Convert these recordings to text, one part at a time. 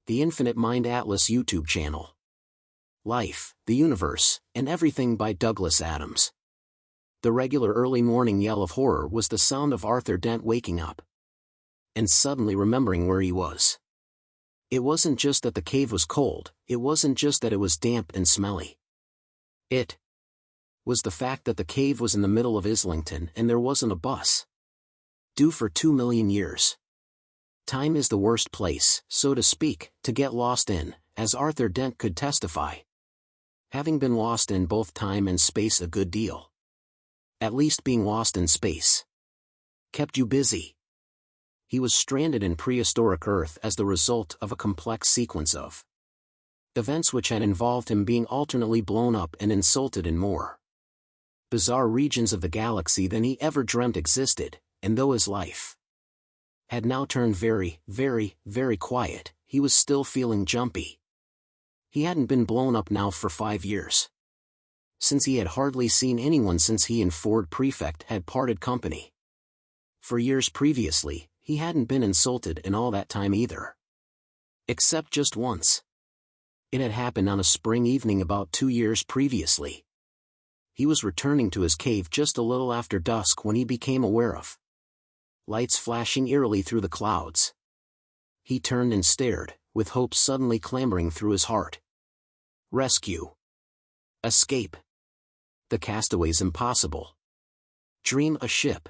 the Infinite Mind Atlas YouTube channel. Life, the Universe, and Everything by Douglas Adams. The regular early morning yell of horror was the sound of Arthur Dent waking up and suddenly remembering where he was. It wasn't just that the cave was cold, it wasn't just that it was damp and smelly. It was the fact that the cave was in the middle of Islington and there wasn't a bus due for 2 million years. Time is the worst place, so to speak, to get lost in, as Arthur Dent could testify, having been lost in both time and space a good deal. At least being lost in space kept you busy. He was stranded in prehistoric Earth as the result of a complex sequence of events which had involved him being alternately blown up and insulted in more bizarre regions of the galaxy than he ever dreamt existed, and though his life had now turned very, very, very quiet, he was still feeling jumpy. He hadn't been blown up now for 5 years. Since he had hardly seen anyone since he and Ford Prefect had parted company. For years previously, he hadn't been insulted in all that time either. Except just once. It had happened on a spring evening about 2 years previously. He was returning to his cave just a little after dusk when he became aware of lights flashing eerily through the clouds. He turned and stared, with hope suddenly clamoring through his heart. Rescue. Escape. The castaway's impossible dream a ship.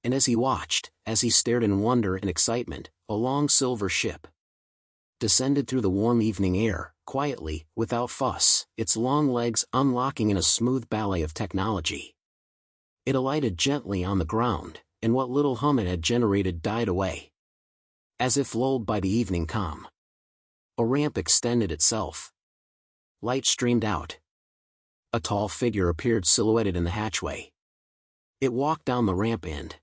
And as he watched, as he stared in wonder and excitement, a long silver ship descended through the warm evening air, quietly, without fuss, its long legs unlocking in a smooth ballet of technology. It alighted gently on the ground, and what little hum it had generated died away, as if lulled by the evening calm. A ramp extended itself. Light streamed out. A tall figure appeared silhouetted in the hatchway. It walked down the ramp and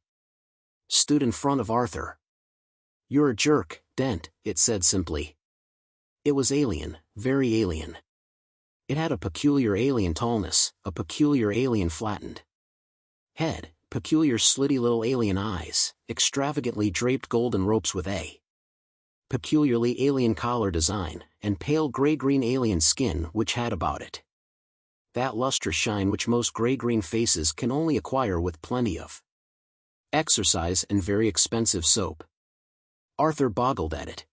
stood in front of Arthur. "You're a jerk, Dent," it said simply. It was alien, very alien. It had a peculiar alien tallness, a peculiar alien flattened head, peculiar slitty little alien eyes, extravagantly draped golden ropes with a peculiarly alien collar design, and pale gray-green alien skin which had about it that lustrous shine which most gray-green faces can only acquire with plenty of exercise and very expensive soap. Arthur boggled at it.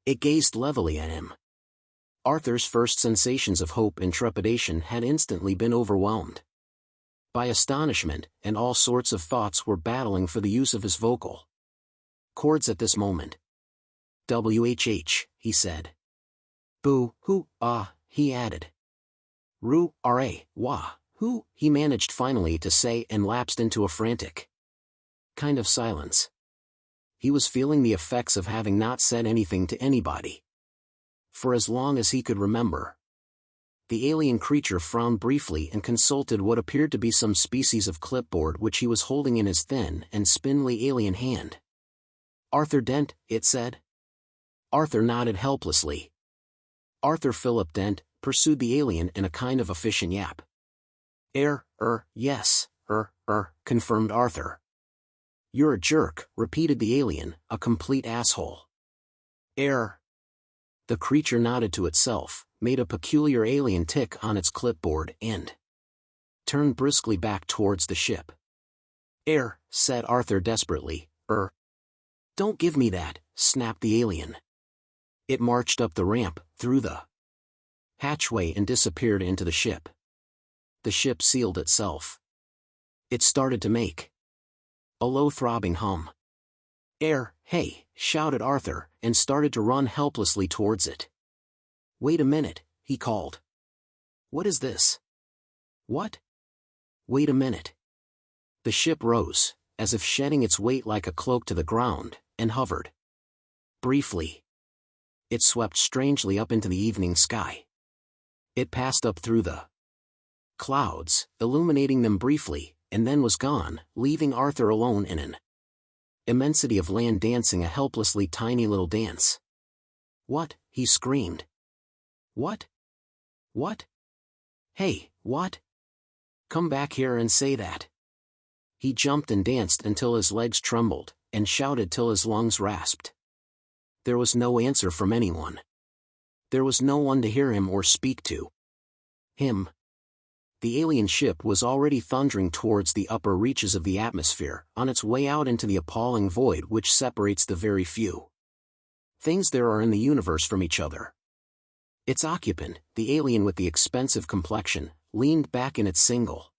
It gazed levelly at him. Arthur's first sensations of hope and trepidation had instantly been overwhelmed by astonishment, and all sorts of thoughts were battling for the use of his vocal cords at this moment. "WHH," he said. "Boo, hoo, ah," he added. "Roo, ra, wah, who," he managed finally to say, and lapsed into a frantic kind of silence. He was feeling the effects of having not said anything to anybody for as long as he could remember. The alien creature frowned briefly and consulted what appeared to be some species of clipboard which he was holding in his thin and spindly alien hand. "Arthur Dent," it said. Arthur nodded helplessly. "Arthur Philip Dent," pursued the alien in a kind of efficient yap. Yes, confirmed Arthur. "You're a jerk," repeated the alien, "a complete asshole." The creature nodded to itself, made a peculiar alien tick on its clipboard, and turned briskly back towards the ship. Said Arthur desperately. Don't give me that," snapped the alien. It marched up the ramp, through the hatchway and disappeared into the ship. The ship sealed itself. It started to make a low throbbing hum. Hey," shouted Arthur, and started to run helplessly towards it. "Wait a minute," he called. "What is this?" "What?" "Wait a minute." The ship rose, as if shedding its weight like a cloak to the ground, and hovered. Briefly, it swept strangely up into the evening sky. It passed up through the clouds, illuminating them briefly, and then was gone, leaving Arthur alone in an immensity of land dancing a helplessly tiny little dance. "What?" he screamed. "What? What? Hey, what? Come back here and say that." He jumped and danced until his legs trembled, and shouted till his lungs rasped. there was no answer from anyone. There was no one to hear him or speak to him. The alien ship was already thundering towards the upper reaches of the atmosphere, on its way out into the appalling void which separates the very few things there are in the universe from each other. Its occupant, the alien with the expensive complexion, leaned back in its single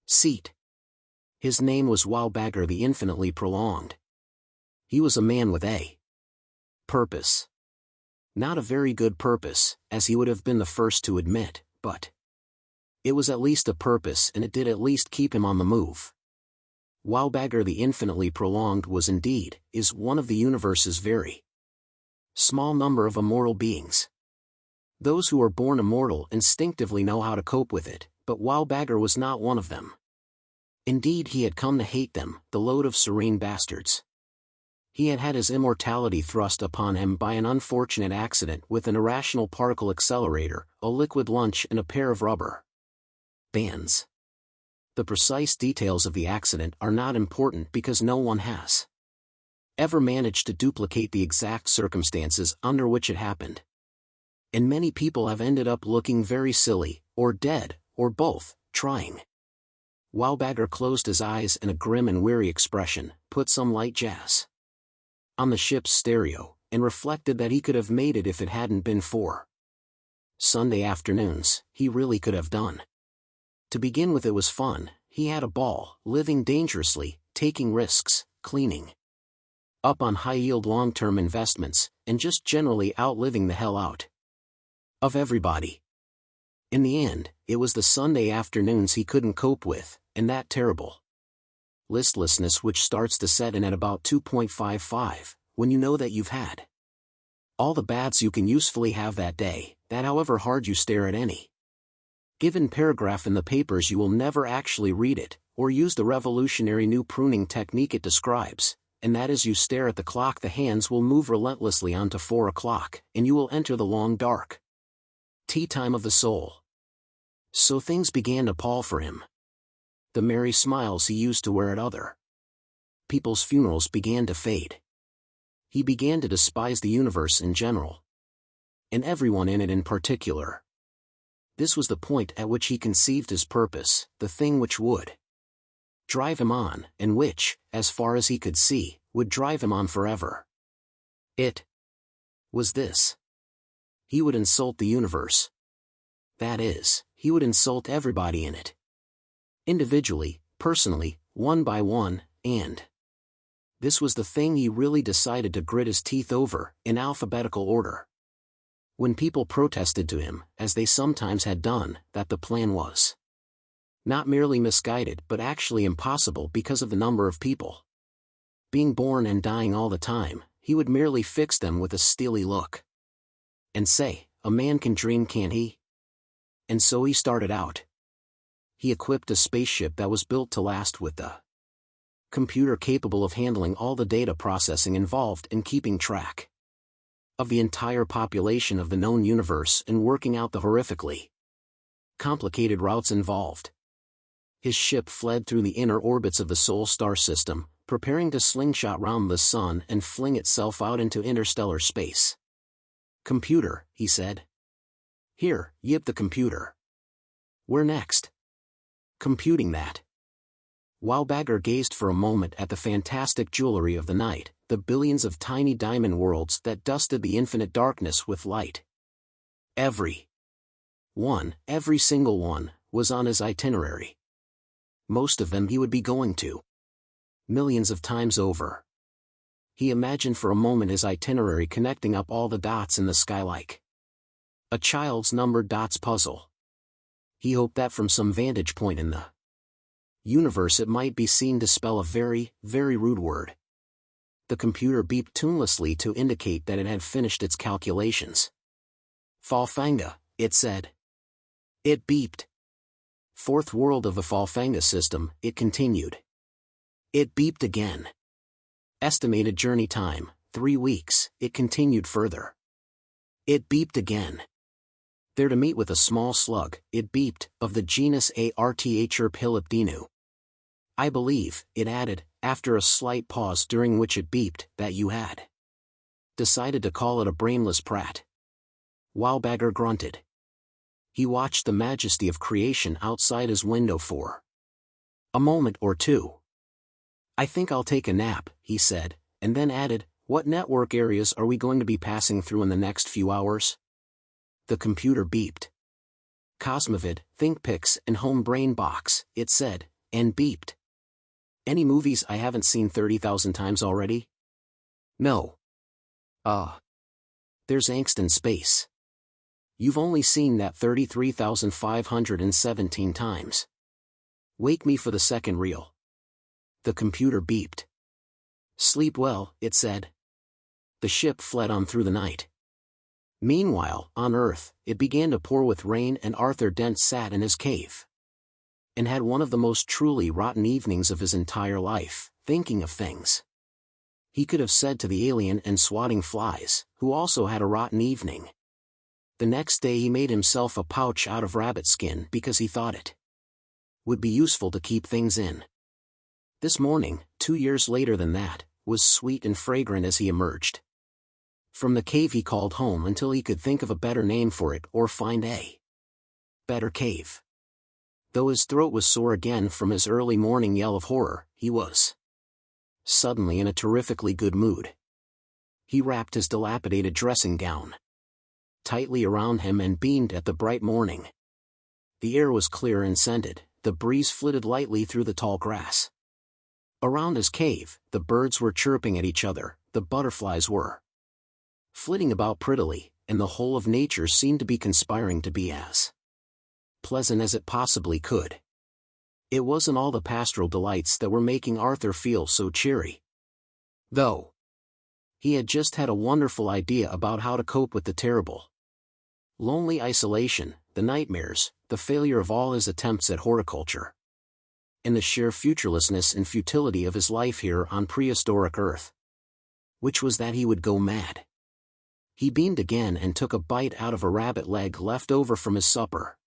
seat. His name was Wowbagger the Infinitely Prolonged. He was a man with a purpose. Not a very good purpose, as he would have been the first to admit, but it was at least a purpose, and it did at least keep him on the move. Wowbagger the Infinitely Prolonged is one of the universe's very small number of immortal beings. Those who are born immortal instinctively know how to cope with it, but Wowbagger was not one of them. Indeed, he had come to hate them, the load of serene bastards. He had had his immortality thrust upon him by an unfortunate accident with an irrational particle accelerator, a liquid lunch and a pair of rubber bands. The precise details of the accident are not important because no one has ever managed to duplicate the exact circumstances under which it happened. And many people have ended up looking very silly, or dead, or both, trying. Wowbagger closed his eyes and a grim and weary expression put some light jazz on the ship's stereo, and reflected that he could have made it if it hadn't been for Sunday afternoons. He really could have done. To begin with, it was fun. He had a ball, living dangerously, taking risks, cleaning up on high-yield long-term investments, and just generally outliving the hell out of everybody. In the end, it was the Sunday afternoons he couldn't cope with, and that terrible listlessness which starts to set in at about 2.55, when you know that you've had all the baths you can usefully have that day, that however hard you stare at any given paragraph in the papers you will never actually read it, or use the revolutionary new pruning technique it describes, and that as you stare at the clock the hands will move relentlessly on to 4 o'clock, and you will enter the long dark tea time of the soul. So things began to pall for him. The merry smiles he used to wear at other people's funerals began to fade. He began to despise the universe in general, and everyone in it in particular. This was the point at which he conceived his purpose, the thing which would drive him on, and which, as far as he could see, would drive him on forever. It was this. He would insult the universe. That is, he would insult everybody in it. Individually, personally, one by one, and this was the thing he really decided to grit his teeth over, in alphabetical order. When people protested to him, as they sometimes had done, that the plan was not merely misguided but actually impossible because of the number of people being born and dying all the time, he would merely fix them with a steely look and say, "A man can dream, can't he?" And so he started out. He equipped a spaceship that was built to last with the computer capable of handling all the data processing involved in keeping track of the entire population of the known universe and working out the horrifically complicated routes involved. His ship fled through the inner orbits of the Sol star system, preparing to slingshot round the sun and fling itself out into interstellar space. "Computer," he said. "Here, yip the computer. Where next?" "Computing that." Wowbagger gazed for a moment at the fantastic jewelry of the night, the billions of tiny diamond worlds that dusted the infinite darkness with light. Every single one, was on his itinerary. Most of them he would be going to millions of times over. He imagined for a moment his itinerary connecting up all the dots in the sky like a child's numbered dots puzzle. He hoped that from some vantage point in the universe it might be seen to spell a very, very rude word. The computer beeped tunelessly to indicate that it had finished its calculations. "Falfanga," it said. It beeped. "Fourth world of the Falfanga system," it continued. It beeped again. "Estimated journey time, 3 weeks," it continued further. It beeped again. "There to meet with a small slug," it beeped, "of the genus Arthur. I believe," it added, after a slight pause during which it beeped, "that you had Decided to call it a brainless prat. Wowbagger grunted. He watched the majesty of creation outside his window for a moment or two. I think I'll take a nap, he said, and then added, what network areas are we going to be passing through in the next few hours? The computer beeped. Cosmovid, ThinkPix and Home Brain Box, it said, and beeped. Any movies I haven't seen 30,000 times already? No. There's angst in space. You've only seen that 33,517 times. Wake me for the second reel. The computer beeped. Sleep well, it said. The ship fled on through the night. Meanwhile, on Earth, it began to pour with rain and Arthur Dent sat in his cave. And had one of the most truly rotten evenings of his entire life, thinking of things he could have said to the alien and swatting flies, who also had a rotten evening. The next day he made himself a pouch out of rabbit skin because he thought it would be useful to keep things in. This morning, 2 years later than that, was sweet and fragrant as he emerged from the cave he called home until he could think of a better name for it or find a better cave. Though his throat was sore again from his early morning yell of horror, he was suddenly in a terrifically good mood. He wrapped his dilapidated dressing gown tightly around him and beamed at the bright morning. The air was clear and scented, the breeze flitted lightly through the tall grass. Around his cave, the birds were chirping at each other, the butterflies were flitting about prettily, and the whole of nature seemed to be conspiring to be as pleasant as it possibly could. It wasn't all the pastoral delights that were making Arthur feel so cheery, though. He had just had a wonderful idea about how to cope with the terrible, lonely isolation, the nightmares, the failure of all his attempts at horticulture, and the sheer futurelessness and futility of his life here on prehistoric Earth. Which was that he would go mad. He beamed again and took a bite out of a rabbit leg left over from his supper.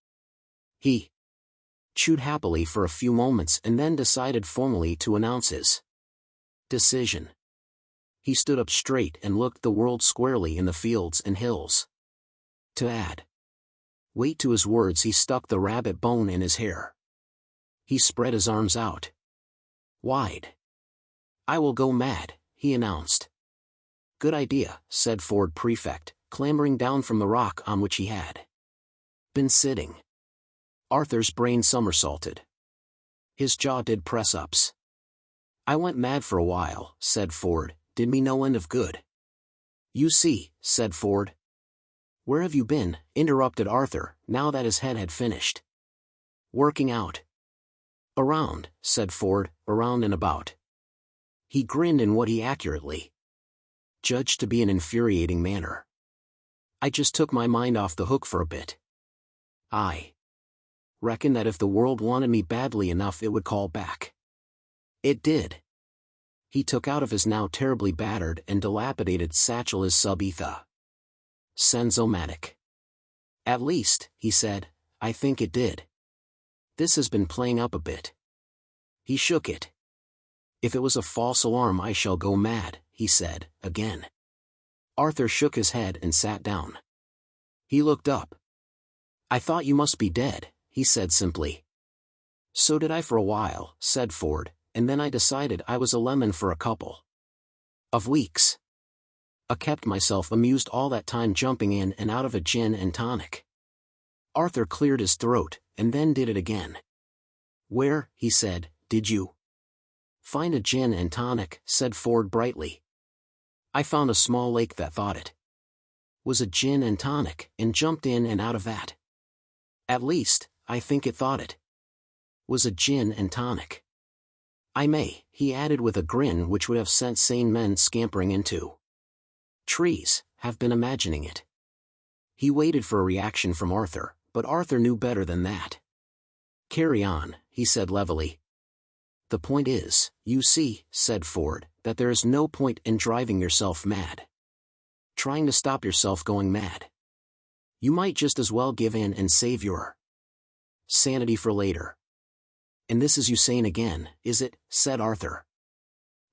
He chewed happily for a few moments and then decided formally to announce his decision. He stood up straight and looked the world squarely in the fields and hills. To add weight to his words, he stuck the rabbit bone in his hair. He spread his arms out wide. I will go mad, he announced. Good idea, said Ford Prefect, clambering down from the rock on which he had been sitting. Arthur's brain somersaulted. His jaw did press-ups. I went mad for a while, said Ford, did me no end of good. You see, said Ford. Where have you been? Interrupted Arthur, now that his head had finished working out. Around, said Ford, around and about. He grinned in what he accurately judged to be an infuriating manner. I just took my mind off the hook for a bit. I reckon that if the world wanted me badly enough it would call back. It did. He took out of his now terribly battered and dilapidated satchel his sub-etha Sensomatic. At least, he said, I think it did. This has been playing up a bit. He shook it. If it was a false alarm I shall go mad, he said, again. Arthur shook his head and sat down. He looked up. I thought you must be dead, he said simply. So did I for a while, said Ford, and then I decided I was a lemon for a couple of weeks. I kept myself amused all that time jumping in and out of a gin and tonic. Arthur cleared his throat, and then did it again. Where, he said, did you find a gin and tonic, said Ford brightly. I found a small lake that thought it was a gin and tonic, and jumped in and out of that. At least, I think it thought it was a gin and tonic. I may, he added with a grin which would have sent sane men scampering into trees, have been imagining it. He waited for a reaction from Arthur, but Arthur knew better than that. Carry on, he said levelly. The point is, you see, said Ford, that there is no point in driving yourself mad. Trying to stop yourself going mad. You might just as well give in and save your sanity for later. And this is you saying again, is it, said Arthur.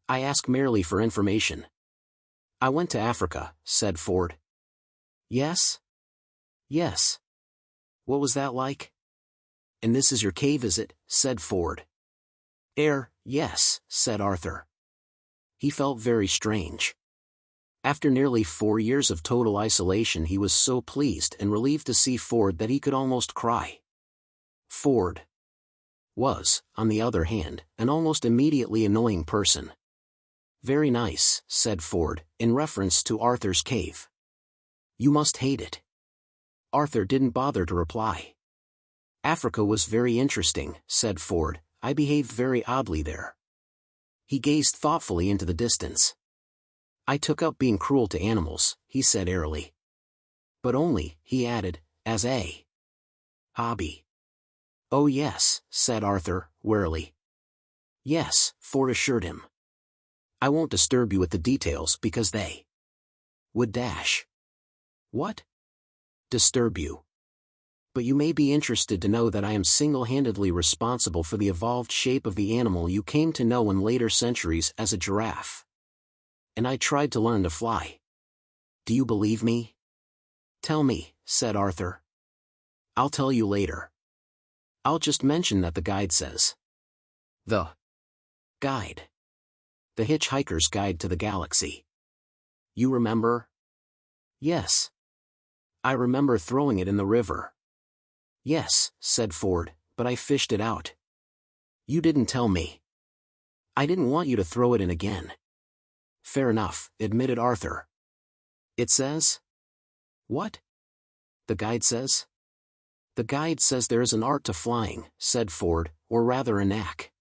I ask merely for information. I went to Africa, said Ford. Yes? Yes. What was that like? And this is your cave, is it? Said Ford. Yes, said Arthur. He felt very strange. After nearly 4 years of total isolation, he was so pleased and relieved to see Ford that he could almost cry. Ford was, on the other hand, an almost immediately annoying person. Very nice, said Ford, in reference to Arthur's cave. You must hate it. Arthur didn't bother to reply. Africa was very interesting, said Ford. I behaved very oddly there. He gazed thoughtfully into the distance. I took up being cruel to animals, he said airily. But only, he added, as a hobby. Oh yes, said Arthur, warily. Yes, Ford assured him. I won't disturb you with the details because they would dash. What? Disturb you. But you may be interested to know that I am single-handedly responsible for the evolved shape of the animal you came to know in later centuries as a giraffe. And I tried to learn to fly. Do you believe me? Tell me, said Arthur. I'll tell you later. I'll just mention that the guide says. The guide. The Hitchhiker's Guide to the Galaxy. You remember? Yes. I remember throwing it in the river. Yes, said Ford, but I fished it out. You didn't tell me. I didn't want you to throw it in again. Fair enough, admitted Arthur. It says? What? The guide says? The guide says there is an art to flying, said Ford, or rather a knack.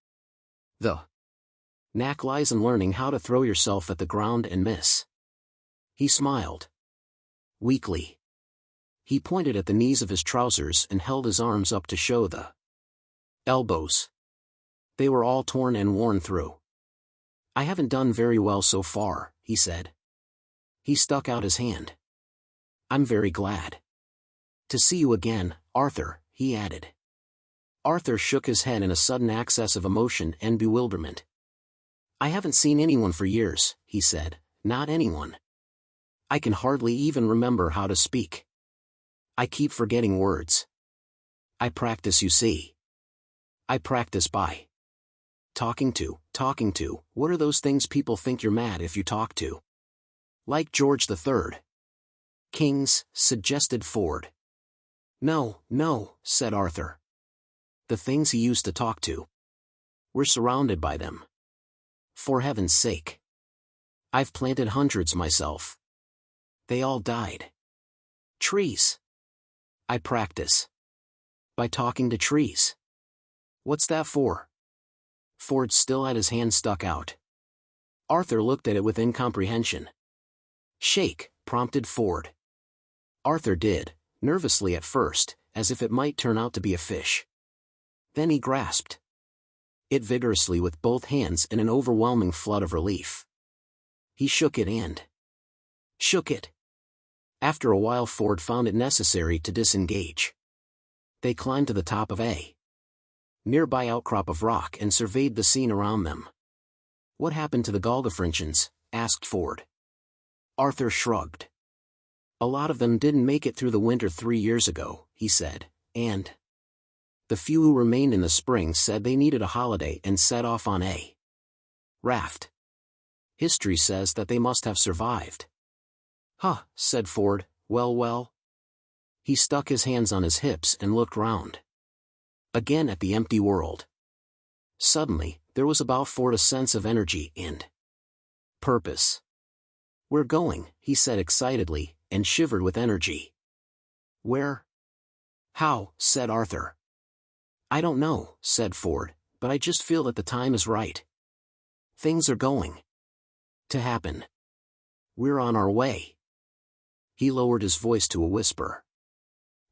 The knack lies in learning how to throw yourself at the ground and miss. He smiled. Weakly. He pointed at the knees of his trousers and held his arms up to show the elbows. They were all torn and worn through. I haven't done very well so far, he said. He stuck out his hand. I'm very glad to see you again, Arthur, he added. Arthur shook his head in a sudden access of emotion and bewilderment. I haven't seen anyone for years, he said, not anyone. I can hardly even remember how to speak. I keep forgetting words. I practice, you see. I practice by talking to, what are those things people think you're mad if you talk to? Like George III. Kings, suggested Ford. No, said Arthur. The things he used to talk to. We're surrounded by them. For heaven's sake. I've planted hundreds myself. They all died. Trees. I practice by talking to trees. What's that for? Ford still had his hand stuck out. Arthur looked at it with incomprehension. Shake, prompted Ford. Arthur did, nervously at first, as if it might turn out to be a fish. Then he grasped it vigorously with both hands in an overwhelming flood of relief. He shook it and shook it. After a while Ford found it necessary to disengage. They climbed to the top of a nearby outcrop of rock and surveyed the scene around them. What happened to the Galdafrinchans? Asked Ford. Arthur shrugged. A lot of them didn't make it through the winter 3 years ago, he said, and the few who remained in the spring said they needed a holiday and set off on a raft. History says that they must have survived. Huh, said Ford, well. He stuck his hands on his hips and looked round. Again at the empty world. Suddenly, there was about Ford a sense of energy and purpose. We're going, he said excitedly, and shivered with energy. Where? How? Said Arthur. I don't know, said Ford, but I just feel that the time is right. Things are going to happen. We're on our way. He lowered his voice to a whisper.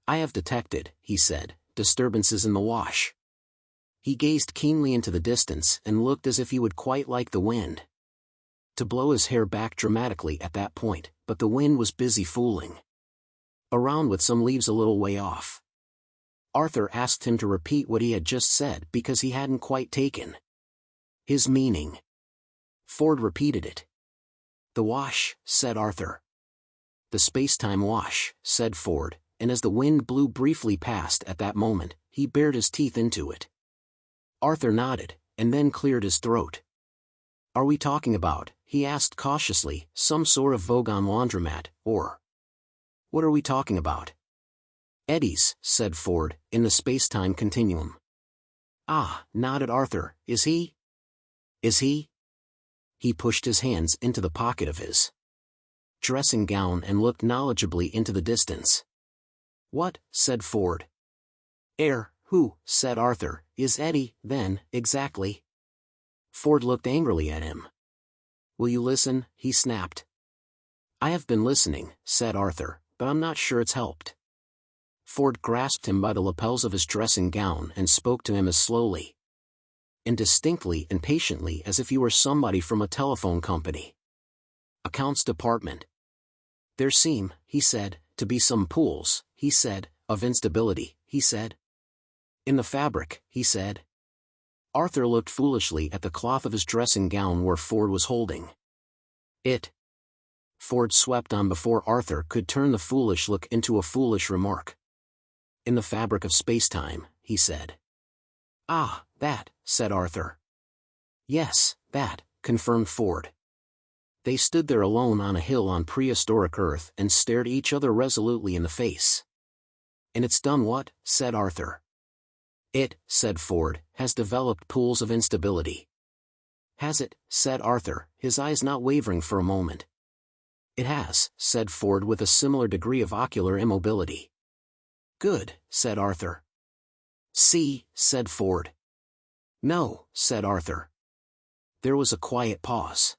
I have detected, he said, disturbances in the wash. He gazed keenly into the distance and looked as if he would quite like the wind to blow his hair back dramatically at that point, but the wind was busy fooling around with some leaves a little way off. Arthur asked him to repeat what he had just said because he hadn't quite taken his meaning. Ford repeated it. The wash, said Arthur. The space-time wash, said Ford, and as the wind blew briefly past at that moment, he bared his teeth into it. Arthur nodded, and then cleared his throat. Are we talking about, he asked cautiously, some sort of Vogon laundromat, or? What are we talking about? Eddies, said Ford, in the space-time continuum. Ah, nodded Arthur, is he? Is he? He pushed his hands into the pocket of his dressing gown and looked knowledgeably into the distance. What, said Ford. Who, said Arthur, is Eddie, then, exactly? Ford looked angrily at him. Will you listen, he snapped. I have been listening, said Arthur, but I'm not sure it's helped. Ford grasped him by the lapels of his dressing gown and spoke to him as slowly and distinctly and patiently as if he were somebody from a telephone company. Accounts department. There seem, he said, to be some pools, he said, of instability, he said. In the fabric, he said. Arthur looked foolishly at the cloth of his dressing gown where Ford was holding it. Ford swept on before Arthur could turn the foolish look into a foolish remark. In the fabric of space-time, he said. Ah, that, said Arthur. Yes, that, confirmed Ford. They stood there alone on a hill on prehistoric Earth and stared each other resolutely in the face. And it's done what? Said Arthur. It, said Ford, has developed pools of instability. Has it? Said Arthur, his eyes not wavering for a moment. It has, said Ford with a similar degree of ocular immobility. Good, said Arthur. See, said Ford. No, said Arthur. There was a quiet pause.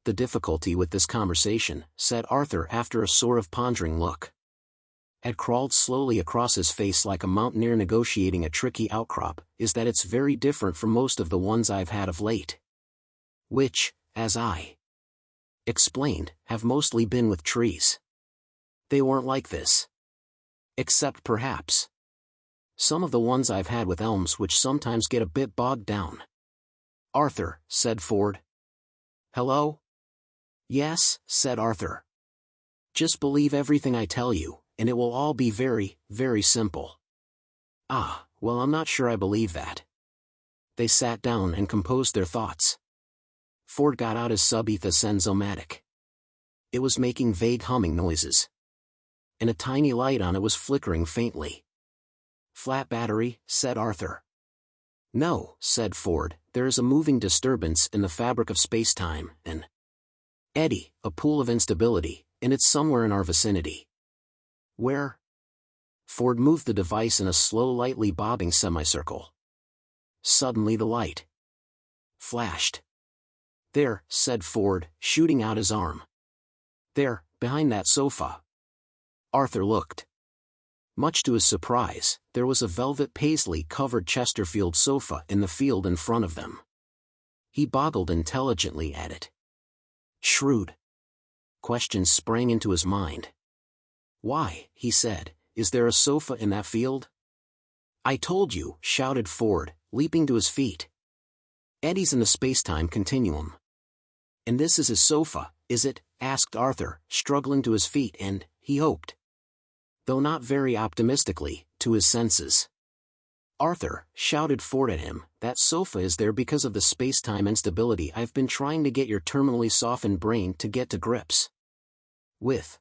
The difficulty with this conversation, said Arthur after a sort of pondering look, had crawled slowly across his face like a mountaineer negotiating a tricky outcrop, is that it's very different from most of the ones I've had of late. Which, as I explained, have mostly been with trees. They weren't like this. Except perhaps some of the ones I've had with elms which sometimes get a bit bogged down. Arthur, said Ford. Hello? Yes, said Arthur. Just believe everything I tell you, and it will all be very, very simple. Ah, well, I'm not sure I believe that. They sat down and composed their thoughts. Ford got out his sub-etha-sensomatic. It was making vague humming noises. And a tiny light on it was flickering faintly. Flat battery, said Arthur. No, said Ford, there is a moving disturbance in the fabric of space-time, an eddy, a pool of instability, and it's somewhere in our vicinity. Where? Ford moved the device in a slow, lightly bobbing semicircle. Suddenly the light flashed. There, said Ford, shooting out his arm. There, behind that sofa. Arthur looked. Much to his surprise, there was a velvet paisley-covered Chesterfield sofa in the field in front of them. He boggled intelligently at it. Shrewd questions sprang into his mind. Why, he said, is there a sofa in that field? I told you, shouted Ford, leaping to his feet. Eddie's in the space-time continuum. And this is his sofa, is it? Asked Arthur, struggling to his feet and, he hoped, though not very optimistically, to his senses. Arthur, shouted Ford at him, that sofa is there because of the space-time instability I've been trying to get your terminally softened brain to get to grips with.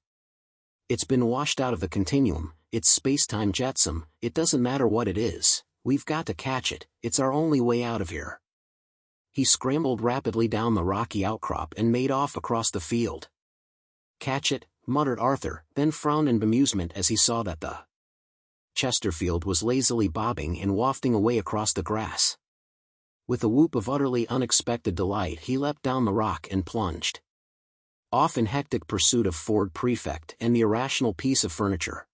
It's been washed out of the continuum, it's space-time jetsam, it doesn't matter what it is, we've got to catch it, it's our only way out of here. He scrambled rapidly down the rocky outcrop and made off across the field. Catch it, muttered Arthur, then frowned in bemusement as he saw that the Chesterfield was lazily bobbing and wafting away across the grass. With a whoop of utterly unexpected delight he leapt down the rock and plunged off in hectic pursuit of Ford Prefect and the irrational piece of furniture.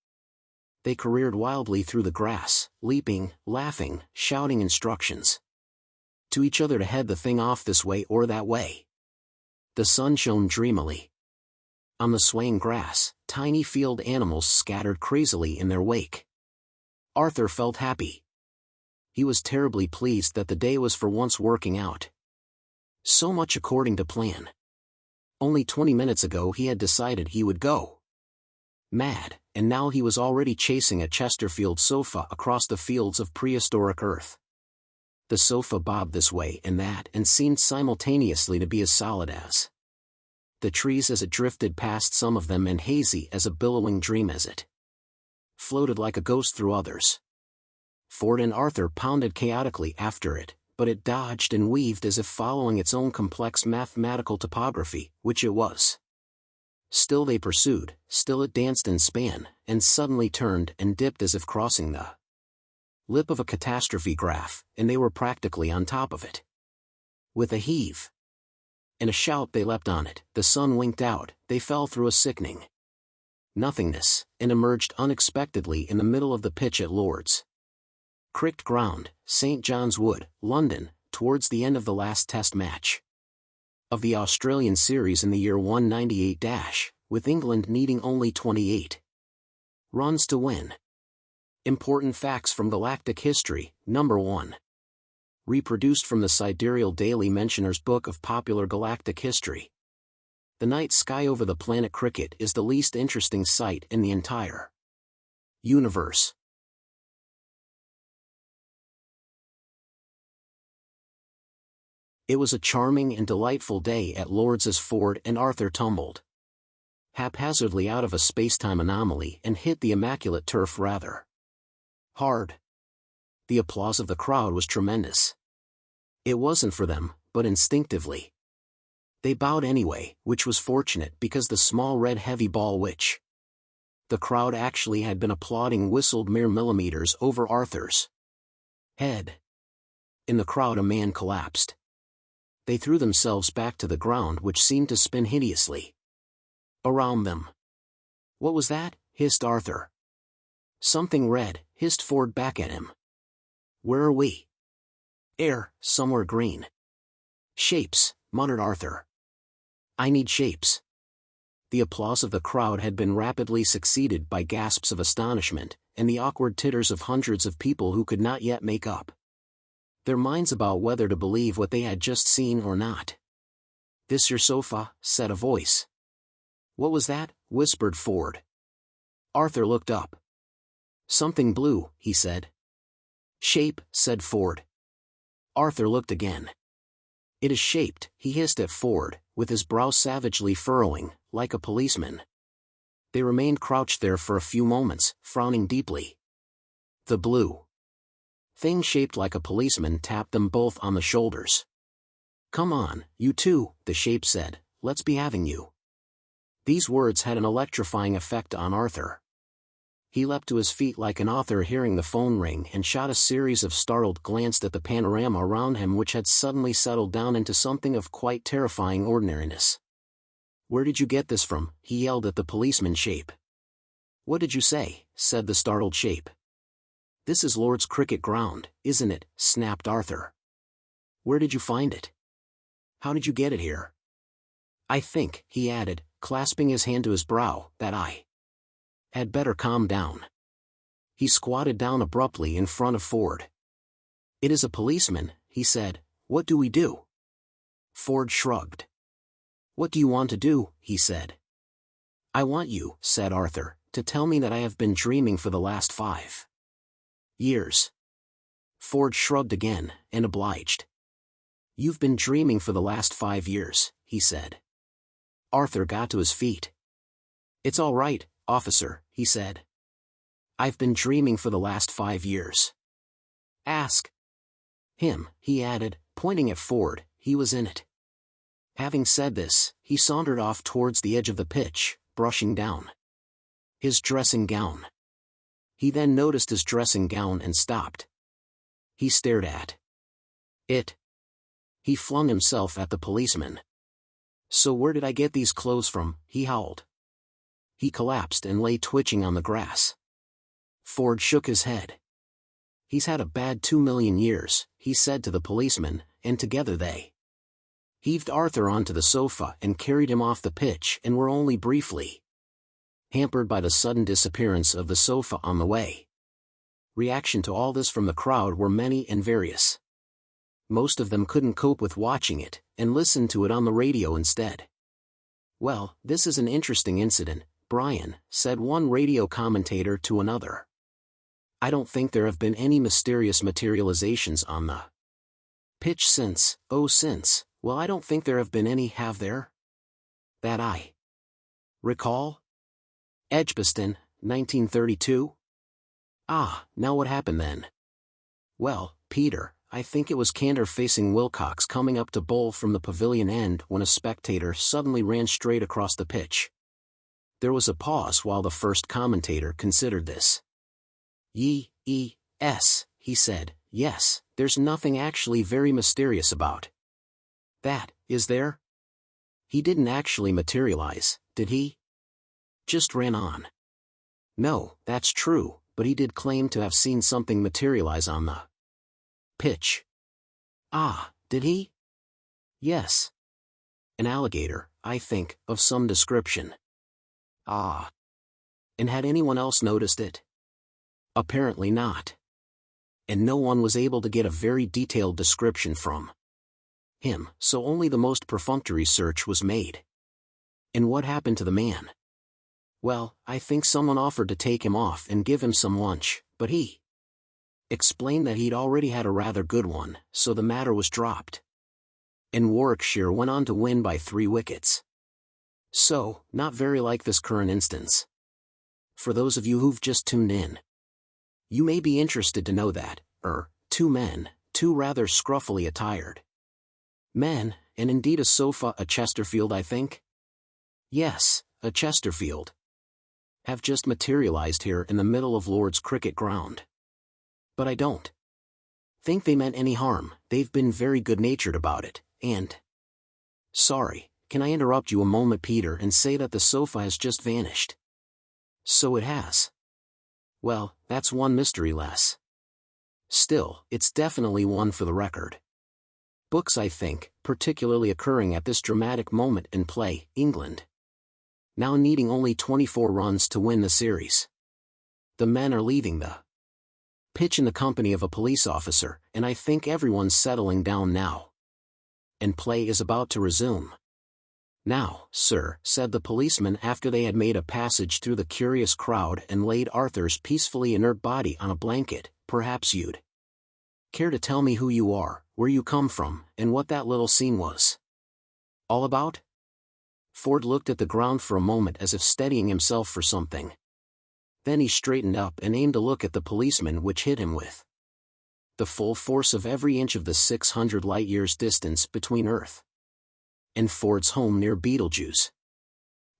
They careered wildly through the grass, leaping, laughing, shouting instructions to each other to head the thing off this way or that way. The sun shone dreamily on the swaying grass, tiny field animals scattered crazily in their wake. Arthur felt happy. He was terribly pleased that the day was for once working out so much according to plan. Only 20 minutes ago he had decided he would go mad, and now he was already chasing a Chesterfield sofa across the fields of prehistoric Earth. The sofa bobbed this way and that and seemed simultaneously to be as solid as the trees as it drifted past some of them, and hazy as a billowing dream as it floated like a ghost through others. Ford and Arthur pounded chaotically after it, but it dodged and weaved as if following its own complex mathematical topography, which it was. Still they pursued, still it danced and span, and suddenly turned and dipped as if crossing the lip of a catastrophe graph, and they were practically on top of it. With a heave and a shout they leapt on it, the sun winked out, they fell through a sickening nothingness, and emerged unexpectedly in the middle of the pitch at Lord's Cricket Ground, St. John's Wood, London, towards the end of the last Test match of the Australian series in the year 198, with England needing only 28 runs to win. Important facts from galactic history. Number 1. Reproduced from the Sidereal Daily Mentioner's Book of Popular Galactic History. The night sky over the planet Krikkit is the least interesting sight in the entire universe. It was a charming and delightful day at Lord's as Ford and Arthur tumbled haphazardly out of a space-time anomaly and hit the immaculate turf rather hard. The applause of the crowd was tremendous. It wasn't for them, but instinctively they bowed anyway, which was fortunate because the small red heavy ball which the crowd actually had been applauding whistled mere millimeters over Arthur's head. In the crowd a man collapsed. They threw themselves back to the ground, which seemed to spin hideously around them. "What was that?" hissed Arthur. "Something red," hissed Ford back at him. "Where are we?" "Air, somewhere green." "Shapes," muttered Arthur. "I need shapes." The applause of the crowd had been rapidly succeeded by gasps of astonishment, and the awkward titters of hundreds of people who could not yet make up their minds about whether to believe what they had just seen or not. "This your sofa?" said a voice. "What was that?" whispered Ford. Arthur looked up. "Something blue," he said. "Shape," said Ford. Arthur looked again. "It is shaped," he hissed at Ford, with his brow savagely furrowing, like a policeman. They remained crouched there for a few moments, frowning deeply. The blue thing shaped like a policeman tapped them both on the shoulders. "Come on, you two," the shape said, "let's be having you." These words had an electrifying effect on Arthur. He leapt to his feet like an author hearing the phone ring and shot a series of startled glances at the panorama around him, which had suddenly settled down into something of quite terrifying ordinariness. "Where did you get this from?" he yelled at the policeman shape. "What did you say?" said the startled shape. "This is Lord's Cricket Ground, isn't it?" snapped Arthur. "Where did you find it? How did you get it here? I think," he added, clasping his hand to his brow, "that I had better calm down." He squatted down abruptly in front of Ford. "It is a policeman," he said. "What do we do?" Ford shrugged. "What do you want to do?" he said. "I want you," said Arthur, "to tell me that I have been dreaming for the last 5 years. Ford shrugged again, and obliged. "You've been dreaming for the last 5 years, he said. Arthur got to his feet. "It's all right, officer," he said. "I've been dreaming for the last 5 years. Ask him," he added, pointing at Ford. "He was in it." Having said this, he sauntered off towards the edge of the pitch, brushing down his dressing gown. He then noticed his dressing gown and stopped. He stared at it. He flung himself at the policeman. "So where did I get these clothes from?" he howled. He collapsed and lay twitching on the grass. Ford shook his head. "He's had a bad 2 million years," he said to the policeman, and together they heaved Arthur onto the sofa and carried him off the pitch, and were only briefly hampered by the sudden disappearance of the sofa on the way. Reaction to all this from the crowd were many and various. Most of them couldn't cope with watching it, and listened to it on the radio instead. Well, this is an interesting incident, Brian, said one radio commentator to another. I don't think there have been any mysterious materializations on the pitch since, well, I don't think there have been any, have there? That I recall? Edgbaston, 1932? Ah, now what happened then? Well, Peter, I think it was Cantor facing Wilcox coming up to bowl from the pavilion end when a spectator suddenly ran straight across the pitch. There was a pause while the first commentator considered this. Yes, he said, yes, there's nothing actually very mysterious about that, is there? He didn't actually materialize, did he? Just ran on. No, that's true, but he did claim to have seen something materialize on the pitch. Ah, did he? Yes. An alligator, I think, of some description. Ah. And had anyone else noticed it? Apparently not. And no one was able to get a very detailed description from him, so only the most perfunctory search was made. And what happened to the man? Well, I think someone offered to take him off and give him some lunch, but he explained that he'd already had a rather good one, so the matter was dropped. And Warwickshire went on to win by 3 wickets. So, not very like this current instance. For those of you who've just tuned in, you may be interested to know that, 2 men, 2 rather scruffily attired men, and indeed a sofa, a Chesterfield I think? Yes, a Chesterfield. Have just materialized here in the middle of Lord's cricket ground. But I don't think they meant any harm, they've been very good-natured about it, and... Sorry, can I interrupt you a moment, Peter, and say that the sofa has just vanished? So it has. Well, that's one mystery less. Still, it's definitely one for the record. Books, I think, particularly occurring at this dramatic moment in play, England now needing only 24 runs to win the series. The men are leaving the pitch in the company of a police officer, and I think everyone's settling down now. And play is about to resume. Now, sir, said the policeman after they had made a passage through the curious crowd and laid Arthur's peacefully inert body on a blanket, perhaps you'd care to tell me who you are, where you come from, and what that little scene was all about? Ford looked at the ground for a moment as if steadying himself for something. Then he straightened up and aimed a look at the policeman, which hit him with the full force of every inch of the 600 light-years distance between Earth and Ford's home near Beetlejuice.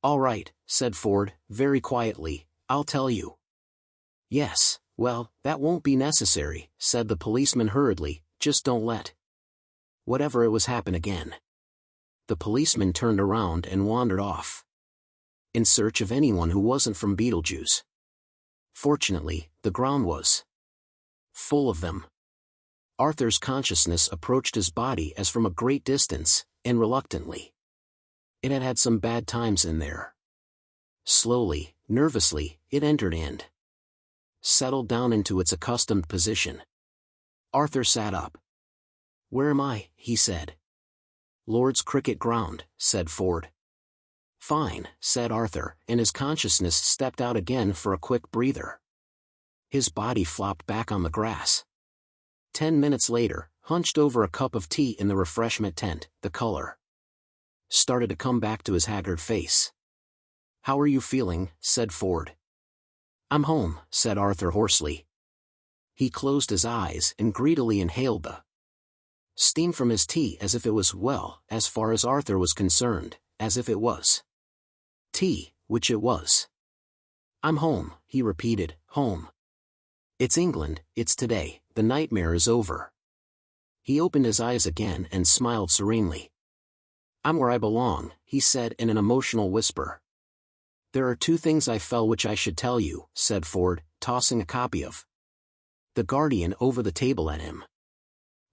All right, said Ford, very quietly, I'll tell you. Yes, well, that won't be necessary, said the policeman hurriedly, just don't let whatever it was happen again. The policeman turned around and wandered off in search of anyone who wasn't from Beetlejuice. Fortunately, the ground was full of them. Arthur's consciousness approached his body as from a great distance, and reluctantly. It had had some bad times in there. Slowly, nervously, it entered and settled down into its accustomed position. Arthur sat up. Where am I? He said. Lord's cricket ground, said Ford. Fine, said Arthur, and his consciousness stepped out again for a quick breather. His body flopped back on the grass. 10 minutes later, hunched over a cup of tea in the refreshment tent, the color started to come back to his haggard face. How are you feeling? Said Ford. I'm home, said Arthur hoarsely. He closed his eyes and greedily inhaled the steam from his tea as if it was, well, as far as Arthur was concerned, as if it was tea, which it was. I'm home, he repeated, home. It's England, it's today, the nightmare is over. He opened his eyes again and smiled serenely. I'm where I belong, he said in an emotional whisper. There are 2 things I felt which I should tell you, said Ford, tossing a copy of The Guardian over the table at him.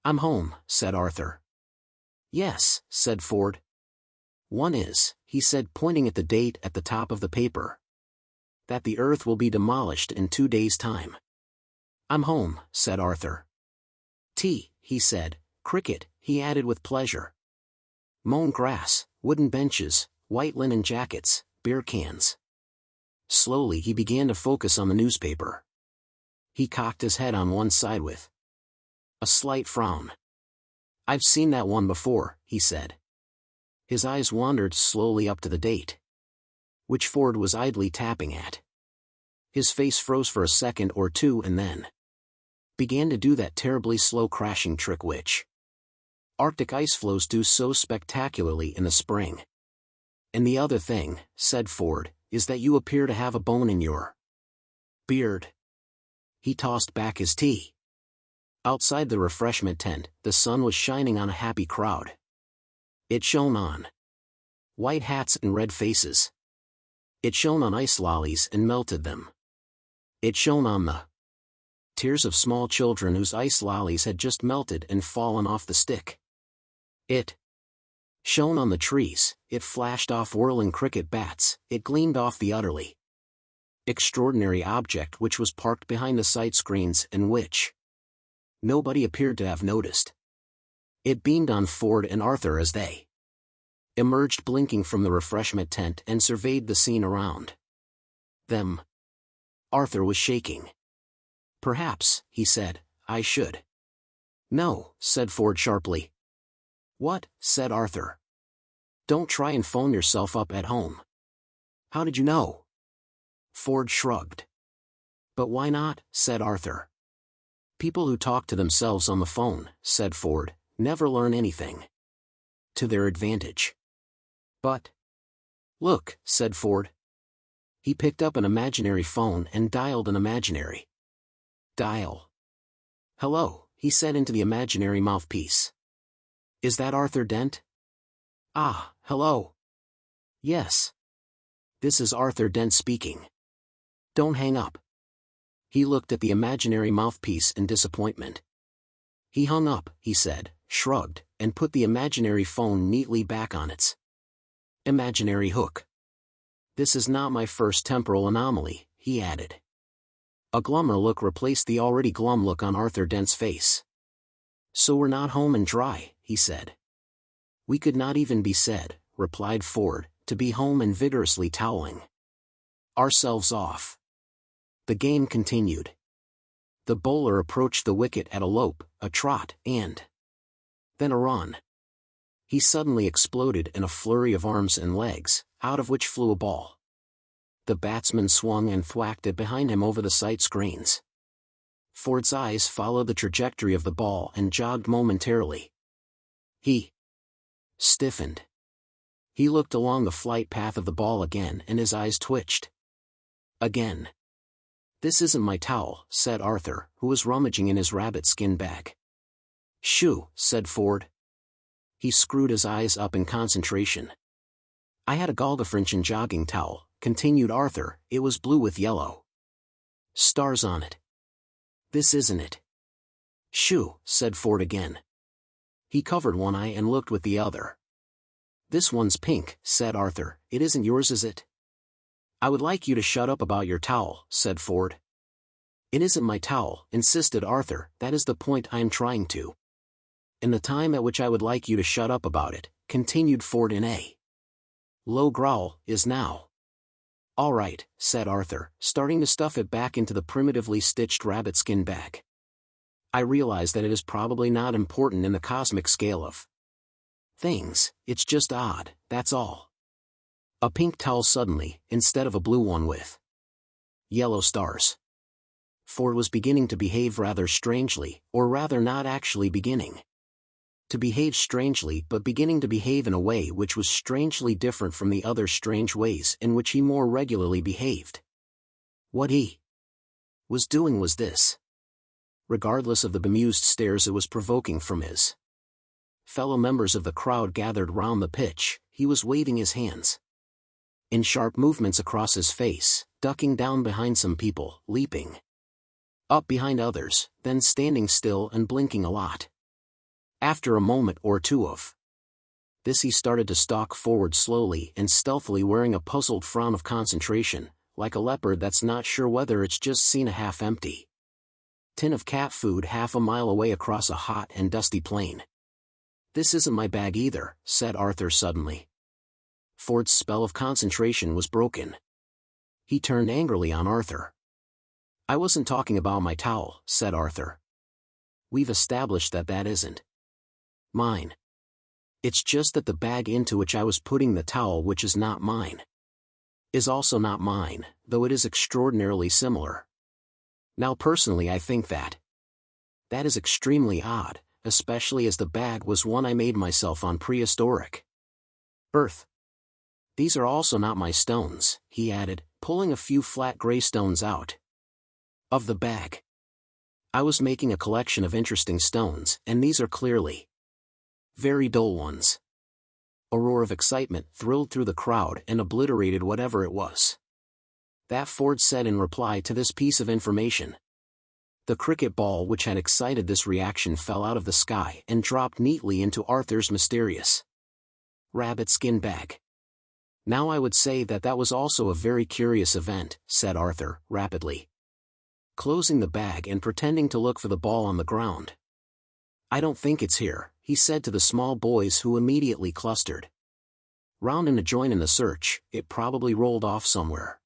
I'm home, said Arthur. Yes, said Ford. One is, he said, pointing at the date at the top of the paper, that the Earth will be demolished in 2 days' time. I'm home, said Arthur. Tea, he said, cricket, he added with pleasure. Mown grass, wooden benches, white linen jackets, beer cans. Slowly he began to focus on the newspaper. He cocked his head on one side with a slight frown. "I've seen that one before," he said. His eyes wandered slowly up to the date, which Ford was idly tapping at. His face froze for a second or two and then began to do that terribly slow crashing trick which Arctic ice floes do so spectacularly in the spring. "And the other thing," said Ford, "is that you appear to have a bone in your beard." He tossed back his tea. Outside the refreshment tent, the sun was shining on a happy crowd. It shone on white hats and red faces. It shone on ice lollies and melted them. It shone on the tears of small children whose ice lollies had just melted and fallen off the stick. It shone on the trees, it flashed off whirling cricket bats, it gleamed off the utterly extraordinary object which was parked behind the sight screens and which nobody appeared to have noticed. It beamed on Ford and Arthur as they emerged blinking from the refreshment tent and surveyed the scene around them. Arthur was shaking. "Perhaps," he said, "I should." "No," said Ford sharply. "What?" said Arthur. "Don't try and phone yourself up at home." "How did you know?" Ford shrugged. "But why not?" said Arthur. "People who talk to themselves on the phone," said Ford, "never learn anything to their advantage." "But look," said Ford. He picked up an imaginary phone and dialed an imaginary dial. "Hello," he said into the imaginary mouthpiece. "Is that Arthur Dent?" "Ah, hello." "Yes. This is Arthur Dent speaking. Don't hang up." He looked at the imaginary mouthpiece in disappointment. "He hung up," he said, shrugged, and put the imaginary phone neatly back on its imaginary hook. "This is not my first temporal anomaly," he added. A glummer look replaced the already glum look on Arthur Dent's face. "So we're not home and dry," he said. "We could not even be said," replied Ford, "to be home and vigorously toweling ourselves off." The game continued. The bowler approached the wicket at a lope, a trot, and then a run. He suddenly exploded in a flurry of arms and legs, out of which flew a ball. The batsman swung and thwacked it behind him over the sight screens. Ford's eyes followed the trajectory of the ball and jogged momentarily. He stiffened. He looked along the flight path of the ball again and his eyes twitched. Again. "This isn't my towel," said Arthur, who was rummaging in his rabbit skin bag. "Shoo," said Ford. He screwed his eyes up in concentration. "I had a Galdafrinchen jogging towel," continued Arthur. "It was blue with yellow stars on it. This isn't it." "Shoo," said Ford again. He covered one eye and looked with the other. "This one's pink," said Arthur. "It isn't yours, is it?" "I would like you to shut up about your towel," said Ford. "It isn't my towel," insisted Arthur. "That is the point I am trying to." "And the time at which I would like you to shut up about it," continued Ford in a low growl, "is now." "All right," said Arthur, starting to stuff it back into the primitively stitched rabbit skin bag. "I realize that it is probably not important in the cosmic scale of things, it's just odd, that's all. A pink towel suddenly, instead of a blue one with yellow stars." Ford was beginning to behave rather strangely, or rather not actually beginning to behave strangely but beginning to behave in a way which was strangely different from the other strange ways in which he more regularly behaved. What he was doing was this. Regardless of the bemused stares it was provoking from his fellow members of the crowd gathered round the pitch, he was waving his hands in sharp movements across his face, ducking down behind some people, leaping up behind others, then standing still and blinking a lot. After a moment or two of this he started to stalk forward slowly and stealthily, wearing a puzzled frown of concentration, like a leopard that's not sure whether it's just seen a half-empty tin of cat food half a mile away across a hot and dusty plain. "This isn't my bag either," said Arthur suddenly. Ford's spell of concentration was broken. He turned angrily on Arthur. "I wasn't talking about my towel," said Arthur. "We've established that that isn't mine. It's just that the bag into which I was putting the towel, which is not mine, is also not mine, though it is extraordinarily similar. Now personally I think that is extremely odd, especially as the bag was one I made myself on prehistoric Earth. These are also not my stones," he added, pulling a few flat gray stones out of the bag. "I was making a collection of interesting stones, and these are clearly very dull ones." A roar of excitement thrilled through the crowd and obliterated whatever it was that Ford said in reply to this piece of information. The cricket ball which had excited this reaction fell out of the sky and dropped neatly into Arthur's mysterious rabbit skin bag. "Now I would say that that was also a very curious event," said Arthur, rapidly closing the bag and pretending to look for the ball on the ground. "I don't think it's here," he said to the small boys who immediately clustered round him to join in the search. "It probably rolled off somewhere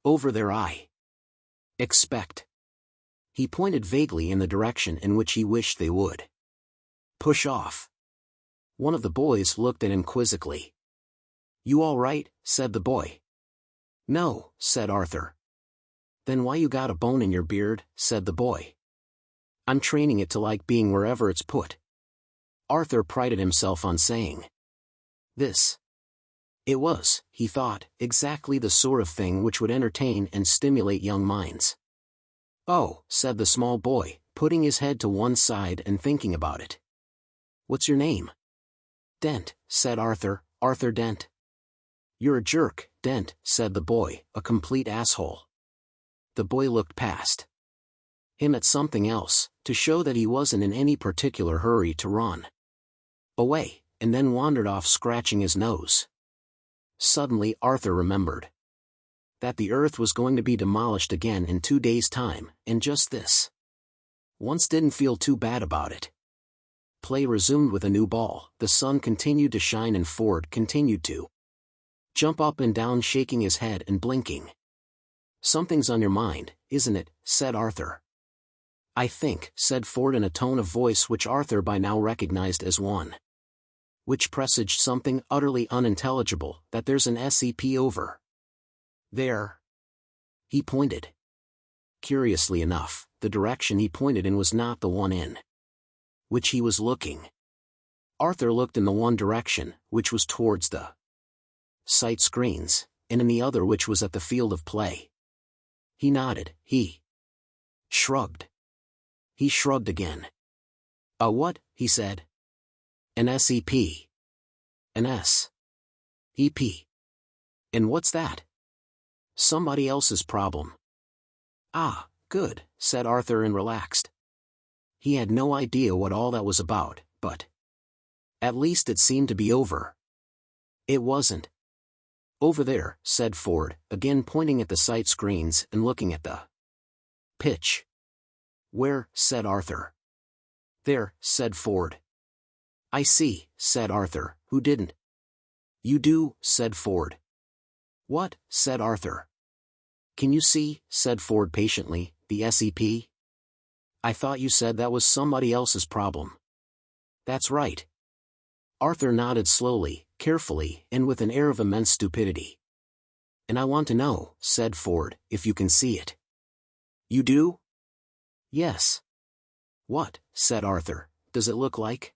over there, I expect." He pointed vaguely in the direction in which he wished they would push off. One of the boys looked at him quizzically. "You all right?" said the boy. "No," said Arthur. "Then why you got a bone in your beard?" said the boy. "I'm training it to like being wherever it's put." Arthur prided himself on saying this. It was, he thought, exactly the sort of thing which would entertain and stimulate young minds. "Oh," said the small boy, putting his head to one side and thinking about it. "What's your name?" "Dent," said Arthur, "Arthur Dent." "You're a jerk, Dent," said the boy, "a complete asshole." The boy looked past him at something else, to show that he wasn't in any particular hurry to run away, and then wandered off scratching his nose. Suddenly Arthur remembered that the earth was going to be demolished again in 2 days' time, and just this once didn't feel too bad about it. Play resumed with a new ball, the sun continued to shine and Ford continued to jump up and down, shaking his head and blinking. "Something's on your mind, isn't it?" said Arthur. "I think," said Ford in a tone of voice which Arthur by now recognized as one which presaged something utterly unintelligible, "that there's an SCP over there." He pointed. Curiously enough, the direction he pointed in was not the one in which he was looking. Arthur looked in the one direction, which was towards the sight screens, and in the other which was at the field of play. He nodded, he shrugged. He shrugged again. "A what?" he said. "An SCP. An S-E-P. And what's that?" "Somebody else's problem." "Ah, good," said Arthur and relaxed. He had no idea what all that was about, but at least it seemed to be over. It wasn't. "Over there," said Ford, again pointing at the sight screens and looking at the pitch. "Where?" said Arthur. "There," said Ford. "I see," said Arthur, who didn't. "You do," said Ford. "What?" said Arthur. "Can you see," said Ford patiently, "the SCP? I thought you said that was somebody else's problem." "That's right." Arthur nodded slowly, carefully, and with an air of immense stupidity. "And I want to know," said Ford, "if you can see it." "You do?" "Yes." "What?" said Arthur. "Does it look like?"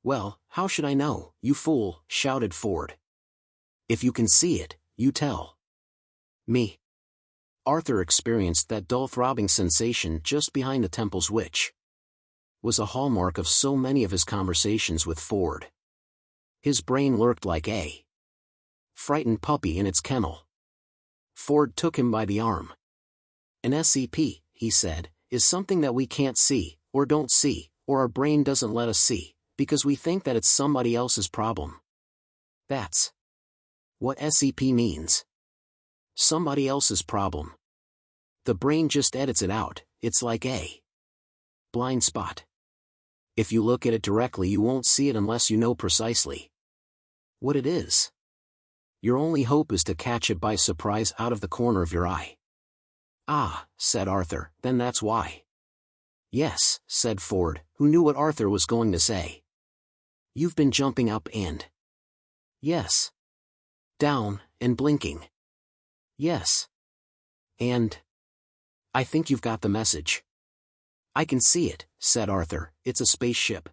"Well, how should I know, you fool?" shouted Ford. "If you can see it, you tell me." Arthur experienced that dull throbbing sensation just behind the temples which was a hallmark of so many of his conversations with Ford. His brain lurked like a frightened puppy in its kennel. Ford took him by the arm. "An SCP," he said, "is something that we can't see, or don't see, or our brain doesn't let us see, because we think that it's somebody else's problem. That's what SCP means. Somebody else's problem. The brain just edits it out. It's like a blind spot. If you look at it directly, you won't see it unless you know precisely what it is." Your only hope is to catch it by surprise out of the corner of your eye. Ah, said Arthur, then that's why. Yes, said Ford, who knew what Arthur was going to say. You've been jumping up and... Yes. Down, and blinking. Yes. And... I think you've got the message. I can see it, said Arthur, it's a spaceship.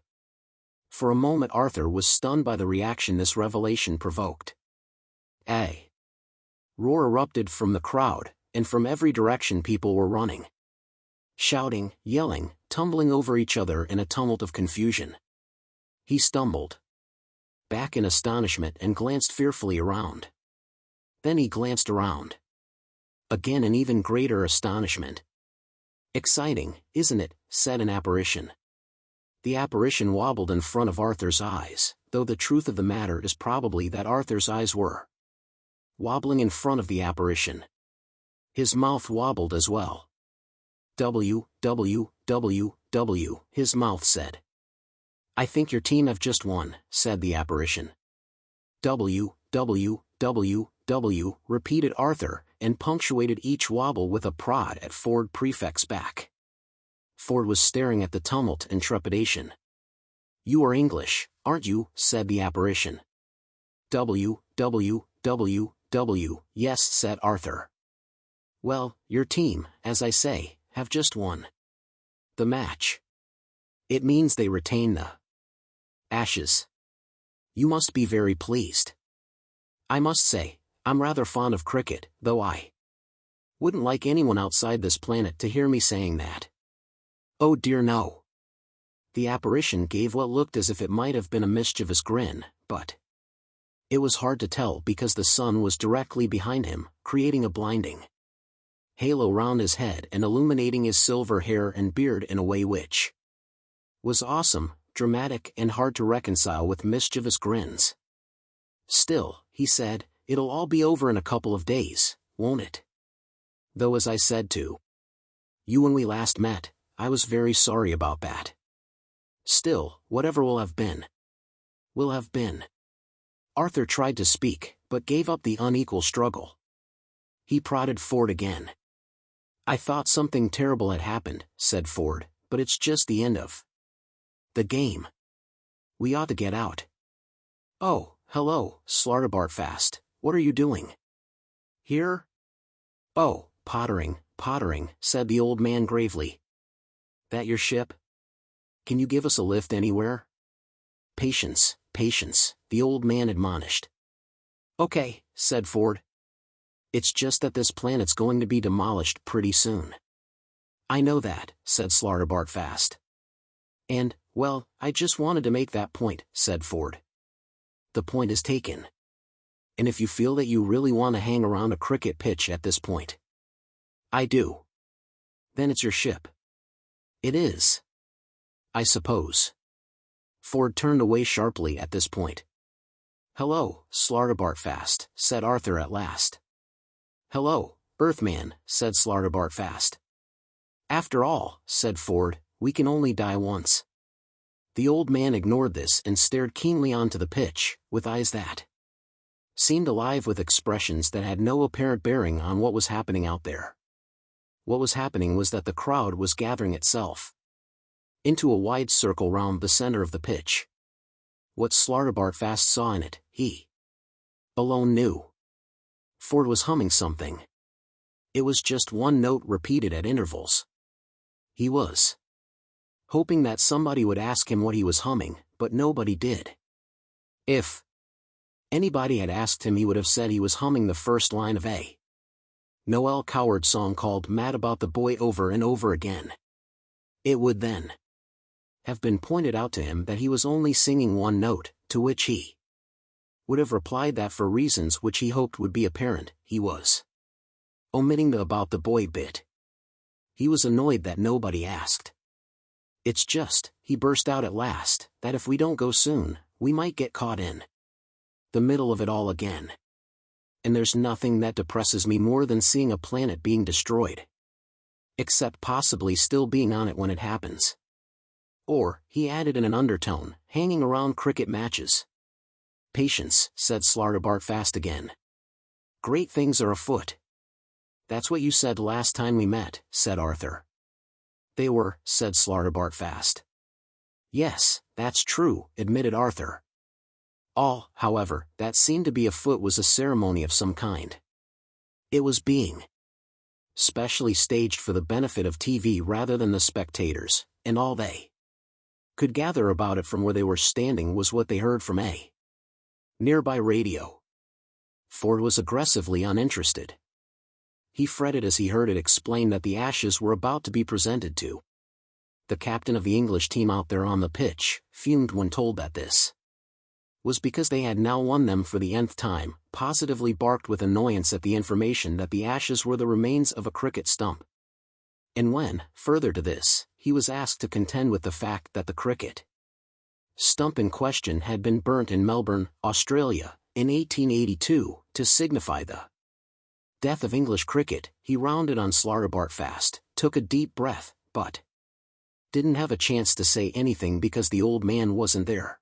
For a moment Arthur was stunned by the reaction this revelation provoked. A roar erupted from the crowd, and from every direction people were running. Shouting, yelling, tumbling over each other in a tumult of confusion. He stumbled back in astonishment and glanced fearfully around. Then he glanced around again in even greater astonishment. Exciting, isn't it? Said an apparition. The apparition wobbled in front of Arthur's eyes, though the truth of the matter is probably that Arthur's eyes were wobbling in front of the apparition. His mouth wobbled as well. W, his mouth said. I think your team have just won, said the apparition. W, repeated Arthur, and punctuated each wobble with a prod at Ford Prefect's back. Ford was staring at the tumult and trepidation. You are English, aren't you? Said the apparition. W, yes, said Arthur. Well, your team, as I say, have just won the match. It means they retain the ashes. You must be very pleased. I must say, I'm rather fond of Krikkit, though I wouldn't like anyone outside this planet to hear me saying that. Oh dear no. The apparition gave what looked as if it might have been a mischievous grin, but it was hard to tell because the sun was directly behind him, creating a blinding halo round his head and illuminating his silver hair and beard in a way which was awesome, dramatic and hard to reconcile with mischievous grins. Still, he said, it'll all be over in a couple of days, won't it? Though as I said to you when we last met, I was very sorry about that. Still, whatever will have been, will have been. Arthur tried to speak, but gave up the unequal struggle. He prodded Ford again. I thought something terrible had happened, said Ford, but it's just the end of the game. We ought to get out. Oh, hello, Slartibartfast, what are you doing here? Oh, pottering, said the old man gravely. That your ship? Can you give us a lift anywhere? Patience, the old man admonished. Okay, said Ford. It's just that this planet's going to be demolished pretty soon. I know that, said Slartibartfast. And, well, I just wanted to make that point, said Ford. The point is taken. And if you feel that you really want to hang around a cricket pitch at this point, I do. Then it's your ship. It is. I suppose. Ford turned away sharply at this point. Hello, Slartibartfast, said Arthur at last. Hello, Earthman, said Slartibartfast. After all, said Ford, we can only die once. The old man ignored this and stared keenly onto the pitch, with eyes that seemed alive with expressions that had no apparent bearing on what was happening out there. What was happening was that the crowd was gathering itself into a wide circle round the center of the pitch. What Slartibartfast saw in it, he alone knew. Ford was humming something. It was just one note repeated at intervals. He was hoping that somebody would ask him what he was humming, but nobody did. If anybody had asked him, he would have said he was humming the first line of a Noel Coward song called Mad About the Boy over and over again. It would then have been pointed out to him that he was only singing one note, to which he would have replied that for reasons which he hoped would be apparent, he was omitting the about the boy bit. He was annoyed that nobody asked. It's just, he burst out at last, that if we don't go soon, we might get caught in the middle of it all again. And there's nothing that depresses me more than seeing a planet being destroyed. Except possibly still being on it when it happens. Or, he added in an undertone, hanging around cricket matches. Patience, said Slartibartfast again. Great things are afoot. That's what you said last time we met, said Arthur. They were, said Slartibartfast. Yes, that's true, admitted Arthur. All, however, that seemed to be afoot was a ceremony of some kind. It was being specially staged for the benefit of TV rather than the spectators, and all they could gather about it from where they were standing was what they heard from a nearby radio. Ford was aggressively uninterested. He fretted as he heard it explain that the Ashes were about to be presented to the captain of the English team out there on the pitch, fumed when told that this was because they had now won them for the nth time, positively barked with annoyance at the information that the Ashes were the remains of a cricket stump. And when, further to this, he was asked to contend with the fact that the cricket stump in question had been burnt in Melbourne, Australia, in 1882, to signify the death of English cricket, he rounded on Slartibartfast, took a deep breath, but didn't have a chance to say anything because the old man wasn't there.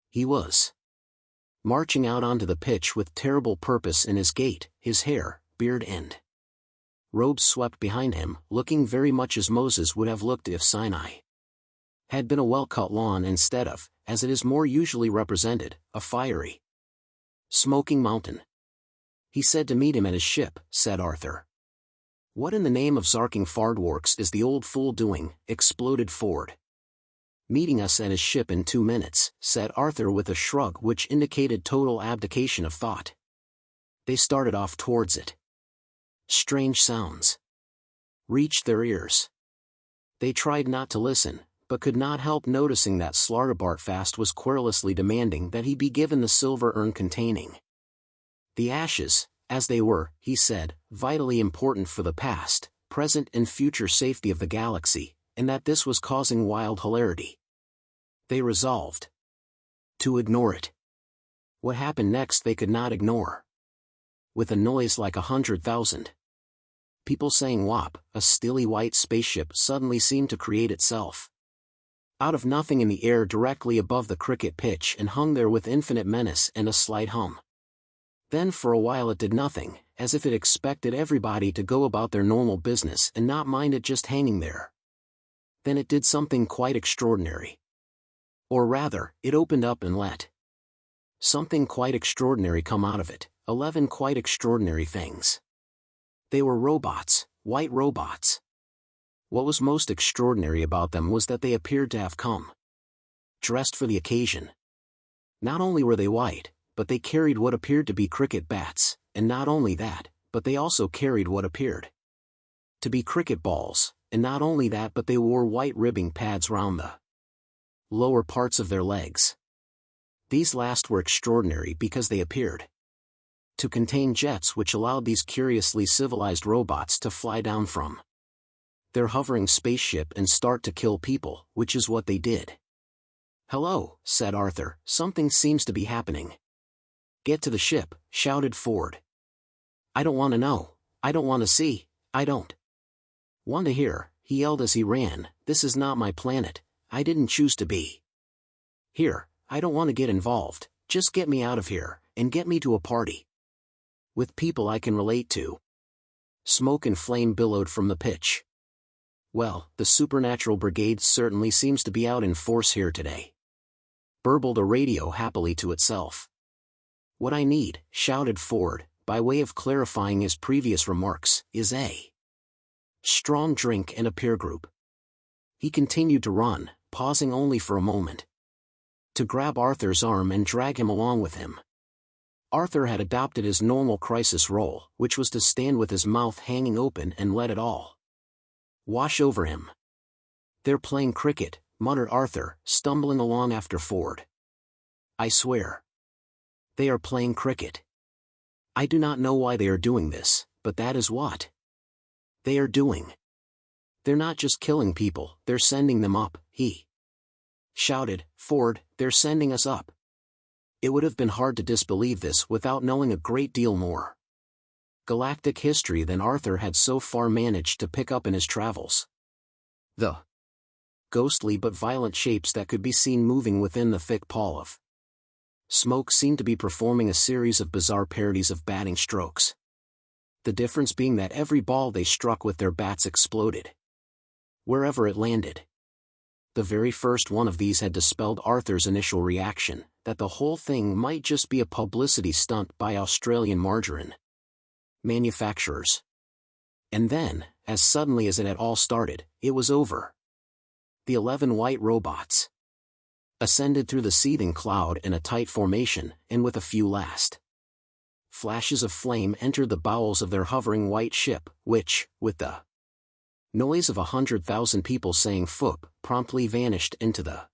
He was marching out onto the pitch with terrible purpose in his gait, his hair, beard and robes swept behind him, looking very much as Moses would have looked if Sinai had been a well-cut lawn instead of, as it is more usually represented, a fiery, smoking mountain. He said to meet him at his ship, said Arthur. What in the name of Zarking Fardworks is the old fool doing, exploded Ford. Meeting us at his ship in 2 minutes, said Arthur with a shrug which indicated total abdication of thought. They started off towards it. Strange sounds reached their ears. They tried not to listen, but could not help noticing that Slartibartfast was querulously demanding that he be given the silver urn containing the Ashes, as they were, he said, vitally important for the past, present and future safety of the galaxy, and that this was causing wild hilarity. They resolved to ignore it. What happened next they could not ignore. With a noise like 100,000 people saying "wop," a stilly white spaceship suddenly seemed to create itself out of nothing in the air directly above the cricket pitch and hung there with infinite menace and a slight hum. Then for a while it did nothing, as if it expected everybody to go about their normal business and not mind it just hanging there. Then it did something quite extraordinary. Or rather, it opened up and let something quite extraordinary come out of it, 11 quite extraordinary things. They were robots, white robots. What was most extraordinary about them was that they appeared to have come dressed for the occasion. Not only were they white, but they carried what appeared to be cricket bats, and not only that, but they also carried what appeared to be cricket balls, and not only that but they wore white ribbing pads round the lower parts of their legs. These last were extraordinary because they appeared to contain jets which allowed these curiously civilized robots to fly down from their hovering spaceship and start to kill people, which is what they did. Hello, said Arthur, something seems to be happening. Get to the ship, shouted Ford. I don't want to know, I don't want to see, I don't want to hear, he yelled as he ran, this is not my planet, I didn't choose to be here, I don't want to get involved, just get me out of here, and get me to a party with people I can relate to. Smoke and flame billowed from the pitch. Well, the supernatural brigade certainly seems to be out in force here today, burbled a radio happily to itself. What I need, shouted Ford, by way of clarifying his previous remarks, is a strong drink and a peer group. He continued to run, pausing only for a moment to grab Arthur's arm and drag him along with him. Arthur had adopted his normal crisis role, which was to stand with his mouth hanging open and let it all wash over him. They're playing cricket, muttered Arthur, stumbling along after Ford. I swear. They are playing cricket. I do not know why they are doing this, but that is what they are doing. They're not just killing people, they're sending them up, he shouted. Ford, they're sending us up. It would have been hard to disbelieve this without knowing a great deal more galactic history than Arthur had so far managed to pick up in his travels. The ghostly but violent shapes that could be seen moving within the thick pall of Smoke seemed to be performing a series of bizarre parodies of batting strokes. The difference being that every ball they struck with their bats exploded, wherever it landed. The very first one of these had dispelled Arthur's initial reaction, that the whole thing might just be a publicity stunt by Australian margarine manufacturers. And then, as suddenly as it had all started, it was over. The 11 white robots ascended through the seething cloud in a tight formation, and with a few last flashes of flame entered the bowels of their hovering white ship, which, with the noise of 100,000 people saying "foop," promptly vanished into the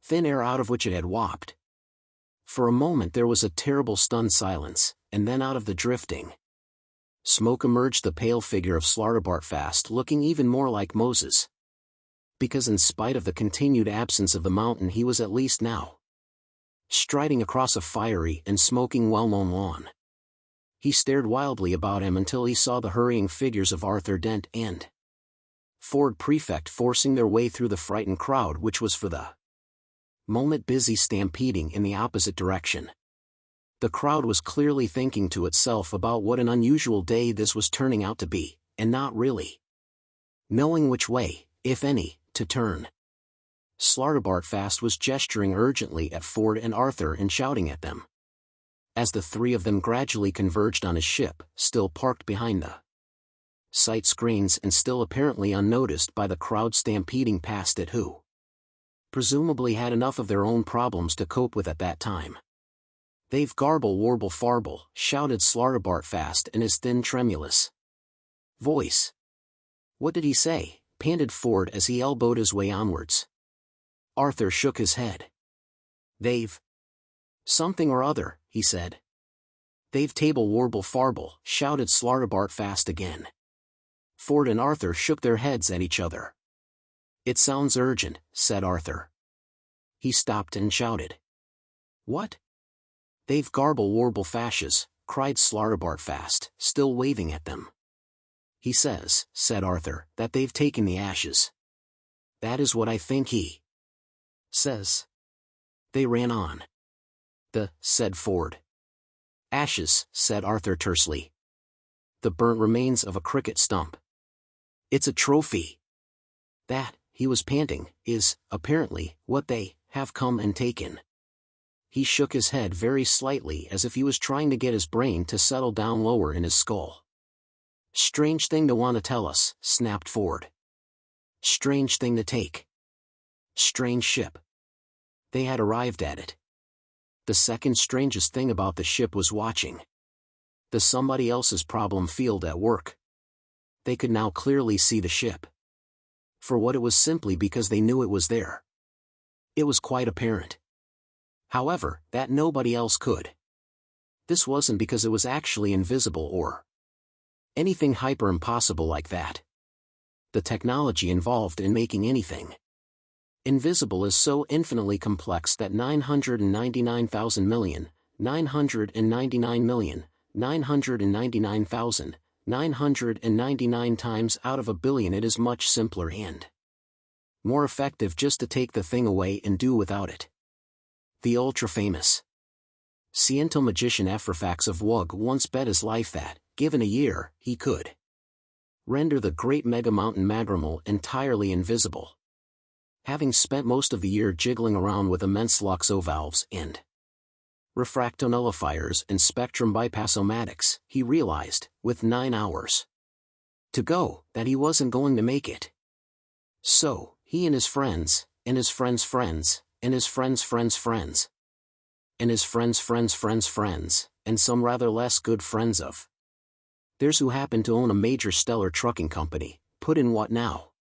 thin air out of which it had whopped. For a moment there was a terrible stunned silence, and then out of the drifting smoke emerged the pale figure of Slartibartfast, looking even more like Moses. Because in spite of the continued absence of the mountain, he was at least now striding across a fiery and smoking well-known lawn. He stared wildly about him until he saw the hurrying figures of Arthur Dent and Ford Prefect forcing their way through the frightened crowd, which was for the moment busy stampeding in the opposite direction. The crowd was clearly thinking to itself about what an unusual day this was turning out to be, and not really knowing which way, if any, to turn. Slartibartfast was gesturing urgently at Ford and Arthur and shouting at them, as the three of them gradually converged on his ship, still parked behind the sight screens and still apparently unnoticed by the crowd stampeding past it, who presumably had enough of their own problems to cope with at that time. "They've garble warble farble," shouted Slartibartfast in his thin tremulous voice. "What did he say?" panted Ford as he elbowed his way onwards. Arthur shook his head. "They've something or other," he said. "They've table warble farble," shouted Slartibartfast again. Ford and Arthur shook their heads at each other. "It sounds urgent," said Arthur. He stopped and shouted, "What?" "They've garble warble fashes," cried Slartibartfast, still waving at them. "He says," said Arthur, "that they've taken the ashes." "That is what I think he says." They ran on. Said Ford. "Ashes," said Arthur tersely. "The burnt remains of a cricket stump. It's a trophy. That," he was panting, "is, apparently, what they have come and taken." He shook his head very slightly as if he was trying to get his brain to settle down lower in his skull. "Strange thing to want to tell us," snapped Ford. "Strange thing to take. Strange ship." They had arrived at it. The second strangest thing about the ship was watching the somebody else's problem field at work. They could now clearly see the ship for what it was, simply because they knew it was there. It was quite apparent, however, that nobody else could. This wasn't because it was actually invisible or anything hyper-impossible like that. The technology involved in making anything invisible is so infinitely complex that 999,999,999,999 times out of a billion it is much simpler and more effective just to take the thing away and do without it. The ultra-famous Sciential magician Ephrafax of Wug once bet his life that, given a year, he could render the great mega-mountain Magrimal entirely invisible. Having spent most of the year jiggling around with immense luxo-valves and refractonullifiers and spectrum bypass-o-matics, he realized, with 9 hours to go, that he wasn't going to make it. So, he and his friends, and his friends' friends, and his friends' friends' friends, and his friends' friends' friends' friends, and some rather less good friends of theirs who happened to own a major stellar trucking company, put in what now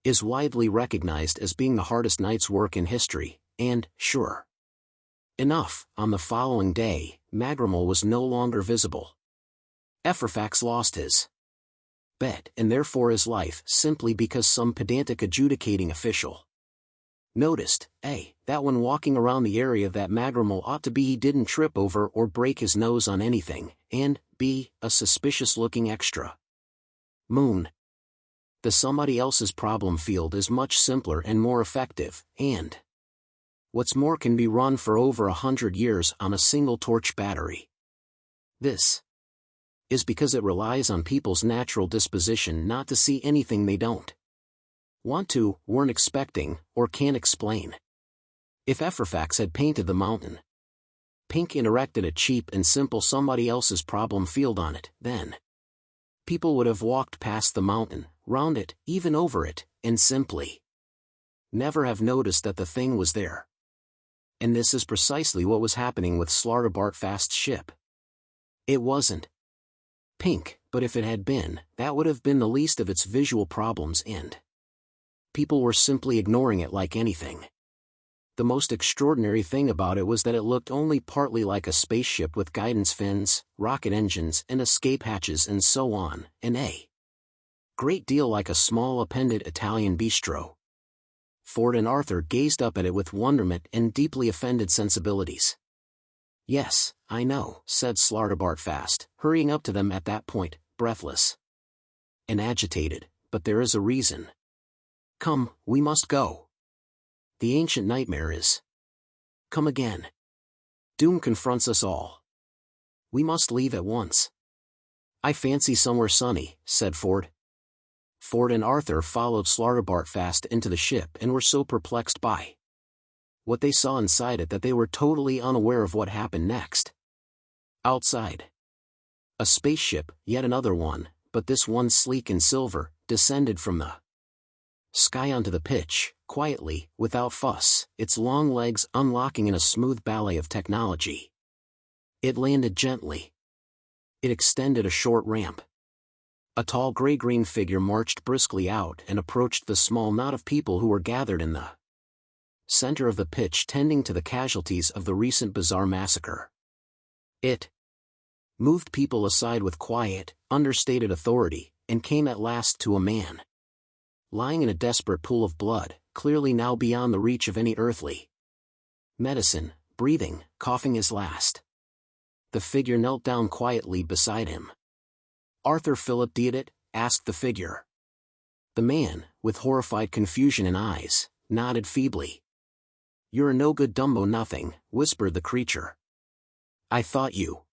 is widely recognized as being the hardest night's work in history, and, sure enough, on the following day, Magrimal was no longer visible. Ephrafax lost his bet, and therefore his life, simply because some pedantic adjudicating official noticed, A, that when walking around the area that Magrimal ought to be he didn't trip over or break his nose on anything, and, B, a suspicious-looking extra moon. The somebody else's problem field is much simpler and more effective, and What's more, can be run for over 100 years on a single torch battery. This is because it relies on people's natural disposition not to see anything they don't want to, weren't expecting, or can't explain. If Efferfax had painted the mountain pink and erected a cheap and simple somebody else's problem field on it, then people would have walked past the mountain, round it, even over it, and simply never have noticed that the thing was there. And this is precisely what was happening with Slartibartfast's ship. It wasn't pink, but if it had been, that would have been the least of its visual problems, and people were simply ignoring it like anything. The most extraordinary thing about it was that it looked only partly like a spaceship with guidance fins, rocket engines and escape hatches and so on, and a great deal like a small appended Italian bistro. Ford and Arthur gazed up at it with wonderment and deeply offended sensibilities. "Yes, I know," said Slartibartfast, hurrying up to them at that point, breathless and agitated, "but there is a reason. Come, we must go. The ancient nightmare is come again. Doom confronts us all. We must leave at once." "I fancy somewhere sunny," said Ford. Ford and Arthur followed Slartibartfast into the ship and were so perplexed by what they saw inside it that they were totally unaware of what happened next. Outside, a spaceship, yet another one, but this one sleek and silver, descended from the sky onto the pitch, quietly, without fuss, its long legs unlocking in a smooth ballet of technology. It landed gently. It extended a short ramp. A tall gray-green figure marched briskly out and approached the small knot of people who were gathered in the center of the pitch tending to the casualties of the recent bizarre massacre. It moved people aside with quiet, understated authority, and came at last to a man lying in a desperate pool of blood, clearly now beyond the reach of any earthly medicine, breathing, coughing his last. The figure knelt down quietly beside him. "Arthur Philip Deodat?" asked the figure. The man, with horrified confusion in eyes, nodded feebly. "You're a no-good Dumbo nothing," whispered the creature. "I thought you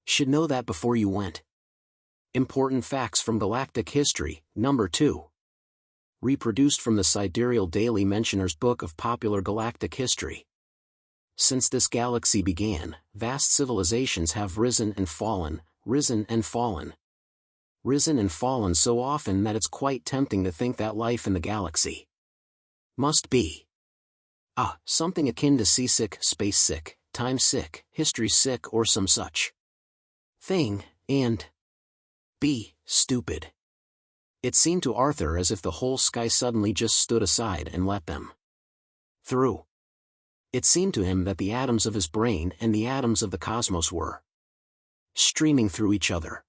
should know that before you went." Important Facts from Galactic History, Number 2. Reproduced from the Sidereal Daily Mentioner's Book of Popular Galactic History. Since this galaxy began, vast civilizations have risen and fallen, risen and fallen. Risen and fallen so often that it's quite tempting to think that life in the galaxy must be something akin to seasick, space sick, time sick, history sick or some such thing, and be stupid. It seemed to Arthur as if the whole sky suddenly just stood aside and let them through. It seemed to him that the atoms of his brain and the atoms of the cosmos were streaming through each other.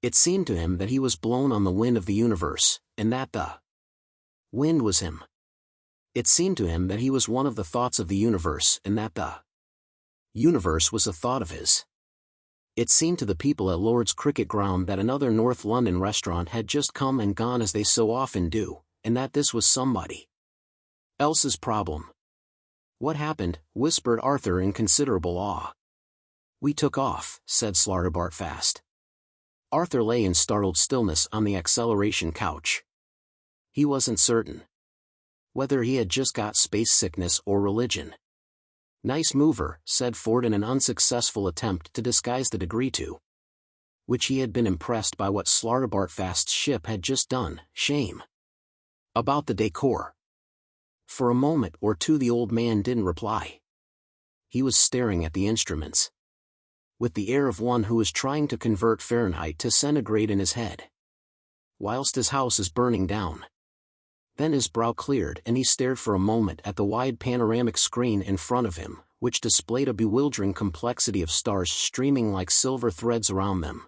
It seemed to him that he was blown on the wind of the universe, and that the wind was him. It seemed to him that he was one of the thoughts of the universe, and that the universe was a thought of his. It seemed to the people at Lord's Cricket Ground that another North London restaurant had just come and gone as they so often do, and that this was somebody else's problem. "What happened?" whispered Arthur in considerable awe. "We took off," said Slartibartfast. Arthur lay in startled stillness on the acceleration couch. He wasn't certain whether he had just got space sickness or religion. "Nice mover," said Ford in an unsuccessful attempt to disguise the degree to which he had been impressed by what Slartibartfast's ship had just done. "Shame about the decor." For a moment or two the old man didn't reply. He was staring at the instruments with the air of one who is trying to convert Fahrenheit to centigrade in his head, whilst his house is burning down. Then his brow cleared and he stared for a moment at the wide panoramic screen in front of him, which displayed a bewildering complexity of stars streaming like silver threads around them.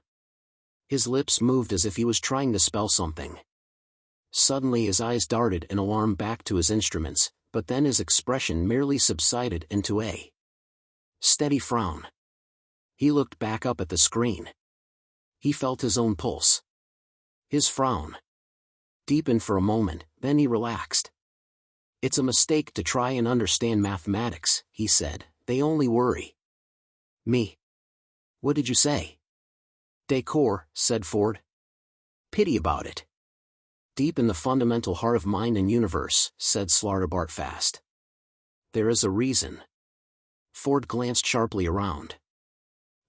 His lips moved as if he was trying to spell something. Suddenly his eyes darted in alarm back to his instruments, but then his expression merely subsided into a steady frown. He looked back up at the screen. He felt his own pulse. His frown deepened for a moment, then he relaxed. It's a mistake to try and understand mathematics, he said, they only worry me. What did you say? Decor, said Ford. Pity about it. Deep in the fundamental heart of mind and universe, said Slartibartfast. There is a reason. Ford glanced sharply around.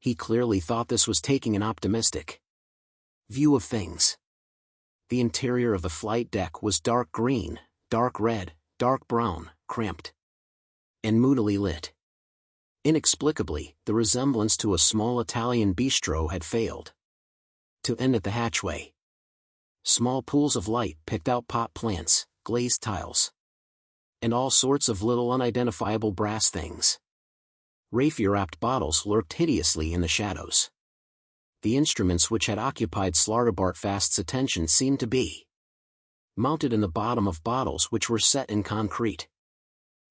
He clearly thought this was taking an optimistic view of things. The interior of the flight deck was dark green, dark red, dark brown, cramped, and moodily lit. Inexplicably, the resemblance to a small Italian bistro had failed to end at the hatchway. Small pools of light picked out pot plants, glazed tiles, and all sorts of little unidentifiable brass things. Rapier-wrapped bottles lurked hideously in the shadows. The instruments which had occupied Slartibartfast's attention seemed to be mounted in the bottom of bottles which were set in concrete.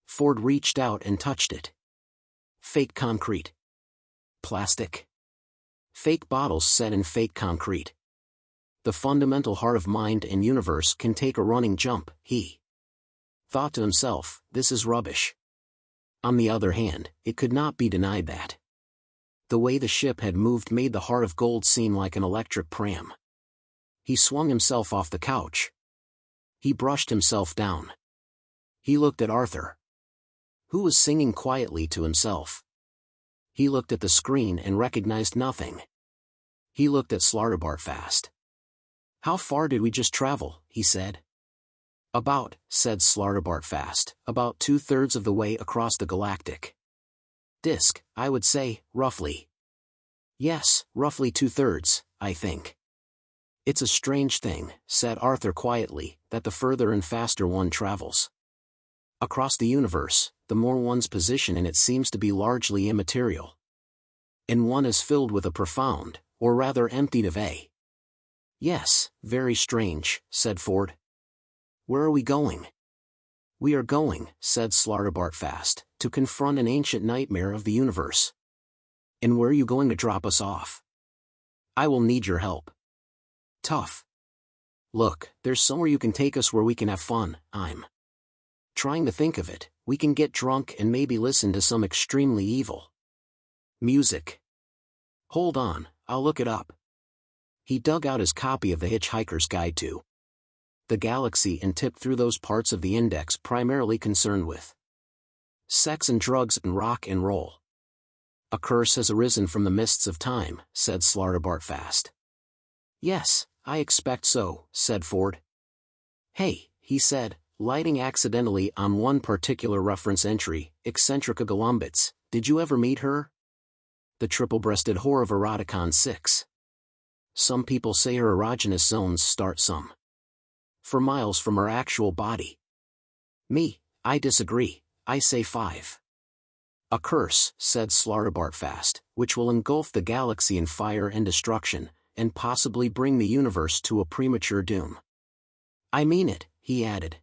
Ford reached out and touched it. Fake concrete. Plastic. Fake bottles set in fake concrete. The fundamental heart of mind and universe can take a running jump, he thought to himself, this is rubbish. On the other hand, it could not be denied that the way the ship had moved made the heart of gold seem like an electric pram. He swung himself off the couch. He brushed himself down. He looked at Arthur, who was singing quietly to himself. He looked at the screen and recognized nothing. He looked at Slartibartfast. How far did we just travel? He said. About, said Slartibartfast, about 2/3 of the way across the galactic disk, I would say, roughly. Yes, roughly 2/3, I think. It's a strange thing, said Arthur quietly, that the further and faster one travels across the universe, the more one's position in it seems to be largely immaterial. And one is filled with a profound, or rather emptied of a. Yes, very strange, said Ford. Where are we going? We are going, said Slartibartfast, to confront an ancient nightmare of the universe. And where are you going to drop us off? I will need your help. Tough. Look, there's somewhere you can take us where we can have fun. I'm trying to think of it. We can get drunk and maybe listen to some extremely evil music. Hold on, I'll look it up. He dug out his copy of the Hitchhiker's Guide to the Galaxy and tipped through those parts of the index primarily concerned with sex and drugs and rock and roll. A curse has arisen from the mists of time, said Slartibartfast. Yes, I expect so, said Ford. Hey, he said, lighting accidentally on one particular reference entry, Eccentrica Golumbits, did you ever meet her? The triple-breasted whore of Eroticon 6. Some people say her erogenous zones start some for miles from her actual body. Me, I disagree, I say 5. A curse, said Slartibartfast, which will engulf the galaxy in fire and destruction, and possibly bring the universe to a premature doom. I mean it, he added.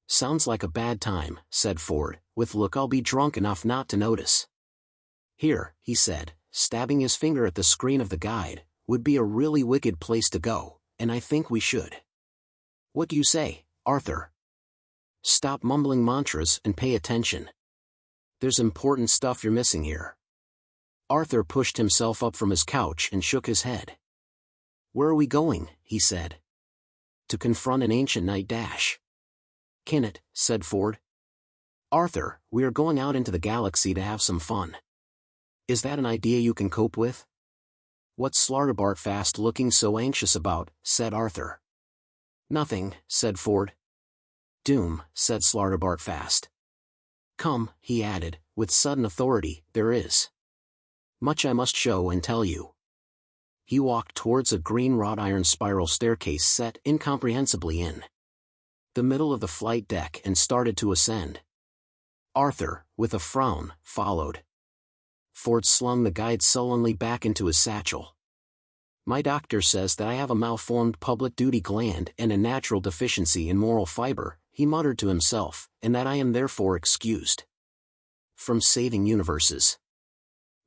Sounds like a bad time, said Ford, with look I'll be drunk enough not to notice. Here, he said, stabbing his finger at the screen of the guide, would be a really wicked place to go, and I think we should. What do you say, Arthur? Stop mumbling mantras and pay attention. There's important stuff you're missing here. Arthur pushed himself up from his couch and shook his head. Where are we going? He said. To confront an ancient night dash. Krikkit, said Ford. Arthur, we are going out into the galaxy to have some fun. Is that an idea you can cope with? What's Slartibartfast looking so anxious about? Said Arthur. Nothing, said Ford. Doom, said Slartibartfast. Come, he added, with sudden authority, there is much I must show and tell you. He walked towards a green wrought iron spiral staircase set incomprehensibly in the middle of the flight deck and started to ascend. Arthur, with a frown, followed. Ford slung the guide sullenly back into his satchel. My doctor says that I have a malformed public duty gland and a natural deficiency in moral fiber, he muttered to himself, and that I am therefore excused from saving universes.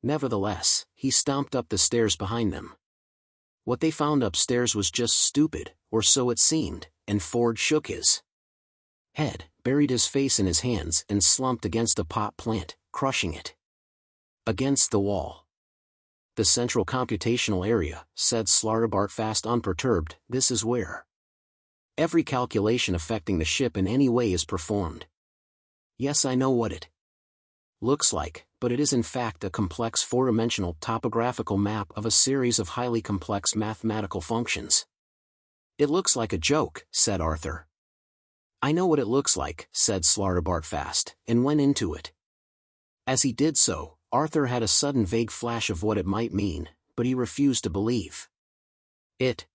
Nevertheless, he stomped up the stairs behind them. What they found upstairs was just stupid, or so it seemed, and Ford shook his head, buried his face in his hands and slumped against a pot plant, crushing it against the wall. "The central computational area," said Slartibartfast unperturbed, "this is where every calculation affecting the ship in any way is performed." "Yes, I know what it looks like, but it is in fact a complex four-dimensional topographical map of a series of highly complex mathematical functions." "It looks like a joke," said Arthur. "I know what it looks like," said Slartibartfast, and went into it. As he did so, Arthur had a sudden vague flash of what it might mean, but he refused to believe it.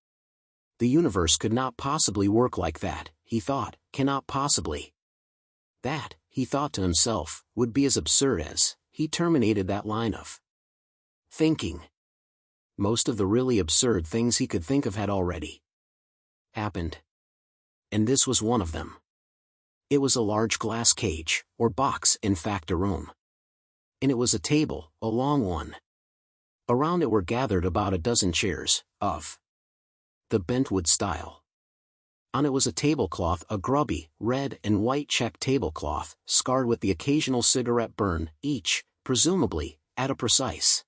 The universe could not possibly work like that, he thought, cannot possibly. That, he thought to himself, would be as absurd as, he terminated that line of thinking. Most of the really absurd things he could think of had already happened. And this was one of them. It was a large glass cage, or box, in fact a room. And it was a table, a long one. Around it were gathered about a dozen chairs, of the bentwood style. On it was a tablecloth, a grubby, red and white check tablecloth, scarred with the occasional cigarette burn, each, presumably, at a precise,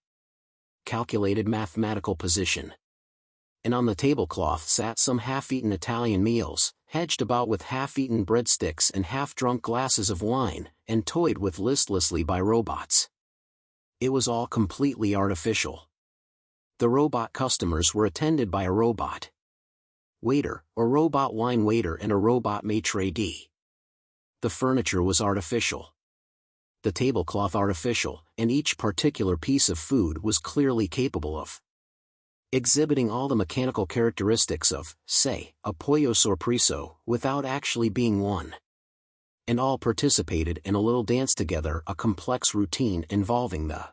calculated mathematical position. And on the tablecloth sat some half-eaten Italian meals, hedged about with half-eaten breadsticks and half-drunk glasses of wine, and toyed with listlessly by robots. It was all completely artificial. The robot customers were attended by a robot waiter, a robot wine waiter and a robot maitre d'. The furniture was artificial. The tablecloth artificial, and each particular piece of food was clearly capable of exhibiting all the mechanical characteristics of, say, a pollo sorpreso, without actually being one. And all participated in a little dance together, a complex routine involving the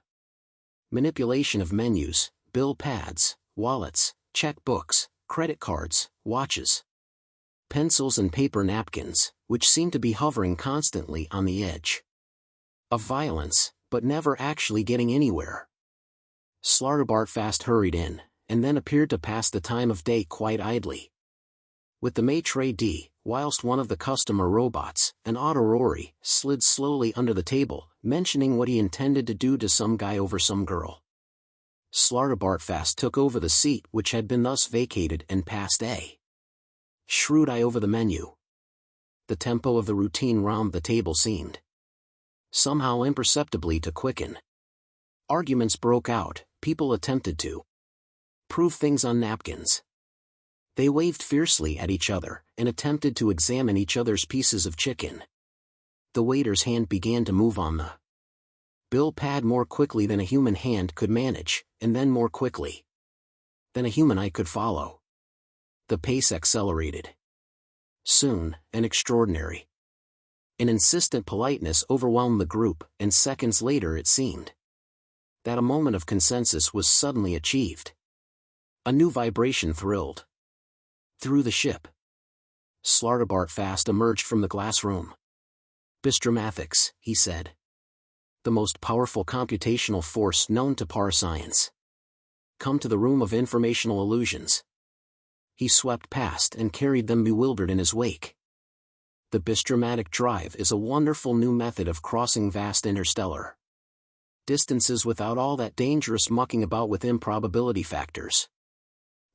manipulation of menus, bill pads, wallets, checkbooks, credit cards, watches, pencils and paper napkins, which seemed to be hovering constantly on the edge of violence, but never actually getting anywhere. Slartibartfast hurried in, and then appeared to pass the time of day quite idly with the maitre d', whilst one of the customer robots, an Autorori, slid slowly under the table, mentioning what he intended to do to some guy over some girl. Slartibartfast took over the seat which had been thus vacated and passed a shrewd eye over the menu. The tempo of the routine round the table seemed somehow imperceptibly to quicken. Arguments broke out, people attempted to prove things on napkins. They waved fiercely at each other, and attempted to examine each other's pieces of chicken. The waiter's hand began to move on the bill pad more quickly than a human hand could manage, and then more quickly than a human eye could follow. The pace accelerated. Soon, an extraordinary, an insistent politeness overwhelmed the group, and seconds later it seemed that a moment of consensus was suddenly achieved. A new vibration thrilled through the ship. Slartibartfast emerged from the glass room. "Bistromathics," he said. "The most powerful computational force known to parascience. Come to the room of informational illusions." He swept past and carried them bewildered in his wake. The bistromatic drive is a wonderful new method of crossing vast interstellar distances without all that dangerous mucking about with improbability factors.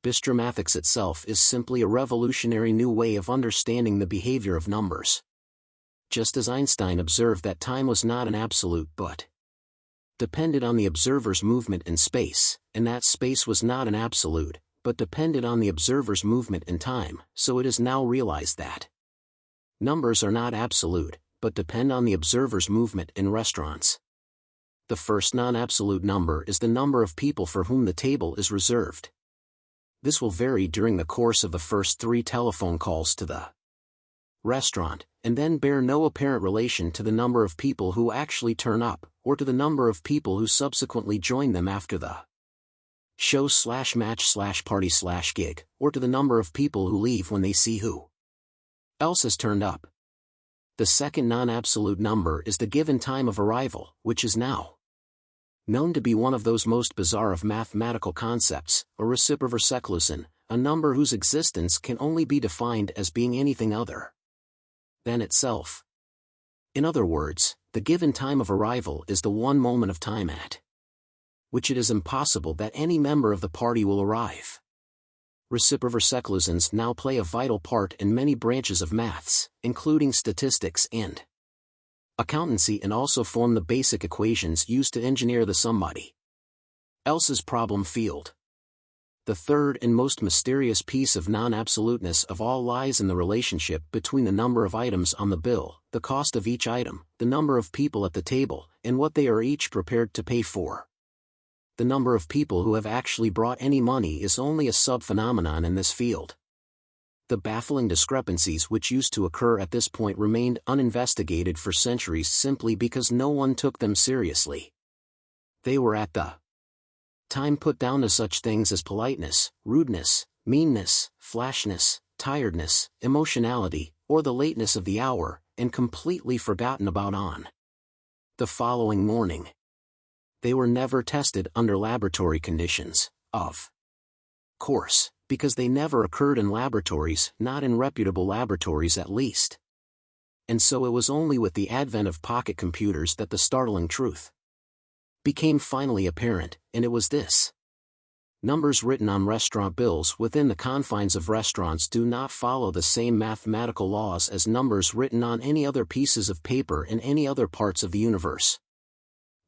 Bistromathics itself is simply a revolutionary new way of understanding the behavior of numbers. Just as Einstein observed that time was not an absolute but depended on the observer's movement in space, and that space was not an absolute, but depended on the observer's movement in time, so it is now realized that numbers are not absolute, but depend on the observer's movement in restaurants. The first non-absolute number is the number of people for whom the table is reserved. This will vary during the course of the first 3 telephone calls to the restaurant, and then bear no apparent relation to the number of people who actually turn up, or to the number of people who subsequently join them after the show/match/party/gig, or to the number of people who leave when they see who else has turned up. The second non-absolute number is the given time of arrival, which is now known to be one of those most bizarre of mathematical concepts, a reciproverseclusion, a number whose existence can only be defined as being anything other than itself. In other words, the given time of arrival is the one moment of time at which it is impossible that any member of the party will arrive. Reciproverseclusions now play a vital part in many branches of maths, including statistics and accountancy, and also form the basic equations used to engineer the somebody else's problem field. The third and most mysterious piece of non-absoluteness of all lies in the relationship between the number of items on the bill, the cost of each item, the number of people at the table, and what they are each prepared to pay for. The number of people who have actually brought any money is only a sub-phenomenon in this field. The baffling discrepancies which used to occur at this point remained uninvestigated for centuries simply because no one took them seriously. They were at the time put down to such things as politeness, rudeness, meanness, flashness, tiredness, emotionality, or the lateness of the hour, and completely forgotten about on the following morning. They were never tested under laboratory conditions, of course, because they never occurred in laboratories, not in reputable laboratories at least. And so it was only with the advent of pocket computers that the startling truth became finally apparent, and it was this. Numbers written on restaurant bills within the confines of restaurants do not follow the same mathematical laws as numbers written on any other pieces of paper in any other parts of the universe.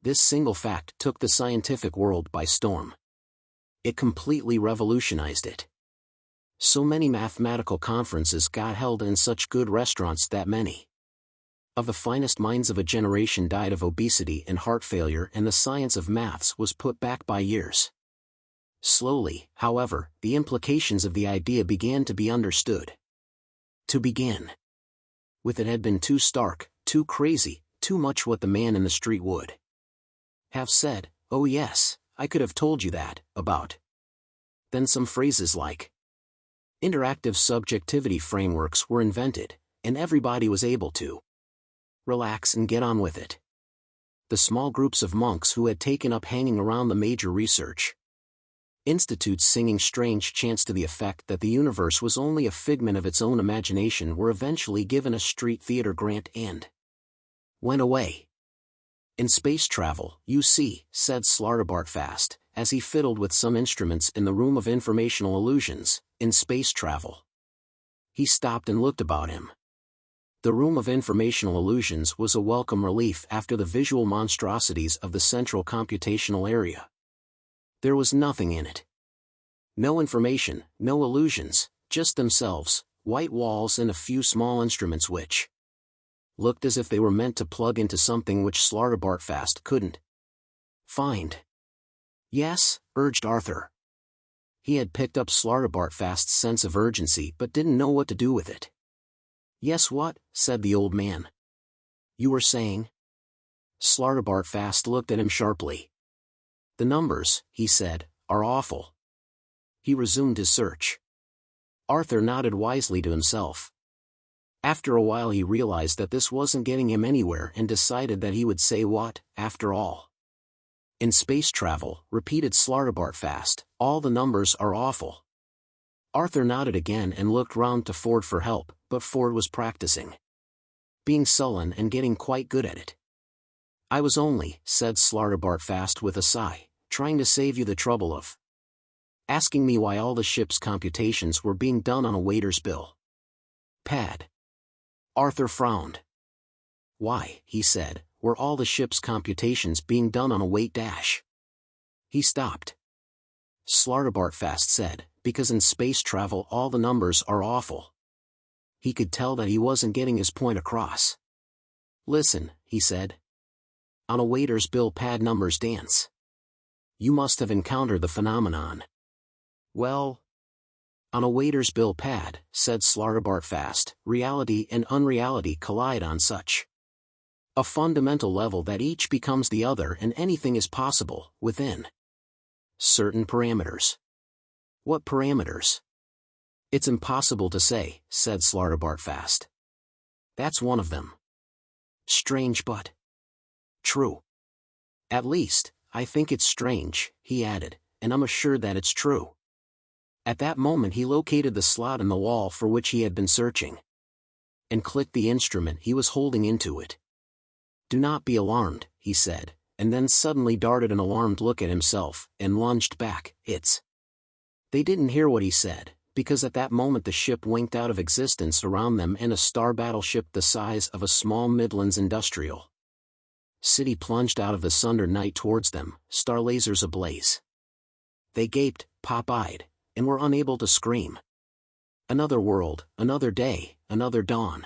This single fact took the scientific world by storm. It completely revolutionized it. So many mathematical conferences got held in such good restaurants that many of the finest minds of a generation died of obesity and heart failure, and the science of maths was put back by years. Slowly, however, the implications of the idea began to be understood. To begin with, it had been too stark, too crazy, too much what the man in the street would have said, "Oh yes, I could have told you that, about." Then some phrases like interactive subjectivity frameworks were invented, and everybody was able to relax and get on with it. The small groups of monks who had taken up hanging around the major research institutes singing strange chants to the effect that the universe was only a figment of its own imagination were eventually given a street theater grant and went away. "In space travel, you see," said Slartibartfast, as he fiddled with some instruments in the room of informational illusions, "in space travel." He stopped and looked about him. The room of informational illusions was a welcome relief after the visual monstrosities of the central computational area. There was nothing in it. No information, no illusions, just themselves, white walls and a few small instruments which looked as if they were meant to plug into something which Slartibartfast couldn't find. "Yes," urged Arthur. He had picked up Slartibartfast's sense of urgency but didn't know what to do with it. "Yes, what?" said the old man. "You were saying?" Slartibartfast looked at him sharply. "The numbers," he said, "are awful." He resumed his search. Arthur nodded wisely to himself. After a while he realized that this wasn't getting him anywhere and decided that he would say what, after all. "In space travel," repeated Slartibartfast, "all the numbers are awful." Arthur nodded again and looked round to Ford for help, but Ford was practicing being sullen and getting quite good at it. "I was only," said Slartibartfast with a sigh, "trying to save you the trouble of asking me why all the ship's computations were being done on a waiter's bill pad." Arthur frowned. "Why," he said, "were all the ship's computations being done on a weight dash?" He stopped. Slartibartfast said, "Because in space travel all the numbers are awful." He could tell that he wasn't getting his point across. "Listen," he said. "On a waiter's bill pad numbers dance. You must have encountered the phenomenon." "Well, on a waiter's bill pad," said Slartibartfast, "reality and unreality collide on such a fundamental level that each becomes the other and anything is possible, within certain parameters." "What parameters?" "It's impossible to say," said Slartibartfast. "That's one of them." "Strange but true." "At least, I think it's strange," he added, "and I'm assured that it's true." At that moment he located the slot in the wall for which he had been searching, and clicked the instrument he was holding into it. "Do not be alarmed," he said, and then suddenly darted an alarmed look at himself, and lunged back. "It's—" They didn't hear what he said, because at that moment the ship winked out of existence around them and a star battleship the size of a small Midlands industrial city plunged out of the sundered night towards them, star lasers ablaze. They gaped, pop-eyed, and were unable to scream. Another world, another day, another dawn.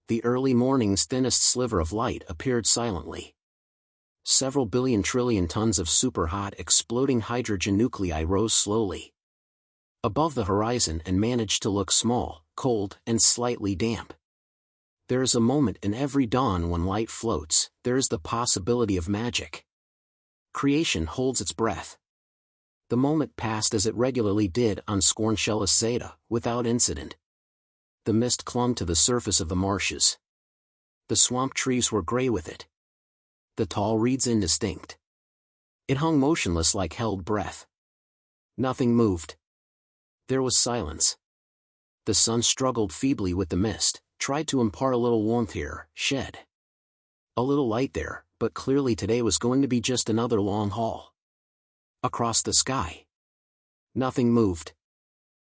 The early morning's thinnest sliver of light appeared silently. Several billion trillion tons of super-hot exploding hydrogen nuclei rose slowly above the horizon and managed to look small, cold, and slightly damp. There is a moment in every dawn when light floats, there is the possibility of magic. Creation holds its breath. The moment passed as it regularly did on Scornshellus Zeta, without incident. The mist clung to the surface of the marshes. The swamp trees were gray with it. The tall reeds indistinct. It hung motionless like held breath. Nothing moved. There was silence. The sun struggled feebly with the mist, tried to impart a little warmth here, shed a little light there, but clearly today was going to be just another long haul. Across the sky. Nothing moved.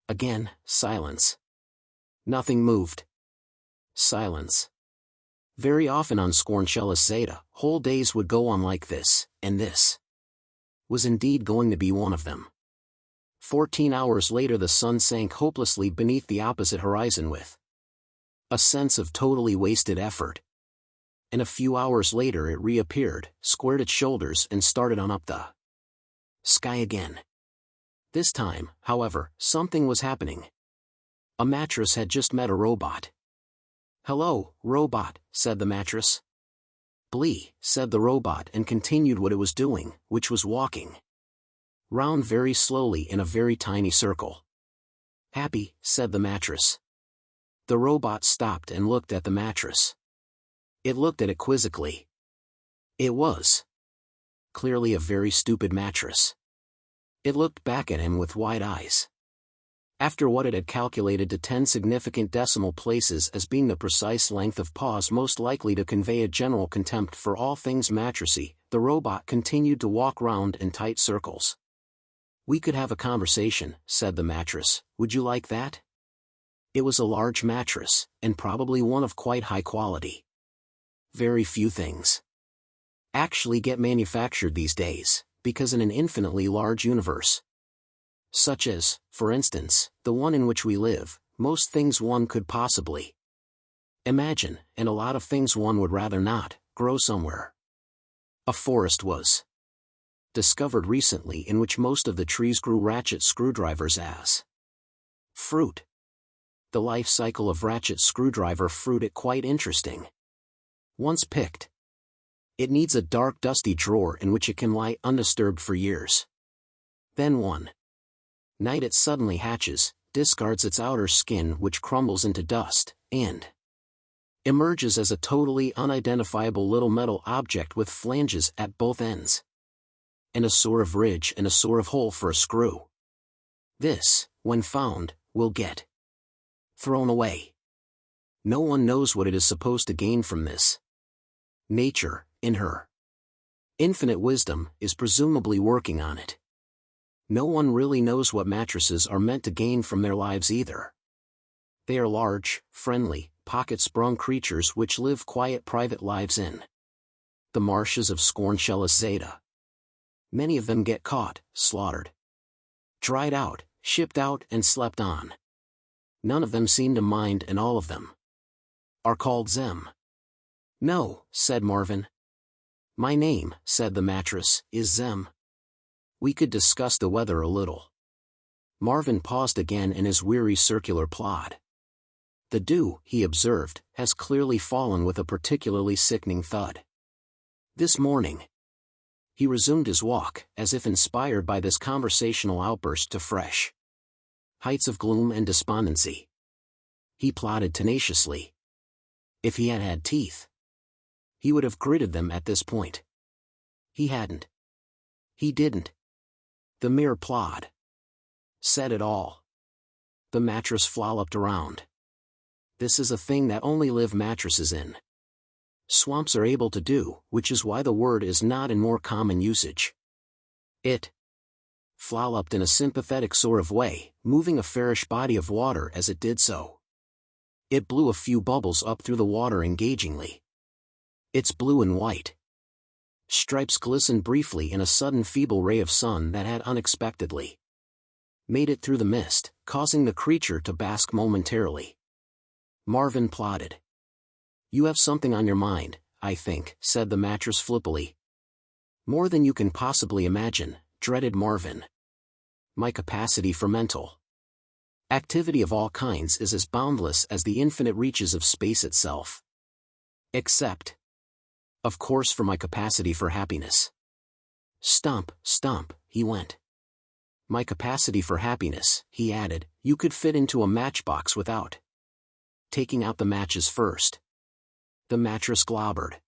Again, silence. Nothing moved. Silence. Very often on Scornshellus Zeta, whole days would go on like this, and this was indeed going to be one of them. 14 hours later the sun sank hopelessly beneath the opposite horizon with a sense of totally wasted effort. And a few hours later it reappeared, squared its shoulders and started on up the sky again. This time, however, something was happening. A mattress had just met a robot. "Hello, robot," said the mattress. "Blee," said the robot and continued what it was doing, which was walking round very slowly in a very tiny circle. "Happy," said the mattress. The robot stopped and looked at the mattress. It looked at it quizzically. It was clearly a very stupid mattress. It looked back at him with wide eyes. After what it had calculated to 10 significant decimal places as being the precise length of pause most likely to convey a general contempt for all things mattressy, the robot continued to walk round in tight circles. "We could have a conversation," said the mattress. "Would you like that?" It was a large mattress, and probably one of quite high quality. Very few things actually get manufactured these days, because in an infinitely large universe, such as, for instance, the one in which we live, most things one could possibly imagine, and a lot of things one would rather not, grow somewhere. A forest was discovered recently in which most of the trees grew ratchet screwdrivers as fruit. The life cycle of ratchet screwdriver fruit is quite interesting. Once picked, it needs a dark dusty drawer in which it can lie undisturbed for years. Then one night it suddenly hatches, discards its outer skin which crumbles into dust, and emerges as a totally unidentifiable little metal object with flanges at both ends, and a sort of ridge and a sort of hole for a screw. This, when found, will get thrown away. No one knows what it is supposed to gain from this. Nature, in her infinite wisdom, is presumably working on it. No one really knows what mattresses are meant to gain from their lives either. They are large, friendly, pocket-sprung creatures which live quiet private lives in the marshes of Scornshellus Zeta. Many of them get caught, slaughtered, dried out, shipped out and slept on. None of them seem to mind, and all of them are called Zem. "No," said Marvin. "My name," said the mattress, "is Zem. We could discuss the weather a little." Marvin paused again in his weary circular plod. "The dew," he observed, "has clearly fallen with a particularly sickening thud. This morning." He resumed his walk, as if inspired by this conversational outburst to fresh heights of gloom and despondency. He plodded tenaciously. If he had had teeth, he would have gritted them at this point. He hadn't. He didn't. The mere plod said it all. The mattress flopped around. "This is a thing that only live mattresses in," Swamps are able to do, which is why the word is not in more common usage. It flopped in a sympathetic sort of way, moving a fairish body of water as it did so. It blew a few bubbles up through the water engagingly. It's blue and white. Stripes glistened briefly in a sudden feeble ray of sun that had unexpectedly made it through the mist, causing the creature to bask momentarily. Marvin plodded. "You have something on your mind, I think," said the mattress flippantly. "More than you can possibly imagine," dreaded Marvin. "My capacity for mental activity of all kinds is as boundless as the infinite reaches of space itself. Except, of course, for my capacity for happiness." Stomp, stomp, he went. "My capacity for happiness," he added, "you could fit into a matchbox without taking out the matches first." The mattress globbered.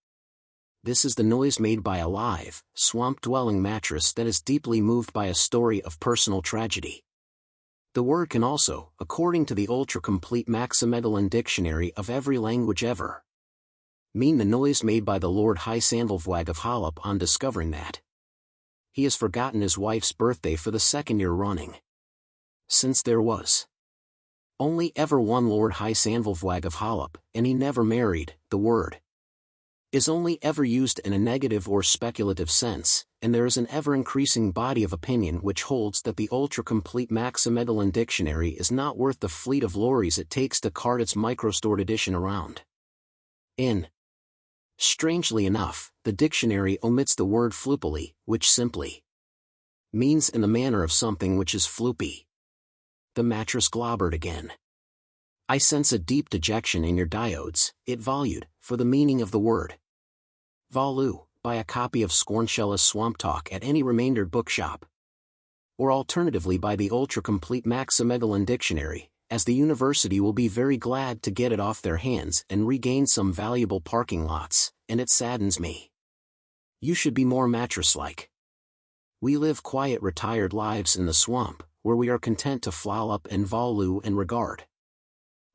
This is the noise made by a live, swamp-dwelling mattress that is deeply moved by a story of personal tragedy. The word can also, according to the ultra-complete Maximedalin dictionary of every language ever, mean the noise made by the Lord High Sandalvwag of Hollop on discovering that he has forgotten his wife's birthday for the second year running. Since there was only ever one Lord High Sandalvwag of Hollop, and he never married, the word is only ever used in a negative or speculative sense, and there is an ever-increasing body of opinion which holds that the ultra-complete Maximedalin dictionary is not worth the fleet of lorries it takes to cart its microstored edition around. Strangely enough, the dictionary omits the word floopily, which simply means in the manner of something which is floopy. The mattress globbered again. "I sense a deep dejection in your diodes," it volued, "for the meaning of the word volu. Buy a copy of Scorncella's Swamp Talk at any remaindered bookshop. Or alternatively buy the ultra-complete Maximedalin dictionary, as the university will be very glad to get it off their hands and regain some valuable parking lots, and it saddens me. You should be more mattress-like. We live quiet retired lives in the swamp, where we are content to flop and volu and regard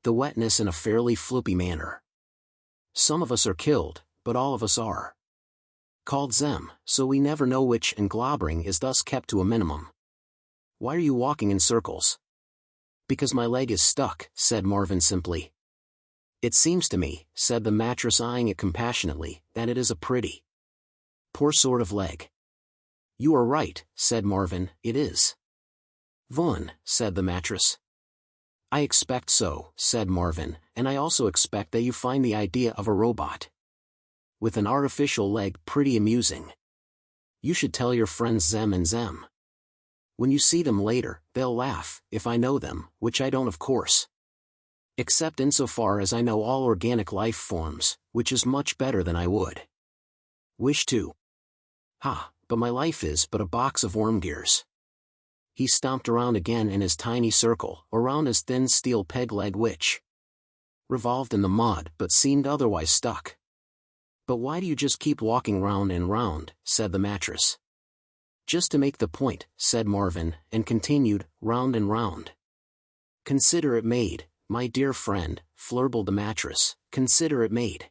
the wetness in a fairly floopy manner. Some of us are killed, but all of us are called Zem, so we never know which, and globbering is thus kept to a minimum." "Why are you walking in circles?" "Because my leg is stuck," said Marvin simply. "It seems to me," said the mattress eyeing it compassionately, "that it is a pretty poor sort of leg." "You are right," said Marvin, "it is." "Vun," said the mattress. "I expect so," said Marvin, "and I also expect that you find the idea of a robot with an artificial leg pretty amusing. You should tell your friends Zem and Zem. When you see them later, they'll laugh, if I know them, which I don't of course. Except insofar as I know all organic life forms, which is much better than I would wish to. Ha, but my life is but a box of worm gears." He stomped around again in his tiny circle, around his thin steel peg leg which revolved in the mud but seemed otherwise stuck. "But why do you just keep walking round and round?" said the mattress. "Just to make the point," said Marvin, and continued, "round and round." "Consider it made, my dear friend," flurbled the mattress, "consider it made."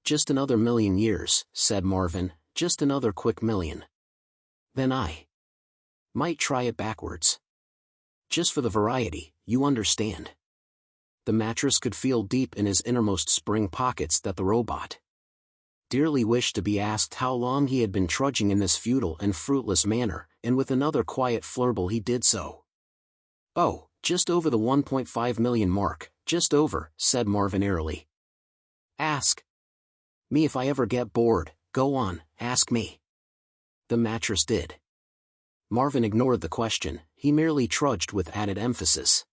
"Just another 1,000,000 years, said Marvin, "just another quick 1,000,000. Then I might try it backwards. Just for the variety, you understand." The mattress could feel deep in his innermost spring pockets that the robot dearly wished to be asked how long he had been trudging in this futile and fruitless manner, and with another quiet flurble he did so. "Oh, just over the 1.5 million mark, just over," said Marvin airily. "Ask me if I ever get bored, go on, ask me." The mattress did. Marvin ignored the question, he merely trudged with added emphasis.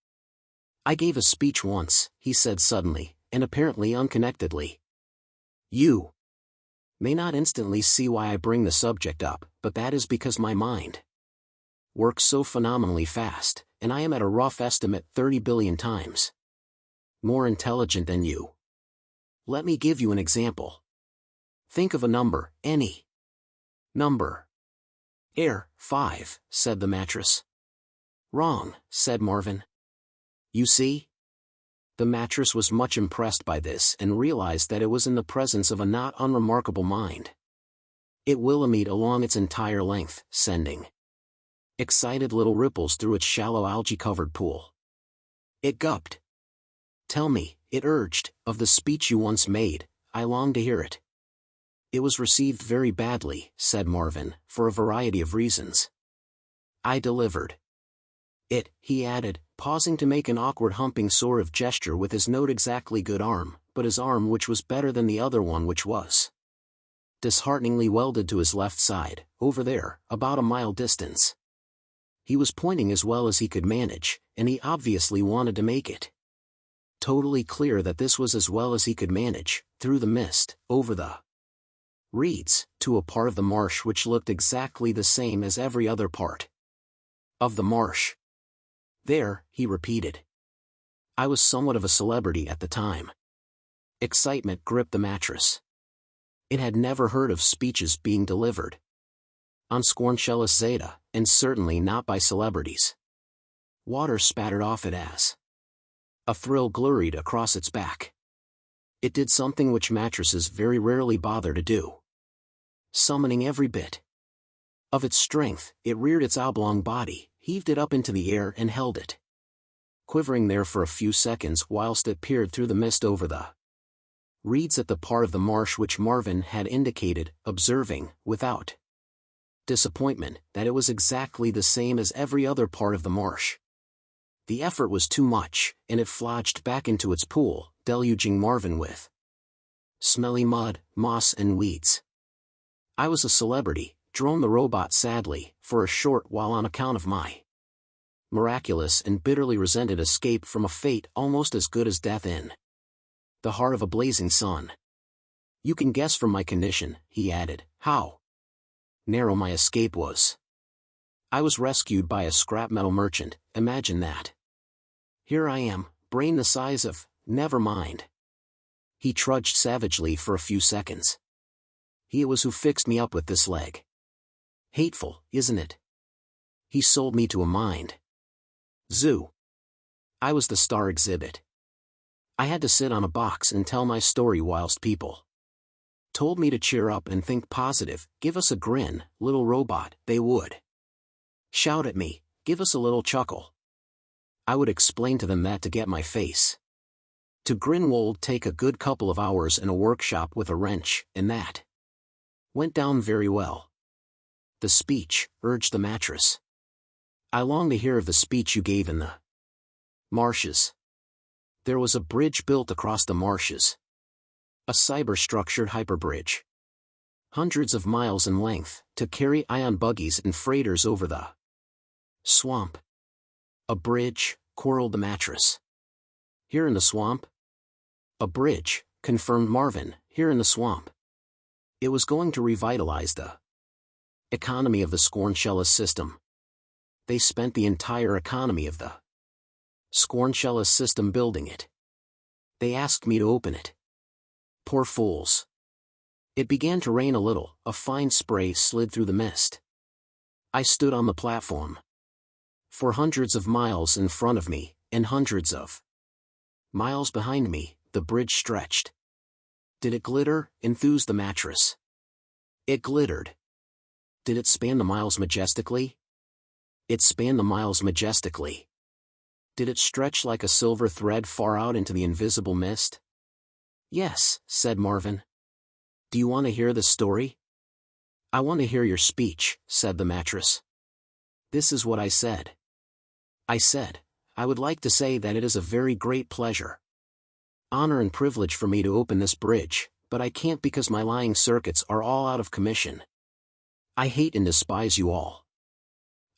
"I gave a speech once," he said suddenly, and apparently unconnectedly. "You may not instantly see why I bring the subject up, but that is because my mind works so phenomenally fast, and I am at a rough estimate 30 billion times more intelligent than you. Let me give you an example. Think of a number, any number." 5, said the mattress. "Wrong," said Marvin. "You see? The mattress was much impressed by this and realized that it was in the presence of a not unremarkable mind. It willomied along its entire length, sending excited little ripples through its shallow algae-covered pool. It gulped. "Tell me," it urged, "of the speech you once made. I long to hear it." "It was received very badly," said Marvin, "for a variety of reasons. I delivered it," he added, pausing to make an awkward humping sort of gesture with his not exactly good arm, but his arm which was better than the other one, which was dishearteningly welded to his left side, over there, about a mile distance. He was pointing as well as he could manage, and he obviously wanted to make it totally clear that this was as well as he could manage, through the mist, over the reeds, to a part of the marsh which looked exactly the same as every other part of the marsh. "There," he repeated. I was somewhat of a celebrity at the time. Excitement gripped the mattress. It had never heard of speeches being delivered on Scorncellus Zeta, and certainly not by celebrities. Water spattered off it as a thrill glurried across its back. It did something which mattresses very rarely bother to do. Summoning every bit of its strength, it reared its oblong body, heaved it up into the air and held it quivering there for a few seconds whilst it peered through the mist over the reeds at the part of the marsh which Marvin had indicated, observing, without disappointment, that it was exactly the same as every other part of the marsh. The effort was too much, and it flodged back into its pool, deluging Marvin with smelly mud, moss and weeds. I was a celebrity, droned the robot sadly, for a short while on account of my miraculous and bitterly resented escape from a fate almost as good as death in the heart of a blazing sun. You can guess from my condition, he added, how narrow my escape was. I was rescued by a scrap metal merchant, imagine that. Here I am, brain the size of, never mind. He trudged savagely for a few seconds. He it was who fixed me up with this leg. Hateful, isn't it? He sold me to a mind zoo. I was the star exhibit. I had to sit on a box and tell my story whilst people told me to cheer up and think positive, give us a grin, little robot, they would shout at me, give us a little chuckle. I would explain to them that to get my face to grin would take a good couple of hours in a workshop with a wrench, and that went down very well. The speech, urged the mattress. I long to hear of the speech you gave in the marshes. There was a bridge built across the marshes. A cyber-structured hyperbridge. Hundreds of miles in length, to carry ion buggies and freighters over the swamp. A bridge, quarreled the mattress. Here in the swamp? A bridge, confirmed Marvin, here in the swamp. It was going to revitalize the economy of the Scorncellus system. They spent the entire economy of the Scorncellus system building it. They asked me to open it. Poor fools. It began to rain a little, a fine spray slid through the mist. I stood on the platform. For hundreds of miles in front of me, and hundreds of miles behind me, the bridge stretched. Did it glitter? Enthused the mattress. It glittered. Did it span the miles majestically? It spanned the miles majestically. Did it stretch like a silver thread far out into the invisible mist? Yes, said Marvin. Do you want to hear the story? I want to hear your speech, said the mattress. This is what I said. I said, I would like to say that it is a very great pleasure, honor and privilege for me to open this bridge, but I can't because my lying circuits are all out of commission. I hate and despise you all.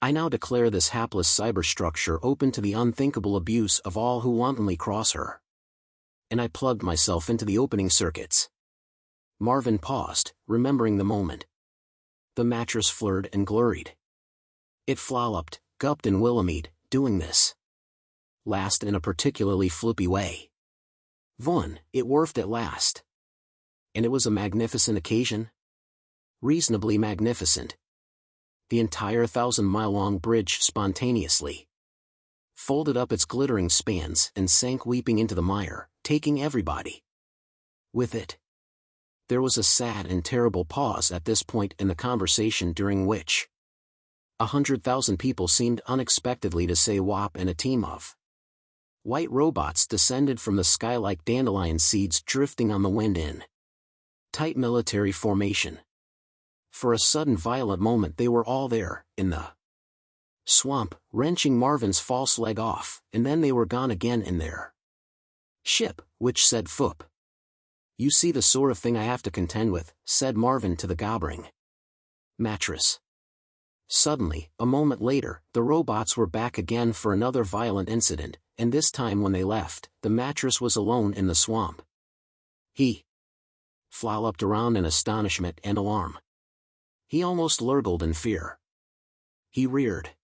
I now declare this hapless cyberstructure open to the unthinkable abuse of all who wantonly cross her. And I plugged myself into the opening circuits. Marvin paused, remembering the moment. The mattress flirred and glurried. It flolloped, gupped and willomied, doing this last in a particularly floopy way. It wharfed at last. And it was a magnificent occasion? Reasonably magnificent. The entire 1,000-mile-long bridge spontaneously folded up its glittering spans and sank weeping into the mire, taking everybody with it. There was a sad and terrible pause at this point in the conversation, during which 100,000 people seemed unexpectedly to say "wop," and a team of white robots descended from the sky like dandelion seeds drifting on the wind in tight military formation. For a sudden violent moment they were all there, in the swamp, wrenching Marvin's false leg off, and then they were gone again in their ship, which said "Foop." "You see the sort of thing I have to contend with," said Marvin to the gobbering mattress. Suddenly, a moment later, the robots were back again for another violent incident, and this time when they left, the mattress was alone in the swamp. He flopped around in astonishment and alarm. He almost lurgled in fear. He reared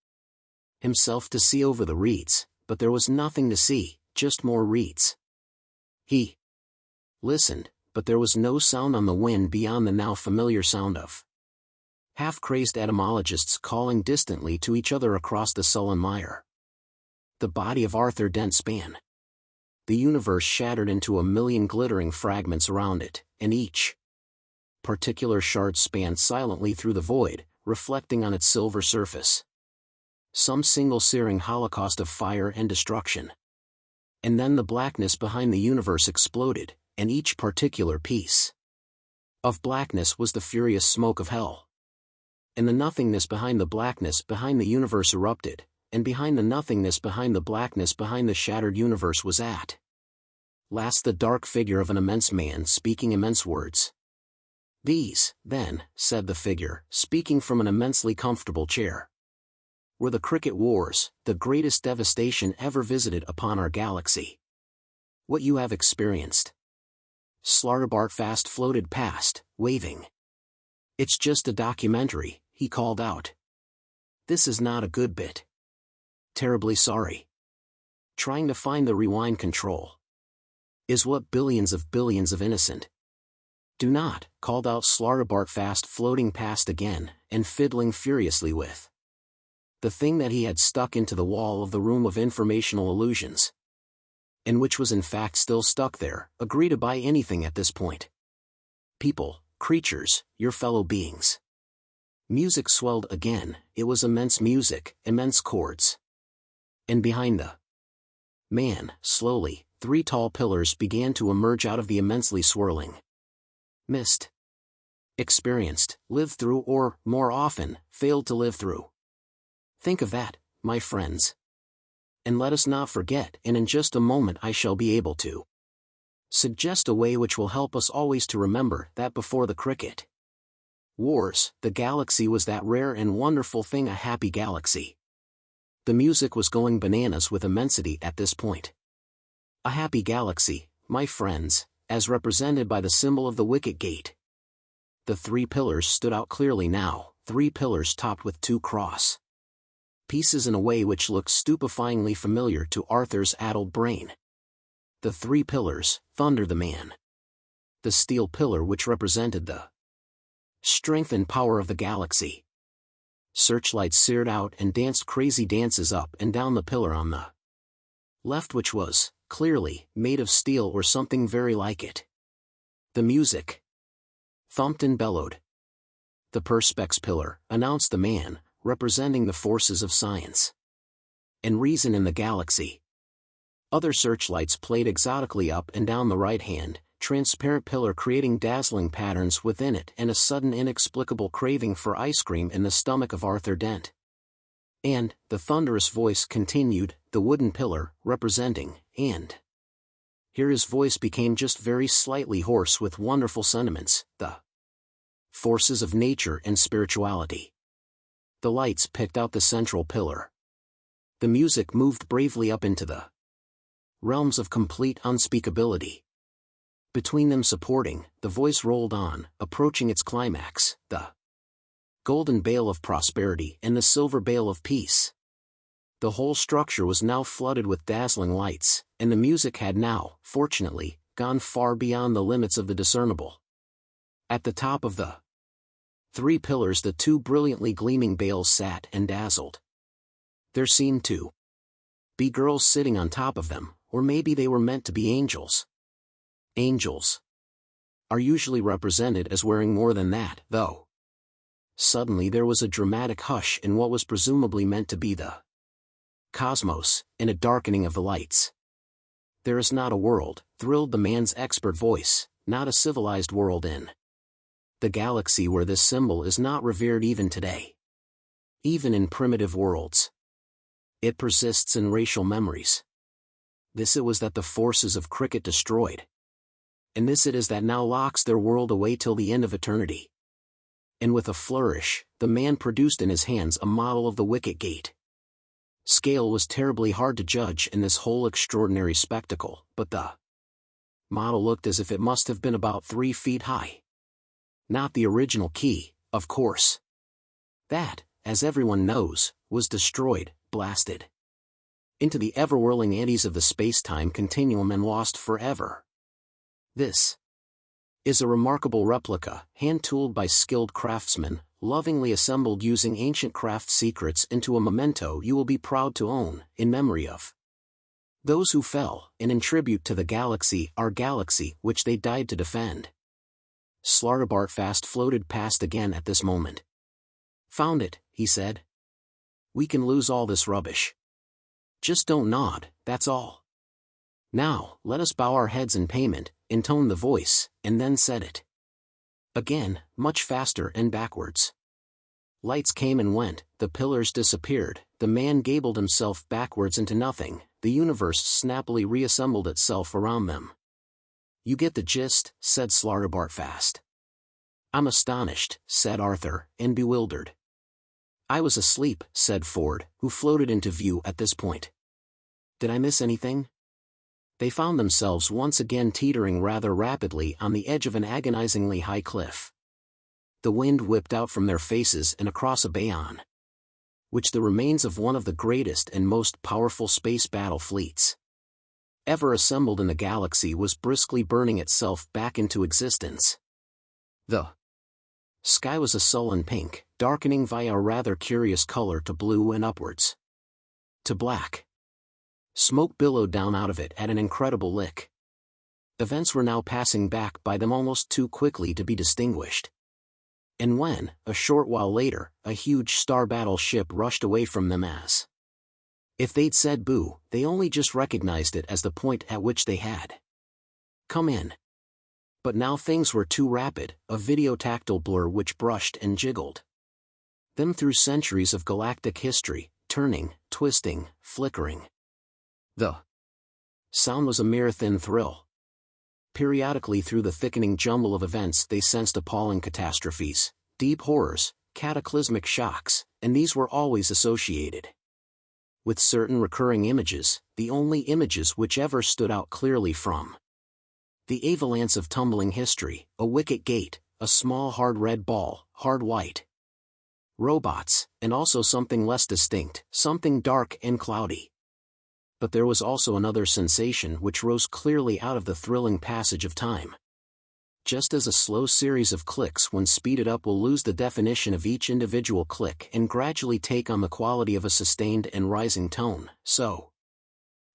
himself to see over the reeds, but there was nothing to see, just more reeds. He listened, but there was no sound on the wind beyond the now familiar sound of half-crazed etymologists calling distantly to each other across the sullen mire. The body of Arthur Dent span. The universe shattered into a million glittering fragments around it, and each particular shard span silently through the void, reflecting on its silver surface some single searing holocaust of fire and destruction. And then the blackness behind the universe exploded, and each particular piece of blackness was the furious smoke of hell. And the nothingness behind the blackness behind the universe erupted, and behind the nothingness behind the blackness behind the shattered universe was at last the dark figure of an immense man speaking immense words. "These, then," said the figure, speaking from an immensely comfortable chair, "were the Krikkit Wars, the greatest devastation ever visited upon our galaxy. What you have experienced." Slartibartfast floated past, waving. "It's just a documentary," he called out. "This is not a good bit. Terribly sorry. Trying to find the rewind control is what billions of innocent do not," called out Slartibartfast, floating past again, and fiddling furiously with the thing that he had stuck into the wall of the room of informational illusions, and which was in fact still stuck there. "Agree to buy anything at this point. People, creatures, your fellow beings." Music swelled again, it was immense music, immense chords. And behind the man, slowly, 3 tall pillars began to emerge out of the immensely swirling mist. Experienced, lived through, or, more often, failed to live through. Think of that, my friends. And let us not forget, and in just a moment I shall be able to suggest a way which will help us always to remember that before the Krikkit Wars, the galaxy was that rare and wonderful thing, a happy galaxy. The music was going bananas with immensity at this point. A happy galaxy, my friends, as represented by the symbol of the wicket gate. The 3 pillars stood out clearly now, 3 pillars topped with 2 cross pieces in a way which looked stupefyingly familiar to Arthur's addled brain. The 3 pillars, Thunder the Man. The steel pillar which represented the strength and power of the galaxy. Searchlights seared out and danced crazy dances up and down the pillar on the left, which was, clearly, made of steel or something very like it. The music thumped and bellowed. The Perspex pillar, announced the man, representing the forces of science and reason in the galaxy. Other searchlights played exotically up and down the right-hand, transparent pillar, creating dazzling patterns within it and a sudden inexplicable craving for ice cream in the stomach of Arthur Dent. And, the thunderous voice continued, the wooden pillar, representing, and here his voice became just very slightly hoarse with wonderful sentiments, the forces of nature and spirituality. The lights picked out the central pillar. The music moved bravely up into the realms of complete unspeakability. Between them supporting, the voice rolled on, approaching its climax, the golden bale of prosperity and the silver bale of peace. The whole structure was now flooded with dazzling lights, and the music had now, fortunately, gone far beyond the limits of the discernible. At the top of the 3 pillars the 2 brilliantly gleaming bales sat and dazzled. There seemed to be girls sitting on top of them, or maybe they were meant to be angels. Angels are usually represented as wearing more than that, though. Suddenly there was a dramatic hush in what was presumably meant to be the cosmos, and a darkening of the lights. There is not a world, thrilled the man's expert voice, not a civilized world in the galaxy where this symbol is not revered even today. Even in primitive worlds, it persists in racial memories. This it was that the forces of Krikkit destroyed. And this it is that now locks their world away till the end of eternity. And with a flourish, the man produced in his hands a model of the wicket gate. Scale was terribly hard to judge in this whole extraordinary spectacle, but the model looked as if it must have been about 3 feet high. Not the original key, of course. That, as everyone knows, was destroyed, blasted into the ever-whirling eddies of the space-time continuum and lost forever. This is a remarkable replica, hand-tooled by skilled craftsmen, lovingly assembled using ancient craft secrets into a memento you will be proud to own, in memory of those who fell, and in tribute to the galaxy, our galaxy, which they died to defend. Slartibartfast floated past again at this moment. "Found it," he said. "We can lose all this rubbish. Just don't nod, that's all. Now, let us bow our heads in payment," intoned the voice, and then said it again, much faster and backwards. Lights came and went, the pillars disappeared, the man gabled himself backwards into nothing, the universe snappily reassembled itself around them. "You get the gist," said Slartibartfast. "I'm astonished," said Arthur, and bewildered. "I was asleep," said Ford, who floated into view at this point. "Did I miss anything?" They found themselves once again teetering rather rapidly on the edge of an agonizingly high cliff. The wind whipped out from their faces and across a bay on which the remains of one of the greatest and most powerful space battle fleets ever assembled in the galaxy was briskly burning itself back into existence. The sky was a sullen pink, darkening via a rather curious color to blue and upwards to black. Smoke billowed down out of it at an incredible lick. Events were now passing back by them almost too quickly to be distinguished. And when, a short while later, a huge star battle ship rushed away from them as if they'd said boo, they only just recognized it as the point at which they had come in. But now things were too rapid, a videotactile blur which brushed and jiggled them through centuries of galactic history, turning, twisting, flickering. The sound was a mere thin thrill. Periodically through the thickening jumble of events they sensed appalling catastrophes, deep horrors, cataclysmic shocks, and these were always associated with certain recurring images, the only images which ever stood out clearly from the avalanche of tumbling history: a wicket gate, a small hard red ball, hard white robots, and also something less distinct, something dark and cloudy. But there was also another sensation which rose clearly out of the thrilling passage of time. Just as a slow series of clicks when speeded up will lose the definition of each individual click and gradually take on the quality of a sustained and rising tone, so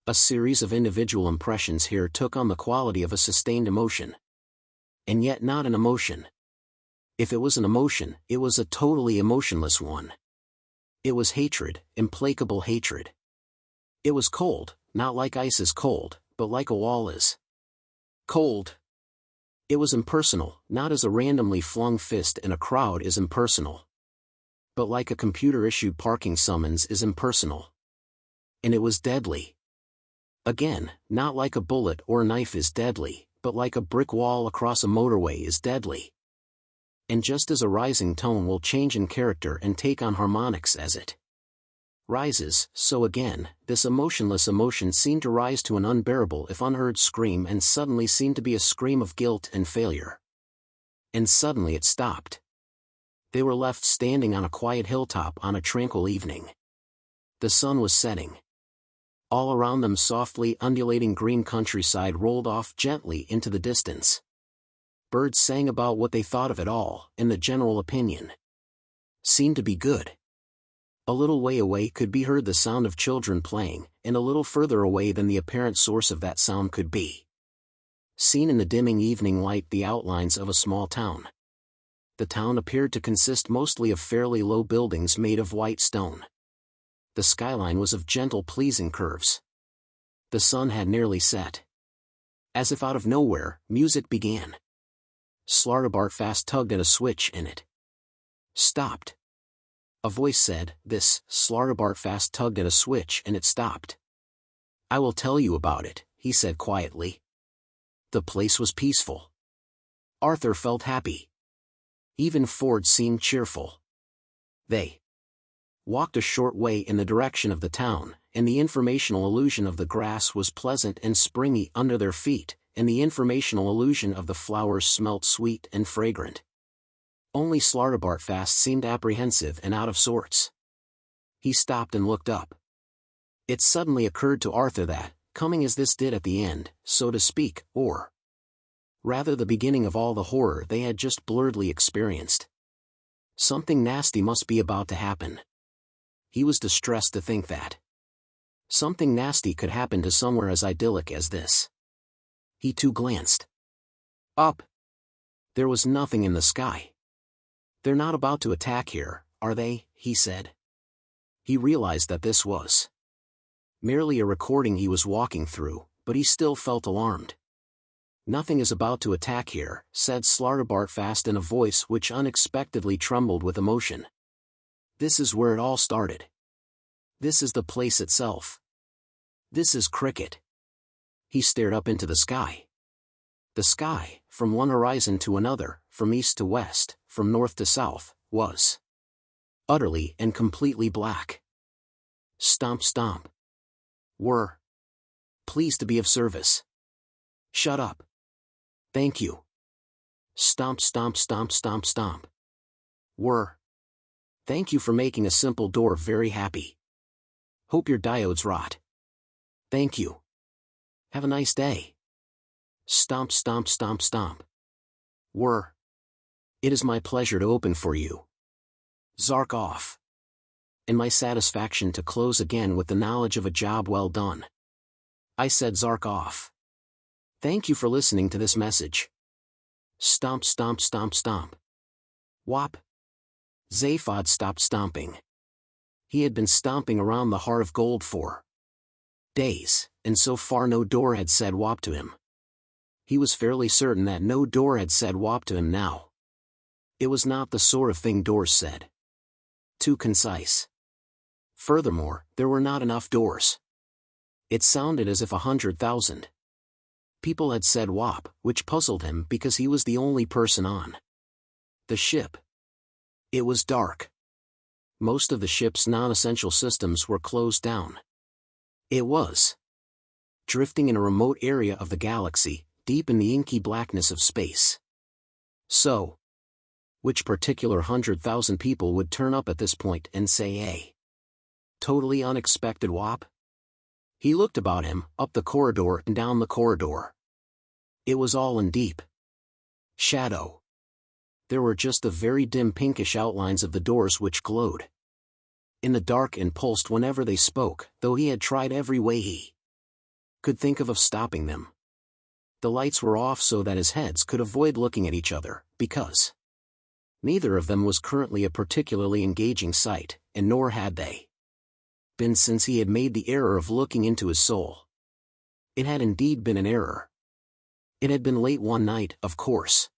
a series of individual impressions here took on the quality of a sustained emotion. And yet not an emotion. If it was an emotion, it was a totally emotionless one. It was hatred, implacable hatred. It was cold, not like ice is cold, but like a wall is cold. It was impersonal, not as a randomly flung fist in a crowd is impersonal, but like a computer-issued parking summons is impersonal. And it was deadly. Again, not like a bullet or a knife is deadly, but like a brick wall across a motorway is deadly. And just as a rising tone will change in character and take on harmonics as it rises, so again, this emotionless emotion seemed to rise to an unbearable if unheard scream and suddenly seemed to be a scream of guilt and failure. And suddenly it stopped. They were left standing on a quiet hilltop on a tranquil evening. The sun was setting. All around them softly undulating green countryside rolled off gently into the distance. Birds sang about what they thought of it all, and the general opinion seemed to be good. A little way away could be heard the sound of children playing, and a little further away than the apparent source of that sound could be. Seen in the dimming evening light, the outlines of a small town. The town appeared to consist mostly of fairly low buildings made of white stone. The skyline was of gentle, pleasing curves. The sun had nearly set. As if out of nowhere, music began. Slartibartfast tugged at a switch and it stopped. A voice said, "This." Slartibartfast tugged at a switch and it stopped. "I will tell you about it," he said quietly. The place was peaceful. Arthur felt happy. Even Ford seemed cheerful. They walked a short way in the direction of the town, and the informational illusion of the grass was pleasant and springy under their feet, and the informational illusion of the flowers smelt sweet and fragrant. Only Slartibartfast seemed apprehensive and out of sorts. He stopped and looked up. It suddenly occurred to Arthur that, coming as this did at the end, so to speak, or rather the beginning of all the horror they had just blurredly experienced, something nasty must be about to happen. He was distressed to think that something nasty could happen to somewhere as idyllic as this. He too glanced up. There was nothing in the sky. "They're not about to attack here, are they?" he said. He realized that this was merely a recording he was walking through, but he still felt alarmed. "Nothing is about to attack here," said Slartibartfast in a voice which unexpectedly trembled with emotion. "This is where it all started. This is the place itself. This is Krikkit." He stared up into the sky. The sky, from one horizon to another, from east to west, from north to south, was utterly and completely black. Stomp stomp. "We're pleased to be of service." "Shut up." "Thank you." Stomp stomp stomp stomp stomp. "We're thank you for making a simple door very happy. Hope your diodes rot." "Thank you. Have a nice day." Stomp stomp stomp stomp. It is my pleasure to open for you. Zark off. And my satisfaction to close again with the knowledge of a job well done. I said zark off. Thank you for listening to this message. Stomp stomp stomp stomp. Whop. Zaphod stopped stomping. He had been stomping around the heart of gold for days, and so far no door had said whop to him. He was fairly certain that no door had said whop to him now. It was not the sort of thing doors said. Too concise. Furthermore, there were not enough doors. It sounded as if 100,000 people had said whop, which puzzled him because he was the only person on the ship. It was dark. Most of the ship's non-essential systems were closed down. It was drifting in a remote area of the galaxy, deep in the inky blackness of space. So, which particular 100,000 people would turn up at this point and say a totally unexpected whop? He looked about him, up the corridor and down the corridor. It was all in deep shadow. There were just the very dim pinkish outlines of the doors which glowed in the dark and pulsed whenever they spoke, though he had tried every way he could think of stopping them. The lights were off so that his heads could avoid looking at each other, because neither of them was currently a particularly engaging sight, and nor had they been since he had made the error of looking into his soul. It had indeed been an error. It had been late one night, of course.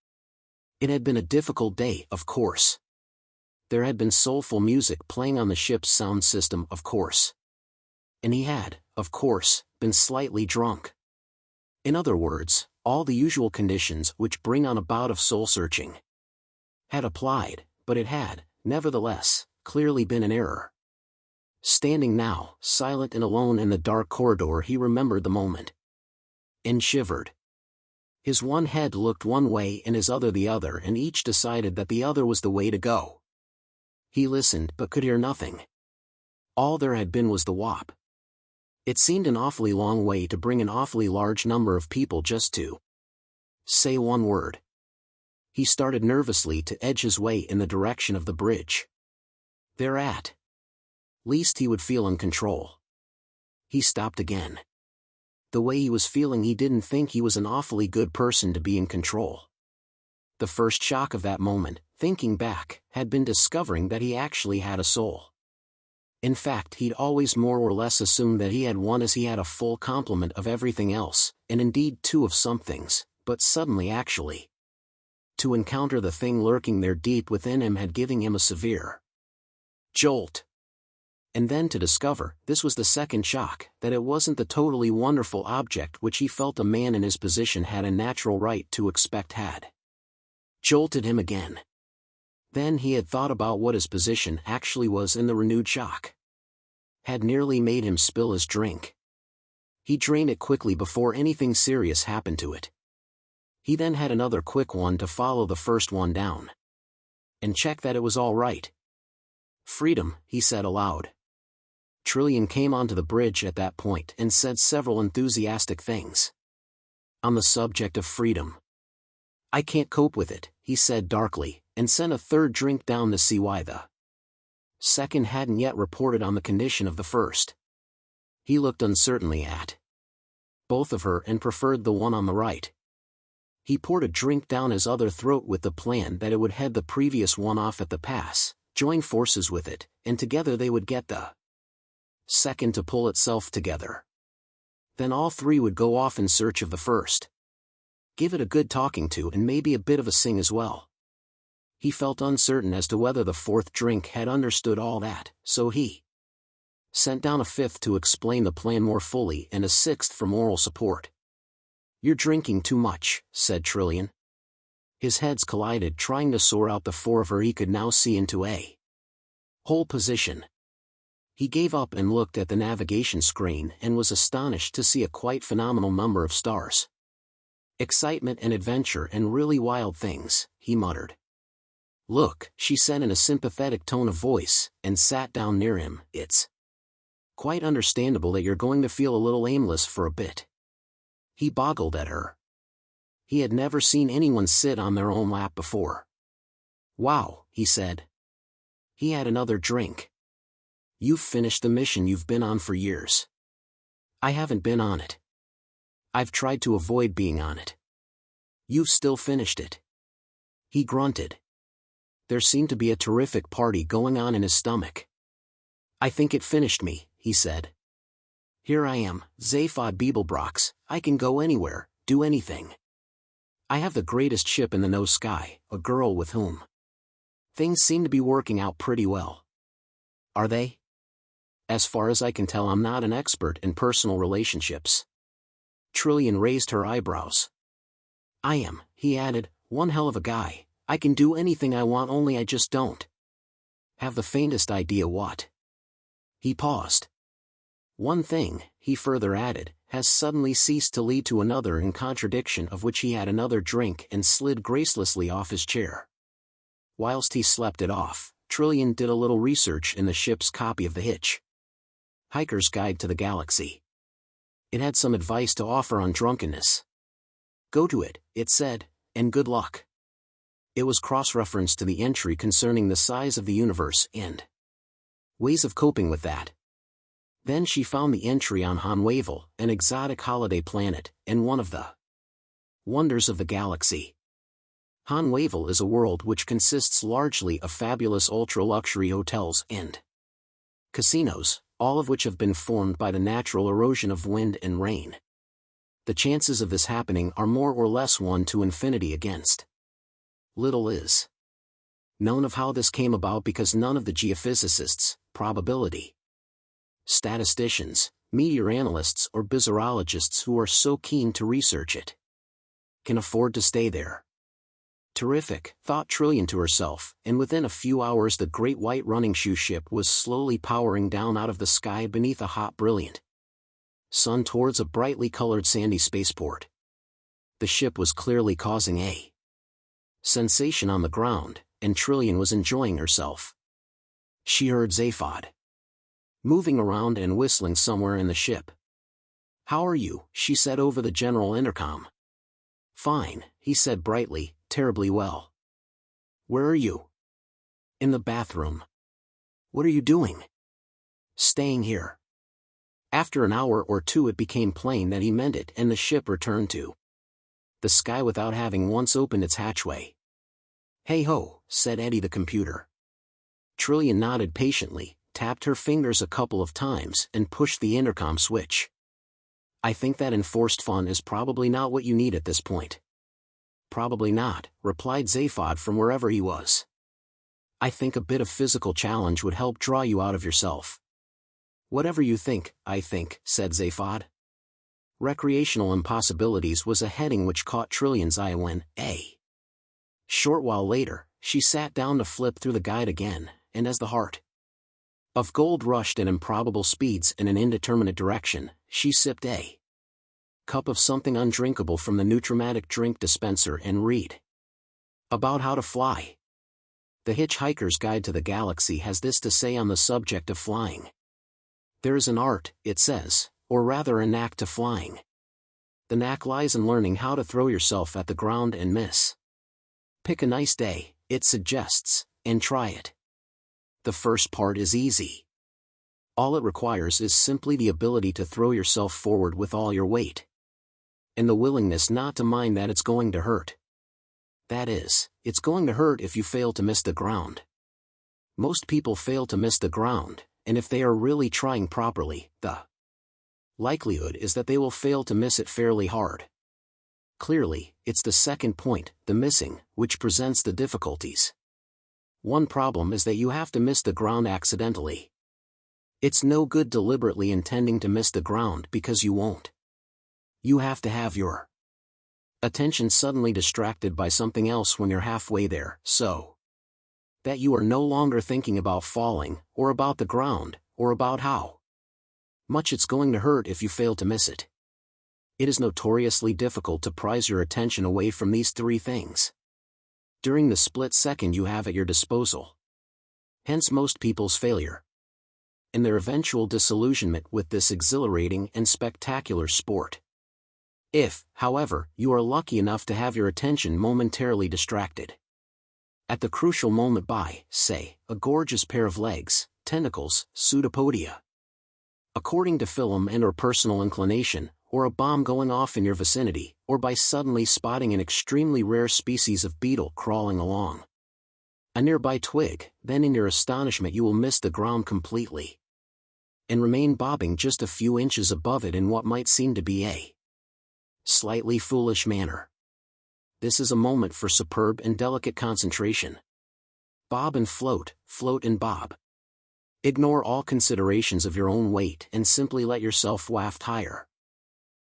It had been a difficult day, of course. There had been soulful music playing on the ship's sound system, of course. And he had, of course, been slightly drunk. In other words, all the usual conditions which bring on a bout of soul-searching had applied, but it had, nevertheless, clearly been an error. Standing now, silent and alone in the dark corridor, he remembered the moment and shivered. His one head looked one way and his other the other, and each decided that the other was the way to go. He listened but could hear nothing. All there had been was the whop. It seemed an awfully long way to bring an awfully large number of people just to say one word. He started nervously to edge his way in the direction of the bridge. There at least he would feel in control. He stopped again. The way he was feeling, he didn't think he was an awfully good person to be in control. The first shock of that moment, thinking back, had been discovering that he actually had a soul. In fact, he'd always more or less assumed that he had one, as he had a full complement of everything else, and indeed two of some things, but suddenly actually to encounter the thing lurking there deep within him had given him a severe jolt. And then to discover, this was the second shock, that it wasn't the totally wonderful object which he felt a man in his position had a natural right to expect had jolted him again. Then he had thought about what his position actually was, and the renewed shock had nearly made him spill his drink. He drained it quickly before anything serious happened to it. He then had another quick one to follow the first one down and check that it was all right. "Freedom," he said aloud. Trillian came onto the bridge at that point and said several enthusiastic things on the subject of freedom. "I can't cope with it," he said darkly, and sent a third drink down to see why the second hadn't yet reported on the condition of the first. He looked uncertainly at both of her and preferred the one on the right. He poured a drink down his other throat with the plan that it would head the previous one off at the pass, join forces with it, and together they would get the second to pull itself together. Then all three would go off in search of the first. Give it a good talking to and maybe a bit of a sing as well. He felt uncertain as to whether the fourth drink had understood all that, so he sent down a fifth to explain the plan more fully and a sixth for moral support. "You're drinking too much," said Trillian. His heads collided, trying to sort out the four of her he could now see into a whole position. He gave up and looked at the navigation screen and was astonished to see a quite phenomenal number of stars. "Excitement and adventure and really wild things," he muttered. "Look," she said in a sympathetic tone of voice, and sat down near him. "It's quite understandable that you're going to feel a little aimless for a bit." He boggled at her. He had never seen anyone sit on their own lap before. "Wow," he said. He had another drink. "You've finished the mission you've been on for years." "I haven't been on it. I've tried to avoid being on it." "You've still finished it." He grunted. There seemed to be a terrific party going on in his stomach. "I think it finished me," he said. "Here I am, Zaphod Beeblebrox, I can go anywhere, do anything. I have the greatest ship in the no sky, a girl with whom things seem to be working out pretty well." "Are they?" "As far as I can tell, I'm not an expert in personal relationships." Trillian raised her eyebrows. "I am," he added, "one hell of a guy. I can do anything I want, only I just don't have the faintest idea what." He paused. "One thing," he further added, "has suddenly ceased to lead to another, in contradiction of which." He had another drink and slid gracelessly off his chair. Whilst he slept it off, Trillian did a little research in the ship's copy of the Hitchhiker's Guide to the Galaxy. It had some advice to offer on drunkenness. "Go to it," it said, "and good luck." It was cross-referenced to the entry concerning the size of the universe and ways of coping with that. Then she found the entry on Vonnegut, an exotic holiday planet, and one of the wonders of the galaxy. Vonnegut is a world which consists largely of fabulous ultra-luxury hotels and casinos, all of which have been formed by the natural erosion of wind and rain. The chances of this happening are more or less 1 to infinity against. Little is known of how this came about, because none of the geophysicists, probability statisticians, meteor analysts or bizarrologists who are so keen to research it can afford to stay there. Terrific, thought Trillian to herself, and within a few hours the great white running shoe ship was slowly powering down out of the sky beneath a hot, brilliant sun towards a brightly colored sandy spaceport. The ship was clearly causing a sensation on the ground, and Trillian was enjoying herself. She heard Zaphod moving around and whistling somewhere in the ship. "How are you?" she said over the general intercom. "Fine," he said brightly, "terribly well." "Where are you?" "In the bathroom." "What are you doing?" "Staying here." After an hour or two it became plain that he meant it and the ship returned to the sky without having once opened its hatchway. "Hey ho," said Eddie the computer. Trillian nodded patiently, tapped her fingers a couple of times and pushed the intercom switch. "I think that enforced fun is probably not what you need at this point." "Probably not," replied Zaphod from wherever he was. "I think a bit of physical challenge would help draw you out of yourself." "Whatever you think, I think," said Zaphod. Recreational impossibilities was a heading which caught Trillian's eye when, a short while later, she sat down to flip through the guide again, and as the heart of gold rushed at improbable speeds in an indeterminate direction, she sipped a cup of something undrinkable from the Nutramatic drink dispenser and read about how to fly. The Hitchhiker's Guide to the Galaxy has this to say on the subject of flying. "There is an art," it says, "or rather a knack to flying. The knack lies in learning how to throw yourself at the ground and miss. Pick a nice day," it suggests, "and try it. The first part is easy. All it requires is simply the ability to throw yourself forward with all your weight. And the willingness not to mind that it's going to hurt. That is, it's going to hurt if you fail to miss the ground. Most people fail to miss the ground, and if they are really trying properly, the likelihood is that they will fail to miss it fairly hard. Clearly, it's the second point, the missing, which presents the difficulties. One problem is that you have to miss the ground accidentally. It's no good deliberately intending to miss the ground because you won't. You have to have your attention suddenly distracted by something else when you're halfway there, so that you are no longer thinking about falling, or about the ground, or about how much it's going to hurt if you fail to miss it. It is notoriously difficult to prise your attention away from these three things during the split second you have at your disposal. Hence most people's failure and their eventual disillusionment with this exhilarating and spectacular sport. If, however, you are lucky enough to have your attention momentarily distracted at the crucial moment by, say, a gorgeous pair of legs, tentacles, pseudopodia, according to film and/or personal inclination, or a bomb going off in your vicinity, or by suddenly spotting an extremely rare species of beetle crawling along a nearby twig, then in your astonishment you will miss the ground completely and remain bobbing just a few inches above it in what might seem to be a slightly foolish manner. This is a moment for superb and delicate concentration. Bob and float, float and bob. Ignore all considerations of your own weight and simply let yourself waft higher.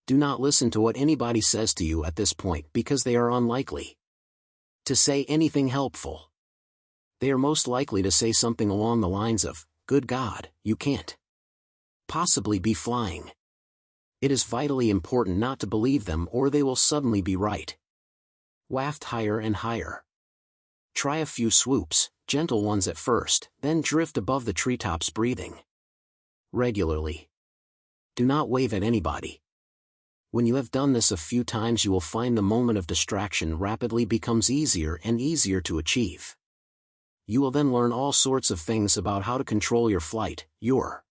Do not listen to what anybody says to you at this point because they are unlikely to say anything helpful. They are most likely to say something along the lines of, "Good God, you can't possibly be flying." It is vitally important not to believe them or they will suddenly be right. Waft higher and higher. Try a few swoops, gentle ones at first, then drift above the treetops breathing regularly. Do not wave at anybody. When you have done this a few times you will find the moment of distraction rapidly becomes easier and easier to achieve. You will then learn all sorts of things about how to control your flight, your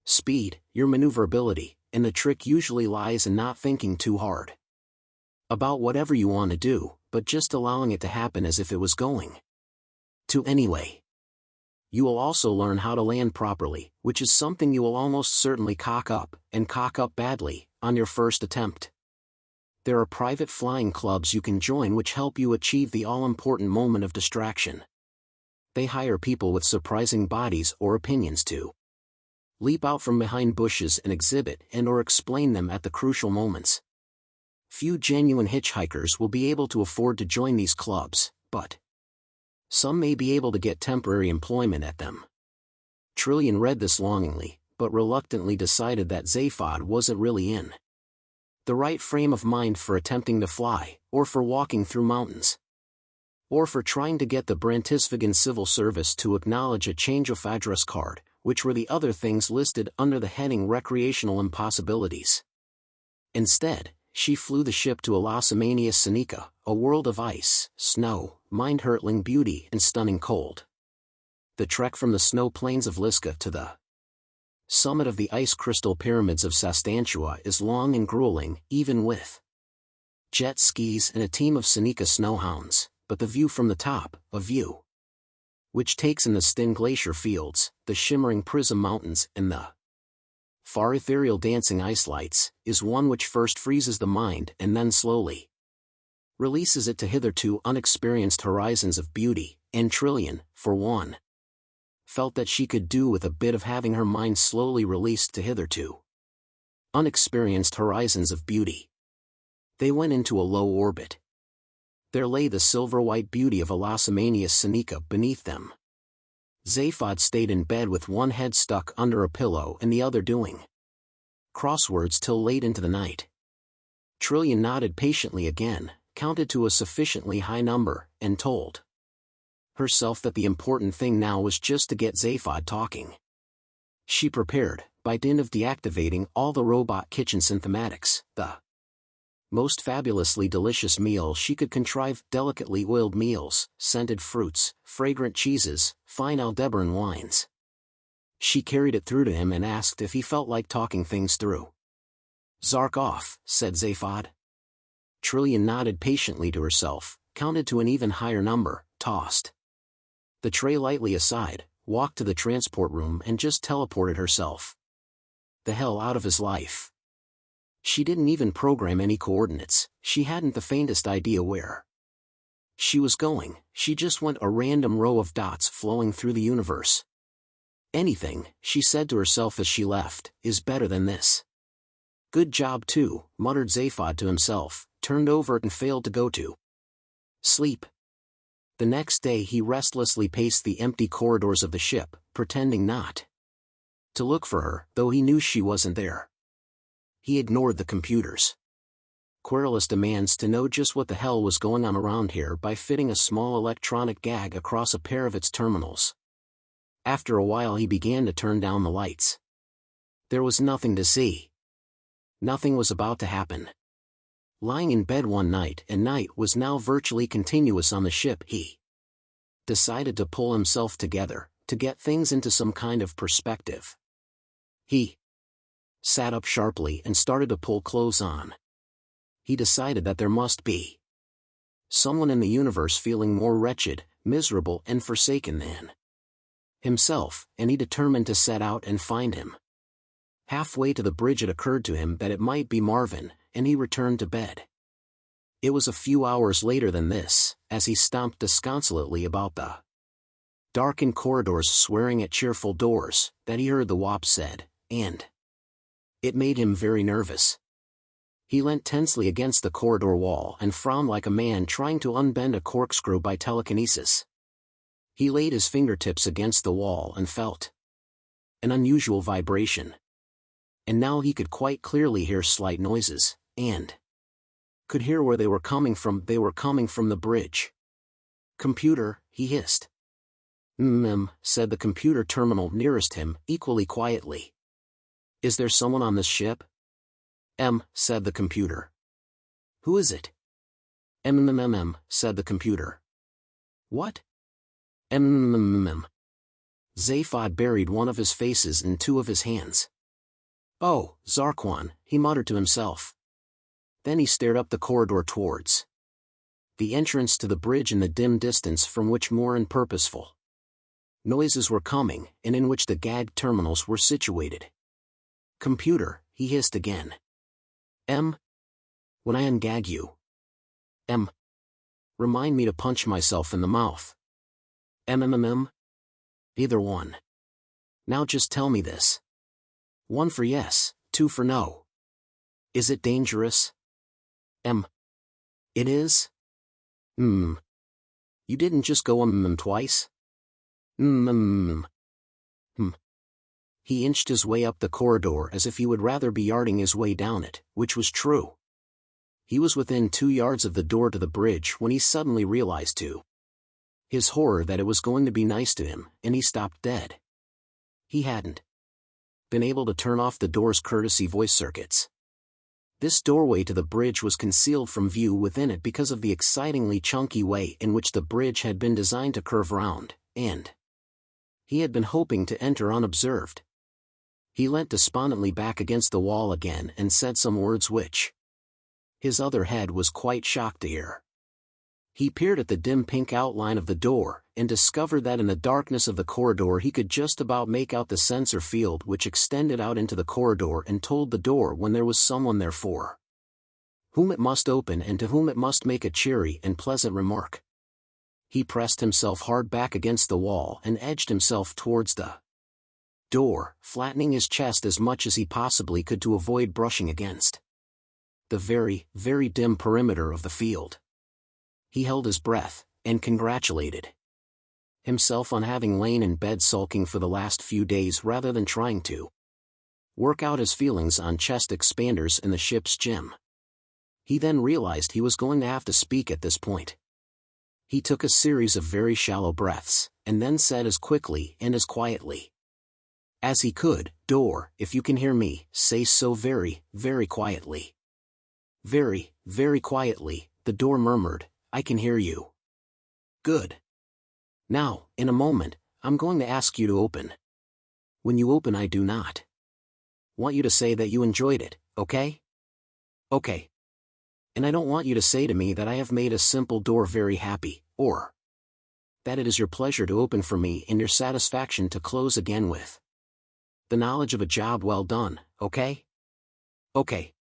speed, your maneuverability, and the trick usually lies in not thinking too hard about whatever you want to do, but just allowing it to happen as if it was going to anyway. You will also learn how to land properly, which is something you will almost certainly cock up, and cock up badly, on your first attempt. There are private flying clubs you can join which help you achieve the all-important moment of distraction. They hire people with surprising bodies or opinions to leap out from behind bushes and exhibit and/or explain them at the crucial moments. Few genuine hitchhikers will be able to afford to join these clubs, but some may be able to get temporary employment at them. Trillian read this longingly, but reluctantly decided that Zaphod wasn't really in the right frame of mind for attempting to fly, or for walking through mountains, or for trying to get the Brantisvagan Civil Service to acknowledge a change of address card, which were the other things listed under the heading Recreational Impossibilities. Instead, she flew the ship to Alasamania Seneca, a world of ice, snow, mind-hurtling beauty and stunning cold. The trek from the snow plains of Liska to the summit of the ice crystal pyramids of Sastantua is long and grueling, even with jet skis and a team of Seneca snowhounds, but the view from the top, a view which takes in the Stin Glacier fields, the shimmering Prism Mountains, and the far ethereal dancing ice lights, is one which first freezes the mind and then slowly releases it to hitherto unexperienced horizons of beauty, and Trillian, for one, felt that she could do with a bit of having her mind slowly released to hitherto unexperienced horizons of beauty. They went into a low orbit. There lay the silver-white beauty of Elasomanius Seneca beneath them. Zaphod stayed in bed with one head stuck under a pillow and the other doing crosswords till late into the night. Trillian nodded patiently again, counted to a sufficiently high number, and told herself that the important thing now was just to get Zaphod talking. She prepared, by dint of deactivating all the robot kitchen synthematics, the most fabulously delicious meal she could contrive: delicately oiled meals, scented fruits, fragrant cheeses, fine Aldebaran wines. She carried it through to him and asked if he felt like talking things through. "Zark off," said Zaphod. Trillian nodded patiently to herself, counted to an even higher number, tossed the tray lightly aside, walked to the transport room and just teleported herself the hell out of his life. She didn't even program any coordinates, she hadn't the faintest idea where she was going, she just went a random row of dots flowing through the universe. Anything, she said to herself as she left, is better than this. Good job too, muttered Zaphod to himself, turned over and failed to go to sleep. The next day he restlessly paced the empty corridors of the ship, pretending not to look for her, though he knew she wasn't there. He ignored the computer's querulous demands to know just what the hell was going on around here by fitting a small electronic gag across a pair of its terminals. After a while he began to turn down the lights. There was nothing to see. Nothing was about to happen. Lying in bed one night, and night was now virtually continuous on the ship, he decided to pull himself together, to get things into some kind of perspective. He sat up sharply and started to pull clothes on. He decided that there must be someone in the universe feeling more wretched, miserable and forsaken than himself, and he determined to set out and find him. Halfway to the bridge it occurred to him that it might be Marvin, and he returned to bed. It was a few hours later than this, as he stomped disconsolately about the darkened corridors swearing at cheerful doors, that he heard the WAP said, and it made him very nervous. He leant tensely against the corridor wall and frowned like a man trying to unbend a corkscrew by telekinesis. He laid his fingertips against the wall and felt an unusual vibration. And now he could quite clearly hear slight noises, and could hear where they were coming from. They were coming from the bridge. "Computer," he hissed. Said the computer terminal nearest him, equally quietly. "Is there someone on this ship?" Said the computer. "Who is it?" Said the computer. "What?" Zaphod buried one of his faces in two of his hands. "Oh, Zarquan," he muttered to himself. Then he stared up the corridor towards the entrance to the bridge in the dim distance from which more and purposeful noises were coming, and in which the gagged terminals were situated. "Computer," he hissed again. When I ungag you. Remind me to punch myself in the mouth. Either one. Now just tell me this. 1 for yes, 2 for no. Is it dangerous? It is? You didn't just go twice? He inched his way up the corridor as if he would rather be yarding his way down it, which was true. He was within 2 yards of the door to the bridge when he suddenly realized to his horror that it was going to be nice to him, and he stopped dead. He hadn't been able to turn off the door's courtesy voice circuits. This doorway to the bridge was concealed from view within it because of the excitingly chunky way in which the bridge had been designed to curve round, and he had been hoping to enter unobserved. He leant despondently back against the wall again and said some words which his other head was quite shocked to hear. He peered at the dim pink outline of the door, and discovered that in the darkness of the corridor he could just about make out the sensor field which extended out into the corridor and told the door when there was someone there for whom it must open and to whom it must make a cheery and pleasant remark. He pressed himself hard back against the wall and edged himself towards the door, flattening his chest as much as he possibly could to avoid brushing against the very, very dim perimeter of the field. He held his breath, and congratulated himself on having lain in bed sulking for the last few days rather than trying to work out his feelings on chest expanders in the ship's gym. He then realized he was going to have to speak at this point. He took a series of very shallow breaths, and then said as quickly and as quietly as he could, "Door, if you can hear me, say so very, very quietly." Very, very quietly, the door murmured, "I can hear you." "Good. Now, in a moment, I'm going to ask you to open. When you open, I do not want you to say that you enjoyed it, okay? Okay. And I don't want you to say to me that I have made a simple door very happy, or that it is your pleasure to open for me and your satisfaction to close again with the knowledge of a job well done, okay? Okay.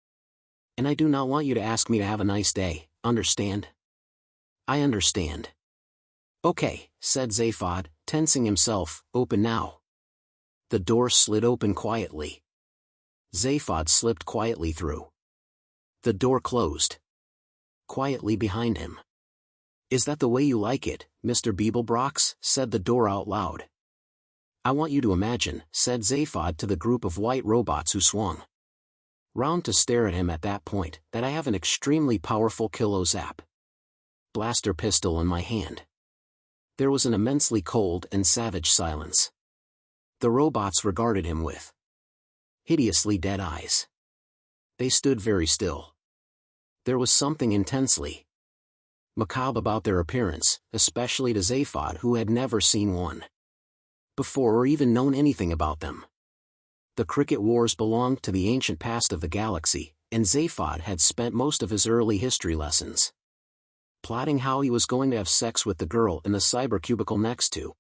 And I do not want you to ask me to have a nice day, understand? I understand. Okay, said Zaphod, tensing himself, open now. The door slid open quietly. Zaphod slipped quietly through. The door closed quietly behind him. Is that the way you like it, Mr. Beeblebrox? Said the door out loud. I want you to imagine, said Zaphod to the group of white robots who swung round to stare at him at that point, that I have an extremely powerful kilo-zap blaster pistol in my hand. There was an immensely cold and savage silence. The robots regarded him with hideously dead eyes. They stood very still. There was something intensely macabre about their appearance, especially to Zaphod, who had never seen one before or even known anything about them. The Krikkit Wars belonged to the ancient past of the galaxy, and Zaphod had spent most of his early history lessons plotting how he was going to have sex with the girl in the cyber cubicle next to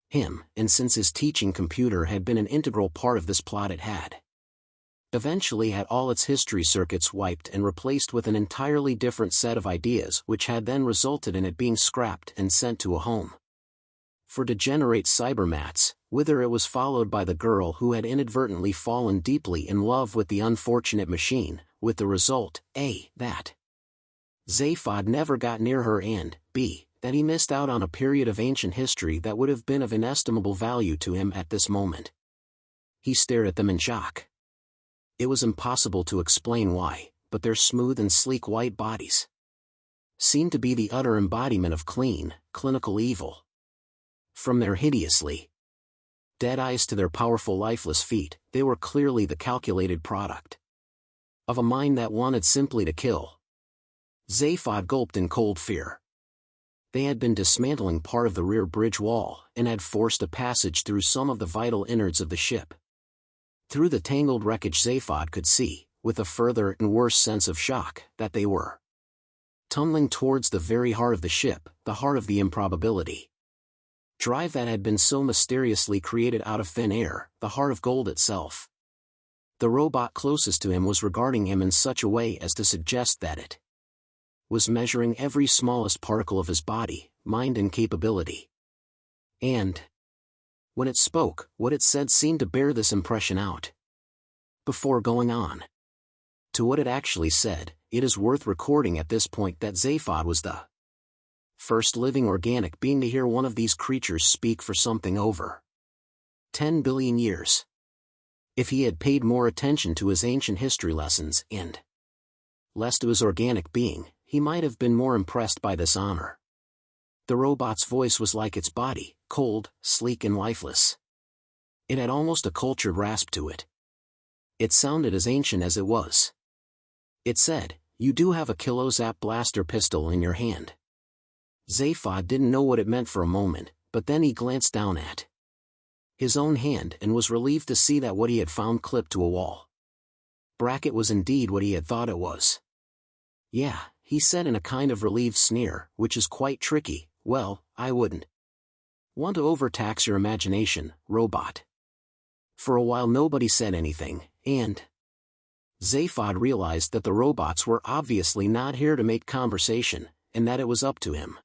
him, and since his teaching computer had been an integral part of this plot, it had eventually had all its history circuits wiped and replaced with an entirely different set of ideas, which had then resulted in it being scrapped and sent to a home for degenerate cybermats, whither it was followed by the girl who had inadvertently fallen deeply in love with the unfortunate machine, with the result, A, that Zaphod never got near her, and B, that he missed out on a period of ancient history that would have been of inestimable value to him at this moment. He stared at them in shock. It was impossible to explain why, but their smooth and sleek white bodies seemed to be the utter embodiment of clean, clinical evil. From their hideously dead eyes to their powerful lifeless feet, they were clearly the calculated product of a mind that wanted simply to kill. Zaphod gulped in cold fear. They had been dismantling part of the rear bridge wall, and had forced a passage through some of the vital innards of the ship. Through the tangled wreckage Zaphod could see, with a further and worse sense of shock, that they were tumbling towards the very heart of the ship, the heart of the improbability drive that had been so mysteriously created out of thin air, the heart of gold itself. The robot closest to him was regarding him in such a way as to suggest that it was measuring every smallest particle of his body, mind and capability. And when it spoke, what it said seemed to bear this impression out. Before going on to what it actually said, it is worth recording at this point that Zaphod was the first living organic being to hear one of these creatures speak for something over 10 billion years. If he had paid more attention to his ancient history lessons and less to his organic being, he might have been more impressed by this honor. The robot's voice was like its body, cold, sleek and lifeless. It had almost a cultured rasp to it. It sounded as ancient as it was. It said, "You do have a kilo-zap blaster pistol in your hand." Zaphod didn't know what it meant for a moment, but then he glanced down at his own hand, and was relieved to see that what he had found clipped to a wall bracket was indeed what he had thought it was. Yeah, he said in a kind of relieved sneer, which is quite tricky. Well, I wouldn't want to overtax your imagination, robot. For a while nobody said anything, and Zaphod realized that the robots were obviously not here to make conversation, and that it was up to him.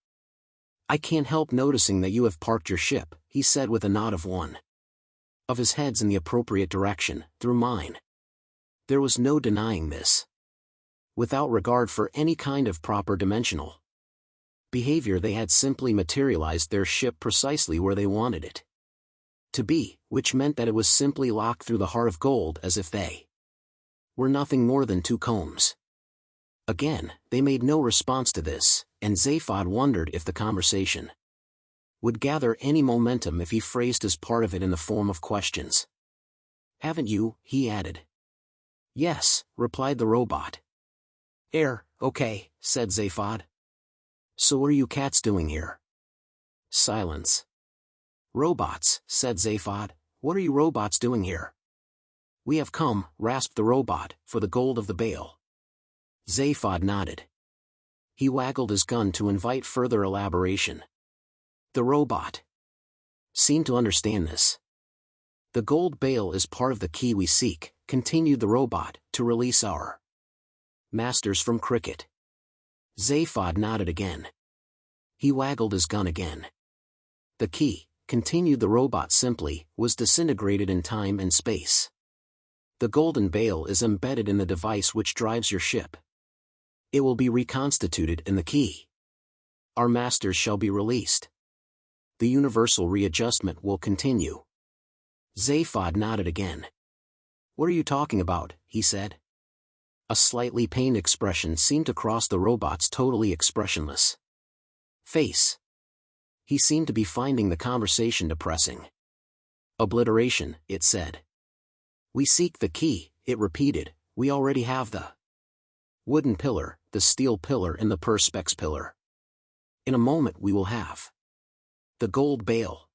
I can't help noticing that you have parked your ship, he said with a nod of one of his heads in the appropriate direction, through mine. There was no denying this. Without regard for any kind of proper dimensional behavior, they had simply materialized their ship precisely where they wanted it to be, which meant that it was simply locked through the heart of gold, as if they were nothing more than two combs. Again, they made no response to this, and Zaphod wondered if the conversation would gather any momentum if he phrased as part of it in the form of questions. Haven't you? He added. Yes, replied the robot. Okay, said Zaphod. So what are you cats doing here? Silence. Robots, said Zaphod. What are you robots doing here? We have come, rasped the robot, for the gold of the bale. Zaphod nodded. He waggled his gun to invite further elaboration. The robot seemed to understand this. The gold bale is part of the key we seek, continued the robot, to release our masters from Krikkit. Zaphod nodded again. He waggled his gun again. The key, continued the robot simply, was disintegrated in time and space. The golden bale is embedded in the device which drives your ship. It will be reconstituted in the key. Our masters shall be released. The universal readjustment will continue. Zaphod nodded again. What are you talking about? He said. A slightly pained expression seemed to cross the robot's totally expressionless face. He seemed to be finding the conversation depressing. Obliteration, it said. We seek the key, it repeated. We already have the wooden pillar, the steel pillar, and the perspex pillar. In a moment we will have the gold bale.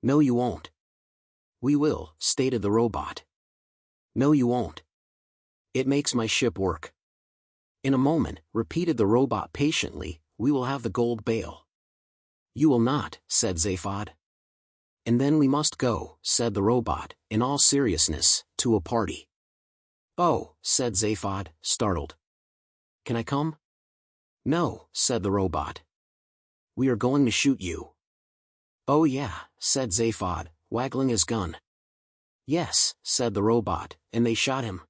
No, you won't. We will, stated the robot. No, you won't. It makes my ship work. In a moment, repeated the robot patiently, we will have the gold bale. You will not, said Zaphod. And then we must go, said the robot, in all seriousness, to a party. Oh, said Zaphod, startled. Can I come? No, said the robot. We are going to shoot you. Oh yeah, said Zaphod, waggling his gun. Yes, said the robot, and they shot him.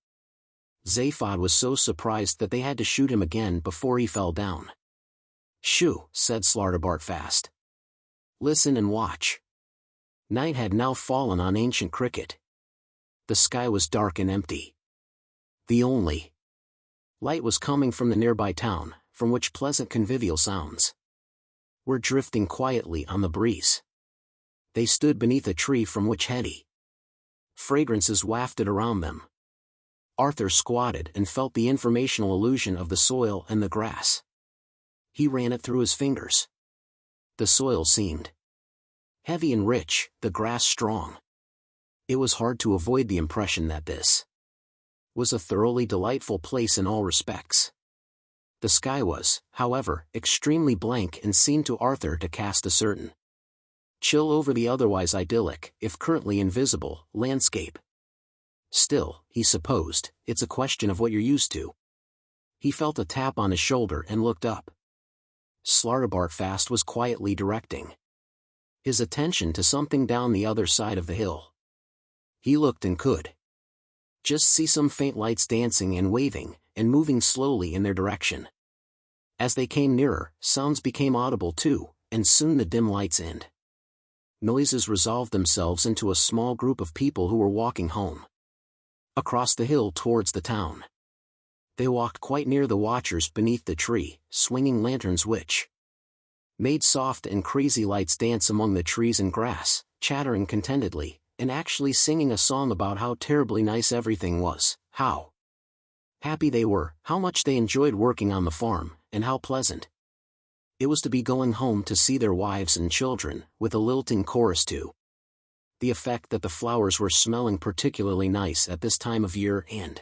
Zaphod was so surprised that they had to shoot him again before he fell down. Shoo, said Slartibartfast. Listen and watch. Night had now fallen on ancient Krikkit. The sky was dark and empty. The only light was coming from the nearby town, from which pleasant convivial sounds were drifting quietly on the breeze. They stood beneath a tree from which heady fragrances wafted around them. Arthur squatted and felt the informational illusion of the soil and the grass. He ran it through his fingers. The soil seemed heavy and rich, the grass strong. It was hard to avoid the impression that this was a thoroughly delightful place in all respects. The sky was, however, extremely blank and seemed to Arthur to cast a certain chill over the otherwise idyllic, if currently invisible, landscape. Still, he supposed, it's a question of what you're used to. He felt a tap on his shoulder and looked up. Slartibartfast was quietly directing his attention to something down the other side of the hill. He looked and could just see some faint lights dancing and waving, and moving slowly in their direction. As they came nearer, sounds became audible too, and soon the dim lights and noises resolved themselves into a small group of people who were walking home across the hill towards the town. They walked quite near the watchers beneath the tree, swinging lanterns which made soft and crazy lights dance among the trees and grass, chattering contentedly, and actually singing a song about how terribly nice everything was, how happy they were, how much they enjoyed working on the farm, and how pleasant it was to be going home to see their wives and children, with a lilting chorus to The effect that the flowers were smelling particularly nice at this time of year, and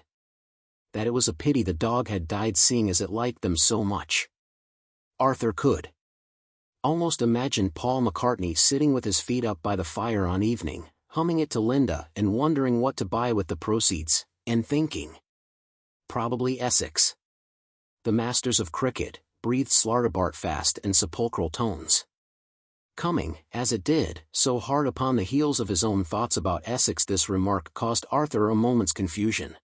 that it was a pity the dog had died, seeing as it liked them so much. Arthur could almost imagine Paul McCartney sitting with his feet up by the fire on evening, humming it to Linda and wondering what to buy with the proceeds, and thinking, probably Essex. The masters of Krikkit, breathed Slartibartfast in sepulchral tones. Coming, as it did, so hard upon the heels of his own thoughts about Essex, this remark caused Arthur a moment's confusion.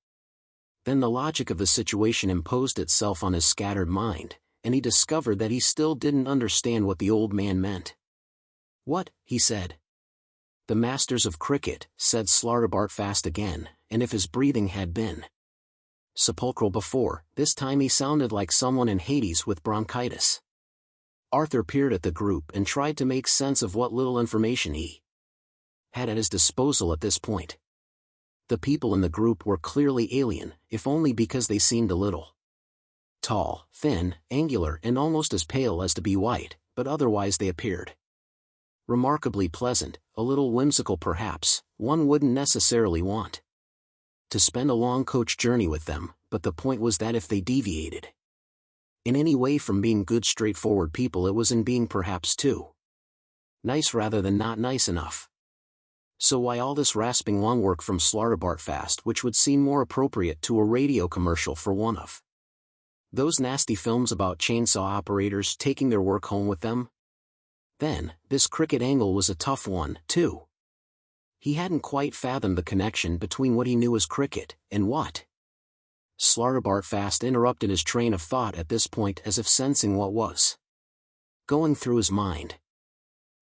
Then the logic of the situation imposed itself on his scattered mind, and he discovered that he still didn't understand what the old man meant. "What?" he said. "The masters of Krikkit," said Slartibartfast again, and if his breathing had been sepulchral before, this time he sounded like someone in Hades with bronchitis. Arthur peered at the group and tried to make sense of what little information he had at his disposal at this point. The people in the group were clearly alien, if only because they seemed a little tall, thin, angular, and almost as pale as to be white, but otherwise they appeared remarkably pleasant, a little whimsical perhaps. One wouldn't necessarily want to spend a long coach journey with them, but the point was that if they deviated in any way from being good straightforward people, it was in being perhaps too nice rather than not nice enough. So why all this rasping long work from Slartibartfast, which would seem more appropriate to a radio commercial for one of those nasty films about chainsaw operators taking their work home with them? Then, this Krikkit angle was a tough one, too. He hadn't quite fathomed the connection between what he knew as Krikkit and what Slartibartfast interrupted his train of thought at this point, as if sensing what was going through his mind.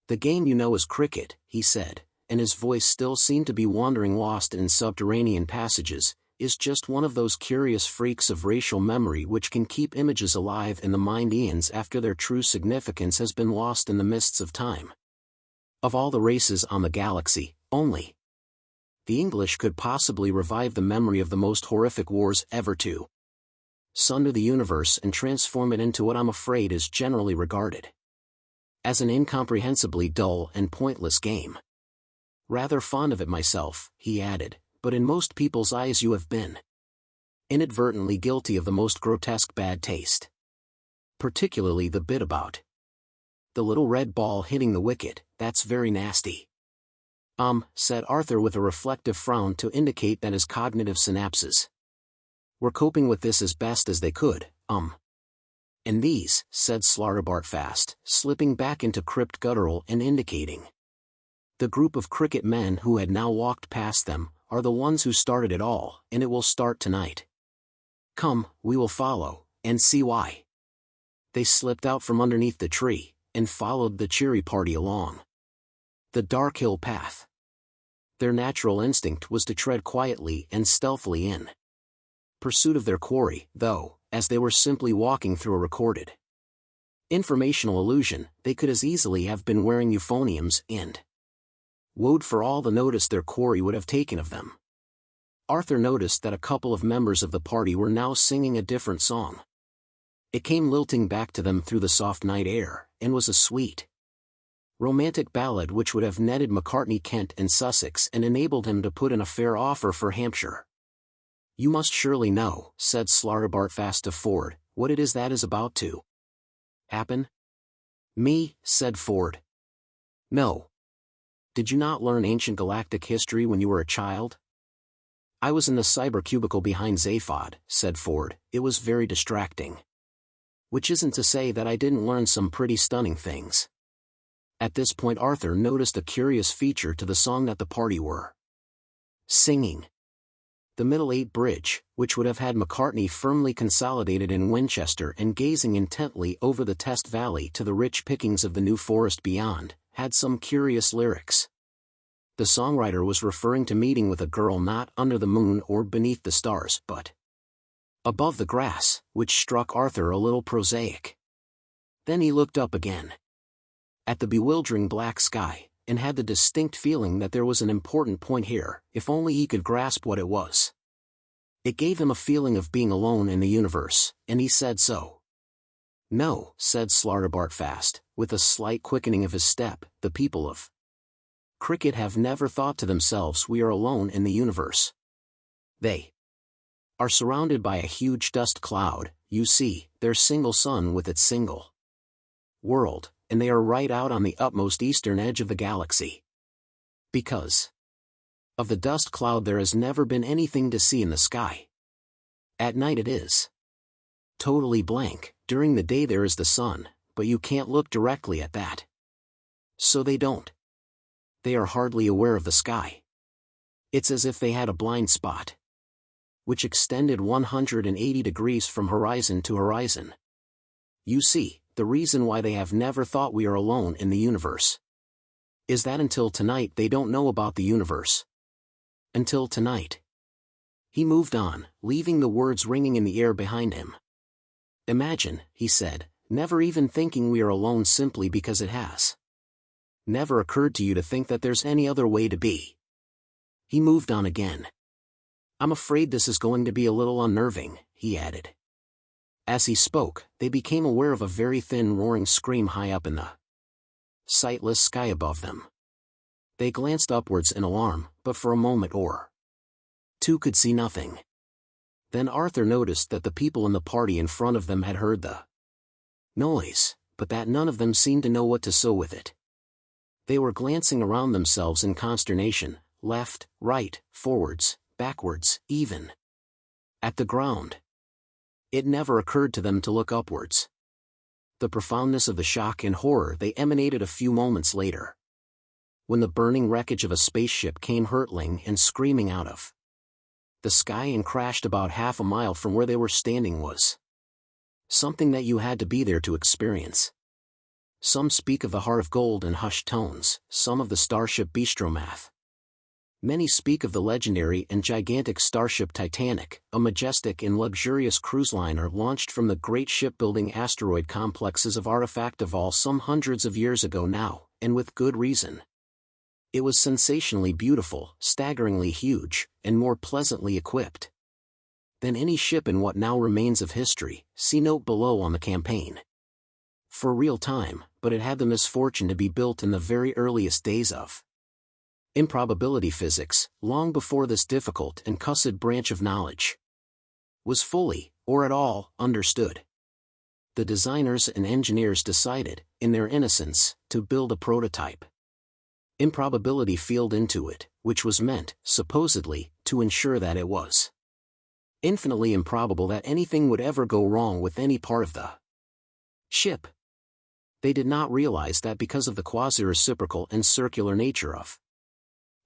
"The game you know as Krikkit," he said, and his voice still seemed to be wandering lost in subterranean passages, "is just one of those curious freaks of racial memory which can keep images alive in the mind eons after their true significance has been lost in the mists of time. Of all the races on the galaxy, only the English could possibly revive the memory of the most horrific wars ever to sunder the universe and transform it into what I'm afraid is generally regarded as an incomprehensibly dull and pointless game. Rather fond of it myself," he added, "but in most people's eyes you have been inadvertently guilty of the most grotesque bad taste. Particularly the bit about the little red ball hitting the wicket. That's very nasty." Said Arthur with a reflective frown to indicate that his cognitive synapses were coping with this as best as they could. "And these," said Slartibartfast, slipping back into crypt guttural and indicating the group of Krikkit men who had now walked past them, "are the ones who started it all, and it will start tonight. Come, we will follow, and see why." They slipped out from underneath the tree, and followed the cheery party along the dark hill path. Their natural instinct was to tread quietly and stealthily in pursuit of their quarry, though, as they were simply walking through a recorded informational illusion, they could as easily have been wearing euphoniums and woed for all the notice their quarry would have taken of them. Arthur noticed that a couple of members of the party were now singing a different song. It came lilting back to them through the soft night air, and was a sweet, romantic ballad which would have netted McCartney Kent and Sussex and enabled him to put in a fair offer for Hampshire. "You must surely know," said Slartibartfast to Ford, "what it is that is about to happen?" "Me," said Ford. "No. Did you not learn ancient galactic history when you were a child?" "I was in the cybercubicle behind Zaphod," said Ford. "It was very distracting. Which isn't to say that I didn't learn some pretty stunning things." At this point Arthur noticed a curious feature to the song that the party were singing. The Middle Eight Bridge, which would have had McCartney firmly consolidated in Winchester and gazing intently over the Test Valley to the rich pickings of the New Forest beyond, had some curious lyrics. The songwriter was referring to meeting with a girl not under the moon or beneath the stars, but above the grass, which struck Arthur a little prosaic. Then he looked up again at the bewildering black sky, and had the distinct feeling that there was an important point here, if only he could grasp what it was. It gave him a feeling of being alone in the universe, and he said so. "No," said Slartibartfast, with a slight quickening of his step, "the people of Krikkit have never thought to themselves we are alone in the universe. They are surrounded by a huge dust cloud, you see, their single sun with its single world, and they are right out on the utmost eastern edge of the galaxy. Because of the dust cloud there has never been anything to see in the sky. At night it is totally blank, during the day there is the sun, but you can't look directly at that. So they don't. They are hardly aware of the sky. It's as if they had a blind spot, which extended 180 degrees from horizon to horizon. You see, the reason why they have never thought we are alone in the universe is that until tonight they don't know about the universe. Until tonight. He moved on, leaving the words ringing in the air behind him. Imagine, he said, never even thinking we are alone simply because it has never occurred to you to think that there's any other way to be. He moved on again. I'm afraid this is going to be a little unnerving, he added. As he spoke, they became aware of a very thin roaring scream high up in the sightless sky above them. They glanced upwards in alarm, but for a moment or two could see nothing. Then Arthur noticed that the people in the party in front of them had heard the noise, but that none of them seemed to know what to do with it. They were glancing around themselves in consternation, left, right, forwards, backwards, even at the ground. It never occurred to them to look upwards. The profoundness of the shock and horror they emanated a few moments later, when the burning wreckage of a spaceship came hurtling and screaming out of the sky and crashed about half a mile from where they were standing was something that you had to be there to experience. Some speak of the Heart of Gold in hushed tones, some of the starship Bistromath. Many speak of the legendary and gigantic starship Titanic, a majestic and luxurious cruise liner launched from the great shipbuilding asteroid complexes of Artifactival some hundreds of years ago now, and with good reason. It was sensationally beautiful, staggeringly huge, and more pleasantly equipped than any ship in what now remains of history, see note below on the campaign. For real time, but it had the misfortune to be built in the very earliest days of improbability physics, long before this difficult and cussed branch of knowledge was fully, or at all, understood. The designers and engineers decided, in their innocence, to build a prototype improbability field into it, which was meant, supposedly, to ensure that it was infinitely improbable that anything would ever go wrong with any part of the ship. They did not realize that because of the quasi-reciprocal and circular nature of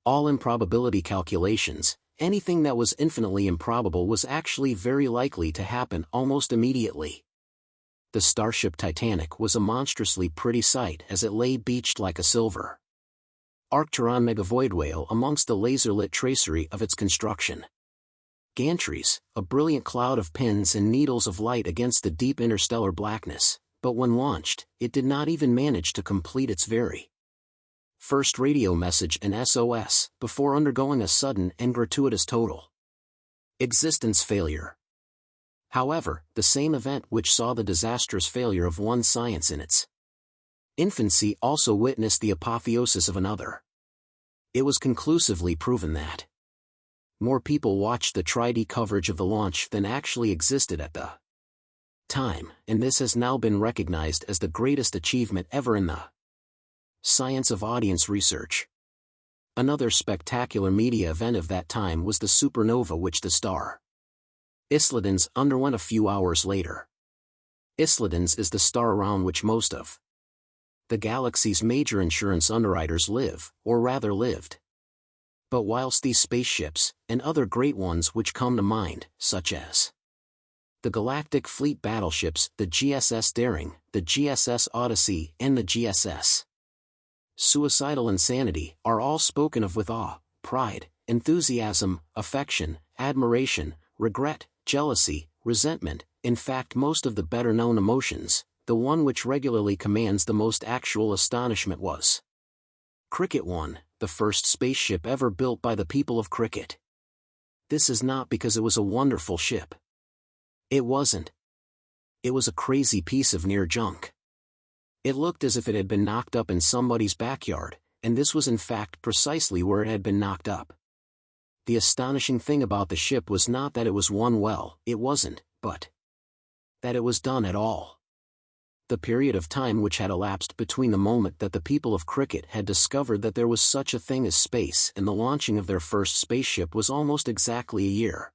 all improbability calculations, anything that was infinitely improbable was actually very likely to happen almost immediately. The starship Titanic was a monstrously pretty sight as it lay beached like a silver Arcturon megavoid whale amongst the laser-lit tracery of its construction gantries, a brilliant cloud of pins and needles of light against the deep interstellar blackness. But when launched, it did not even manage to complete its very first radio message and SOS, before undergoing a sudden and gratuitous total existence failure. However, the same event which saw the disastrous failure of one science in its infancy also witnessed the apotheosis of another. It was conclusively proven that more people watched the Tri-D coverage of the launch than actually existed at the time, and this has now been recognized as the greatest achievement ever in the science of audience research. Another spectacular media event of that time was the supernova which the star Isladens underwent a few hours later. Isladens is the star around which most of the galaxy's major insurance underwriters live, or rather lived. But whilst these spaceships, and other great ones which come to mind, such as the Galactic Fleet battleships, the GSS Daring, the GSS Odyssey, and the GSS Suicidal Insanity, are all spoken of with awe, pride, enthusiasm, affection, admiration, regret, jealousy, resentment, in fact most of the better-known emotions. The one which regularly commands the most actual astonishment was Krikkit 1, the first spaceship ever built by the people of Krikkit. This is not because it was a wonderful ship. It wasn't. It was a crazy piece of near junk. It looked as if it had been knocked up in somebody's backyard, And this was in fact precisely where it had been knocked up. The astonishing thing about the ship was not that it was won well, it wasn't, but that it was done at all. The period of time which had elapsed between the moment that the people of Krikkit had discovered that there was such a thing as space and the launching of their first spaceship was almost exactly a year.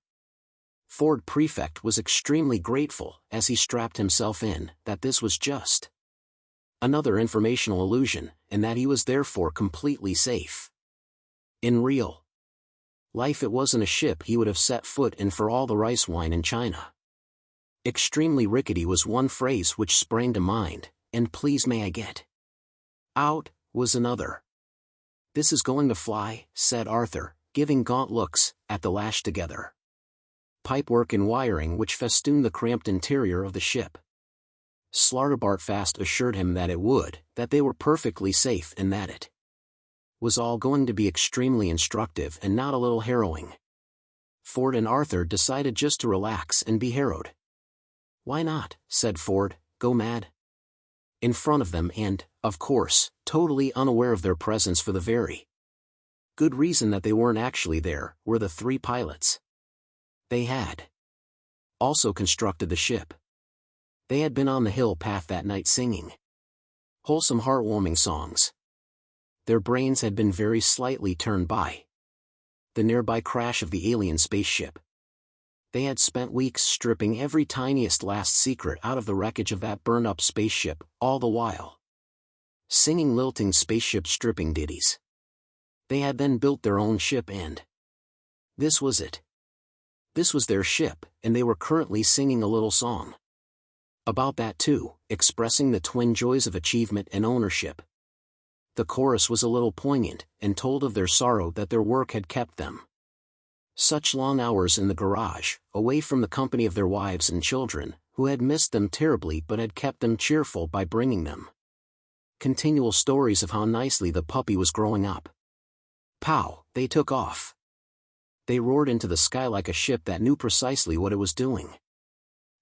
Ford Prefect was extremely grateful, as he strapped himself in, that this was just another informational illusion, and that he was therefore completely safe. In real life it wasn't a ship he would have set foot in for all the rice wine in China. Extremely rickety was one phrase which sprang to mind, and please may I get out, was another. This is going to fly, said Arthur, giving gaunt looks at the lashed together pipework and wiring which festooned the cramped interior of the ship. Slartibartfast assured him that it would, that they were perfectly safe and that it was all going to be extremely instructive and not a little harrowing. Ford and Arthur decided just to relax and be harrowed. Why not, said Ford, go mad? In front of them and, of course, totally unaware of their presence for the very good reason that they weren't actually there, were the three pilots. They had also constructed the ship. They had been on the hill path that night singing wholesome heartwarming songs. Their brains had been very slightly turned by the nearby crash of the alien spaceship. They had spent weeks stripping every tiniest last secret out of the wreckage of that burned-up spaceship, all the while singing lilting spaceship stripping ditties. They had then built their own ship and this was it. This was their ship, and they were currently singing a little song about that too, expressing the twin joys of achievement and ownership. The chorus was a little poignant, and told of their sorrow that their work had kept them such long hours in the garage, away from the company of their wives and children, who had missed them terribly but had kept them cheerful by bringing them continual stories of how nicely the puppy was growing up. Pow, they took off. They roared into the sky like a ship that knew precisely what it was doing.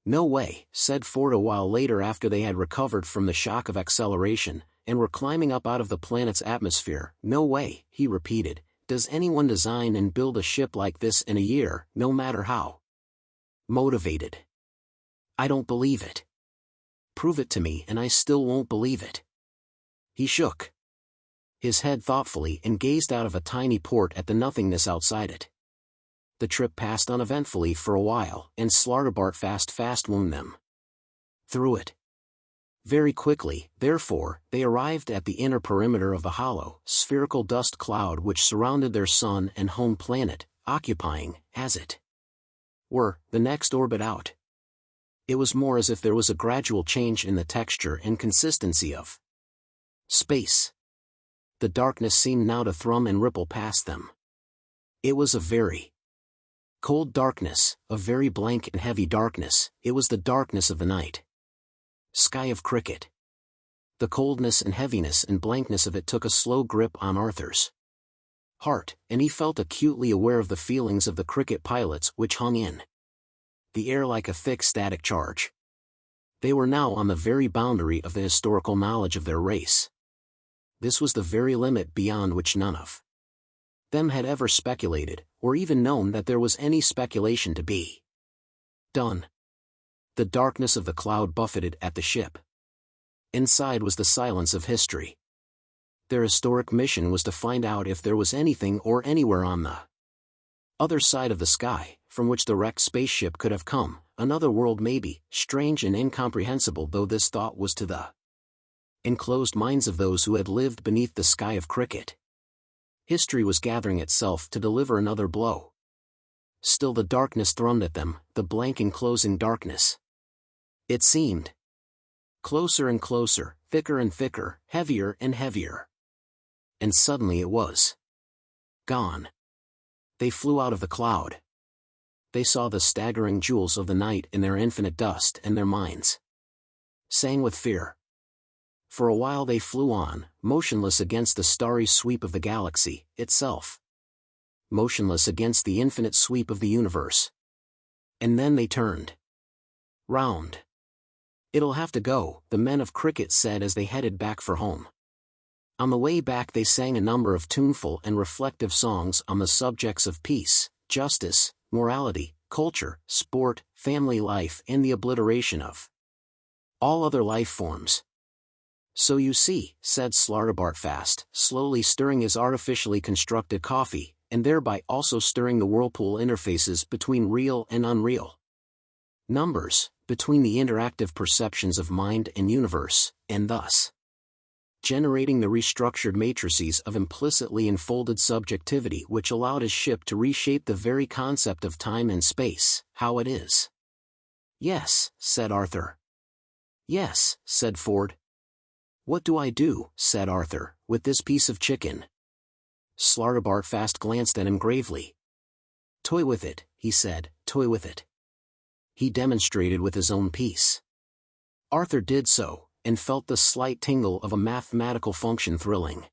No way, said Ford a while later after they had recovered from the shock of acceleration, and were climbing up out of the planet's atmosphere. No way, he repeated, does anyone design and build a ship like this in a year, no matter how motivated. I don't believe it. Prove it to me and I still won't believe it. He shook his head thoughtfully and gazed out of a tiny port at the nothingness outside it. The trip passed uneventfully for a while, and Slartibartfast fast-wound them through it. Very quickly, therefore, they arrived at the inner perimeter of the hollow, spherical dust cloud which surrounded their sun and home planet, occupying, as it were, the next orbit out. It was more as if there was a gradual change in the texture and consistency of space. The darkness seemed now to thrum and ripple past them. It was a very cold darkness, a very blank and heavy darkness. It was the darkness of the night sky of Krikkit. The coldness and heaviness and blankness of it took a slow grip on Arthur's heart, and he felt acutely aware of the feelings of the Krikkit pilots which hung in the air like a thick static charge. They were now on the very boundary of the historical knowledge of their race. This was the very limit beyond which none of them had ever speculated, or even known that there was any speculation to be done. The darkness of the cloud buffeted at the ship. Inside was the silence of history. Their historic mission was to find out if there was anything or anywhere on the other side of the sky, from which the wrecked spaceship could have come, another world maybe, strange and incomprehensible though this thought was to the enclosed minds of those who had lived beneath the sky of Krikkit. History was gathering itself to deliver another blow. Still the darkness thrummed at them, the blank enclosing darkness. It seemed closer and closer, thicker and thicker, heavier and heavier. And suddenly it was gone. They flew out of the cloud. They saw the staggering jewels of the night in their infinite dust, and their minds sang with fear. For a while they flew on, motionless against the starry sweep of the galaxy itself, motionless against the infinite sweep of the universe. And then they turned round. It'll have to go, the men of Krikkit said as they headed back for home. On the way back they sang a number of tuneful and reflective songs on the subjects of peace, justice, morality, culture, sport, family life and the obliteration of all other life forms. "So you see," said Slartibartfast, slowly stirring his artificially constructed coffee, and thereby also stirring the whirlpool interfaces between real and unreal numbers, between the interactive perceptions of mind and universe, and thus generating the restructured matrices of implicitly enfolded subjectivity which allowed his ship to reshape the very concept of time and space, how it is. "Yes," said Arthur. "Yes," said Ford. "What do I do," said Arthur, "with this piece of chicken?" Slartibartfast glanced at him gravely. "Toy with it," he said, "toy with it." He demonstrated with his own piece. Arthur did so, and felt the slight tingle of a mathematical function thrilling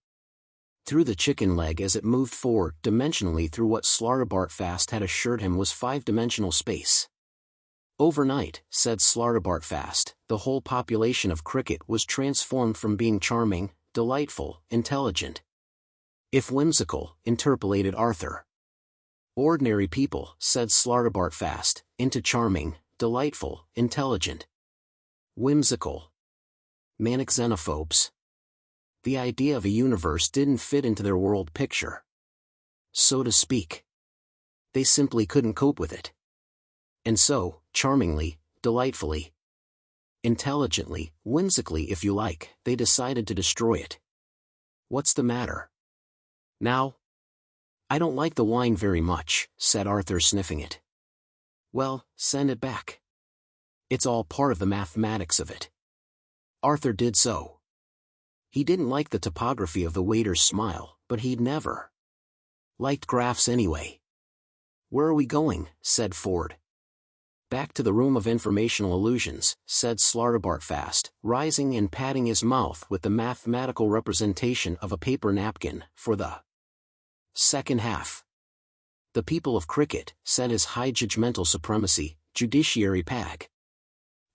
through the chicken leg as it moved forward dimensionally through what Slartibartfast had assured him was five-dimensional space. "Overnight," said Slartibartfast, "the whole population of Krikkit was transformed from being charming, delightful, intelligent, if whimsical," interpolated Arthur. "Ordinary people," said Slartibartfast, "into charming, delightful, intelligent, whimsical, manic xenophobes. The idea of a universe didn't fit into their world picture, so to speak. They simply couldn't cope with it. And so, charmingly, delightfully, intelligently, whimsically if you like, they decided to destroy it." "What's the matter now?" "I don't like the wine very much," said Arthur, sniffing it. "Well, send it back. It's all part of the mathematics of it." Arthur did so. He didn't like the topography of the waiter's smile, but he'd never liked graphs anyway. "Where are we going?" said Ford. "Back to the room of informational illusions," said Slartibartfast, rising and patting his mouth with the mathematical representation of a paper napkin, for the second half. "The people of Krikkit," said his high judgmental supremacy, judiciary pag.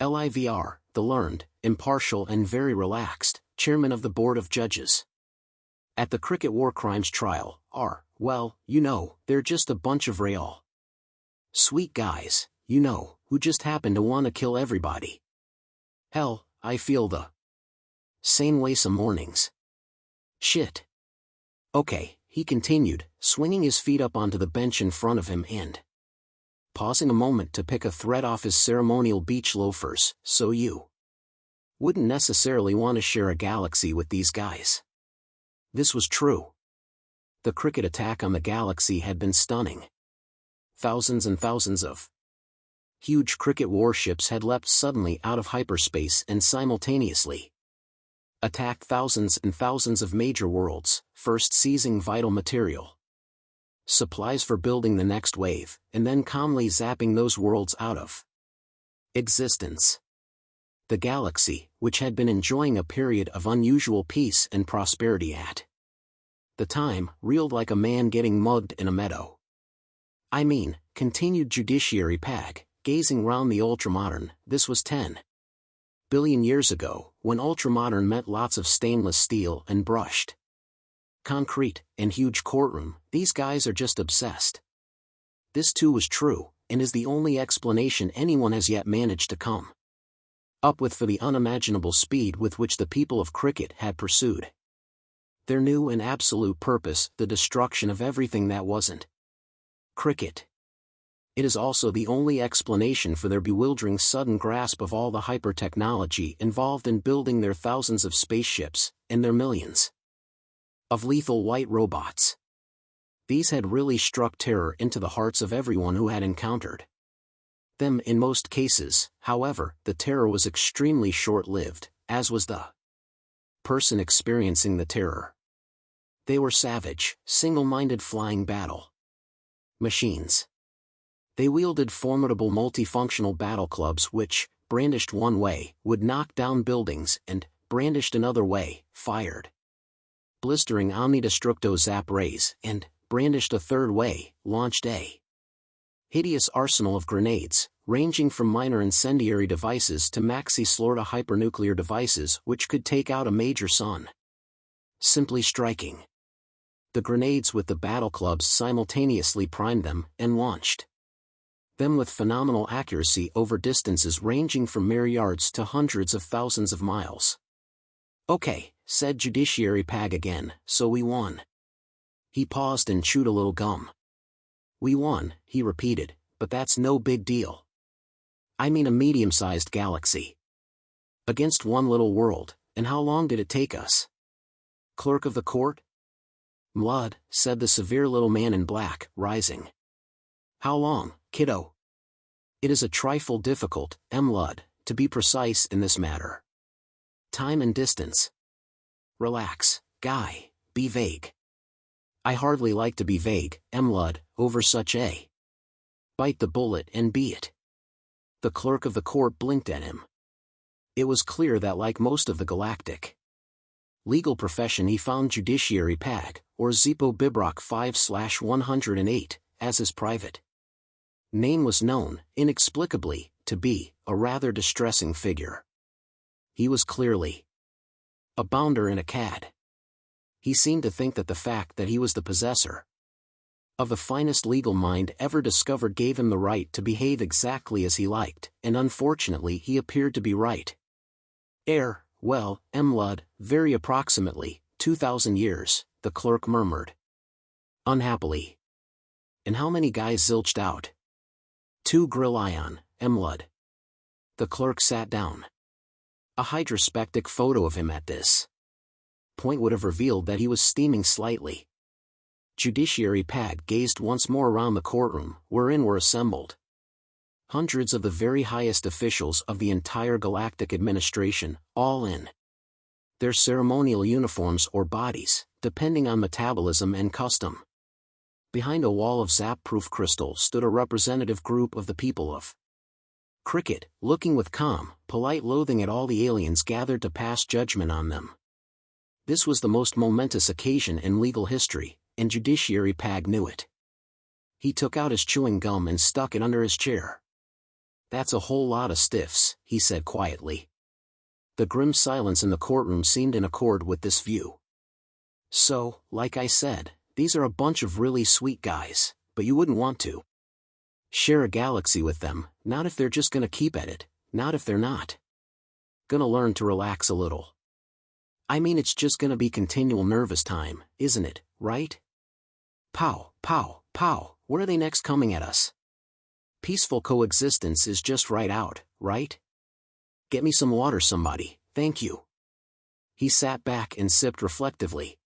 LIVR, the learned, impartial and very relaxed, chairman of the Board of Judges at the Krikkit War Crimes trial, are, well, you know, they're just a bunch of real sweet guys, you know, who just happen to want to kill everybody. Hell, I feel the same way some mornings. Shit. Okay," he continued, swinging his feet up onto the bench in front of him and pausing a moment to pick a thread off his ceremonial beach loafers, "so you wouldn't necessarily want to share a galaxy with these guys." This was true. The Krikkit attack on the galaxy had been stunning. Thousands and thousands of huge Krikkit warships had leapt suddenly out of hyperspace and simultaneously attacked thousands and thousands of major worlds, first seizing vital material supplies for building the next wave, and then calmly zapping those worlds out of existence. The galaxy, which had been enjoying a period of unusual peace and prosperity at the time, reeled like a man getting mugged in a meadow. "I mean," continued Judiciary Pag, gazing round the ultramodern, "this was 10 billion years ago, when ultramodern meant lots of stainless steel and brushed concrete, and huge courtroom. These guys are just obsessed." This too was true, and is the only explanation anyone has yet managed to come up with for the unimaginable speed with which the people of Krikkit had pursued their new and absolute purpose, the destruction of everything that wasn't Krikkit. It is also the only explanation for their bewildering sudden grasp of all the hyper-technology involved in building their thousands of spaceships, and their millions of lethal white robots. These had really struck terror into the hearts of everyone who had encountered them. In most cases, however, the terror was extremely short-lived, as was the person experiencing the terror. They were savage, single-minded flying battle machines. They wielded formidable multifunctional battle clubs which, brandished one way, would knock down buildings, and, brandished another way, fired blistering omnidestructo zap rays, and, brandished a third way, launched a hideous arsenal of grenades, ranging from minor incendiary devices to maxi-slorta hypernuclear devices which could take out a major sun. Simply striking. The grenades with the battle clubs simultaneously primed them and launched them with phenomenal accuracy over distances ranging from mere yards to hundreds of thousands of miles. "Okay," said Judiciary Pag again, "so we won." He paused and chewed a little gum. "We won," he repeated, "but that's no big deal. I mean a medium-sized galaxy. Against one little world, and how long did it take us?" "Clerk of the court?" "Mlud," said the severe little man in black, rising. "How long, kiddo?" "It is a trifle difficult, Mlud, to be precise in this matter. Time and distance." "Relax, guy, be vague." "I hardly like to be vague, Mlud, over such a bite the bullet and be it." The clerk of the court blinked at him. It was clear that like most of the galactic legal profession he found Judiciary Pag, or Zaphod Beeblebrox 5/108, as his private name was known, inexplicably, to be a rather distressing figure. He was clearly a bounder and a cad. He seemed to think that the fact that he was the possessor of the finest legal mind ever discovered gave him the right to behave exactly as he liked, and unfortunately he appeared to be right. Well, Mlud, very approximately, 2,000 years, the clerk murmured unhappily. "And how many guys zilched out?" "2 Grillion, Mlud." The clerk sat down. A hydrospectic photo of him at this point would have revealed that he was steaming slightly. Judiciary Pag gazed once more around the courtroom, wherein were assembled hundreds of the very highest officials of the entire galactic administration, all in their ceremonial uniforms or bodies, depending on metabolism and custom. Behind a wall of zap-proof crystal stood a representative group of the people of Krikkit, looking with calm, polite loathing at all the aliens gathered to pass judgment on them. This was the most momentous occasion in legal history, and Judiciary Pag knew it. He took out his chewing gum and stuck it under his chair. "That's a whole lot of stiffs," he said quietly. The grim silence in the courtroom seemed in accord with this view. "So, like I said, these are a bunch of really sweet guys, but you wouldn't want to share a galaxy with them, not if they're just gonna keep at it, not if they're not gonna learn to relax a little. I mean, it's just gonna be continual nervous time, isn't it, right? Pow, pow, pow, where are they next coming at us? Peaceful coexistence is just right out, right? Get me some water, somebody, thank you." He sat back and sipped reflectively.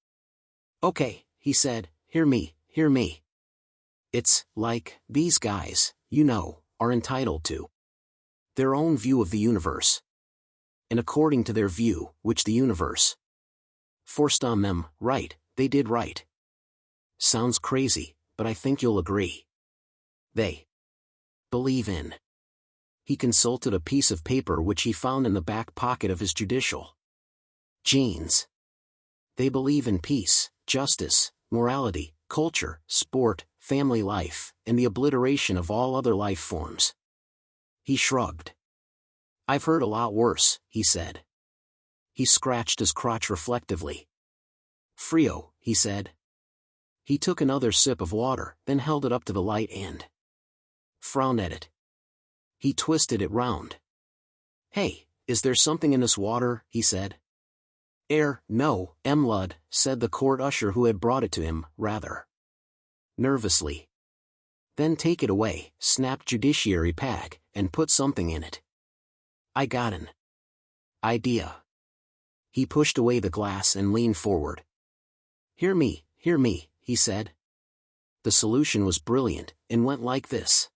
"Okay," he said, hear me. It's like, these guys, you know, are entitled to their own view of the universe. And according to their view, which the universe forced on them, right, they did right. Sounds crazy, but I think you'll agree. They believe in." He consulted a piece of paper which he found in the back pocket of his judicial jeans. "They believe in peace, justice, morality, culture, sport, family life, and the obliteration of all other life forms." He shrugged. "I've heard a lot worse," he said. He scratched his crotch reflectively. "Frio," he said. He took another sip of water, then held it up to the light and frowned at it. He twisted it round. "Hey, is there something in this water?" he said. No, Mlud," said the court usher who had brought it to him, rather nervously. "Then take it away," snapped Judiciary Pag, "and put something in it. I got an idea." He pushed away the glass and leaned forward. Hear me, he said. The solution was brilliant, and went like this.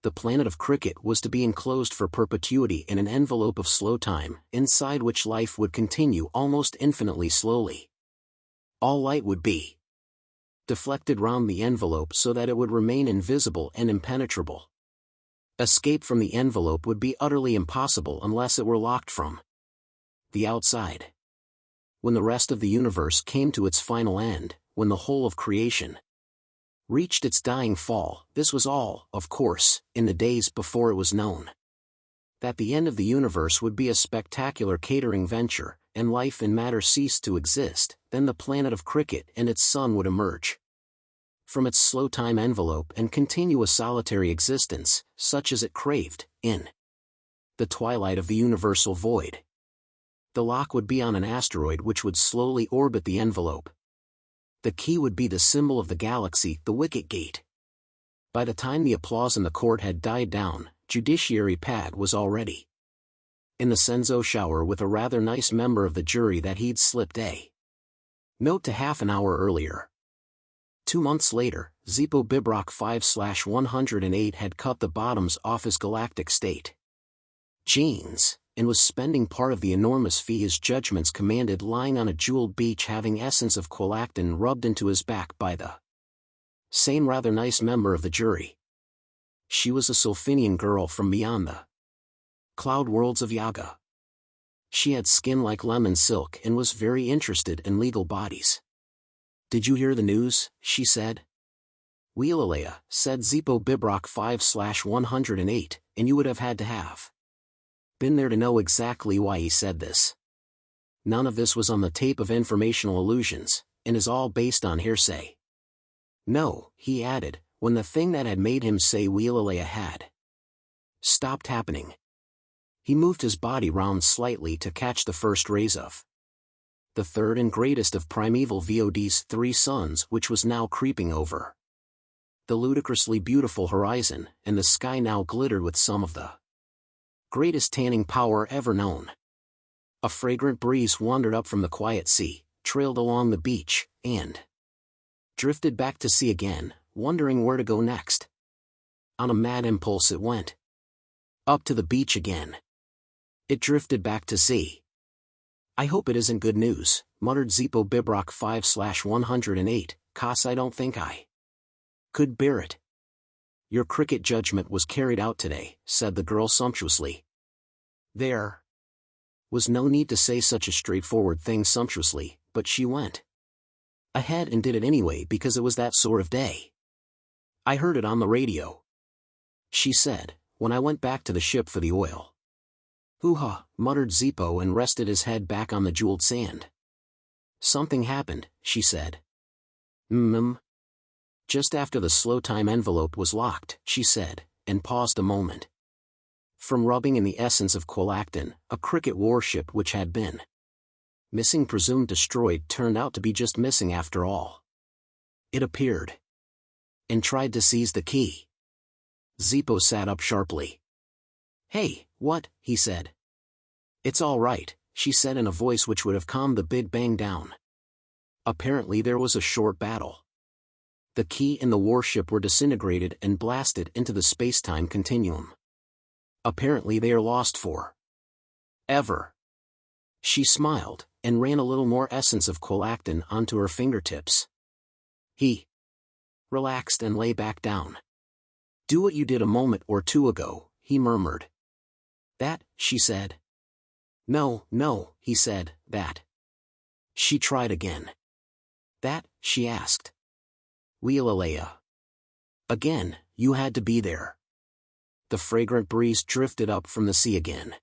The planet of Krikkit was to be enclosed for perpetuity in an envelope of slow time, inside which life would continue almost infinitely slowly. All light would be deflected round the envelope so that it would remain invisible and impenetrable. Escape from the envelope would be utterly impossible unless it were locked from the outside. When the rest of the universe came to its final end, when the whole of creation reached its dying fall, this was all, of course, in the days before it was known that the end of the universe would be a spectacular catering venture, and life and matter ceased to exist, then the planet of Krikkit and its sun would emerge from its slow time envelope and continue a solitary existence, such as it craved, in the twilight of the universal void. The lock would be on an asteroid which would slowly orbit the envelope. The key would be the symbol of the galaxy, the Wicket Gate. By the time the applause in the court had died down, Judiciary Pad was already in the Senzo shower with a rather nice member of the jury that he'd slipped a note to half an hour earlier. 2 months later, Zaphod Beeblebrox 5/108 had cut the bottoms off his galactic state jeans, and was spending part of the enormous fee his judgments commanded lying on a jeweled beach having essence of quolactin rubbed into his back by the same rather nice member of the jury. She was a Sulfinian girl from beyond the cloud worlds of Yaga. She had skin like lemon silk and was very interested in legal bodies. "Did you hear the news?" she said. "Wheelalea," said Zaphod Beeblebrox 5/108, and you would have had to have been there to know exactly why he said this. None of this was on the tape of informational illusions, and is all based on hearsay. No, he added, when the thing that had made him say Wheelalea had stopped happening. He moved his body round slightly to catch the first rays of the third and greatest of primeval VOD's 3 suns, which was now creeping over the ludicrously beautiful horizon, and the sky now glittered with some of the greatest tanning power ever known. A fragrant breeze wandered up from the quiet sea, trailed along the beach, and drifted back to sea again, wondering where to go next. On a mad impulse it went up to the beach again. It drifted back to sea. "I hope it isn't good news," muttered Zaphod Beeblebrox 5/108, "'cause I don't think I could bear it." "Your Krikkit judgment was carried out today," said the girl sumptuously. There was no need to say such a straightforward thing sumptuously, but she went ahead and did it anyway because it was that sort of day. "I heard it on the radio," she said, "when I went back to the ship for the oil." "Hoo-ha," muttered Zaphod and rested his head back on the jeweled sand. "Something happened," she said. Just after the slow time envelope was locked," she said, and paused a moment. "From rubbing in the essence of quolactin, a Krikkit warship which had been missing, presumed destroyed, turned out to be just missing after all. It appeared and tried to seize the key." Zaphod sat up sharply. "Hey, what?" he said. "It's all right," she said in a voice which would have calmed the Big Bang down. "Apparently there was a short battle. The key and the warship were disintegrated and blasted into the space-time continuum. Apparently they are lost for ever." She smiled, and ran a little more essence of quolactin onto her fingertips. He relaxed and lay back down. "Do what you did a moment or two ago," he murmured. "That," she said. No, he said, "that." She tried again. "That?" she asked. "Wheelalea." Again, "You had to be there." The fragrant breeze drifted up from the sea again.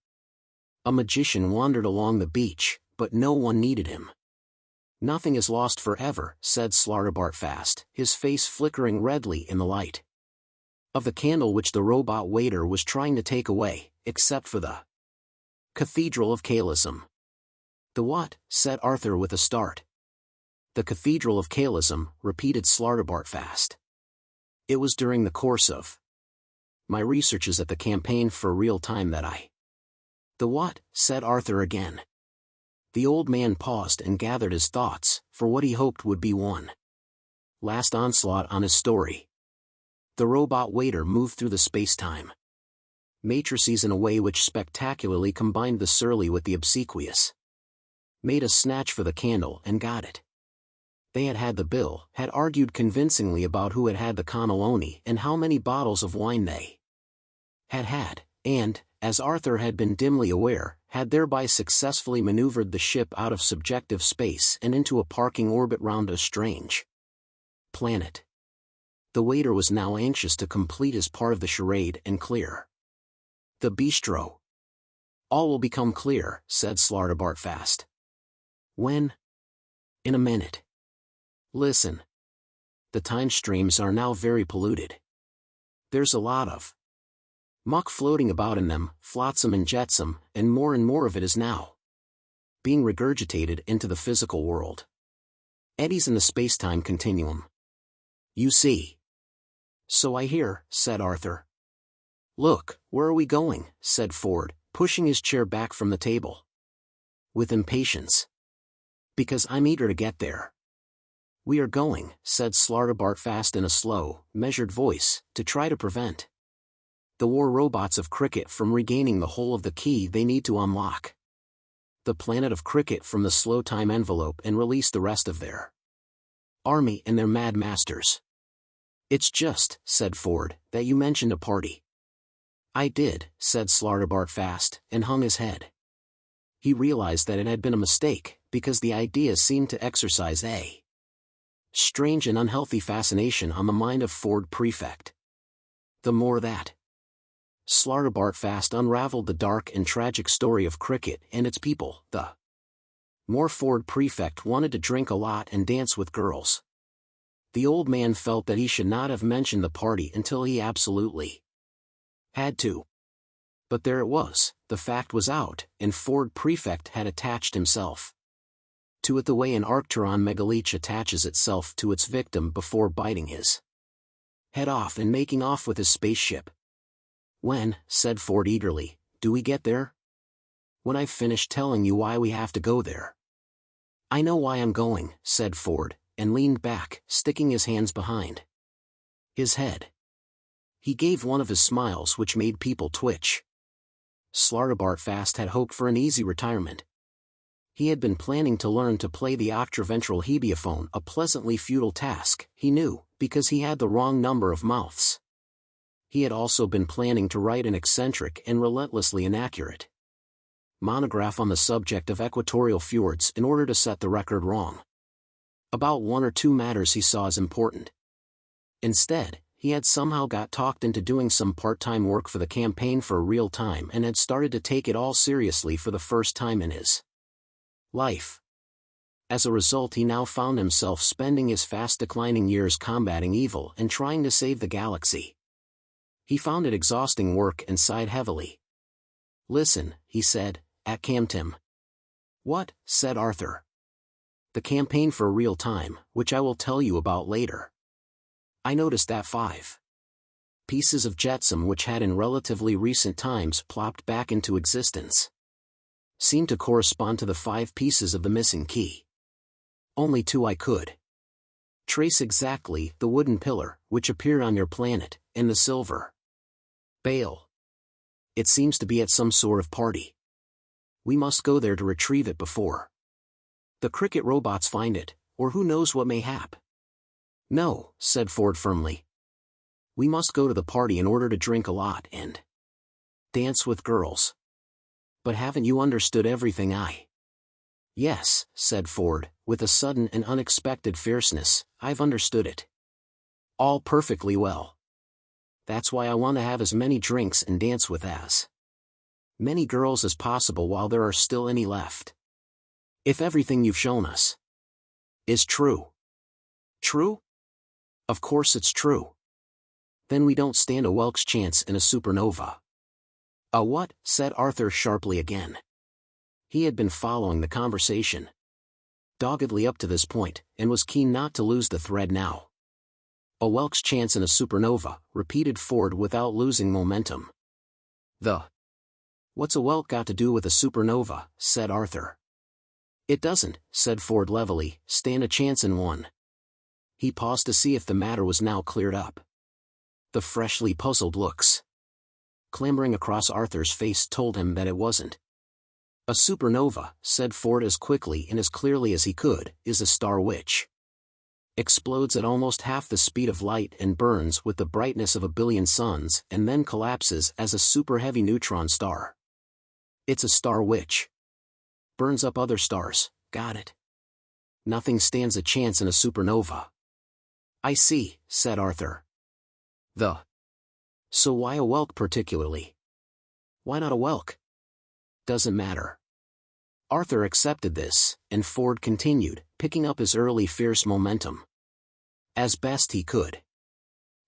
A magician wandered along the beach, but no one needed him. "Nothing is lost forever," said Slartibartfast, his face flickering redly in the light of the candle which the robot waiter was trying to take away, except for the Cathedral of Kalism. "The what?" said Arthur with a start. "The Cathedral of Kalism," repeated Slartibartfast. "It was during the course of my researches at the campaign for real time that I—" "The what?" said Arthur again. The old man paused and gathered his thoughts, for what he hoped would be one last onslaught on his story. The robot waiter moved through the space-time matrices in a way which spectacularly combined the surly with the obsequious. Made a snatch for the candle and got it. They had had the bill, had argued convincingly about who had had the cannelloni and how many bottles of wine they had had, and, as Arthur had been dimly aware, had thereby successfully maneuvered the ship out of subjective space and into a parking orbit round a strange planet. The waiter was now anxious to complete his part of the charade and clear the bistro. "All will become clear," said Slartibartfast. When? In a minute. Listen. The time streams are now very polluted. There's a lot of muck floating about in them, flotsam and jetsam, and more of it is now being regurgitated into the physical world. Eddies in the space-time continuum. You see. So I hear, said Arthur. Look, where are we going? Said Ford, pushing his chair back from the table. With impatience. Because I'm eager to get there. We are going, said Slartibartfast in a slow, measured voice, to try to prevent the war robots of Krikkit from regaining the whole of the key they need to unlock the planet of Krikkit from the slow time envelope and release the rest of their army and their mad masters. It's just, said Ford, that you mentioned a party. I did, said Slartibartfast, and hung his head. He realized that it had been a mistake, because the idea seemed to exercise a strange and unhealthy fascination on the mind of Ford Prefect. The more that Slartibartfast unraveled the dark and tragic story of Krikkit and its people, the more Ford Prefect wanted to drink a lot and dance with girls. The old man felt that he should not have mentioned the party until he absolutely had to. But there it was, the fact was out, and Ford Prefect had attached himself to it the way an Arcturon megaleech attaches itself to its victim before biting his head off and making off with his spaceship. When, said Ford eagerly, do we get there? When I've finished telling you why we have to go there. I know why I'm going, said Ford, and leaned back, sticking his hands behind his head. He gave one of his smiles which made people twitch. Slartibartfast had hoped for an easy retirement. He had been planning to learn to play the octaventral hebiophone, a pleasantly futile task, he knew, because he had the wrong number of mouths. He had also been planning to write an eccentric and relentlessly inaccurate monograph on the subject of equatorial fjords in order to set the record wrong about one or two matters he saw as important. Instead, he had somehow got talked into doing some part-time work for the campaign for a real time and had started to take it all seriously for the first time in his life. As a result, he now found himself spending his fast-declining years combating evil and trying to save the galaxy. He found it exhausting work and sighed heavily. Listen, he said, at Camtim. What? Said Arthur. The campaign for a real time, which I will tell you about later. I noticed that 5 pieces of jetsam which had in relatively recent times plopped back into existence seemed to correspond to the 5 pieces of the missing key. Only 2 I could trace exactly, the wooden pillar, which appeared on your planet, and the silver bale. It seems to be at some sort of party. We must go there to retrieve it before the Krikkit robots find it, or who knows what may hap. No, said Ford firmly. We must go to the party in order to drink a lot and dance with girls. But haven't you understood everything Yes, said Ford, with a sudden and unexpected fierceness, I've understood it all perfectly well. That's why I want to have as many drinks and dance with as many girls as possible while there are still any left. If everything you've shown us is true. True? Of course it's true. Then we don't stand a Welk's chance in a supernova. A what? Said Arthur sharply again. He had been following the conversation doggedly up to this point, and was keen not to lose the thread now. A Welk's chance in a supernova, repeated Ford without losing momentum. What's a Welk got to do with a supernova? Said Arthur. It doesn't, said Ford levelly, stand a chance in one. He paused to see if the matter was now cleared up. The freshly puzzled looks clambering across Arthur's face told him that it wasn't. A supernova, said Ford as quickly and as clearly as he could, is a star which explodes at almost half the speed of light and burns with the brightness of a billion suns and then collapses as a super-heavy neutron star. It's a star which burns up other stars, got it? Nothing stands a chance in a supernova. I see, said Arthur. So why a Welk particularly? Why not a Welk? Doesn't matter. Arthur accepted this, and Ford continued, picking up his early fierce momentum. As best he could.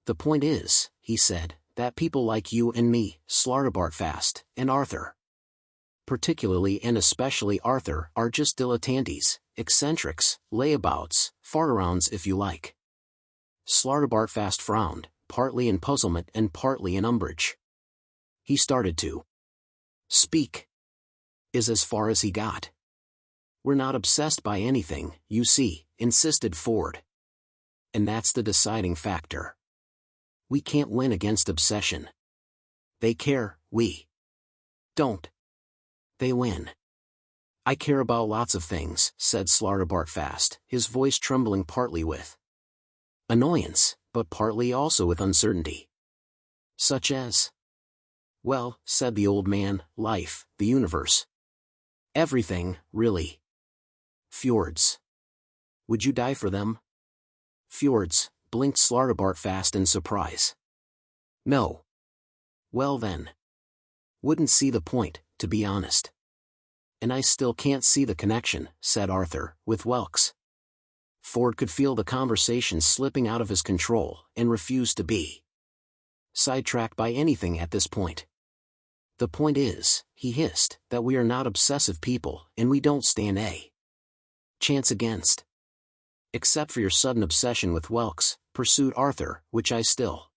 The point is, he said, that people like you and me, Slartibartfast, and Arthur. Particularly and especially Arthur, are just dilettantes, eccentrics, layabouts, fartarounds if you like. Slartibartfast frowned, partly in puzzlement and partly in umbrage. He started to speak. Is as far as he got. We're not obsessed by anything, you see, insisted Ford. And that's the deciding factor. We can't win against obsession. They care, we don't. They win. I care about lots of things, said Slartibartfast, his voice trembling partly with annoyance, but partly also with uncertainty. Such as? Well, said the old man, life, the universe. Everything, really. Fjords. Would you die for them? Fjords, blinked Slartibartfast in surprise. No. Well then. Wouldn't see the point, to be honest. And I still can't see the connection, said Arthur, with Welks. Ford could feel the conversation slipping out of his control, and refused to be sidetracked by anything at this point. The point is, he hissed, that we are not obsessive people, and we don't stand a chance against. Except for your sudden obsession with Welks, pursued Arthur, which I still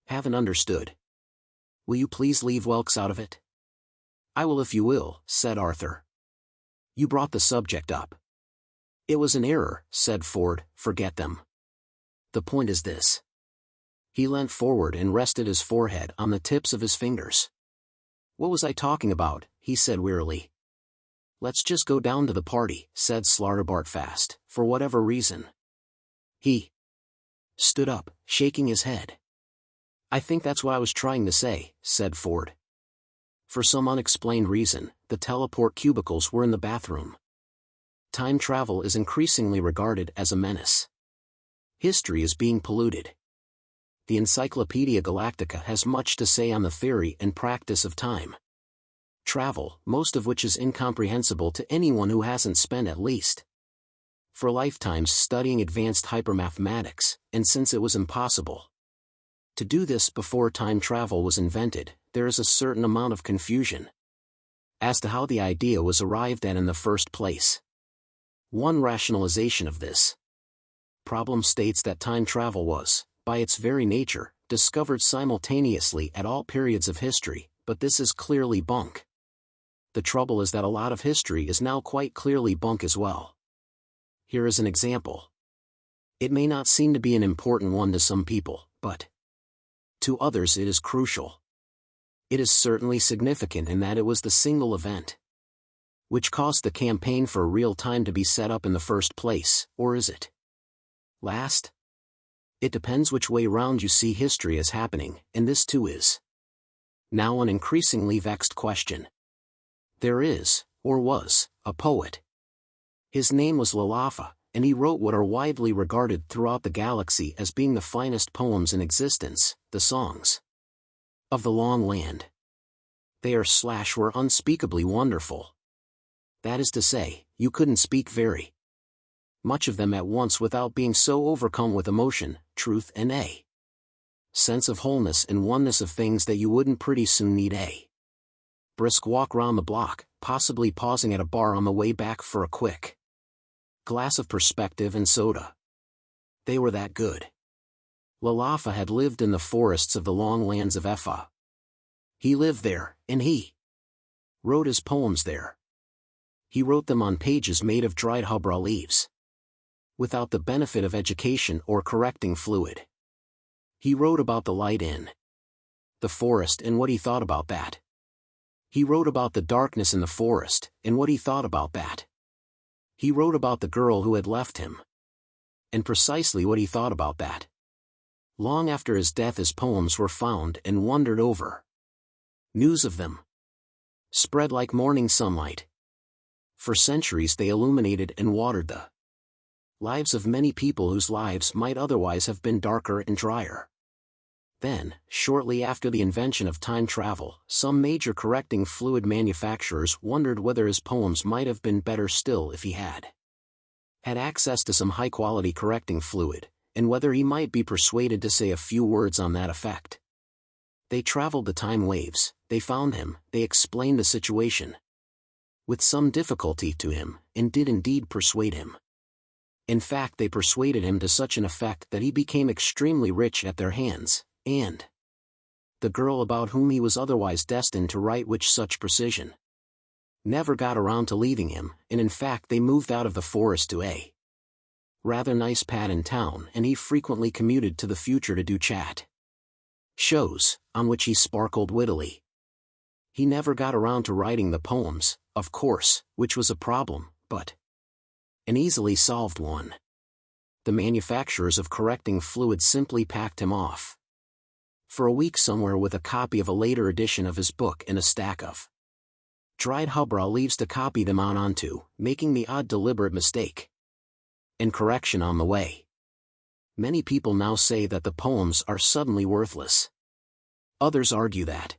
haven't understood. Will you please leave Welks out of it? I will if you will, said Arthur. You brought the subject up. It was an error, said Ford, forget them. The point is this. He leant forward and rested his forehead on the tips of his fingers. What was I talking about? He said wearily. Let's just go down to the party, said Slartibartfast, for whatever reason. He stood up, shaking his head. I think that's what I was trying to say, said Ford. For some unexplained reason, the teleport cubicles were in the bathroom. Time travel is increasingly regarded as a menace. History is being polluted. The Encyclopedia Galactica has much to say on the theory and practice of time travel, most of which is incomprehensible to anyone who hasn't spent at least for lifetimes studying advanced hypermathematics, and since it was impossible to do this before time travel was invented, there is a certain amount of confusion as to how the idea was arrived at in the first place. One rationalization of this problem states that time travel was, by its very nature, discovered simultaneously at all periods of history, but this is clearly bunk. The trouble is that a lot of history is now quite clearly bunk as well. Here is an example. It may not seem to be an important one to some people, but to others it is crucial. It is certainly significant in that it was the single event which caused the campaign for real time to be set up in the first place, or is it last? It depends which way round you see history as happening, and this too is now an increasingly vexed question. There is, or was, a poet. His name was Lalafa, and he wrote what are widely regarded throughout the galaxy as being the finest poems in existence, the songs of the Long Land. They were unspeakably wonderful. That is to say, you couldn't speak very much of them at once without being so overcome with emotion, truth and a sense of wholeness and oneness of things that you wouldn't pretty soon need a brisk walk round the block, possibly pausing at a bar on the way back for a quick glass of perspective and soda. They were that good. Lalafa had lived in the forests of the long lands of Effa. He lived there, and he wrote his poems there. He wrote them on pages made of dried hubra leaves, without the benefit of education or correcting fluid. He wrote about the light in the forest and what he thought about that. He wrote about the darkness in the forest, and what he thought about that. He wrote about the girl who had left him, and precisely what he thought about that. Long after his death his poems were found and wondered over. News of them spread like morning sunlight. For centuries they illuminated and watered the lives of many people whose lives might otherwise have been darker and drier. Then, shortly after the invention of time travel, some major correcting fluid manufacturers wondered whether his poems might have been better still if he had access to some high-quality correcting fluid, and whether he might be persuaded to say a few words on that effect. They traveled the time waves, they found him, they explained the situation with some difficulty to him, and did indeed persuade him. In fact, they persuaded him to such an effect that he became extremely rich at their hands, and the girl about whom he was otherwise destined to write with such precision never got around to leaving him, and in fact they moved out of the forest to a rather nice pad in town, and he frequently commuted to the future to do chat shows, on which he sparkled wittily. He never got around to writing the poems, of course, which was a problem, but an easily solved one. The manufacturers of correcting fluid simply packed him off for a week somewhere with a copy of a later edition of his book and a stack of dried hubra leaves to copy them out onto, making the odd deliberate mistake and correction on the way. Many people now say that the poems are suddenly worthless. Others argue that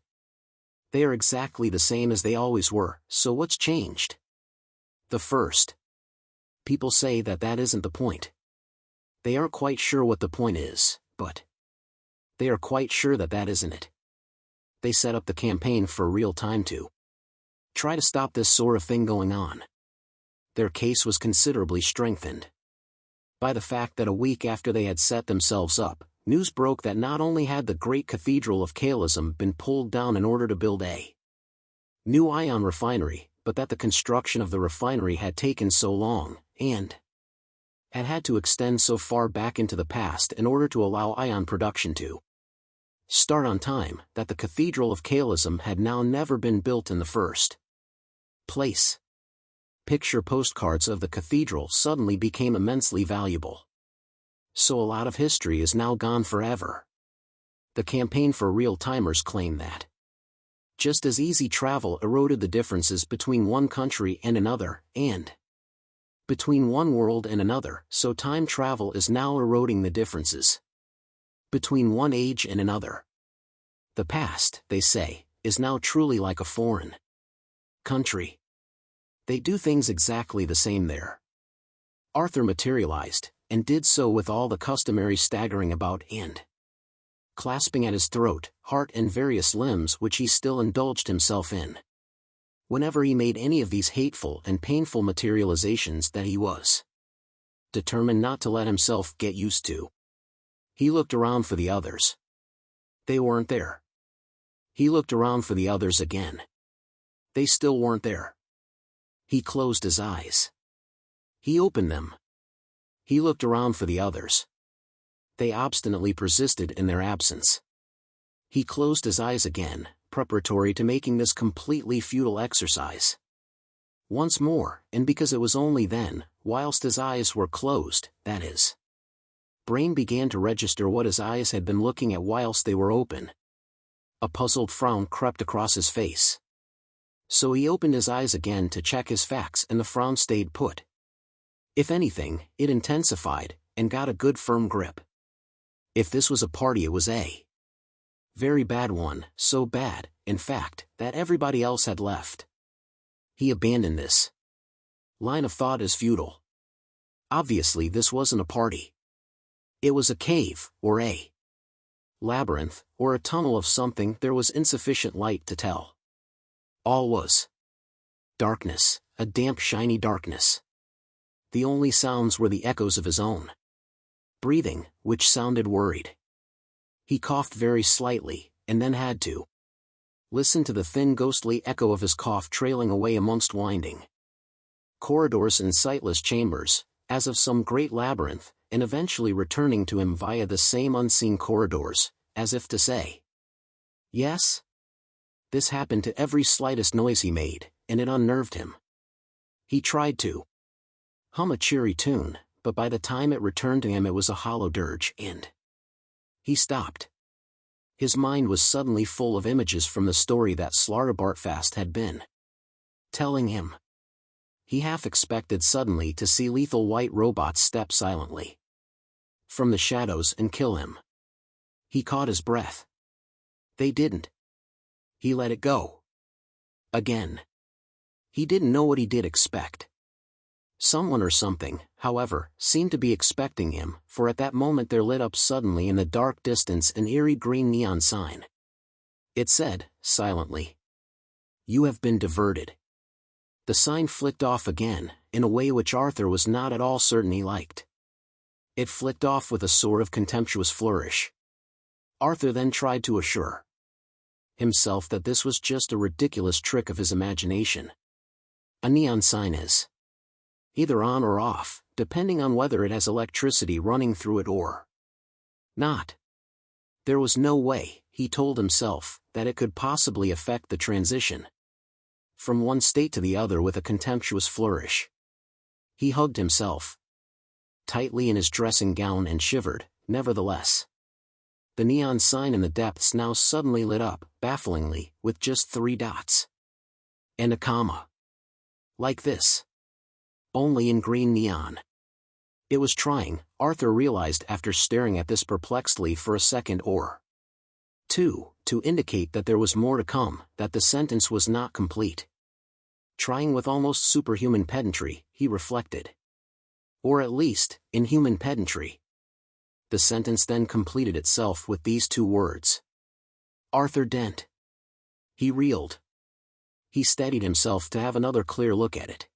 they are exactly the same as they always were, so what's changed? The first people say that that isn't the point. They aren't quite sure what the point is, but they are quite sure that that isn't it. They set up the campaign for real time to try to stop this sort of thing going on. Their case was considerably strengthened by the fact that a week after they had set themselves up, news broke that not only had the great cathedral of Kalism been pulled down in order to build a new ion refinery, but that the construction of the refinery had taken so long, and had to extend so far back into the past in order to allow ion production to start on time, that the cathedral of Kalism had now never been built in the first place. Picture postcards of the cathedral suddenly became immensely valuable. So a lot of history is now gone forever. The campaign for real-timers claim that just as easy travel eroded the differences between one country and another, and between one world and another, so time travel is now eroding the differences between one age and another. The past, they say, is now truly like a foreign country. They do things exactly the same there. Arthur materialized, and did so with all the customary staggering about and clasping at his throat, heart and various limbs which he still indulged himself in whenever he made any of these hateful and painful materializations that he was determined not to let himself get used to. He looked around for the others. They weren't there. He looked around for the others again. They still weren't there. He closed his eyes. He opened them. He looked around for the others. They obstinately persisted in their absence. He closed his eyes again, preparatory to making this completely futile exercise once more, and because it was only then, whilst his eyes were closed, that his brain began to register what his eyes had been looking at whilst they were open. A puzzled frown crept across his face. So he opened his eyes again to check his facts, and the frown stayed put. If anything, it intensified, and got a good firm grip. If this was a party, it was a very bad one, so bad, in fact, that everybody else had left. He abandoned this line of thought as futile. Obviously this wasn't a party. It was a cave, or a labyrinth, or a tunnel of something. There was insufficient light to tell. All was darkness, a damp shiny darkness. The only sounds were the echoes of his own breathing, which sounded worried. He coughed very slightly, and then had to listen to the thin ghostly echo of his cough trailing away amongst winding corridors and sightless chambers, as of some great labyrinth, and eventually returning to him via the same unseen corridors, as if to say, yes? This happened to every slightest noise he made, and it unnerved him. He tried to hum a cheery tune, but by the time it returned to him it was a hollow dirge, and he stopped. His mind was suddenly full of images from the story that Slartibartfast had been telling him. He half expected suddenly to see lethal white robots step silently from the shadows and kill him. He caught his breath. They didn't. He let it go. Again. He didn't know what he did expect. Someone or something, however, seemed to be expecting him, for at that moment there lit up suddenly in the dark distance an eerie green neon sign. It said, silently, "You have been diverted." The sign flicked off again, in a way which Arthur was not at all certain he liked. It flicked off with a sort of contemptuous flourish. Arthur then tried to assure himself that this was just a ridiculous trick of his imagination. A neon sign is either on or off, depending on whether it has electricity running through it or not. There was no way, he told himself, that it could possibly affect the transition from one state to the other with a contemptuous flourish. He hugged himself tightly in his dressing gown and shivered, nevertheless. The neon sign in the depths now suddenly lit up, bafflingly, with just 3 dots. And a comma. Like this. Only in green neon. It was trying, Arthur realized after staring at this perplexedly for a second or two, to indicate that there was more to come, that the sentence was not complete. Trying with almost superhuman pedantry, he reflected. Or at least, inhuman pedantry. The sentence then completed itself with these 2 words. Arthur Dent. He reeled. He steadied himself to have another clear look at it.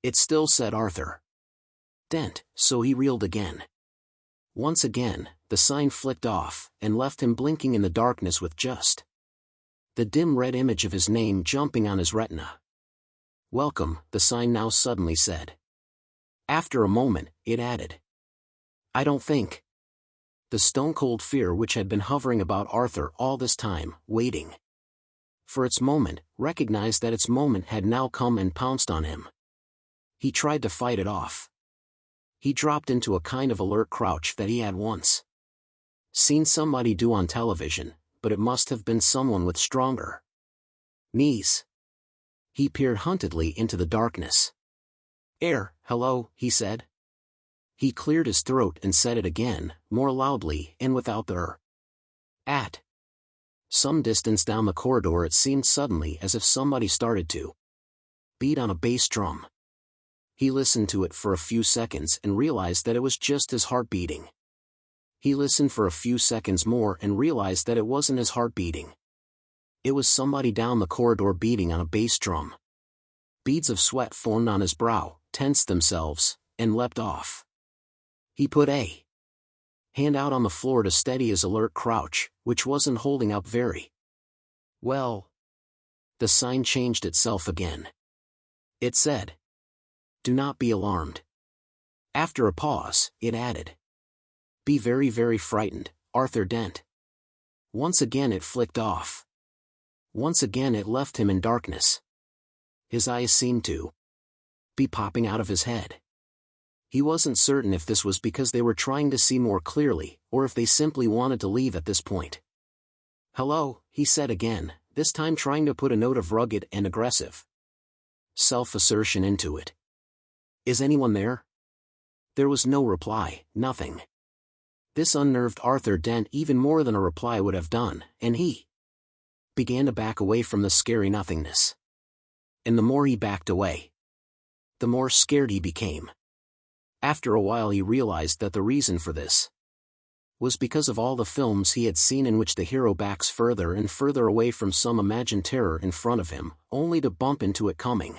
It still said Arthur Dent, so he reeled again. Once again, the sign flicked off, and left him blinking in the darkness with just the dim red image of his name jumping on his retina. Welcome, the sign now suddenly said. After a moment, it added, I don't think. The stone-cold fear which had been hovering about Arthur all this time, waiting for its moment, recognized that its moment had now come and pounced on him. He tried to fight it off. He dropped into a kind of alert crouch that he had once seen somebody do on television, but it must have been someone with stronger knees. He peered huntedly into the darkness. Hello, he said. He cleared his throat and said it again, more loudly and without the At some distance down the corridor it seemed suddenly as if somebody started to beat on a bass drum. He listened to it for a few seconds and realized that it was just his heart beating. He listened for a few seconds more and realized that it wasn't his heart beating. It was somebody down the corridor beating on a bass drum. Beads of sweat formed on his brow, tensed themselves, and leapt off. He put a hand out on the floor to steady his alert crouch, which wasn't holding up very well. The sign changed itself again. It said, Do not be alarmed. After a pause, it added, Be very, very frightened, Arthur Dent. Once again it flicked off. Once again it left him in darkness. His eyes seemed to be popping out of his head. He wasn't certain if this was because they were trying to see more clearly, or if they simply wanted to leave at this point. Hello, he said again, this time trying to put a note of rugged and aggressive self-assertion into it. Is anyone there? There was no reply, nothing. This unnerved Arthur Dent even more than a reply would have done, and he began to back away from the scary nothingness. And the more he backed away, the more scared he became. After a while he realized that the reason for this was because of all the films he had seen in which the hero backs further and further away from some imagined terror in front of him, only to bump into it coming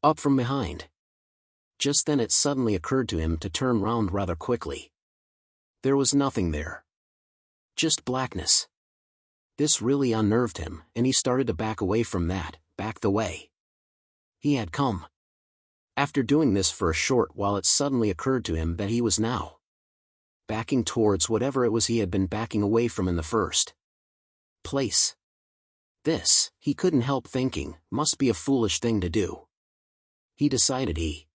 up from behind. Just then it suddenly occurred to him to turn round rather quickly. There was nothing there. Just blackness. This really unnerved him, and he started to back away from that, back the way he had come. After doing this for a short while it suddenly occurred to him that he was now backing towards whatever it was he had been backing away from in the first place. This, he couldn't help thinking, must be a foolish thing to do. He decided he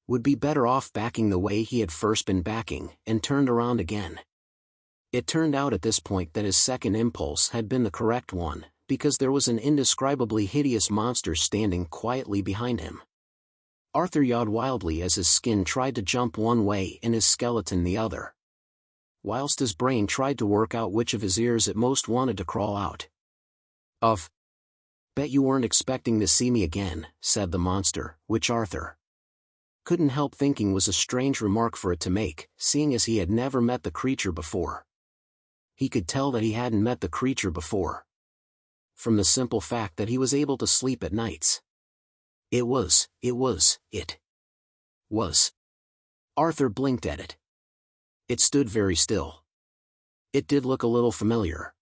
would be better off backing the way he had first been backing, and turned around again. It turned out at this point that his second impulse had been the correct one, because there was an indescribably hideous monster standing quietly behind him. Arthur yawed wildly as his skin tried to jump one way and his skeleton the other. whilst his brain tried to work out which of his ears it most wanted to crawl out of. "Bet you weren't expecting to see me again," said the monster, which Arthur couldn't help thinking was a strange remark for it to make, seeing as he had never met the creature before. He could tell that he hadn't met the creature before from the simple fact that he was able to sleep at nights. It was. Arthur blinked at it. It stood very still. It did look a little familiar.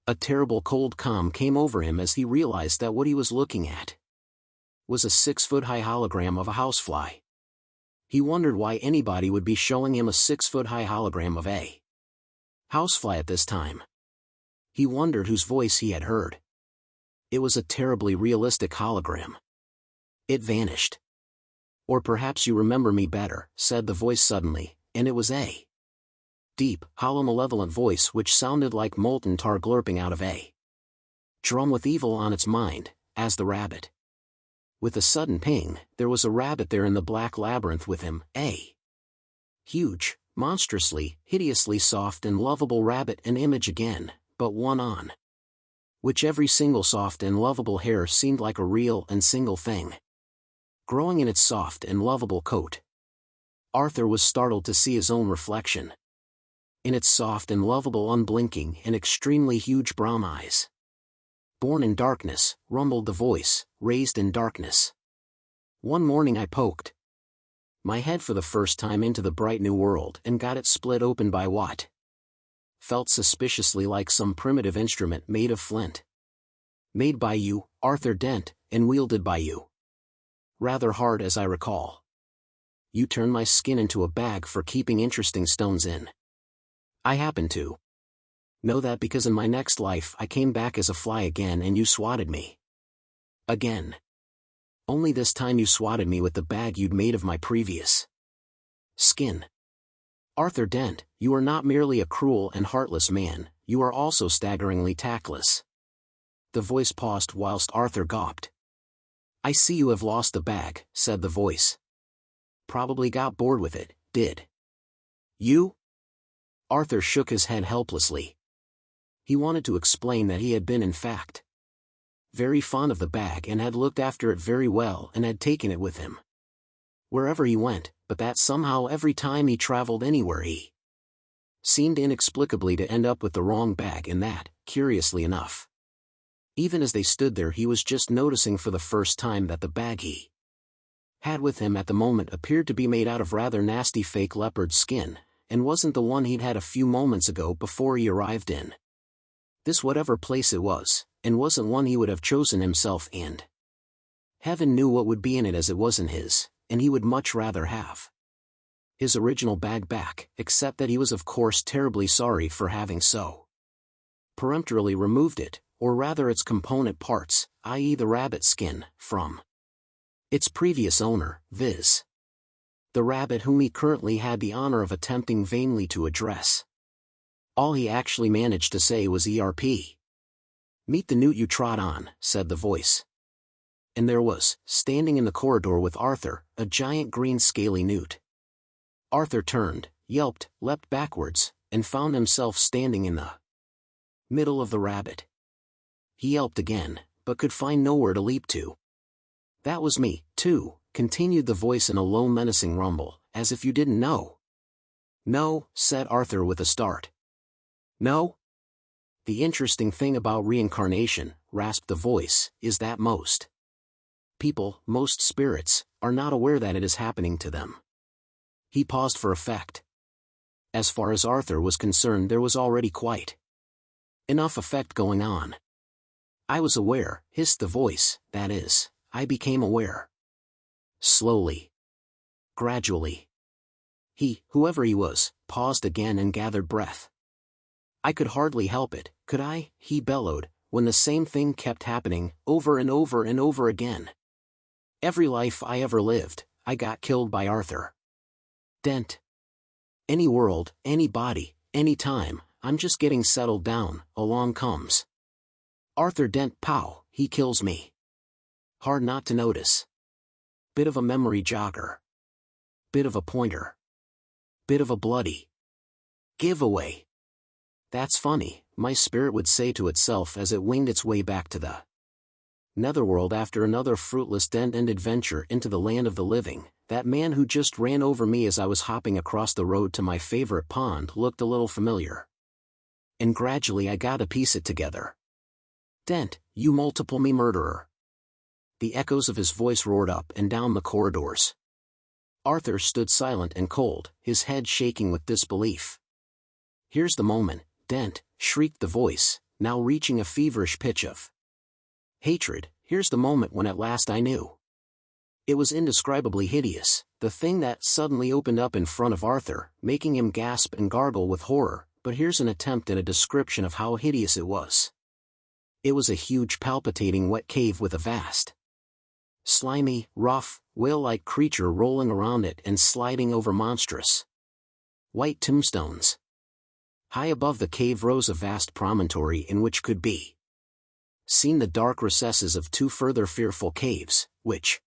A terrible cold calm came over him as he realized that what he was looking at was a 6-foot-high hologram of a housefly. He wondered why anybody would be showing him a 6-foot-high hologram of a housefly at this time. He wondered whose voice he had heard. It was a terribly realistic hologram. It vanished. "Or perhaps you remember me better," said the voice suddenly, and it was a deep, hollow, malevolent voice which sounded like molten tar glurping out of a drum with evil on its mind, as the rabbit. With a sudden ping, there was a rabbit there in the black labyrinth with him, a huge, monstrously, hideously soft and lovable rabbit, an image again, but one on which every single soft and lovable hair seemed like a real and single thing growing in its soft and lovable coat. Arthur was startled to see his own reflection in its soft and lovable, unblinking, and extremely huge brown eyes. "Born in darkness," rumbled the voice, "raised in darkness. One morning I poked my head for the first time into the bright new world and got it split open by what felt suspiciously like some primitive instrument made of flint. Made by you, Arthur Dent, and wielded by you. Rather hard, as I recall. You turned my skin into a bag for keeping interesting stones in. I happen to know that because in my next life I came back as a fly again and you swatted me. Again. Only this time you swatted me with the bag you'd made of my previous skin. Arthur Dent, you are not merely a cruel and heartless man, you are also staggeringly tactless." The voice paused whilst Arthur gawped. "I see you have lost the bag," said the voice. "Probably got bored with it, did you?" Arthur shook his head helplessly. He wanted to explain that he had been in fact very fond of the bag and had looked after it very well and had taken it with him wherever he went, but that somehow every time he traveled anywhere he seemed inexplicably to end up with the wrong bag, and that, curiously enough, even as they stood there, he was just noticing for the first time that the bag he had with him at the moment appeared to be made out of rather nasty fake leopard skin, and wasn't the one he'd had a few moments ago before he arrived in this whatever place it was, and wasn't one he would have chosen himself, and heaven knew what would be in it, as it wasn't his, and he would much rather have his original bag back, except that he was of course terribly sorry for having so peremptorily removed it, or rather its component parts, i.e. the rabbit skin, from its previous owner, viz. the rabbit whom he currently had the honor of attempting vainly to address. All he actually managed to say was "ERP. Meet the newt you trod on," said the voice. And there was, standing in the corridor with Arthur, a giant green scaly newt. Arthur turned, yelped, leapt backwards, and found himself standing in the middle of the rabbit. He yelped again, but could find nowhere to leap to. "That was me, too," continued the voice in a low menacing rumble, "as if you didn't know." "No," said Arthur with a start. "No? The interesting thing about reincarnation," rasped the voice, "is that most people, most spirits, are not aware that it is happening to them." He paused for effect. As far as Arthur was concerned, there was already quite enough effect going on. "I was aware," hissed the voice, "that is, I became aware. Slowly. Gradually." He, whoever he was, paused again and gathered breath. "I could hardly help it, could I?" he bellowed, "when the same thing kept happening, over and over and over again. Every life I ever lived, I got killed by Arthur Dent. Any world, any body, any time, I'm just getting settled down, along comes Arthur Dent, pow, he kills me. Hard not to notice. Bit of a memory jogger. Bit of a pointer. Bit of a bloody Giveaway. That's funny, my spirit would say to itself as it winged its way back to the netherworld after another fruitless dead-end adventure into the land of the living. That man who just ran over me as I was hopping across the road to my favorite pond looked a little familiar. And gradually I got to piece it together. Dent, you multiple me murderer. The echoes of his voice roared up and down the corridors. Arthur stood silent and cold, his head shaking with disbelief. Here's the moment, Dent, shrieked the voice, now reaching a feverish pitch of hatred. Here's the moment when at last I knew. It was indescribably hideous, the thing that suddenly opened up in front of Arthur, making him gasp and gargle with horror, but here's an attempt at a description of how hideous it was. It was a huge palpitating wet cave with a vast, slimy, rough, whale-like creature rolling around it and sliding over monstrous white tombstones. High above the cave rose a vast promontory in which could be seen the dark recesses of two further fearful caves, which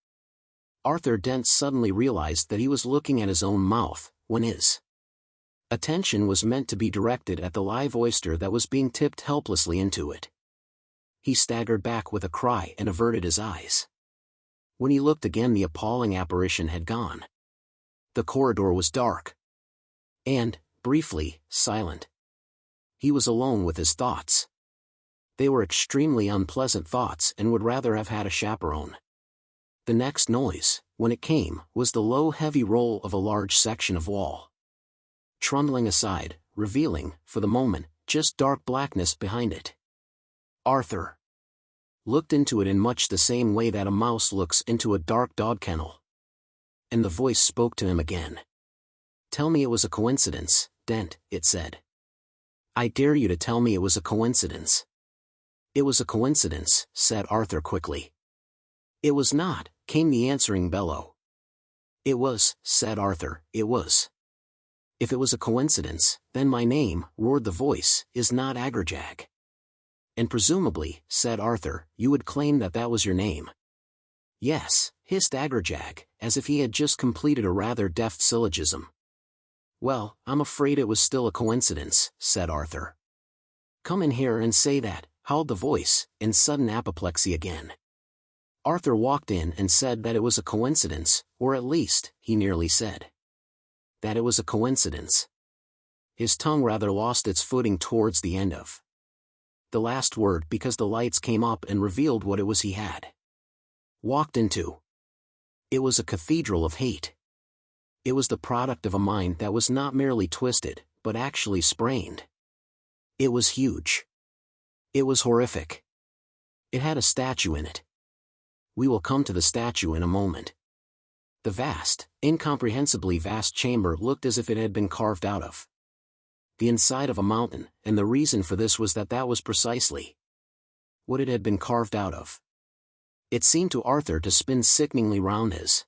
Arthur Dent suddenly realized that he was looking at his own mouth, when his attention was meant to be directed at the live oyster that was being tipped helplessly into it. He staggered back with a cry and averted his eyes. When he looked again, the appalling apparition had gone. The corridor was dark. And, briefly, silent. He was alone with his thoughts. They were extremely unpleasant thoughts and would rather have had a chaperone. The next noise, when it came, was the low heavy roll of a large section of wall trundling aside, revealing, for the moment, just dark blackness behind it. Arthur looked into it in much the same way that a mouse looks into a dark dog kennel. And the voice spoke to him again. Tell me it was a coincidence, Dent, it said. I dare you to tell me it was a coincidence. It was a coincidence, said Arthur quickly. It was not, came the answering bellow. It was, said Arthur, it was. If it was a coincidence, then my name, roared the voice, is not Agrajag. And presumably, said Arthur, you would claim that that was your name. Yes, hissed Agrajag, as if he had just completed a rather deft syllogism. Well, I'm afraid it was still a coincidence, said Arthur. Come in here and say that, howled the voice, in sudden apoplexy again. Arthur walked in and said that it was a coincidence, or at least, he nearly said that it was a coincidence. His tongue rather lost its footing towards the end of the last word because the lights came up and revealed what it was he had walked into. It was a cathedral of hate. It was the product of a mind that was not merely twisted, but actually sprained. It was huge. It was horrific. It had a statue in it. We will come to the statue in a moment. The vast, incomprehensibly vast chamber looked as if it had been carved out of the inside of a mountain, and the reason for this was that that was precisely what it had been carved out of. It seemed to Arthur to spin sickeningly round his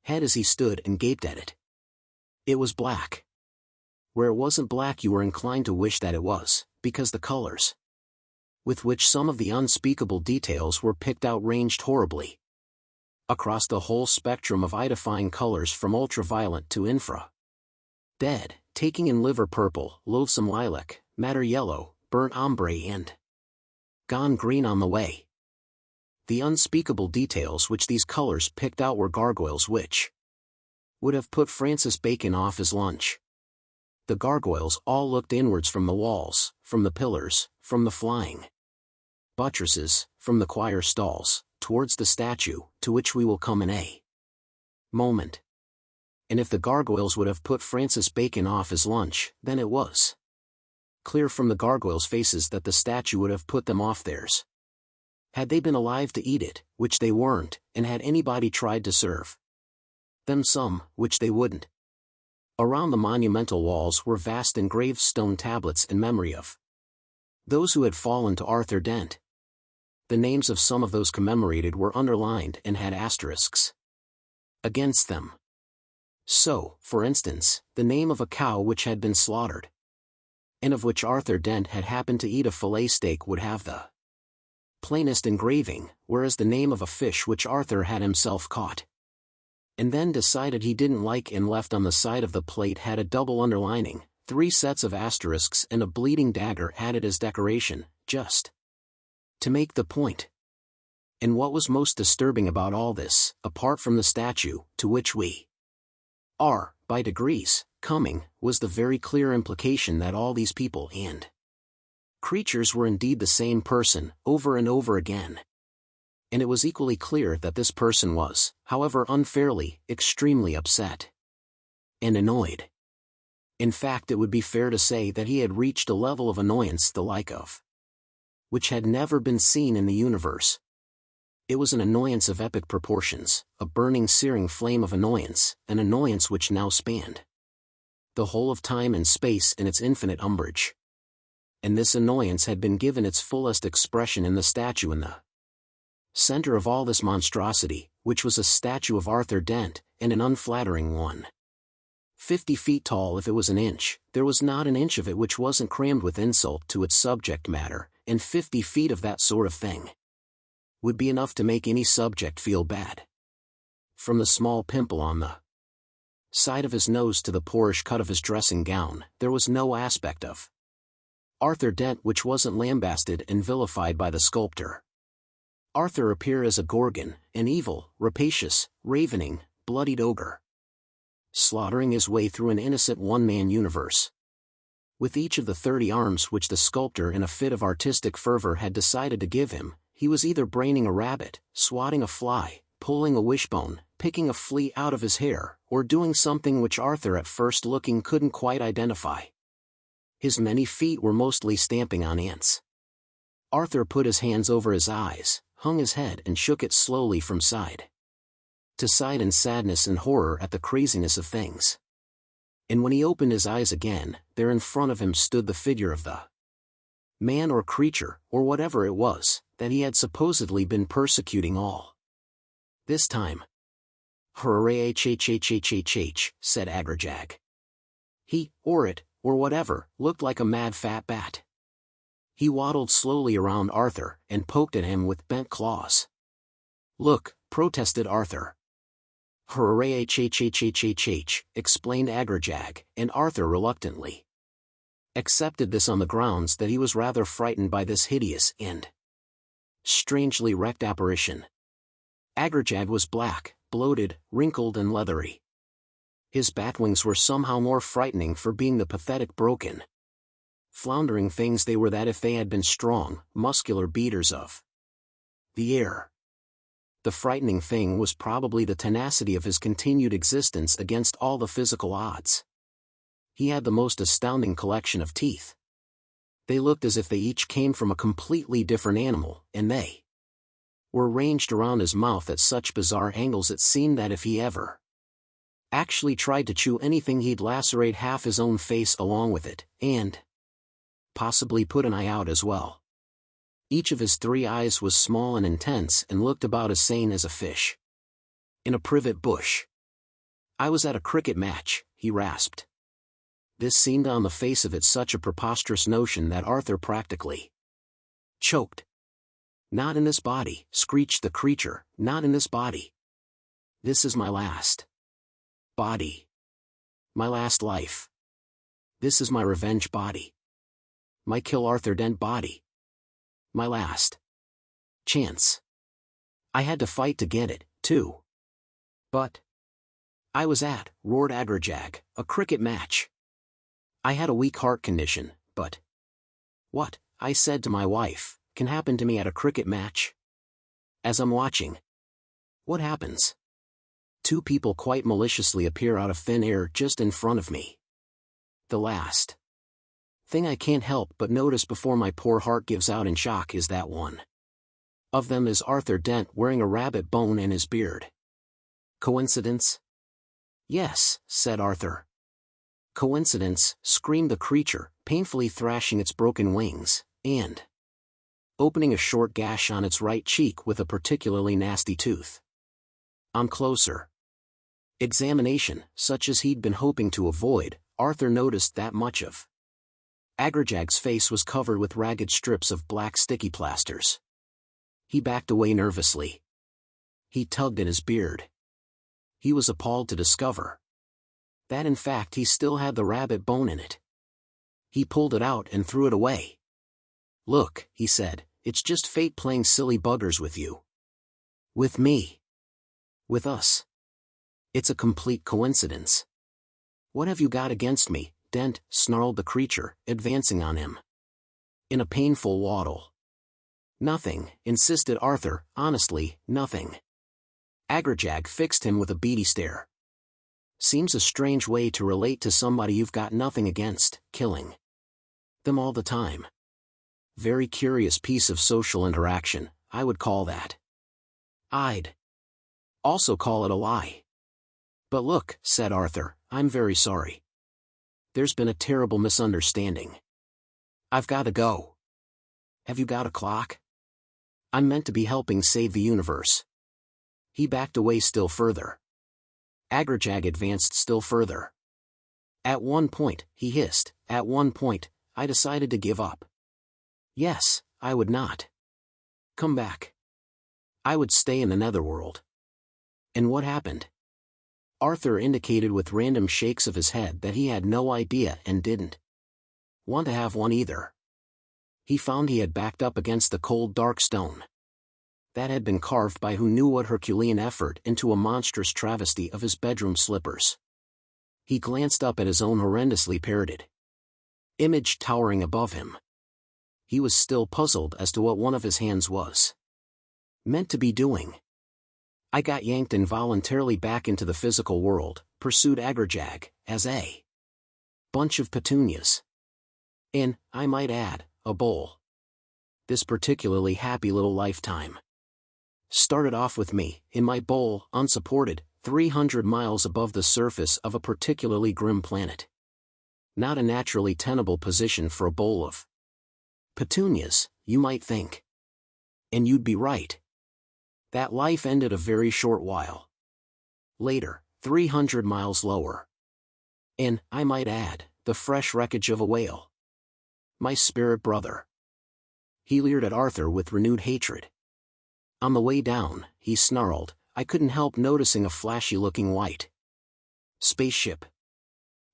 head as he stood and gaped at it. It was black. Where it wasn't black you were inclined to wish that it was, because the colors with which some of the unspeakable details were picked out ranged horribly across the whole spectrum of edifying colors from ultraviolet to infra dead, taking in liver purple, loathsome lilac, madder yellow, burnt ombre and gone green on the way. The unspeakable details which these colors picked out were gargoyles which would have put Francis Bacon off his lunch. The gargoyles all looked inwards from the walls, from the pillars, from the flying buttresses, from the choir stalls, towards the statue, to which we will come in a moment. And if the gargoyles would have put Francis Bacon off his lunch, then it was clear from the gargoyles' faces that the statue would have put them off theirs. Had they been alive to eat it, which they weren't, and had anybody tried to serve them some, which they wouldn't. Around the monumental walls were vast engraved stone tablets in memory of those who had fallen to Arthur Dent. The names of some of those commemorated were underlined and had asterisks against them. So, for instance, the name of a cow which had been slaughtered, and of which Arthur Dent had happened to eat a fillet steak, would have the plainest engraving, whereas the name of a fish which Arthur had himself caught and then decided he didn't like and left on the side of the plate had a double underlining, 3 sets of asterisks and a bleeding dagger added as decoration, just to make the point. And what was most disturbing about all this, apart from the statue, to which we are, by degrees, coming, was the very clear implication that all these people and creatures were indeed the same person, over and over again. And it was equally clear that this person was, however unfairly, extremely upset and annoyed. In fact, it would be fair to say that he had reached a level of annoyance the like of which had never been seen in the universe. It was an annoyance of epic proportions, a burning searing flame of annoyance, an annoyance which now spanned the whole of time and space in its infinite umbrage. And this annoyance had been given its fullest expression in the statue in the center of all this monstrosity, which was a statue of Arthur Dent, and an unflattering one. 50 feet tall if it was an inch, there was not an inch of it which wasn't crammed with insult to its subject matter, and 50 feet of that sort of thing would be enough to make any subject feel bad. From the small pimple on the side of his nose to the poorish cut of his dressing gown, there was no aspect of Arthur Dent which wasn't lambasted and vilified by the sculptor. Arthur appeared as a gorgon, an evil, rapacious, ravening, bloodied ogre, slaughtering his way through an innocent one-man universe. With each of the 30 arms which the sculptor in a fit of artistic fervor had decided to give him, he was either braining a rabbit, swatting a fly, pulling a wishbone, picking a flea out of his hair, or doing something which Arthur at first looking couldn't quite identify. His many feet were mostly stamping on ants. Arthur put his hands over his eyes, hung his head and shook it slowly from side to side in sadness and horror at the craziness of things. And when he opened his eyes again, there in front of him stood the figure of the man or creature, or whatever it was, that he had supposedly been persecuting all this time. "Hooray, h," said Agrajag. He, or it, or whatever, looked like a mad fat bat. He waddled slowly around Arthur, and poked at him with bent claws. "Look," protested Arthur. "Hooray, h," explained Agrajag, and Arthur reluctantly accepted this on the grounds that he was rather frightened by this hideous and strangely wrecked apparition. Agrajag was black, bloated, wrinkled and leathery. His batwings were somehow more frightening for being the pathetic broken, floundering things they were than if they had been strong, muscular beaters of the air. The frightening thing was probably the tenacity of his continued existence against all the physical odds. He had the most astounding collection of teeth. They looked as if they each came from a completely different animal, and they were ranged around his mouth at such bizarre angles it seemed that if he ever actually tried to chew anything he'd lacerate half his own face along with it, and possibly put an eye out as well. Each of his 3 eyes was small and intense and looked about as sane as a fish in a privet bush. "I was at a cricket match," he rasped. This seemed on the face of it such a preposterous notion that Arthur practically choked. "Not in this body," screeched the creature, "not in this body. This is my last body. My last life. This is my revenge body. My kill Arthur Dent body. My last chance. I had to fight to get it, too. But I was at," roared Agrajag, "a cricket match. I had a weak heart condition, but what," I said to my wife, "can happen to me at a cricket match? As I'm watching, what happens? 2 people quite maliciously appear out of thin air just in front of me. The last thing I can't help but notice before my poor heart gives out in shock is that one of them is Arthur Dent wearing a rabbit bone in his beard. Coincidence?" "Yes," said Arthur. "Coincidence," screamed the creature, painfully thrashing its broken wings, and opening a short gash on its right cheek with a particularly nasty tooth. On closer examination, such as he'd been hoping to avoid, Arthur noticed that much of Agrajag's face was covered with ragged strips of black sticky plasters. He backed away nervously. He tugged at his beard. He was appalled to discover that in fact he still had the rabbit bone in it. He pulled it out and threw it away. "Look," he said, "it's just fate playing silly buggers with you. With me. With us. It's a complete coincidence." "What have you got against me, Dent?" snarled the creature, advancing on him. In a painful waddle. "Nothing," insisted Arthur, "honestly, nothing." Agrajag fixed him with a beady stare. "Seems a strange way to relate to somebody you've got nothing against, killing them all the time. Very curious piece of social interaction, I would call that. I'd also call it a lie." "But look," said Arthur, "I'm very sorry. There's been a terrible misunderstanding. I've got to go." "Have you got a clock? I'm meant to be helping save the universe." He backed away still further. Agrajag advanced still further. "At one point," he hissed, "at one point, I decided to give up. Yes, I would not come back. I would stay in the netherworld." "And what happened?" Arthur indicated with random shakes of his head that he had no idea and didn't want to have one either. He found he had backed up against the cold dark stone that had been carved by who knew what Herculean effort into a monstrous travesty of his bedroom slippers. He glanced up at his own horrendously parroted image towering above him. He was still puzzled as to what one of his hands was meant to be doing. "I got yanked involuntarily back into the physical world," pursued Agrajag, "as a bunch of petunias. In, I might add, a bowl. This particularly happy little lifetime started off with me, in my bowl, unsupported, 300 miles above the surface of a particularly grim planet. Not a naturally tenable position for a bowl of petunias, you might think. And you'd be right. That life ended a very short while later, 300 miles lower. In, I might add, the fresh wreckage of a whale. My spirit brother." He leered at Arthur with renewed hatred. "On the way down," he snarled, "I couldn't help noticing a flashy-looking white spaceship.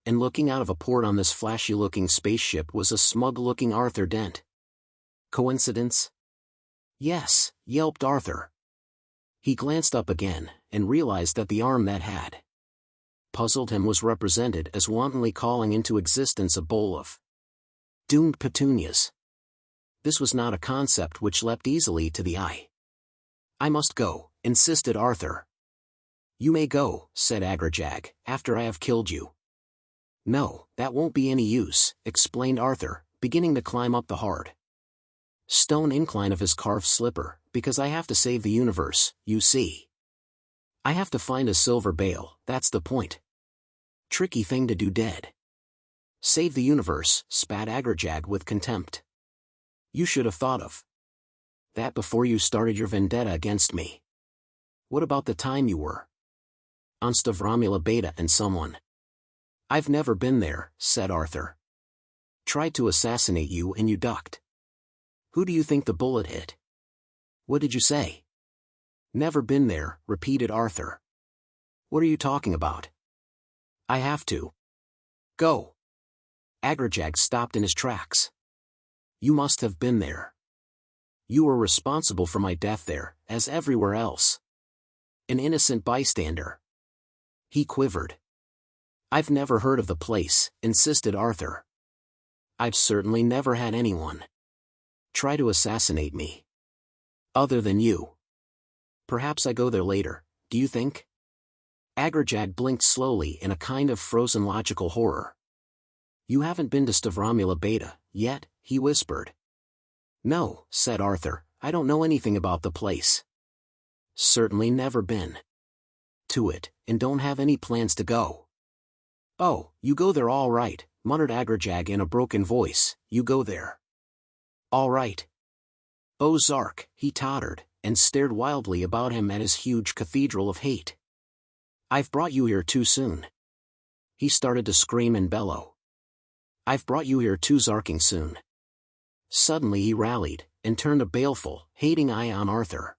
And looking out of a port on this flashy-looking spaceship was a smug-looking Arthur Dent. Coincidence?" "Yes," yelped Arthur. He glanced up again, and realized that the arm that had puzzled him was represented as wantonly calling into existence a bowl of doomed petunias. This was not a concept which leapt easily to the eye. "I must go," insisted Arthur. "You may go," said Agrajag, "after I have killed you." "No, that won't be any use," explained Arthur, beginning to climb up the hard stone incline of his carved slipper, "because I have to save the universe, you see. I have to find a silver bale, that's the point. Tricky thing to do dead." "Save the universe," spat Agrajag with contempt. "You should have thought of that before you started your vendetta against me. What about the time you were on Stavromula Beta and someone—" "I've never been there," said Arthur. "Tried to assassinate you and you ducked. Who do you think the bullet hit?" "What did you say?" "Never been there," repeated Arthur. "What are you talking about?" "I have to go." Agrajag stopped in his tracks. "You must have been there. You were responsible for my death there, as everywhere else. An innocent bystander." He quivered. "I've never heard of the place," insisted Arthur. "I've certainly never had anyone try to assassinate me. Other than you. Perhaps I go there later, do you think?" Agrajag blinked slowly in a kind of frozen logical horror. "You haven't been to Stavromula Beta, yet?" he whispered. "No," said Arthur, "I don't know anything about the place. Certainly never been to it, and don't have any plans to go." "Oh, you go there all right," muttered Agrajag in a broken voice, "you go there. All right." "Oh Zark," he tottered, and stared wildly about him at his huge cathedral of hate. "I've brought you here too soon." He started to scream and bellow. "I've brought you here too zarking soon." Suddenly he rallied, and turned a baleful, hating eye on Arthur.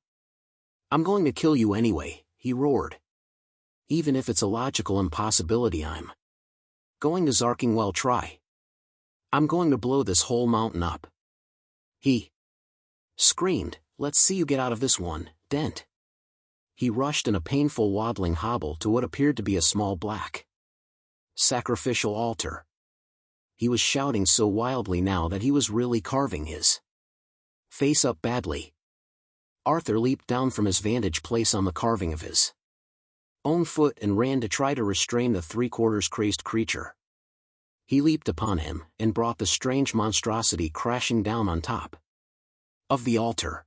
"I'm going to kill you anyway," he roared. "Even if it's a logical impossibility, I'm going to zarking well try." I'm going to blow this whole mountain up. He screamed, "Let's see you get out of this one, Dent." He rushed in a painful waddling hobble to what appeared to be a small black sacrificial altar. He was shouting so wildly now that he was really carving his face up badly. Arthur leaped down from his vantage place on the carving of his own foot and ran to try to restrain the three-quarters crazed creature. He leaped upon him and brought the strange monstrosity crashing down on top of the altar.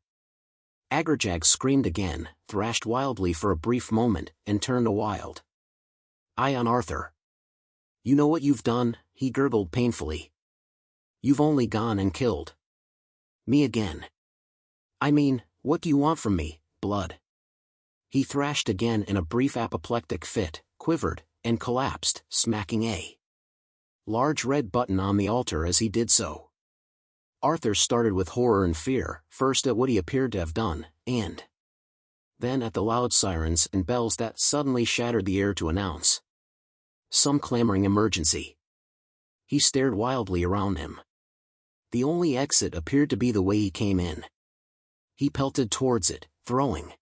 Agrajag screamed again, thrashed wildly for a brief moment, and turned a wild eye on Arthur. "You know what you've done?" he gurgled painfully. "You've only gone and killed me again. I mean, what do you want from me, blood?" He thrashed again in a brief apoplectic fit, quivered, and collapsed, smacking a large red button on the altar as he did so. Arthur started with horror and fear, first at what he appeared to have done, and then at the loud sirens and bells that suddenly shattered the air to announce some clamoring emergency. He stared wildly around him. The only exit appeared to be the way he came in. He pelted towards it, throwing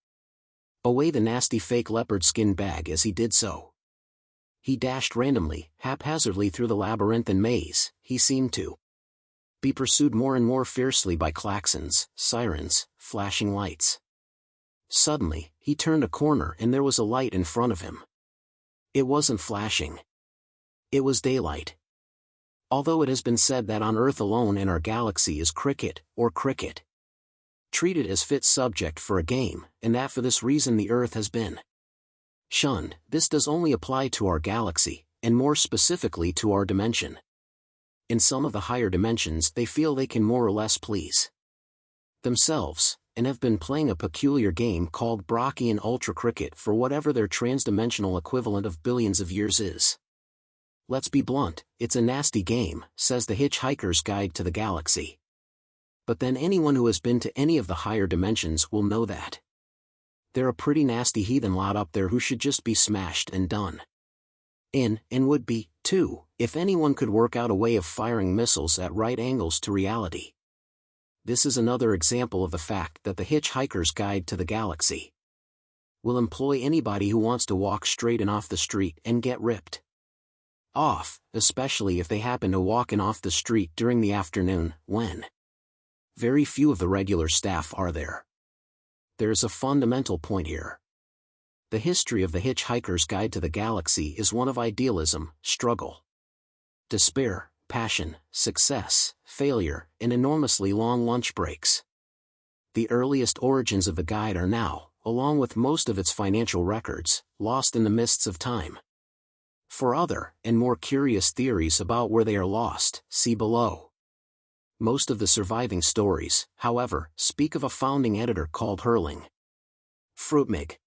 away the nasty fake leopard skin bag as he did so. He dashed randomly, haphazardly through the labyrinthine maze. He seemed to be pursued more and more fiercely by klaxons, sirens, flashing lights. Suddenly, he turned a corner and there was a light in front of him. It wasn't flashing. It was daylight. Although it has been said that on Earth alone in our galaxy is Krikkit, or Krikkit, treated as fit subject for a game, and that for this reason the Earth has been shunned, this does only apply to our galaxy, and more specifically to our dimension. In some of the higher dimensions they feel they can more or less please themselves, and have been playing a peculiar game called Brocchian Ultra Krikkit for whatever their transdimensional equivalent of billions of years is. Let's be blunt, it's a nasty game, says the Hitchhiker's Guide to the Galaxy. But then anyone who has been to any of the higher dimensions will know that they're a pretty nasty heathen lot up there who should just be smashed and done in, and would be, too, if anyone could work out a way of firing missiles at right angles to reality. This is another example of the fact that the Hitchhiker's Guide to the Galaxy will employ anybody who wants to walk straight in off the street and get ripped off, especially if they happen to walk in off the street during the afternoon, when very few of the regular staff are there. There's a fundamental point here. The history of the Hitchhiker's Guide to the Galaxy is one of idealism, struggle, despair, passion, success, failure, and enormously long lunch breaks. The earliest origins of the guide are now, along with most of its financial records, lost in the mists of time. For other, and more curious theories about where they are lost, see below. Most of the surviving stories, however, speak of a founding editor called Hurling Fruitmig.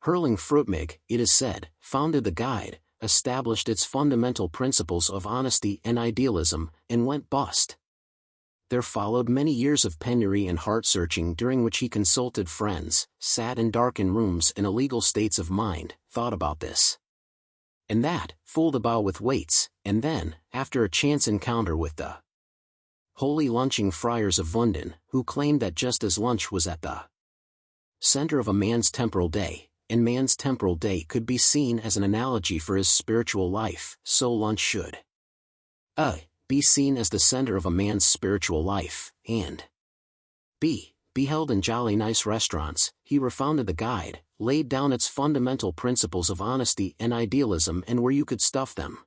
Hurling Fruitmig, it is said, founded the guide, established its fundamental principles of honesty and idealism, and went bust. There followed many years of penury and heart-searching during which he consulted friends, sat in darkened rooms in illegal states of mind, thought about this and that, fooled about with weights, and then, after a chance encounter with the holy lunching friars of Vunden, who claimed that just as lunch was at the center of a man's temporal day, and man's temporal day could be seen as an analogy for his spiritual life, so lunch should be seen as the center of a man's spiritual life, and be held in jolly nice restaurants. He refounded the guide, laid down its fundamental principles of honesty and idealism and where you could stuff them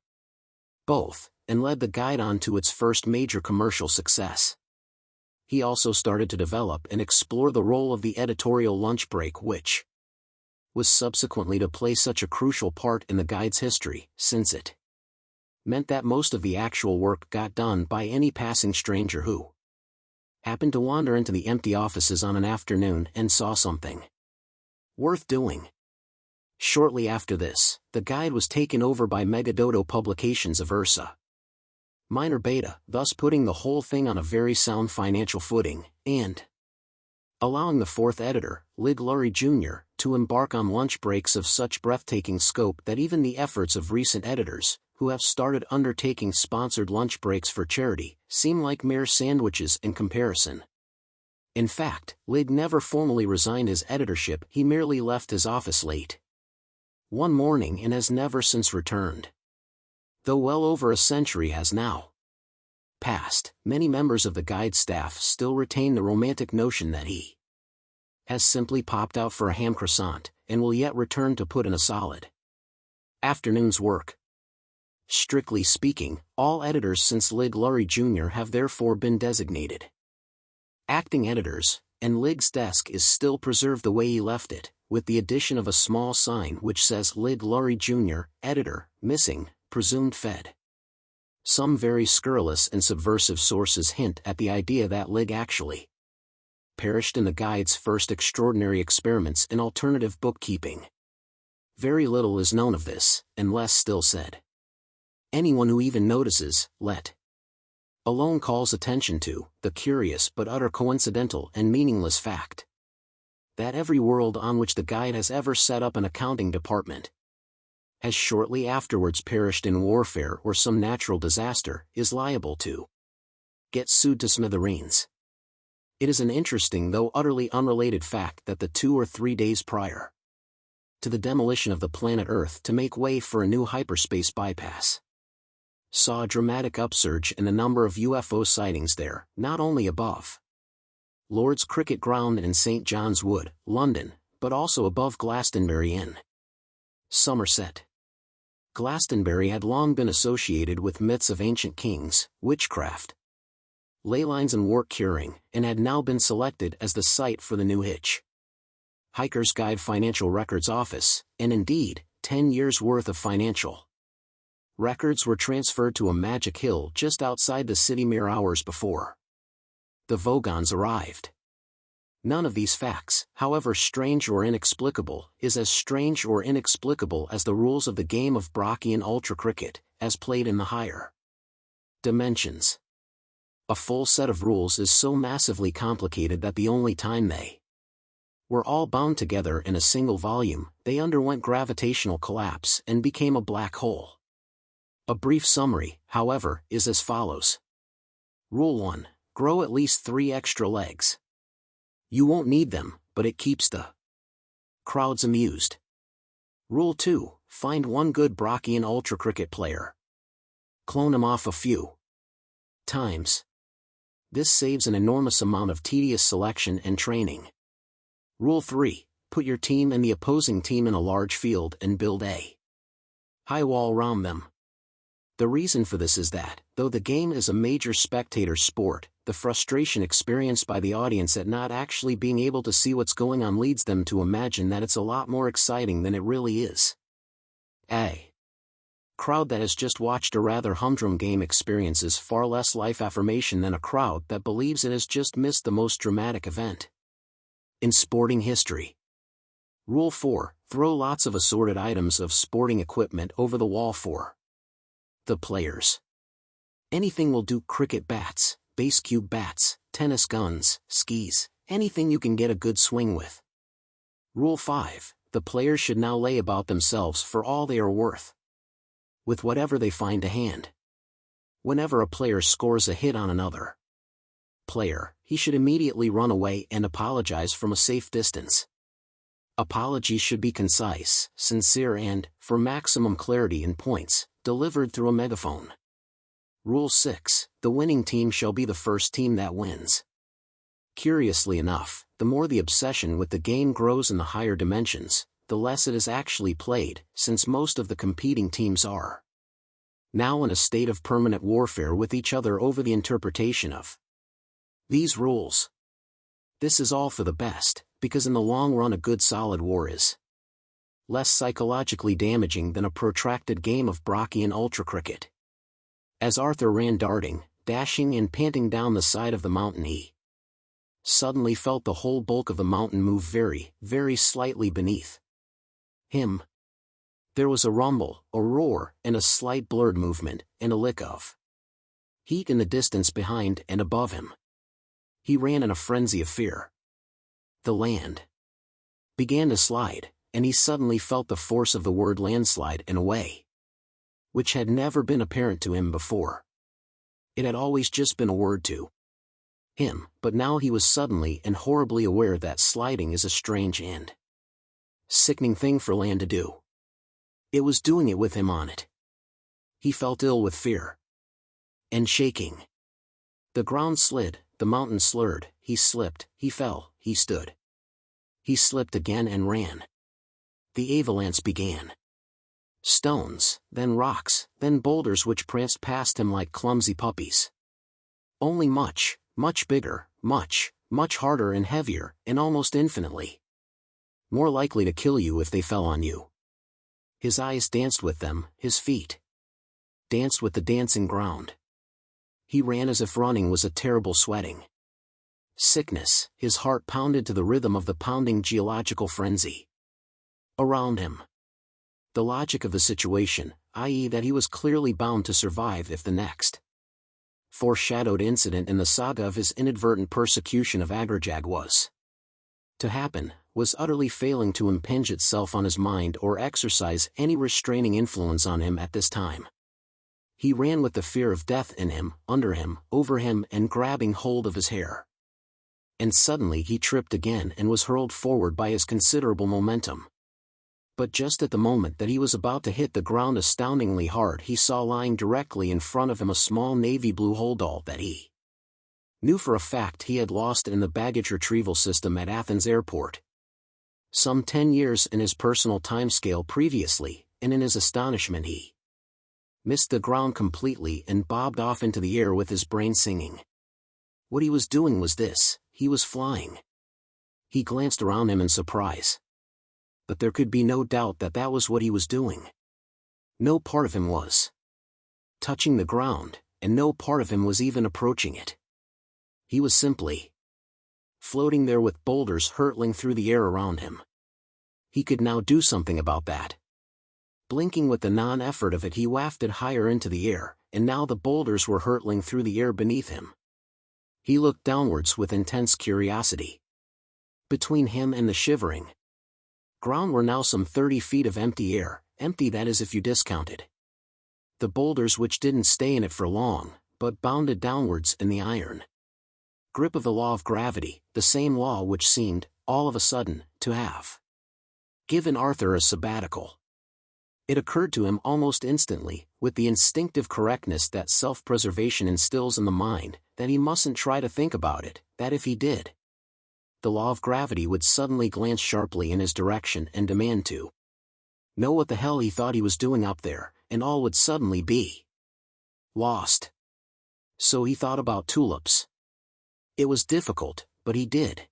both, and led the guide on to its first major commercial success. He also started to develop and explore the role of the editorial lunch break, which was subsequently to play such a crucial part in the guide's history, since it meant that most of the actual work got done by any passing stranger who happened to wander into the empty offices on an afternoon and saw something worth doing. Shortly after this, the guide was taken over by Megadodo Publications of Ursa Minor Beta, thus putting the whole thing on a very sound financial footing, and allowing the fourth editor, Lig Lurie Jr., to embark on lunch breaks of such breathtaking scope that even the efforts of recent editors, who have started undertaking sponsored lunch breaks for charity, seem like mere sandwiches in comparison. In fact, Lig never formally resigned his editorship, he merely left his office late one morning and has never since returned. Though well over a century has now passed, many members of the guide staff still retain the romantic notion that he has simply popped out for a ham croissant, and will yet return to put in a solid afternoon's work. Strictly speaking, all editors since Lig Lurie Jr. have therefore been designated acting editors, and Lig's desk is still preserved the way he left it, with the addition of a small sign which says Lig Lurie Jr., editor, missing, presumed fed. Some very scurrilous and subversive sources hint at the idea that Lig actually perished in the guide's first extraordinary experiments in alternative bookkeeping. Very little is known of this, and less still said. Anyone who even notices, let alone calls attention to, the curious but utter coincidental and meaningless fact that every world on which the guide has ever set up an accounting department has shortly afterwards perished in warfare or some natural disaster, is liable to get sued to smithereens. It is an interesting though utterly unrelated fact that the 2 or 3 days prior to the demolition of the planet Earth to make way for a new hyperspace bypass saw a dramatic upsurge in the number of UFO sightings there, not only above Lord's Cricket Ground in St. John's Wood, London, but also above Glastonbury in Somerset. Glastonbury had long been associated with myths of ancient kings, witchcraft, ley lines and wart curing, and had now been selected as the site for the new Hitchhiker's Guide Financial Records Office, and indeed, 10 years' worth of financial records were transferred to a magic hill just outside the city mere hours before the Vogons arrived. None of these facts, however strange or inexplicable, is as strange or inexplicable as the rules of the game of Brocchian Ultra Cricket, as played in the higher dimensions. A full set of rules is so massively complicated that the only time they were all bound together in a single volume, they underwent gravitational collapse and became a black hole. A brief summary, however, is as follows. Rule 1. Grow at least 3 extra legs. You won't need them, but it keeps the crowds amused. Rule 2. Find one good Brocchian Ultra Cricket player. Clone him off a few times. This saves an enormous amount of tedious selection and training. Rule 3. Put your team and the opposing team in a large field and build a high wall round them. The reason for this is that, though the game is a major spectator sport, the frustration experienced by the audience at not actually being able to see what's going on leads them to imagine that it's a lot more exciting than it really is. A crowd that has just watched a rather humdrum game experiences far less life affirmation than a crowd that believes it has just missed the most dramatic event in sporting history. Rule 4. Throw lots of assorted items of sporting equipment over the wall for the players. Anything will do: cricket bats, base cube bats, tennis guns, skis, anything you can get a good swing with. Rule 5. The players should now lay about themselves for all they are worth, with whatever they find to hand. Whenever a player scores a hit on another player, he should immediately run away and apologize from a safe distance. Apologies should be concise, sincere and, for maximum clarity in points, delivered through a megaphone. Rule 6. The winning team shall be the first team that wins. Curiously enough, the more the obsession with the game grows in the higher dimensions, the less it is actually played, since most of the competing teams are now in a state of permanent warfare with each other over the interpretation of these rules. This is all for the best, because in the long run a good solid war is less psychologically damaging than a protracted game of Brocchian Ultra Cricket. As Arthur ran darting, dashing and panting down the side of the mountain, he suddenly felt the whole bulk of the mountain move very, very slightly beneath him. There was a rumble, a roar, and a slight blurred movement, and a lick of heat in the distance behind and above him. He ran in a frenzy of fear. The land began to slide, and he suddenly felt the force of the word landslide in a way which had never been apparent to him before. It had always just been a word to him, but now he was suddenly and horribly aware that sliding is a strange and sickening thing for land to do. It was doing it with him on it. He felt ill with fear and shaking. The ground slid, the mountain slurred, he slipped, he fell, he stood. He slipped again and ran. The avalanche began. Stones, then rocks, then boulders which pranced past him like clumsy puppies. Only much, much bigger, much, much harder and heavier, and almost infinitely more likely to kill you if they fell on you. His eyes danced with them, his feet danced with the dancing ground. He ran as if running was a terrible sweating sickness, his heart pounded to the rhythm of the pounding geological frenzy around him. The logic of the situation, i.e. that he was clearly bound to survive if the next foreshadowed incident in the saga of his inadvertent persecution of Agrajag was to happen, was utterly failing to impinge itself on his mind or exercise any restraining influence on him at this time. He ran with the fear of death in him, under him, over him, and grabbing hold of his hair. And suddenly he tripped again and was hurled forward by his considerable momentum. But just at the moment that he was about to hit the ground astoundingly hard, he saw lying directly in front of him a small navy blue holdall that he knew for a fact he had lost in the baggage retrieval system at Athens airport. Some 10 years in his personal timescale previously, and in his astonishment he missed the ground completely and bobbed off into the air with his brain singing. What he was doing was this: he was flying. He glanced around him in surprise. But there could be no doubt that that was what he was doing. No part of him was touching the ground, and no part of him was even approaching it. He was simply floating there with boulders hurtling through the air around him. He could now do something about that. Blinking with the non-effort of it, he wafted higher into the air, and now the boulders were hurtling through the air beneath him. He looked downwards with intense curiosity. Between him and the shivering ground were now some 30 feet of empty air, empty that is if you discounted the boulders which didn't stay in it for long, but bounded downwards in the iron grip of the law of gravity, the same law which seemed, all of a sudden, to have given Arthur a sabbatical. It occurred to him almost instantly, with the instinctive correctness that self-preservation instills in the mind, that he mustn't try to think about it, that if he did, the law of gravity would suddenly glance sharply in his direction and demand to know what the hell he thought he was doing up there, and all would suddenly be lost. So he thought about tulips. It was difficult, but he did.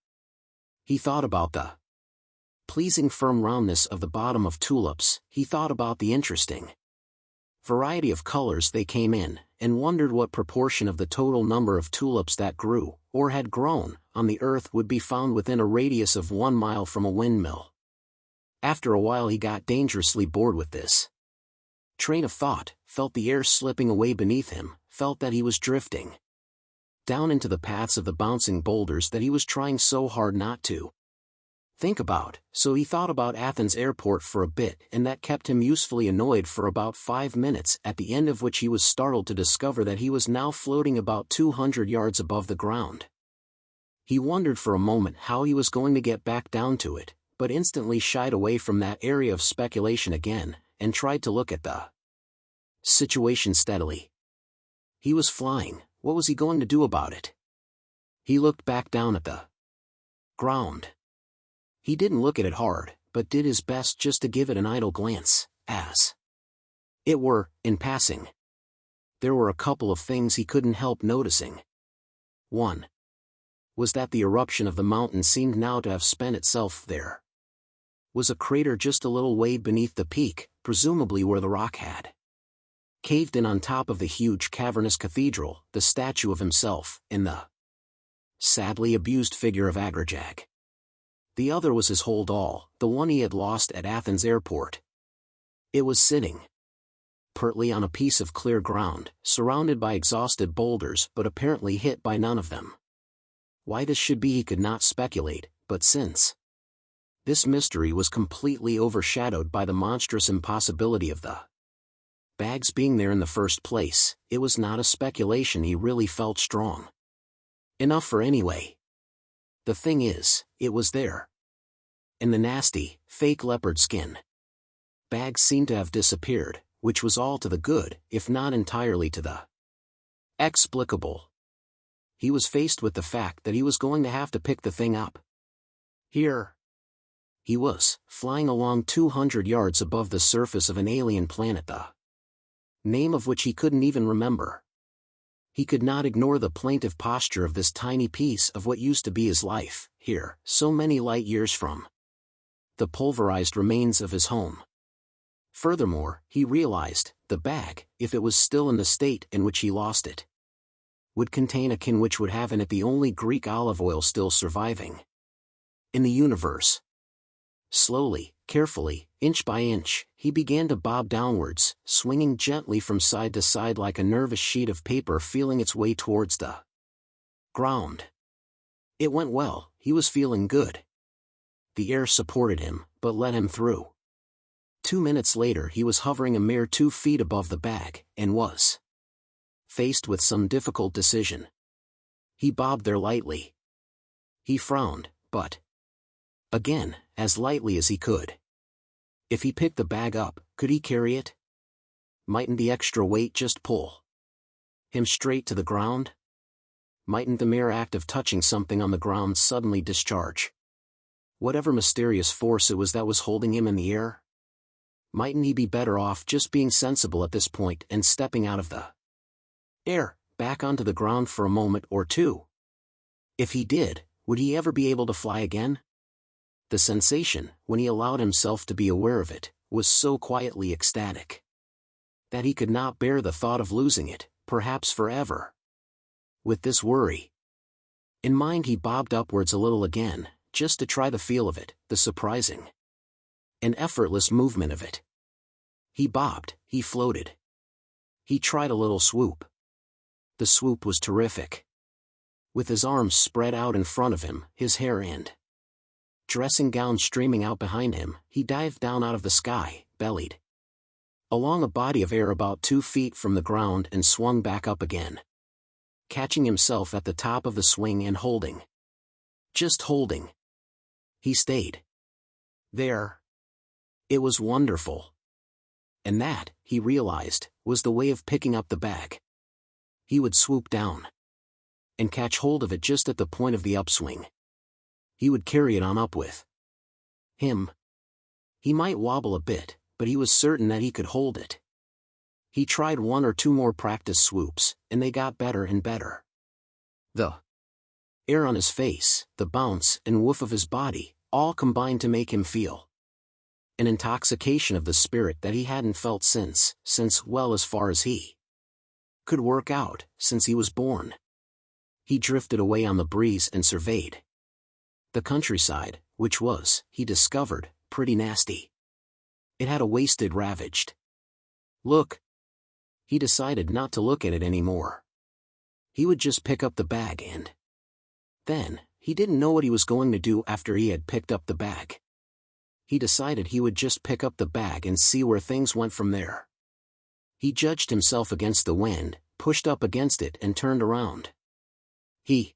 He thought about the pleasing firm roundness of the bottom of tulips, he thought about the interesting variety of colors they came in, and wondered what proportion of the total number of tulips that grew, or had grown, on the earth would be found within a radius of 1 mile from a windmill. After a while he got dangerously bored with this train of thought, felt the air slipping away beneath him, felt that he was drifting down into the paths of the bouncing boulders that he was trying so hard not to think about, so he thought about Athens airport for a bit, and that kept him usefully annoyed for about 5 minutes, at the end of which he was startled to discover that he was now floating about 200 yards above the ground. He wondered for a moment how he was going to get back down to it, but instantly shied away from that area of speculation again, and tried to look at the situation steadily. He was flying, what was he going to do about it? He looked back down at the ground. He didn't look at it hard, but did his best just to give it an idle glance, as it were, in passing. There were a couple of things he couldn't help noticing. One was that the eruption of the mountain seemed now to have spent itself. There was a crater just a little way beneath the peak, presumably where the rock had caved in on top of the huge cavernous cathedral, the statue of himself, in the sadly abused figure of Agrajag. The other was his hold all, the one he had lost at Athens airport. It was sitting pertly on a piece of clear ground, surrounded by exhausted boulders but apparently hit by none of them. Why this should be he could not speculate, but since this mystery was completely overshadowed by the monstrous impossibility of the Bags being there in the first place, it was not a speculation he really felt strong enough for anyway. The thing is, it was there. In the nasty, fake leopard skin. Bags seemed to have disappeared, which was all to the good, if not entirely to the explicable. He was faced with the fact that he was going to have to pick the thing up. Here he was, flying along 200 yards above the surface of an alien planet, the name of which he couldn't even remember. He could not ignore the plaintive posture of this tiny piece of what used to be his life, here, so many light years from the pulverized remains of his home. Furthermore, he realized, the bag, if it was still in the state in which he lost it, would contain a kin which would have in it the only Greek olive oil still surviving in the universe. Slowly, carefully, inch by inch, he began to bob downwards, swinging gently from side to side like a nervous sheet of paper feeling its way towards the ground. It went well, he was feeling good. The air supported him, but let him through. 2 minutes later he was hovering a mere 2 feet above the bag, and was faced with some difficult decision. He bobbed there lightly. He frowned, but again, as lightly as he could. If he picked the bag up, could he carry it? Mightn't the extra weight just pull him straight to the ground? Mightn't the mere act of touching something on the ground suddenly discharge whatever mysterious force it was that was holding him in the air? Mightn't he be better off just being sensible at this point and stepping out of the air, back onto the ground for a moment or two? If he did, would he ever be able to fly again? The sensation, when he allowed himself to be aware of it, was so quietly ecstatic that he could not bear the thought of losing it, perhaps forever. With this worry in mind he bobbed upwards a little again, just to try the feel of it, the surprising and effortless movement of it. He bobbed, he floated. He tried a little swoop. The swoop was terrific. With his arms spread out in front of him, his hair and dressing gown streaming out behind him, he dived down out of the sky, bellied along a body of air about 2 feet from the ground and swung back up again, catching himself at the top of the swing and holding. Just holding. He stayed there. It was wonderful. And that, he realized, was the way of picking up the bag. He would swoop down and catch hold of it just at the point of the upswing. He would carry it on up with him. He might wobble a bit, but he was certain that he could hold it. He tried 1 or 2 more practice swoops, and they got better and better. The air on his face, the bounce and woof of his body, all combined to make him feel an intoxication of the spirit that he hadn't felt since, well, as far as he could work out, since he was born. He drifted away on the breeze and surveyed the countryside, which was, he discovered, pretty nasty. It had a wasted, ravaged look. He decided not to look at it anymore. He would just pick up the bag and then, he didn't know what he was going to do after he had picked up the bag. He decided he would just pick up the bag and see where things went from there. He judged himself against the wind, pushed up against it and turned around. He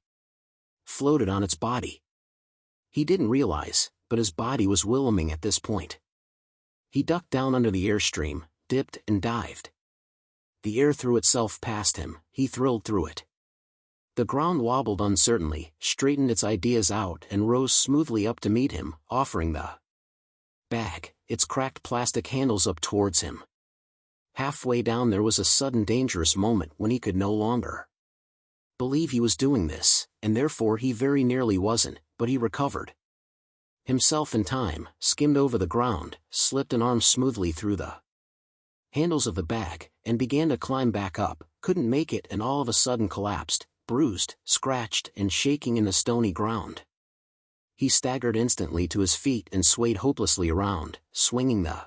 floated on its body. He didn't realize, but his body was willowing at this point. He ducked down under the airstream, dipped and dived. The air threw itself past him, he thrilled through it. The ground wobbled uncertainly, straightened its ideas out and rose smoothly up to meet him, offering the bag, its cracked plastic handles up towards him. Halfway down there was a sudden dangerous moment when he could no longer believe he was doing this, and therefore he very nearly wasn't, but he recovered himself in time, skimmed over the ground, slipped an arm smoothly through the handles of the bag, and began to climb back up, couldn't make it and all of a sudden collapsed, bruised, scratched and shaking in the stony ground. He staggered instantly to his feet and swayed hopelessly around, swinging the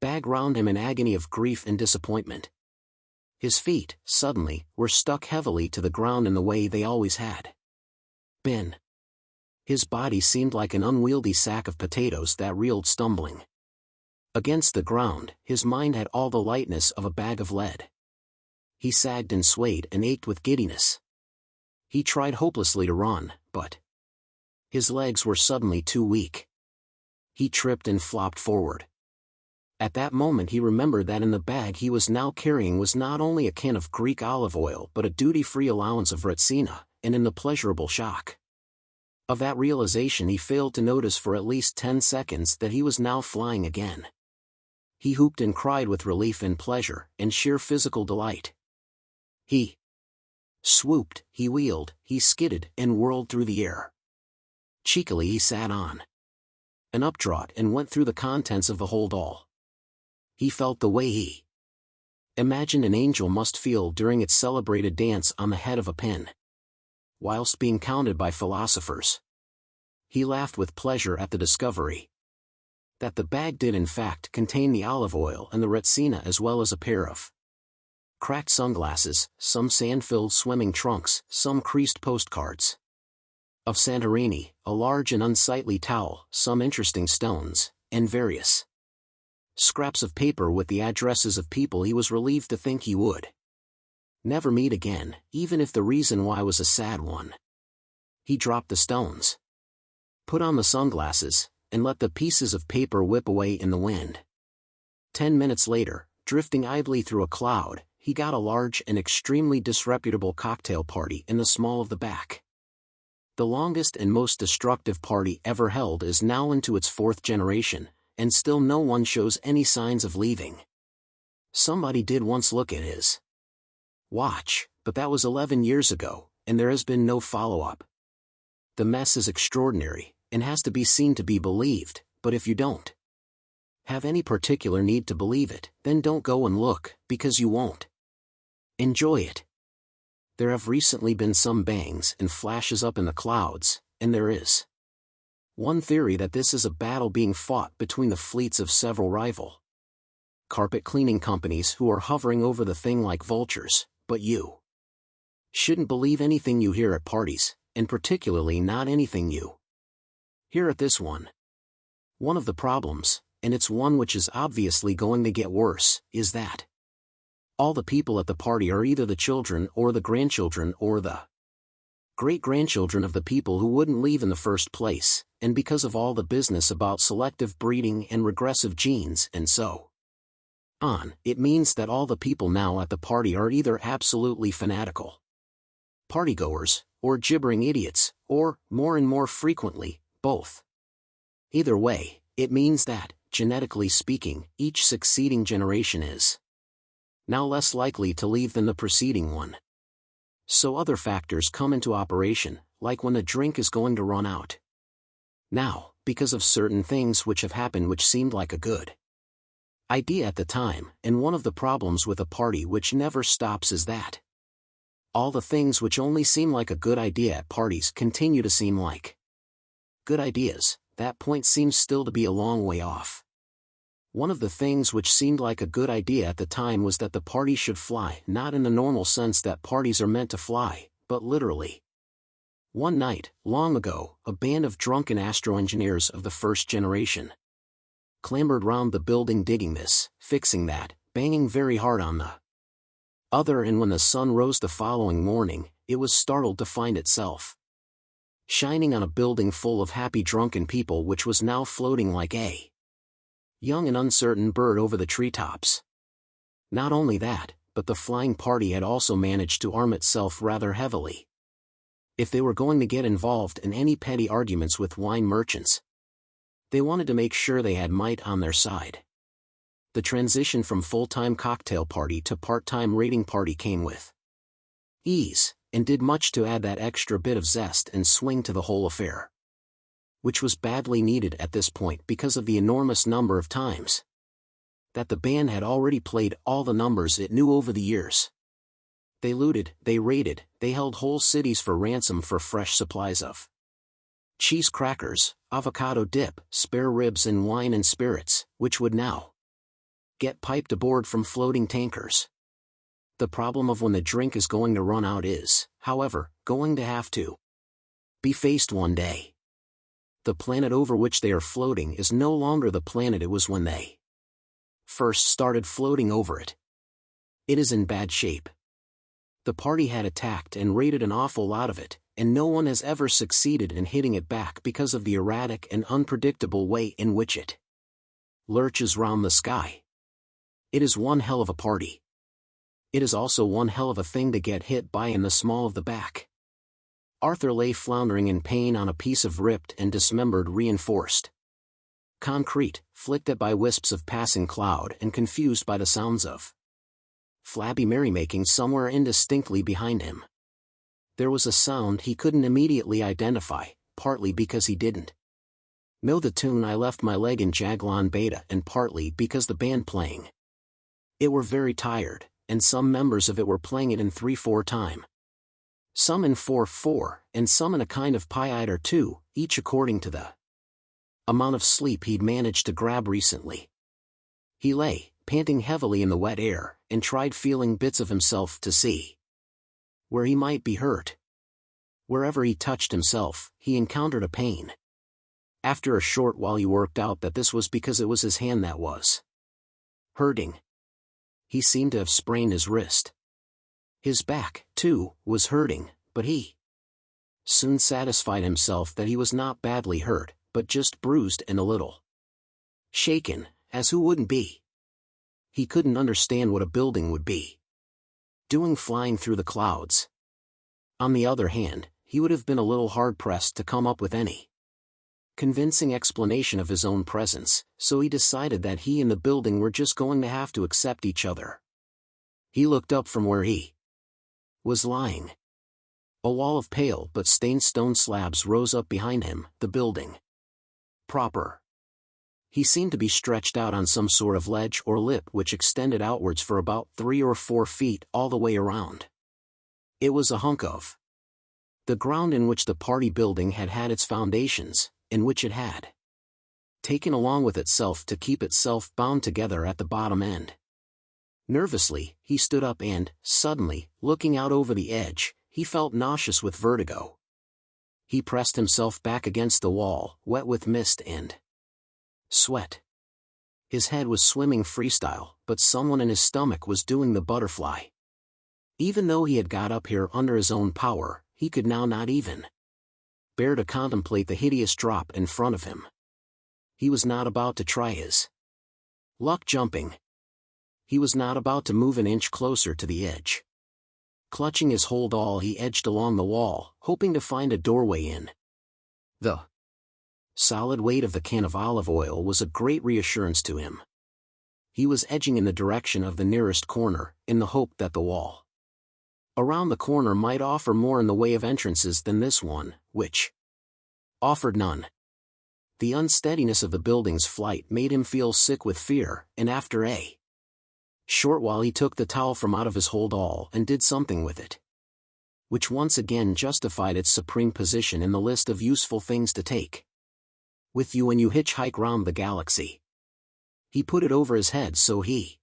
bag round him in agony of grief and disappointment. His feet, suddenly, were stuck heavily to the ground in the way they always had been. His body seemed like an unwieldy sack of potatoes that reeled stumbling Against the ground, his mind had all the lightness of a bag of lead. He sagged and swayed and ached with giddiness. He tried hopelessly to run, but his legs were suddenly too weak. He tripped and flopped forward. At that moment he remembered that in the bag he was now carrying was not only a can of Greek olive oil but a duty-free allowance of Retsina, and in the pleasurable shock of that realization he failed to notice for at least 10 seconds that he was now flying again. He whooped and cried with relief and pleasure and sheer physical delight. He swooped, he wheeled, he skidded and whirled through the air. Cheekily he sat on an updraught and went through the contents of the hold all. He felt the way he imagined an angel must feel during its celebrated dance on the head of a pin, whilst being counted by philosophers. He laughed with pleasure at the discovery that the bag did in fact contain the olive oil and the Retsina as well as a pair of cracked sunglasses, some sand-filled swimming trunks, some creased postcards of Santorini, a large and unsightly towel, some interesting stones, and various scraps of paper with the addresses of people he was relieved to think he would never meet again, even if the reason why was a sad one. He dropped the stones, put on the sunglasses, and let the pieces of paper whip away in the wind. 10 minutes later, drifting idly through a cloud, he got a large and extremely disreputable cocktail party in the small of the back. The longest and most destructive party ever held is now into its 4th generation, and still no one shows any signs of leaving. Somebody did once look at his watch, but that was 11 years ago, and there has been no follow-up. The mess is extraordinary, and has to be seen to be believed, but if you don't have any particular need to believe it, then don't go and look, because you won't enjoy it. There have recently been some bangs and flashes up in the clouds, and there is one theory that this is a battle being fought between the fleets of several rival carpet cleaning companies who are hovering over the thing like vultures, but you shouldn't believe anything you hear at parties, and particularly not anything you hear at this one. One of the problems, and it's one which is obviously going to get worse, is that all the people at the party are either the children or the grandchildren or the great-grandchildren of the people who wouldn't leave in the first place, and because of all the business about selective breeding and regressive genes and so on, it means that all the people now at the party are either absolutely fanatical partygoers, or gibbering idiots, or, more and more frequently, both. Either way, it means that, genetically speaking, each succeeding generation is now less likely to leave than the preceding one. So other factors come into operation, like when the drink is going to run out. Now, because of certain things which have happened which seemed like a good idea at the time, and one of the problems with a party which never stops is that all the things which only seem like a good idea at parties continue to seem like good ideas. That point seems still to be a long way off. One of the things which seemed like a good idea at the time was that the party should fly, not in the normal sense that parties are meant to fly, but literally. One night, long ago, a band of drunken astro-engineers of the first generation clambered round the building digging this, fixing that, banging very hard on the other, and when the sun rose the following morning, it was startled to find itself shining on a building full of happy drunken people which was now floating like a young and uncertain bird over the treetops. Not only that, but the flying party had also managed to arm itself rather heavily. If they were going to get involved in any petty arguments with wine merchants, they wanted to make sure they had might on their side. The transition from full-time cocktail party to part-time raiding party came with ease, and did much to add that extra bit of zest and swing to the whole affair, which was badly needed at this point because of the enormous number of times that the band had already played all the numbers it knew over the years. They looted, they raided, they held whole cities for ransom for fresh supplies of cheese crackers, avocado dip, spare ribs and wine and spirits, which would now get piped aboard from floating tankers. The problem of when the drink is going to run out is, however, going to have to be faced one day. The planet over which they are floating is no longer the planet it was when they first started floating over it. It is in bad shape. The party had attacked and raided an awful lot of it, and no one has ever succeeded in hitting it back because of the erratic and unpredictable way in which it lurches round the sky. It is one hell of a party. It is also one hell of a thing to get hit by in the small of the back. Arthur lay floundering in pain on a piece of ripped and dismembered reinforced concrete, flicked at by wisps of passing cloud and confused by the sounds of flabby merrymaking somewhere indistinctly behind him. There was a sound he couldn't immediately identify, partly because he didn't know the tune I Left My Leg in Jaglon Beta and partly because the band playing it were very tired, and some members of it were playing it in 3/4 time. Some in 4/4, and some in a kind of pi-8 or 2, each according to the amount of sleep he'd managed to grab recently. He lay, panting heavily in the wet air, and tried feeling bits of himself to see where he might be hurt. Wherever he touched himself, he encountered a pain. After a short while he worked out that this was because it was his hand that was hurting. He seemed to have sprained his wrist. His back, too, was hurting, but he soon satisfied himself that he was not badly hurt, but just bruised and a little shaken, as who wouldn't be? He couldn't understand what a building would be doing flying through the clouds. On the other hand, he would have been a little hard-pressed to come up with any convincing explanation of his own presence, so he decided that he and the building were just going to have to accept each other. He looked up from where he was lying. A wall of pale but stained stone slabs rose up behind him, the building proper. He seemed to be stretched out on some sort of ledge or lip which extended outwards for about 3 or 4 feet all the way around. It was a hunk of the ground in which the party building had had its foundations, in which it had taken along with itself to keep itself bound together at the bottom end. Nervously, he stood up and, suddenly, looking out over the edge, he felt nauseous with vertigo. He pressed himself back against the wall, wet with mist and sweat. His head was swimming freestyle, but someone in his stomach was doing the butterfly. Even though he had got up here under his own power, he could now not even bear to contemplate the hideous drop in front of him. He was not about to try his luck jumping. He was not about to move an inch closer to the edge. Clutching his hold all, he edged along the wall, hoping to find a doorway in. The solid weight of the can of olive oil was a great reassurance to him. He was edging in the direction of the nearest corner, in the hope that the wall around the corner might offer more in the way of entrances than this one, which offered none. The unsteadiness of the building's flight made him feel sick with fear, and after a short while he took the towel from out of his hold all and did something with it, which once again justified its supreme position in the list of useful things to take with you when you hitchhike round the galaxy. He put it over his head so he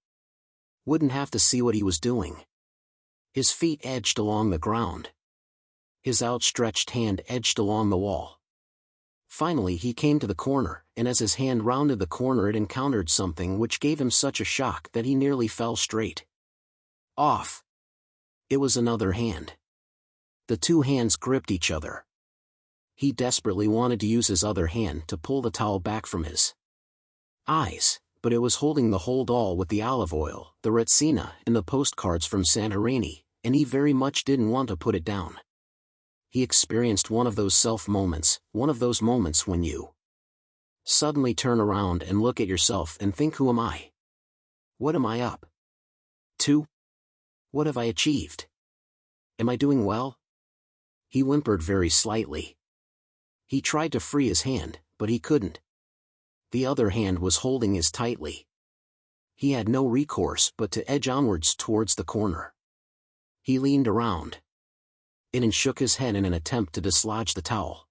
wouldn't have to see what he was doing. His feet edged along the ground. His outstretched hand edged along the wall. Finally he came to the corner, and as his hand rounded the corner it encountered something which gave him such a shock that he nearly fell straight off. It was another hand. The two hands gripped each other. He desperately wanted to use his other hand to pull the towel back from his eyes, but it was holding the hold all with the olive oil, the retsina, and the postcards from Santorini, and he very much didn't want to put it down. He experienced one of those self-moments, one of those moments when you suddenly turn around and look at yourself and think, who am I? What am I up to? What have I achieved? Am I doing well? He whimpered very slightly. He tried to free his hand, but he couldn't. The other hand was holding his tightly. He had no recourse but to edge onwards towards the corner. He leaned around it and shook his head in an attempt to dislodge the towel.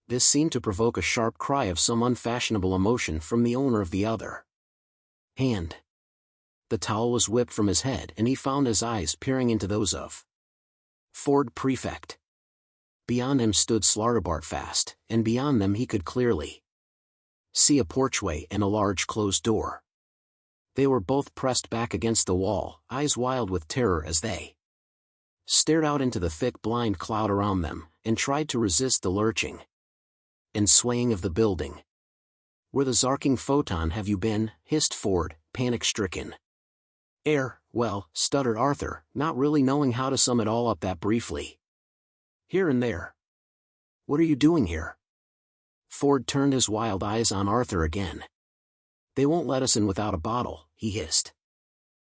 This seemed to provoke a sharp cry of some unfashionable emotion from the owner of the other hand. The towel was whipped from his head and he found his eyes peering into those of Ford Prefect. Beyond him stood Slartibartfast, and beyond them he could clearly see a porchway and a large closed door. They were both pressed back against the wall, eyes wild with terror as they stared out into the thick blind cloud around them, and tried to resist the lurching and swaying of the building. "Where the zarking photon have you been?" hissed Ford, panic-stricken. Well," stuttered Arthur, not really knowing how to sum it all up that briefly. "Here and there." "What are you doing here?" Ford turned his wild eyes on Arthur again. "They won't let us in without a bottle," he hissed.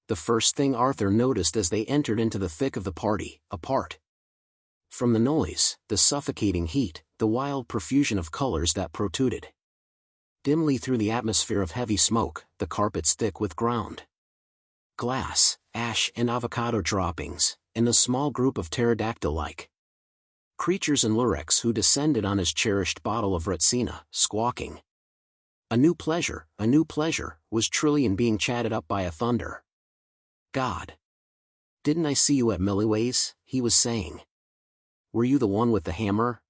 The first thing Arthur noticed as they entered into the thick of the party, apart from the noise, the suffocating heat, the wild profusion of colors that protruded dimly through the atmosphere of heavy smoke, the carpets thick with ground glass, ash and avocado droppings, and the small group of pterodactyl-like creatures and lurex who descended on his cherished bottle of Retsina, squawking. A new pleasure, was Trillian being chatted up by a thunder. "God. Didn't I see you at Milliway's?" he was saying. "Were you the one with the hammer?"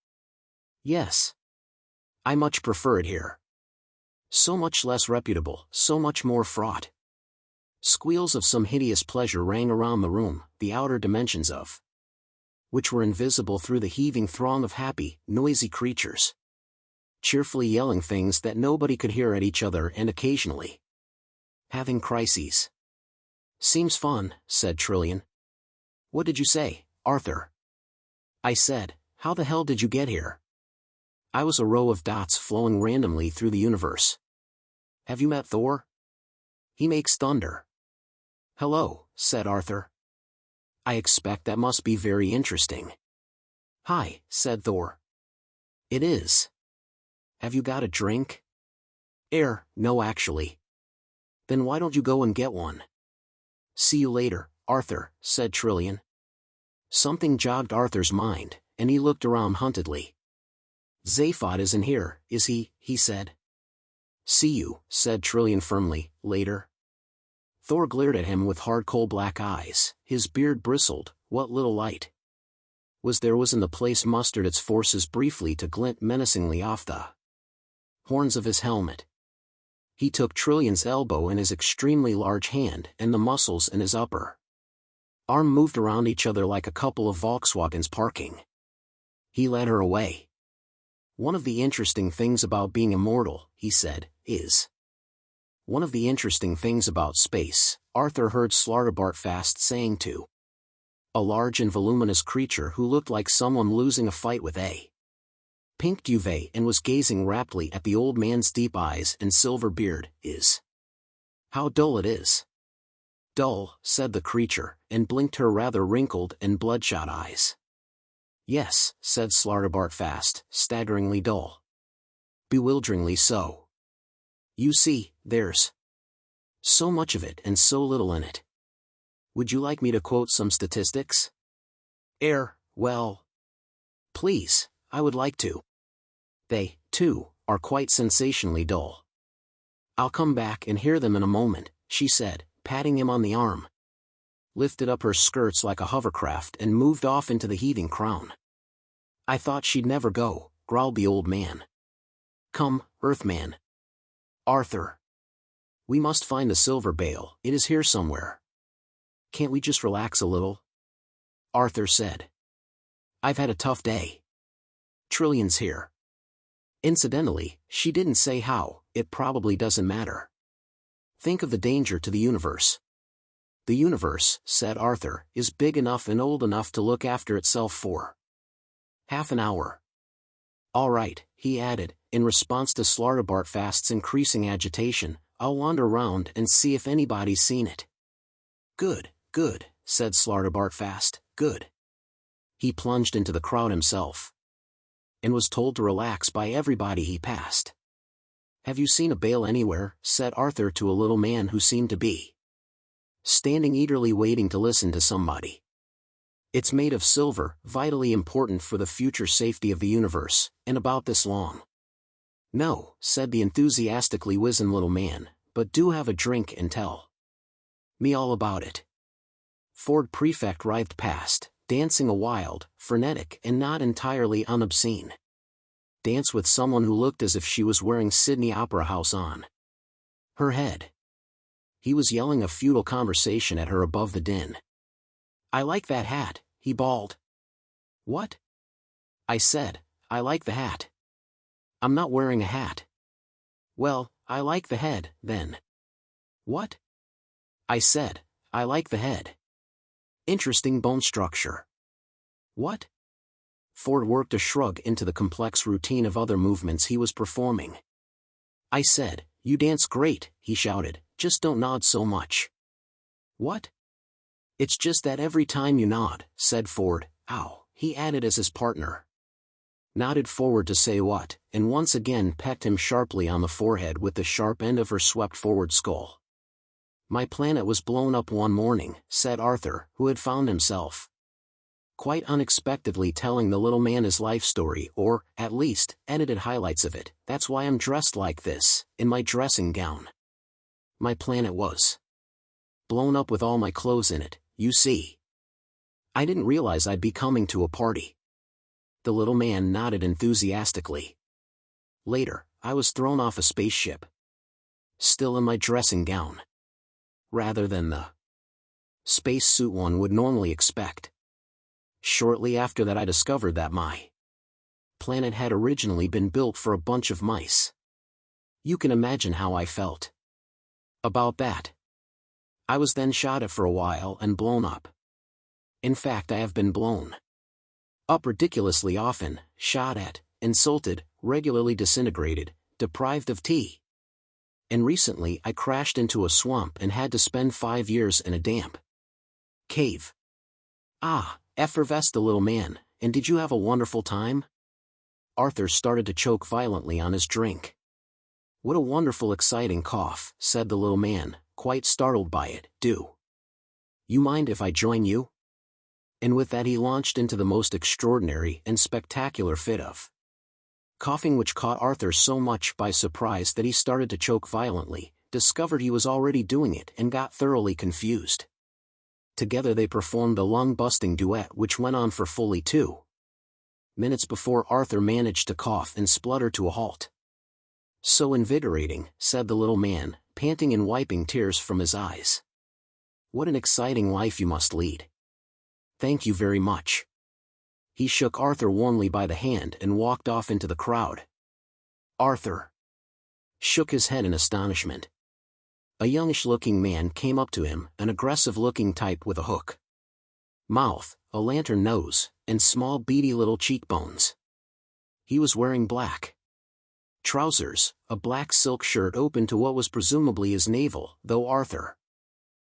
"Yes. I much prefer it here. So much less reputable, so much more fraught." Squeals of some hideous pleasure rang around the room, the outer dimensions of which were invisible through the heaving throng of happy, noisy creatures, cheerfully yelling things that nobody could hear at each other and occasionally having crises. "Seems fun," said Trillian. "What did you say, Arthur?" "I said, how the hell did you get here?" "I was a row of dots flowing randomly through the universe." "Have you met Thor?" "He makes thunder." "Hello," said Arthur. "I expect that must be very interesting." "Hi," said Thor. "It is. Have you got a drink?" No actually." "Then why don't you go and get one?" "See you later, Arthur," said Trillian. Something jogged Arthur's mind, and he looked around huntedly. "Zaphod isn't here, is he?" he said. "See you," said Trillian firmly, "later." Thor glared at him with hard coal-black eyes, his beard bristled. What little light was in the place mustered its forces briefly to glint menacingly off the horns of his helmet. He took Trillian's elbow in his extremely large hand, and the muscles in his upper arm moved around each other like a couple of Volkswagens parking. He led her away. "One of the interesting things about being immortal," he said, "is one of the interesting things about space," Arthur heard Slartibartfast saying to a large and voluminous creature who looked like someone losing a fight with a pink duvet and was gazing raptly at the old man's deep eyes and silver beard, "is how dull it is." "Dull," said the creature, and blinked her rather wrinkled and bloodshot eyes. "Yes," said Slartibartfast, "staggeringly dull. Bewilderingly so. You see, there's so much of it and so little in it. Would you like me to quote some statistics?" Well, please, I would like to. They, too, are quite sensationally dull." "I'll come back and hear them in a moment," she said, patting him on the arm, lifted up her skirts like a hovercraft and moved off into the heaving crown. "I thought she'd never go," growled the old man. "Come, Earthman. Arthur. We must find the silver bale, it is here somewhere. Can't we just relax a little?" Arthur said. "I've had a tough day. Trillian's here." Incidentally, she didn't say how. It probably doesn't matter. "Think of the danger to the universe." "The universe," said Arthur, "is big enough and old enough to look after itself for half an hour." "All right," he added, in response to Slartibartfast's increasing agitation, "I'll wander around and see if anybody's seen it." Good, said Slartibartfast, "good." He plunged into the crowd himself, and was told to relax by everybody he passed. "Have you seen a bale anywhere?" said Arthur to a little man who seemed to be standing eagerly waiting to listen to somebody. "It's made of silver, vitally important for the future safety of the universe, and about this long." "No," said the enthusiastically wizened little man, "but do have a drink and tell me all about it." Ford Prefect writhed past, dancing a wild, frenetic and not entirely unobscene dance with someone who looked as if she was wearing Sydney Opera House on her head. He was yelling a futile conversation at her above the din. "I like that hat," he bawled. "What?" I said, "I like the hat." "I'm not wearing a hat." "Well, I like the head, then." "What?" I said, "I like the head. Interesting bone structure." "What?" Ford worked a shrug into the complex routine of other movements he was performing. I said, "You dance great," he shouted, "just don't nod so much." "What?" "It's just that every time you nod," said Ford. "Ow," he added as his partner nodded forward to say what, and once again pecked him sharply on the forehead with the sharp end of her swept-forward skull. "My planet was blown up one morning," said Arthur, who had found himself quite unexpectedly telling the little man his life story, or, at least, edited highlights of it. "That's why I'm dressed like this, in my dressing gown. My planet was blown up with all my clothes in it, you see. I didn't realize I'd be coming to a party." The little man nodded enthusiastically. "Later, I was thrown off a spaceship. Still in my dressing gown. Rather than the space suit one would normally expect. Shortly after that I discovered that my planet had originally been built for a bunch of mice. You can imagine how I felt about that. I was then shot at for a while and blown up. In fact, I have been blown up ridiculously often, shot at, insulted, regularly disintegrated, deprived of tea. And recently I crashed into a swamp and had to spend 5 years in a damp cave." "Ah," effervesced the little man, "and did you have a wonderful time?" Arthur started to choke violently on his drink. "What a wonderful exciting cough," said the little man, quite startled by it. "Do you mind if I join you?" And with that he launched into the most extraordinary and spectacular fit of coughing which caught Arthur so much by surprise that he started to choke violently, discovered he was already doing it and got thoroughly confused. Together they performed a lung-busting duet which went on for fully 2 minutes before Arthur managed to cough and splutter to a halt. "So invigorating," said the little man, panting and wiping tears from his eyes. "What an exciting life you must lead." "Thank you very much." He shook Arthur warmly by the hand and walked off into the crowd. Arthur shook his head in astonishment. A youngish-looking man came up to him, an aggressive-looking type with a hook mouth, a lantern nose, and small beady little cheekbones. He was wearing black trousers, a black silk shirt open to what was presumably his navel, though Arthur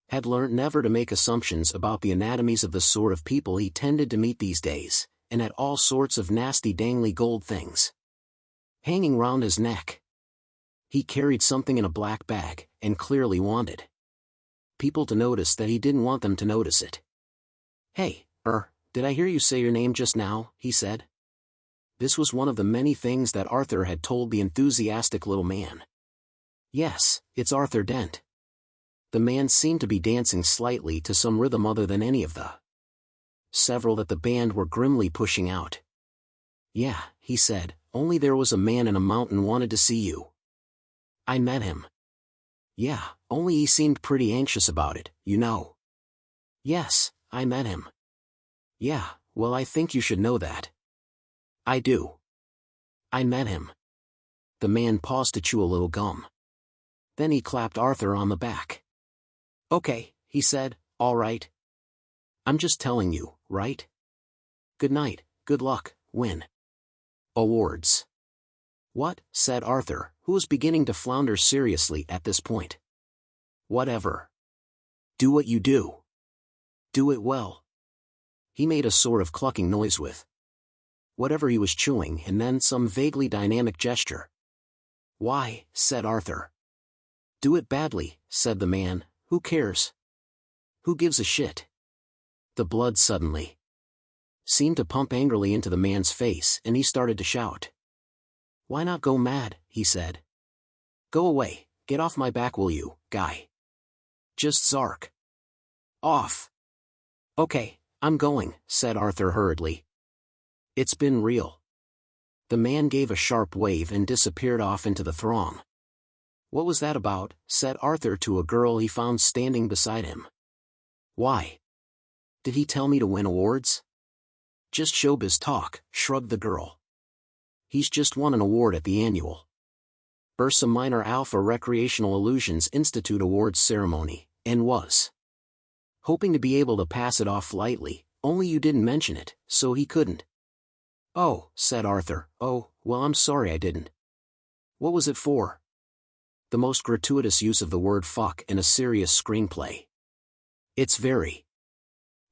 had learnt never to make assumptions about the anatomies of the sort of people he tended to meet these days, and had all sorts of nasty dangly gold things hanging round his neck. He carried something in a black bag, and clearly wanted people to notice that he didn't want them to notice it. "Hey, did I hear you say your name just now?" he said. This was one of the many things that Arthur had told the enthusiastic little man. "Yes, it's Arthur Dent." The man seemed to be dancing slightly to some rhythm other than any of the several that the band were grimly pushing out. "Yeah," he said, "only there was a man in a mountain wanted to see you. I met him." "Yeah, only he seemed pretty anxious about it, you know." "Yes, I met him." "Yeah, well I think you should know that." "I do." "I met him." The man paused to chew a little gum. Then he clapped Arthur on the back. "Okay," he said, "all right. I'm just telling you, right? Good night, good luck, win awards." "What?" said Arthur, who was beginning to flounder seriously at this point. "Whatever. Do what you do. Do it well." He made a sort of clucking noise with whatever he was chewing and then some vaguely dynamic gesture. "Why?" said Arthur. "Do it badly," said the man. "Who cares? Who gives a shit?" The blood suddenly seemed to pump angrily into the man's face and he started to shout. "Why not go mad?" he said. "Go away, get off my back will you, guy. Just zark off." "Okay, I'm going," said Arthur hurriedly. "It's been real." The man gave a sharp wave and disappeared off into the throng. What was that about? Said Arthur to a girl he found standing beside him. Why? Did he tell me to win awards? Just showbiz talk, shrugged the girl. He's just won an award at the annual Ursa Minor Alpha Recreational Illusions Institute Awards ceremony, and was hoping to be able to pass it off lightly, only you didn't mention it, so he couldn't. Oh, said Arthur. Oh, well, I'm sorry I didn't. What was it for? The most gratuitous use of the word fuck in a serious screenplay. It's very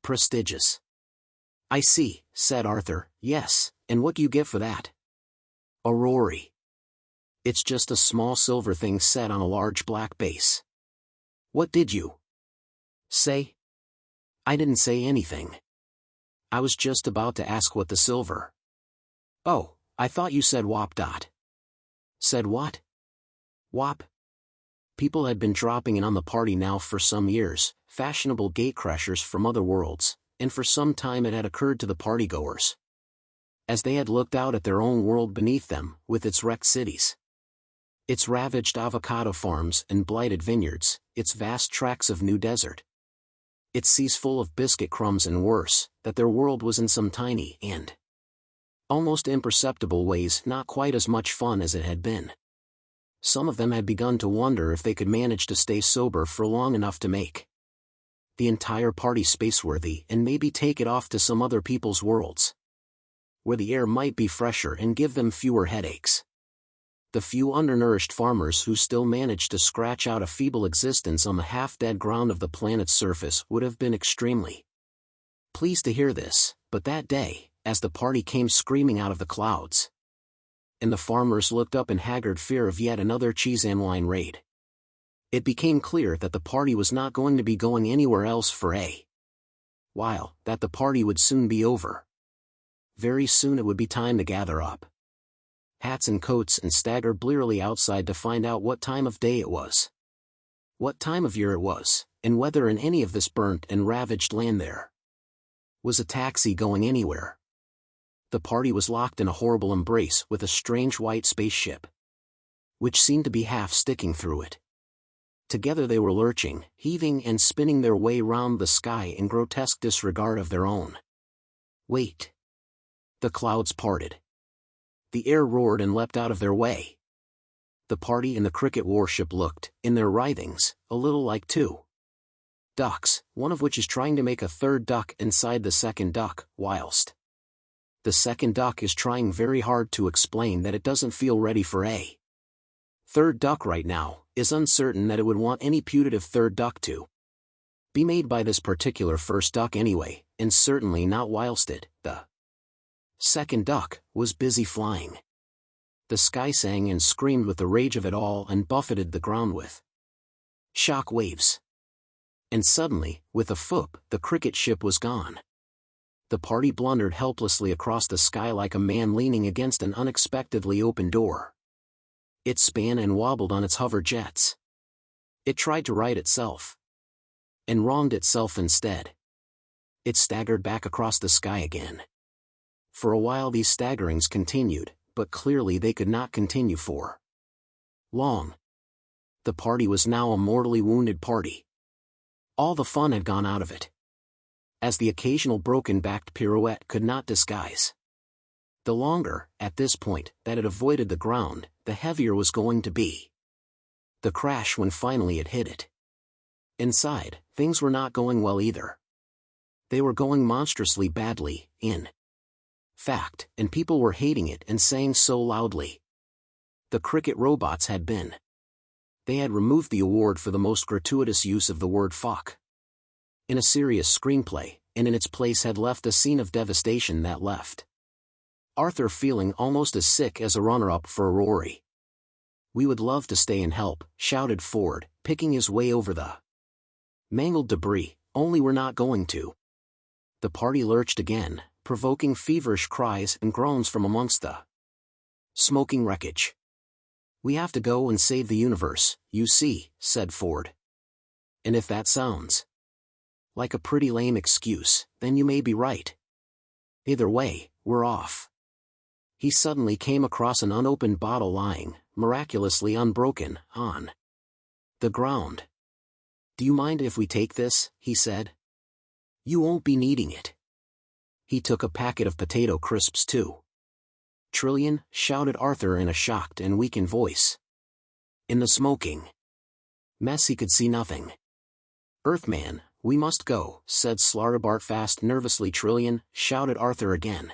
prestigious. I see, said Arthur. Yes, and what do you get for that? A Rory. It's just a small silver thing set on a large black base. What did you say? I didn't say anything. I was just about to ask what the silver. Oh, I thought you said wop dot. Said what? Wop? People had been dropping in on the party now for some years, fashionable gatecrashers from other worlds, and for some time it had occurred to the partygoers, as they had looked out at their own world beneath them, with its wrecked cities, its ravaged avocado farms and blighted vineyards, its vast tracts of new desert, its seas full of biscuit crumbs and worse, that their world was in some tiny and almost imperceptible ways not quite as much fun as it had been. Some of them had begun to wonder if they could manage to stay sober for long enough to make the entire party spaceworthy and maybe take it off to some other people's worlds, where the air might be fresher and give them fewer headaches. The few undernourished farmers who still managed to scratch out a feeble existence on the half-dead ground of the planet's surface would have been extremely pleased to hear this, but that day, as the party came screaming out of the clouds, and the farmers looked up in haggard fear of yet another cheese and wine raid, it became clear that the party was not going to be going anywhere else for a while, that the party would soon be over. Very soon it would be time to gather up hats and coats and stagger blearily outside to find out what time of day it was, what time of year it was, and whether in any of this burnt and ravaged land there was a taxi going anywhere. The party was locked in a horrible embrace with a strange white spaceship, which seemed to be half sticking through it. Together they were lurching, heaving and spinning their way round the sky in grotesque disregard of their own weight. The clouds parted. The air roared and leapt out of their way. The party and the Krikkit warship looked, in their writhings, a little like two ducks, one of which is trying to make a third duck inside the second duck, whilst the second duck is trying very hard to explain that it doesn't feel ready for a third duck right now, is uncertain that it would want any putative third duck to be made by this particular first duck anyway, and certainly not whilst it, the second duck, was busy flying. The sky sang and screamed with the rage of it all and buffeted the ground with shock waves. And suddenly, with a foop, the Krikkit ship was gone. The party blundered helplessly across the sky like a man leaning against an unexpectedly open door. It span and wobbled on its hover jets. It tried to right itself, and wronged itself instead. It staggered back across the sky again. For a while these staggerings continued, but clearly they could not continue for long. The party was now a mortally wounded party. All the fun had gone out of it, as the occasional broken-backed pirouette could not disguise. The longer, at this point, that it avoided the ground, the heavier was going to be the crash when finally it hit it. Inside, things were not going well either. They were going monstrously badly, in fact, and people were hating it and saying so loudly. The Krikkit robots had been. They had removed the award for the most gratuitous use of the word fuck in a serious screenplay, and in its place had left a scene of devastation that left Arthur feeling almost as sick as a runner-up for a Rory. "We would love to stay and help," shouted Ford, picking his way over the mangled debris, "only we're not going to." The party lurched again, provoking feverish cries and groans from amongst the smoking wreckage. "We have to go and save the universe, you see," said Ford. "And if that sounds like a pretty lame excuse, then you may be right. Either way, we're off." He suddenly came across an unopened bottle lying, miraculously unbroken, on the ground. "Do you mind if we take this?" he said. "You won't be needing it." He took a packet of potato crisps too. "Trillian," shouted Arthur in a shocked and weakened voice. In the smoking mess he could see nothing. "Earthman, we must go," said Slartibartfast nervously. "Trillian," shouted Arthur again.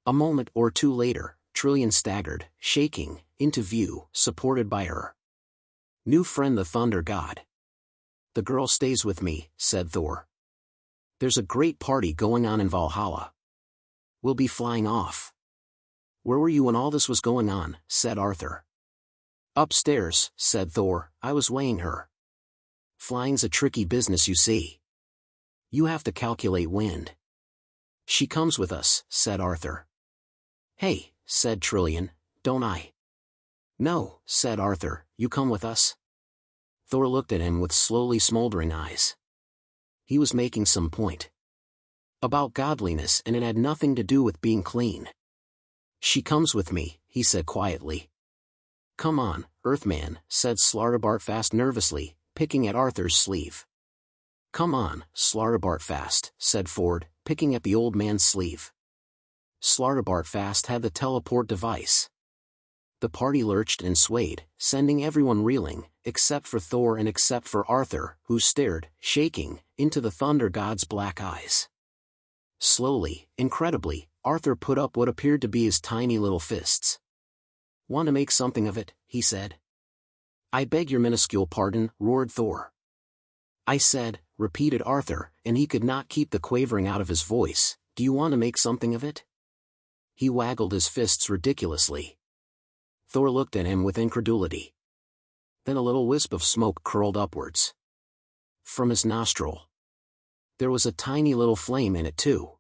A moment or two later, Trillian staggered, shaking, into view, supported by her new friend the Thunder God. "The girl stays with me," said Thor. "There's a great party going on in Valhalla. We'll be flying off." "Where were you when all this was going on?" said Arthur. "Upstairs," said Thor. "I was weighing her. Flying's a tricky business, you see. You have to calculate wind." "She comes with us," said Arthur. "Hey," said Trillian, "don't I?" "No," said Arthur, "you come with us." Thor looked at him with slowly smoldering eyes. He was making some point about godliness, and it had nothing to do with being clean. "She comes with me," he said quietly. "Come on, Earthman," said Slartibartfast nervously, picking at Arthur's sleeve. "Come on, Slartibartfast," said Ford, picking at the old man's sleeve. Slartibartfast had the teleport device. The party lurched and swayed, sending everyone reeling, except for Thor and except for Arthur, who stared, shaking, into the Thunder God's black eyes. Slowly, incredibly, Arthur put up what appeared to be his tiny little fists. "Want to make something of it?" he said. "I beg your minuscule pardon," roared Thor. "I said," repeated Arthur, and he could not keep the quavering out of his voice, "do you want to make something of it?" He waggled his fists ridiculously. Thor looked at him with incredulity. Then a little wisp of smoke curled upwards from his nostril. There was a tiny little flame in it too.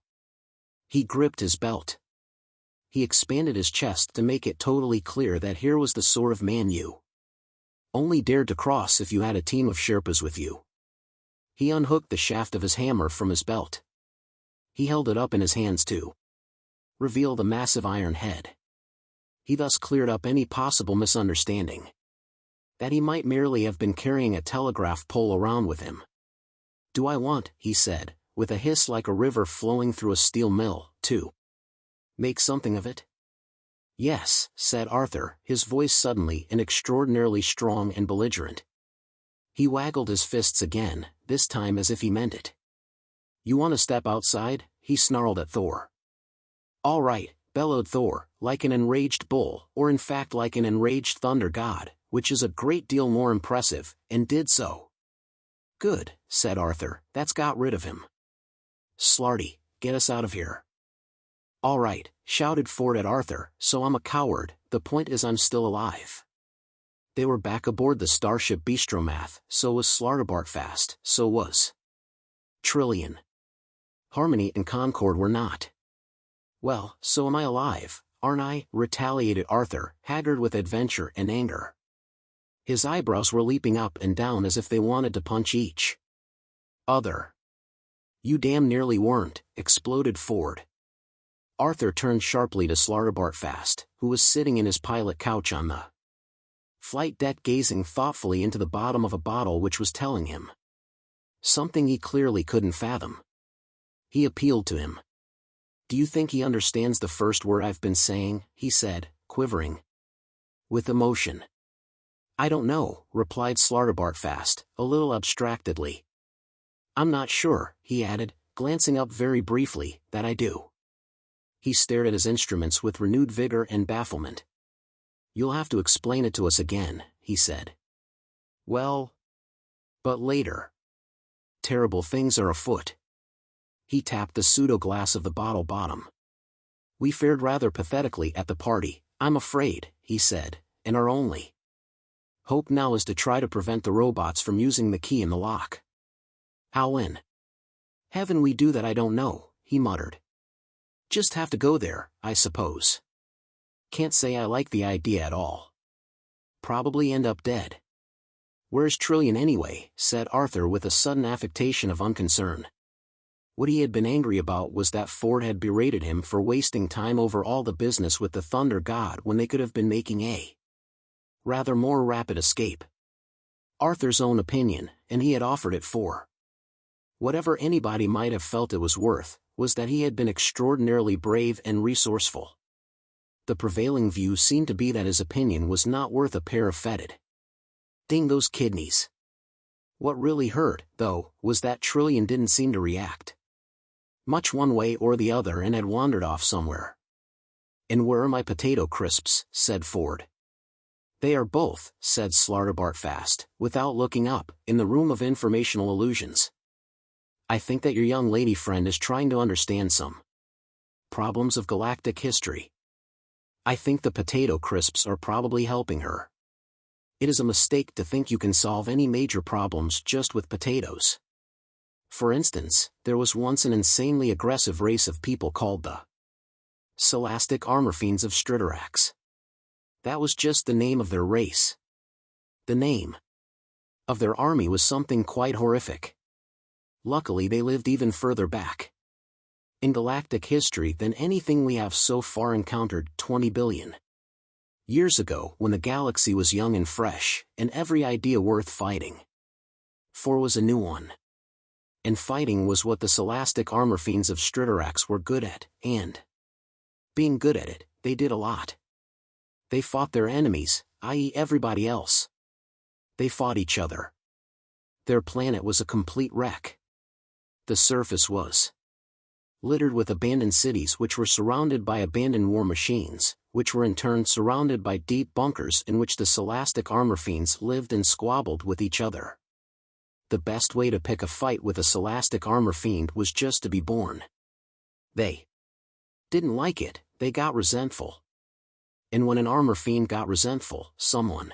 He gripped his belt. He expanded his chest to make it totally clear that here was the sort of man you only dared to cross if you had a team of Sherpas with you. He unhooked the shaft of his hammer from his belt. He held it up in his hands to reveal the massive iron head. He thus cleared up any possible misunderstanding that he might merely have been carrying a telegraph pole around with him. "Do I want," he said, with a hiss like a river flowing through a steel mill, "to make something of it?" "Yes," said Arthur, his voice suddenly and extraordinarily strong and belligerent. He waggled his fists again, this time as if he meant it. "You want to step outside?" he snarled at Thor. "All right," bellowed Thor, like an enraged bull, or in fact like an enraged thunder god, which is a great deal more impressive, and did so. "Good," said Arthur, "that's got rid of him. Slarty, get us out of here." "All right," shouted Ford at Arthur, "so I'm a coward, the point is I'm still alive." They were back aboard the starship Bistromath, so was Slartibartfast, so was Trillian. Harmony and Concord were not. "Well, so am I alive, aren't I?" retaliated Arthur, haggard with adventure and anger. His eyebrows were leaping up and down as if they wanted to punch each other. "You damn nearly weren't," exploded Ford. Arthur turned sharply to Slartibartfast, who was sitting in his pilot couch on the flight deck gazing thoughtfully into the bottom of a bottle which was telling him something he clearly couldn't fathom. He appealed to him. "Do you think he understands the first word I've been saying?" he said, quivering with emotion. "I don't know," replied Slartibartfast, a little abstractedly. "I'm not sure," he added, glancing up very briefly, "that I do." He stared at his instruments with renewed vigor and bafflement. "You'll have to explain it to us again," he said. "Well, but later. Terrible things are afoot." He tapped the pseudo-glass of the bottle bottom. "We fared rather pathetically at the party, I'm afraid," he said, "and our only hope now is to try to prevent the robots from using the key in the lock." "How in heaven we do that I don't know," he muttered. "Just have to go there, I suppose. Can't say I like the idea at all. Probably end up dead." "Where's Trillian anyway?" said Arthur with a sudden affectation of unconcern. What he had been angry about was that Ford had berated him for wasting time over all the business with the Thunder God when they could have been making a rather more rapid escape. Arthur's own opinion, and he had offered it for whatever anybody might have felt it was worth, was that he had been extraordinarily brave and resourceful. The prevailing view seemed to be that his opinion was not worth a pair of fetid. Ding those kidneys. What really hurt, though, was that Trillian didn't seem to react much one way or the other and had wandered off somewhere. "And where are my potato crisps?" said Ford. "They are both," said Slartibartfast, without looking up, "in the room of informational illusions. I think that your young lady friend is trying to understand some problems of galactic history. I think the potato crisps are probably helping her. It is a mistake to think you can solve any major problems just with potatoes. For instance, there was once an insanely aggressive race of people called the Scholastic Armor Fiends of Striterax. That was just the name of their race. The name of their army was something quite horrific. Luckily they lived even further back in galactic history than anything we have so far encountered, 20 billion years ago, when the galaxy was young and fresh, and every idea worth fighting for was a new one. And fighting was what the Scholastic Armor Fiends of Striterax were good at, and being good at it, they did a lot. They fought their enemies, i.e. everybody else. They fought each other. Their planet was a complete wreck. The surface was littered with abandoned cities which were surrounded by abandoned war machines, which were in turn surrounded by deep bunkers in which the Scholastic Armor Fiends lived and squabbled with each other. The best way to pick a fight with a Scholastic Armor Fiend was just to be born. They didn't like it, they got resentful. And when an Armor Fiend got resentful, someone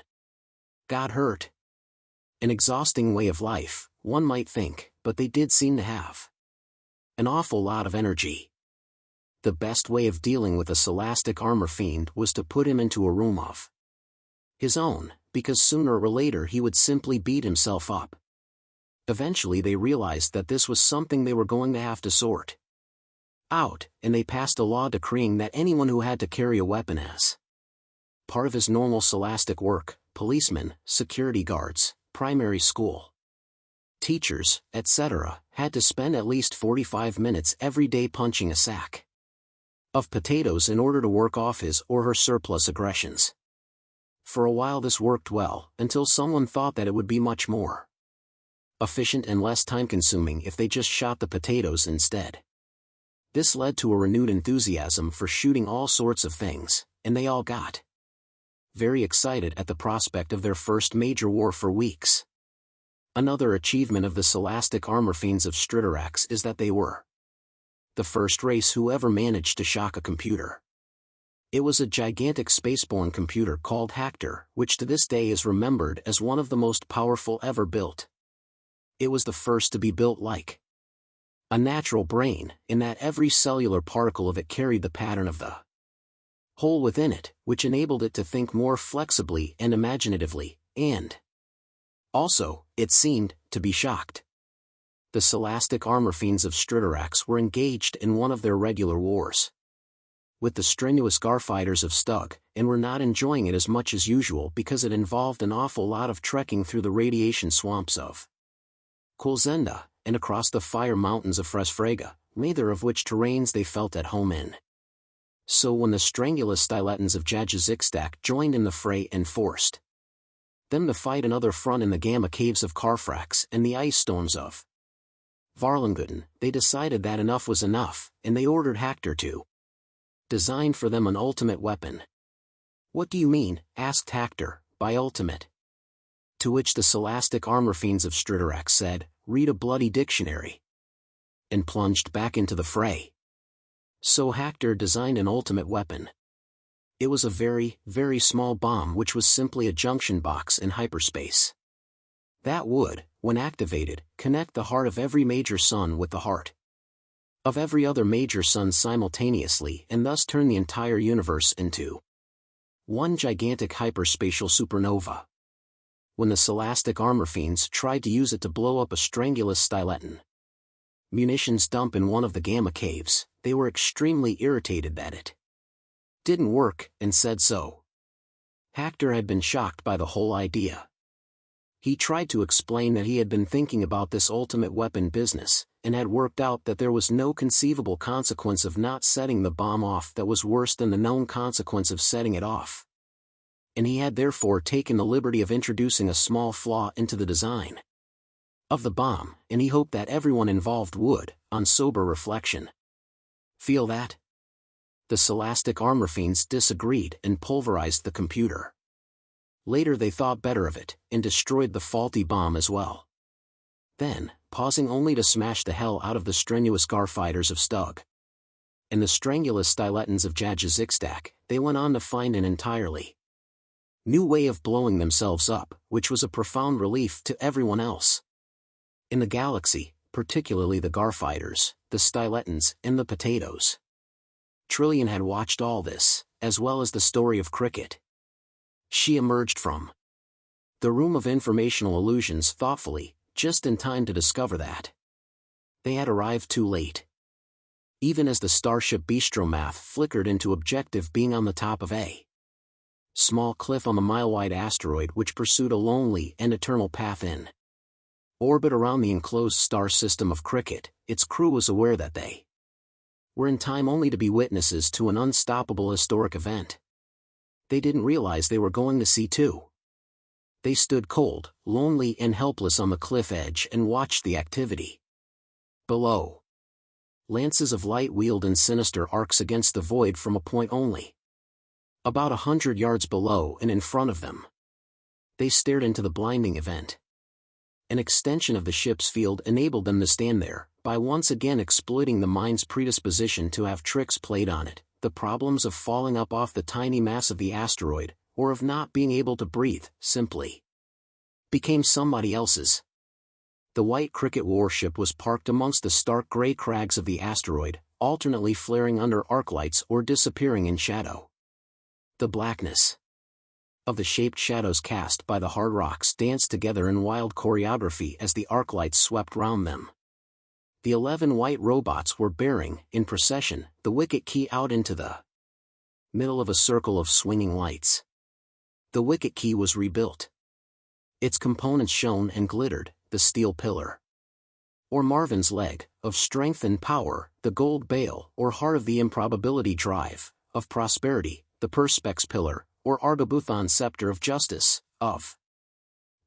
got hurt. An exhausting way of life, one might think, but they did seem to have an awful lot of energy. The best way of dealing with a Scholastic Armor Fiend was to put him into a room of his own, because sooner or later he would simply beat himself up. Eventually they realized that this was something they were going to have to sort out, and they passed a law decreeing that anyone who had to carry a weapon as part of his normal Scholastic work, policemen, security guards, primary school teachers, etc., had to spend at least 45 minutes every day punching a sack of potatoes in order to work off his or her surplus aggressions. For a while this worked well, until someone thought that it would be much more efficient and less time-consuming if they just shot the potatoes instead. This led to a renewed enthusiasm for shooting all sorts of things, and they all got very excited at the prospect of their first major war for weeks. Another achievement of the Scholastic Armor Fiends of Striterax is that they were the first race who ever managed to shock a computer. It was a gigantic spaceborne computer called Hector, which to this day is remembered as one of the most powerful ever built. It was the first to be built like a natural brain, in that every cellular particle of it carried the pattern of the whole within it, which enabled it to think more flexibly and imaginatively, and also, it seemed, to be shocked. The Scholastic Armor Fiends of Striterax were engaged in one of their regular wars with the strenuous Garfighters of Stug, and were not enjoying it as much as usual because it involved an awful lot of trekking through the radiation swamps of Kolzenda, and across the fire mountains of Fresfrega, neither of which terrains they felt at home in. So when the Strangulous Styletons of Jajazixstak joined in the fray and forced them to fight another front in the Gamma Caves of Carfrax and the ice storms of Varlinguten, they decided that enough was enough, and they ordered Hector to design for them an ultimate weapon. "What do you mean," asked Hector, "by ultimate?" To which the Scholastic Armor Fiends of Striterax said, "Read a bloody dictionary," and plunged back into the fray. So Hector designed an ultimate weapon. It was a very, very small bomb which was simply a junction box in hyperspace. That would, when activated, connect the heart of every major sun with the heart of every other major sun simultaneously, and thus turn the entire universe into one gigantic hyperspatial supernova. When the Scholastic Armor Fiends tried to use it to blow up a Strangulous Styleton, munitions dump in one of the Gamma caves. They were extremely irritated that it didn't work, and said so. Hector had been shocked by the whole idea. He tried to explain that he had been thinking about this ultimate weapon business, and had worked out that there was no conceivable consequence of not setting the bomb off that was worse than the known consequence of setting it off. And he had therefore taken the liberty of introducing a small flaw into the design of the bomb, and he hoped that everyone involved would, on sober reflection, feel that. The Scholastic armor fiends disagreed and pulverized the computer. Later they thought better of it, and destroyed the faulty bomb as well. Then, pausing only to smash the hell out of the strenuous Garfighters of Stug and the strangulous Styletons of Jajazixstak, they went on to find an entirely new way of blowing themselves up, which was a profound relief to everyone else in the galaxy, particularly the Garfighters, the Styletons, and the Potatoes. Trillian had watched all this, as well as the story of Krikkit. She emerged from the room of informational illusions thoughtfully, just in time to discover that they had arrived too late. Even as the starship Bistromath flickered into objective being on the top of a small cliff on the mile-wide asteroid which pursued a lonely and eternal path in orbit around the enclosed star system of Krikkit, its crew was aware that they were in time only to be witnesses to an unstoppable historic event. They didn't realize they were going to see too. They stood cold, lonely and helpless on the cliff edge and watched the activity below. Lances of light wheeled in sinister arcs against the void from a point only about 100 yards below and in front of them. They stared into the blinding event. An extension of the ship's field enabled them to stand there, by once again exploiting the mind's predisposition to have tricks played on it, the problems of falling up off the tiny mass of the asteroid, or of not being able to breathe, simply became somebody else's. The white Krikkit warship was parked amongst the stark gray crags of the asteroid, alternately flaring under arc lights or disappearing in shadow. The blackness of the shaped shadows cast by the hard rocks danced together in wild choreography as the arc lights swept round them. The 11 white robots were bearing, in procession, the wicket key out into the middle of a circle of swinging lights. The wicket key was rebuilt. Its components shone and glittered, the steel pillar, or Marvin's leg, of strength and power, the gold bale, or heart of the improbability drive, of prosperity, the perspex pillar, or Argobuthon scepter of justice, of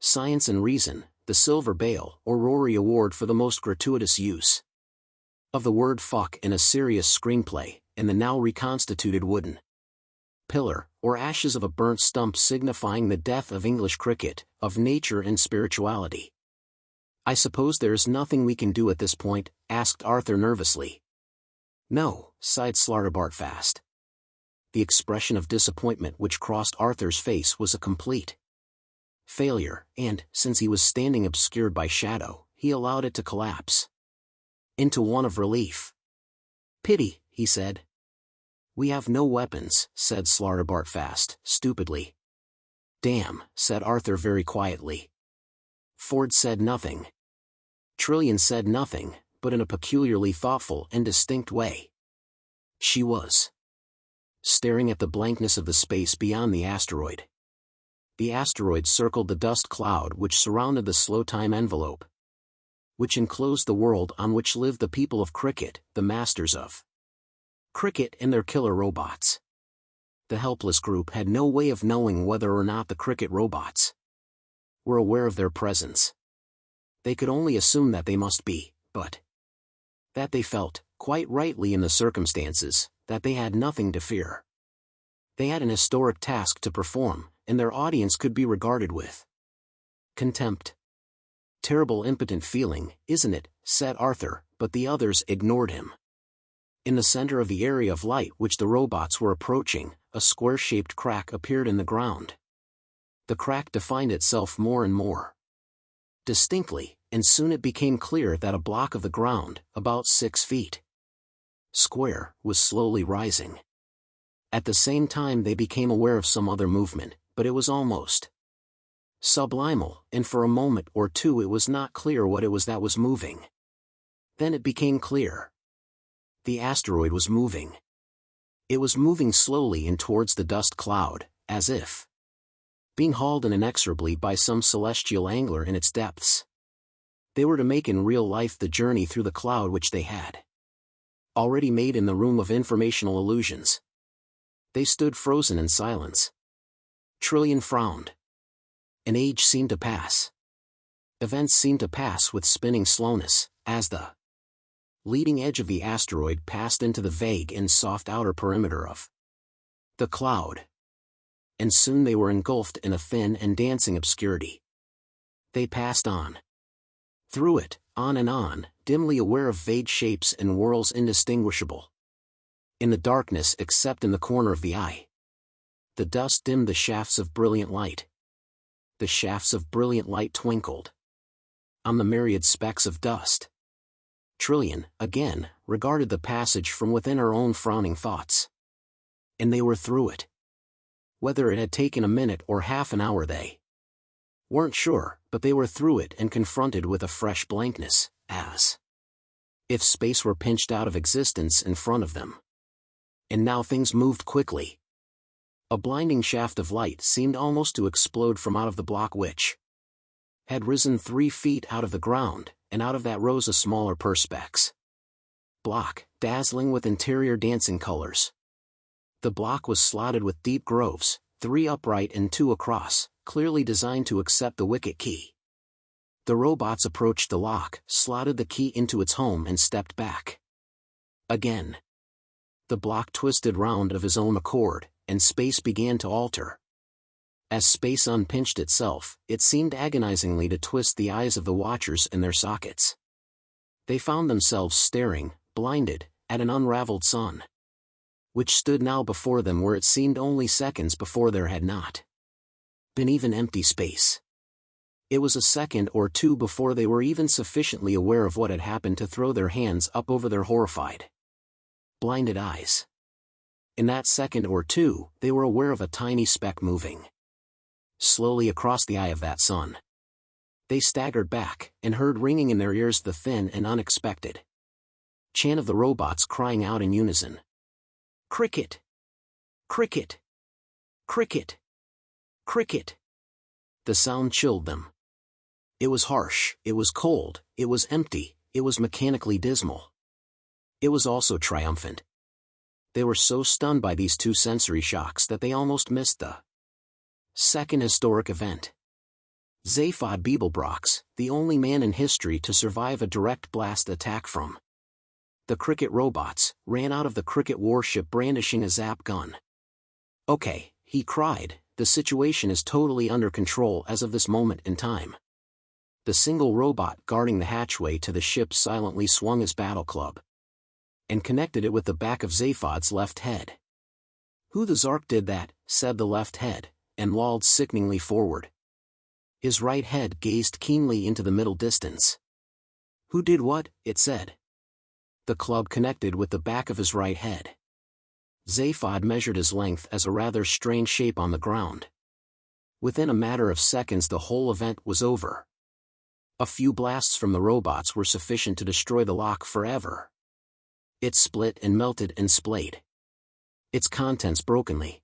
science and reason, the silver bale, or Rory award for the most gratuitous use of the word fuck in a serious screenplay, and the now reconstituted wooden pillar, or ashes of a burnt stump signifying the death of English Krikkit, of nature and spirituality. "I suppose there is nothing we can do at this point?" asked Arthur nervously. "No," sighed Slartibartfast. The expression of disappointment which crossed Arthur's face was a complete failure, and, since he was standing obscured by shadow, he allowed it to collapse into one of relief. "Pity," he said. "We have no weapons," said Slartibartfast, stupidly. "Damn," said Arthur very quietly. Ford said nothing. Trillian said nothing, but in a peculiarly thoughtful and distinct way. She was staring at the blankness of the space beyond the asteroid. The asteroid circled the dust cloud which surrounded the slow-time envelope, which enclosed the world on which lived the people of Krikkit, the masters of Krikkit and their killer robots. The helpless group had no way of knowing whether or not the Krikkit robots were aware of their presence. They could only assume that they must be, but that they felt, quite rightly in the circumstances, that they had nothing to fear. They had an historic task to perform, and their audience could be regarded with contempt. "Terrible impotent feeling, isn't it?" said Arthur, but the others ignored him. In the center of the area of light which the robots were approaching, a square-shaped crack appeared in the ground. The crack defined itself more and more distinctly, and soon it became clear that a block of the ground, about 6 feet square, was slowly rising. At the same time they became aware of some other movement, but it was almost subliminal, and for a moment or two it was not clear what it was that was moving. Then it became clear. The asteroid was moving. It was moving slowly in towards the dust cloud, as if being hauled in inexorably by some celestial angler in its depths. They were to make in real life the journey through the cloud which they had already made in the room of informational illusions. They stood frozen in silence. Trillian frowned. An age seemed to pass. Events seemed to pass with spinning slowness, as the leading edge of the asteroid passed into the vague and soft outer perimeter of the cloud. And soon they were engulfed in a thin and dancing obscurity. They passed on. Through it, on and on, dimly aware of vague shapes and whirls indistinguishable. In the darkness except in the corner of the eye. The dust dimmed the shafts of brilliant light. The shafts of brilliant light twinkled on the myriad specks of dust. Trillian, again, regarded the passage from within her own frowning thoughts. And they were through it. Whether it had taken a minute or half an hour they weren't sure, but they were through it and confronted with a fresh blankness, as if space were pinched out of existence in front of them. And now things moved quickly. A blinding shaft of light seemed almost to explode from out of the block which had risen 3 feet out of the ground, and out of that rose a smaller perspex block, dazzling with interior dancing colors. The block was slotted with deep groves, 3 upright and 2 across, clearly designed to accept the wicket key. The robots approached the lock, slotted the key into its home and stepped back. Again. The block twisted round of his own accord, and space began to alter. As space unpinched itself, it seemed agonizingly to twist the eyes of the watchers in their sockets. They found themselves staring, blinded, at an unraveled sun, which stood now before them where it seemed only seconds before there had not been even empty space. It was a second or two before they were even sufficiently aware of what had happened to throw their hands up over their horrified, blinded eyes. In that second or two, they were aware of a tiny speck moving slowly across the eye of that sun. They staggered back, and heard ringing in their ears the thin and unexpected chant of the robots crying out in unison. Krikkit! Krikkit! Krikkit! Krikkit! The sound chilled them. It was harsh, it was cold, it was empty, it was mechanically dismal. It was also triumphant. They were so stunned by these 2 sensory shocks that they almost missed the second historic event. Zaphod Beeblebrox, the only man in history to survive a direct blast attack from the Krikkit robots, ran out of the Krikkit warship brandishing a zap gun. Okay, he cried, the situation is totally under control as of this moment in time. The single robot guarding the hatchway to the ship silently swung his battle club and connected it with the back of Zaphod's left head. Who the Zark did that, said the left head, and lolled sickeningly forward. His right head gazed keenly into the middle distance. Who did what, it said. The club connected with the back of his right head. Zaphod measured his length as a rather strange shape on the ground. Within a matter of seconds the whole event was over. A few blasts from the robots were sufficient to destroy the lock forever. It split and melted and splayed its contents brokenly.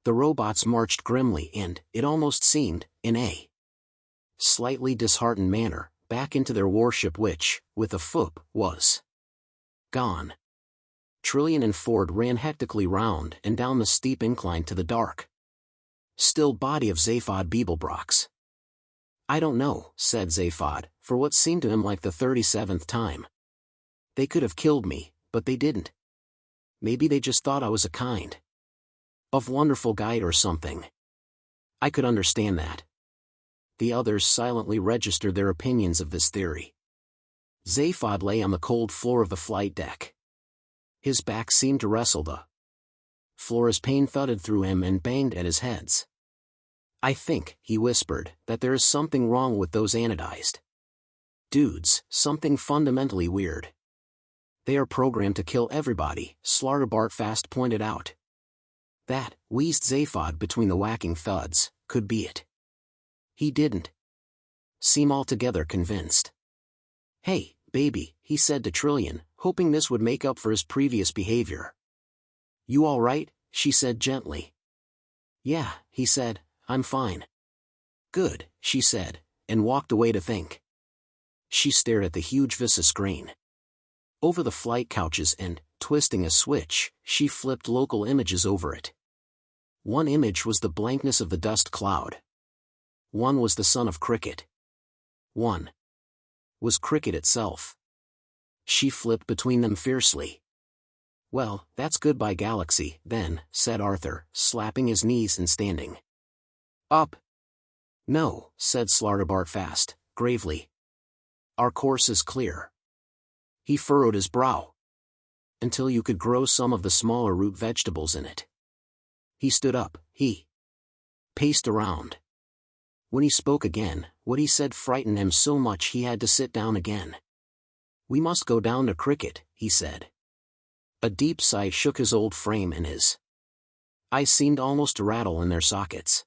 The robots marched grimly and, it almost seemed, in a slightly disheartened manner, back into their warship which, with a foop, was gone. Trillian and Ford ran hectically round and down the steep incline to the dark, still body of Zaphod Beeblebrox. I don't know, said Zaphod, for what seemed to him like the 37th time. They could have killed me, but they didn't. Maybe they just thought I was a kind of wonderful guide or something. I could understand that. The others silently registered their opinions of this theory. Zaphod lay on the cold floor of the flight deck. His back seemed to wrestle the floor as pain thudded through him and banged at his heads. I think, he whispered, that there is something wrong with those anodized dudes, something fundamentally weird. They are programmed to kill everybody, Slartibartfast pointed out. That, wheezed Zaphod between the whacking thuds, could be it. He didn't seem altogether convinced. Hey, baby," he said to Trillian, hoping this would make up for his previous behavior. "You all right?" she said gently. "Yeah," he said, "I'm fine." "Good," she said, and walked away to think. She stared at the huge VISA screen. Over the flight couches and, twisting a switch, she flipped local images over it. One image was the blankness of the dust cloud. One was the sun of Krikkit. One was Krikkit itself. She flipped between them fiercely. "Well, that's goodbye galaxy, then," said Arthur, slapping his knees and standing up. "No," said Slartibartfast, gravely. "Our course is clear." He furrowed his brow. "Until you could grow some of the smaller root vegetables in it." He stood up, he paced around. When he spoke again, what he said frightened him so much he had to sit down again. "We must go down to Krikkit," he said. A deep sigh shook his old frame and his eyes seemed almost to rattle in their sockets.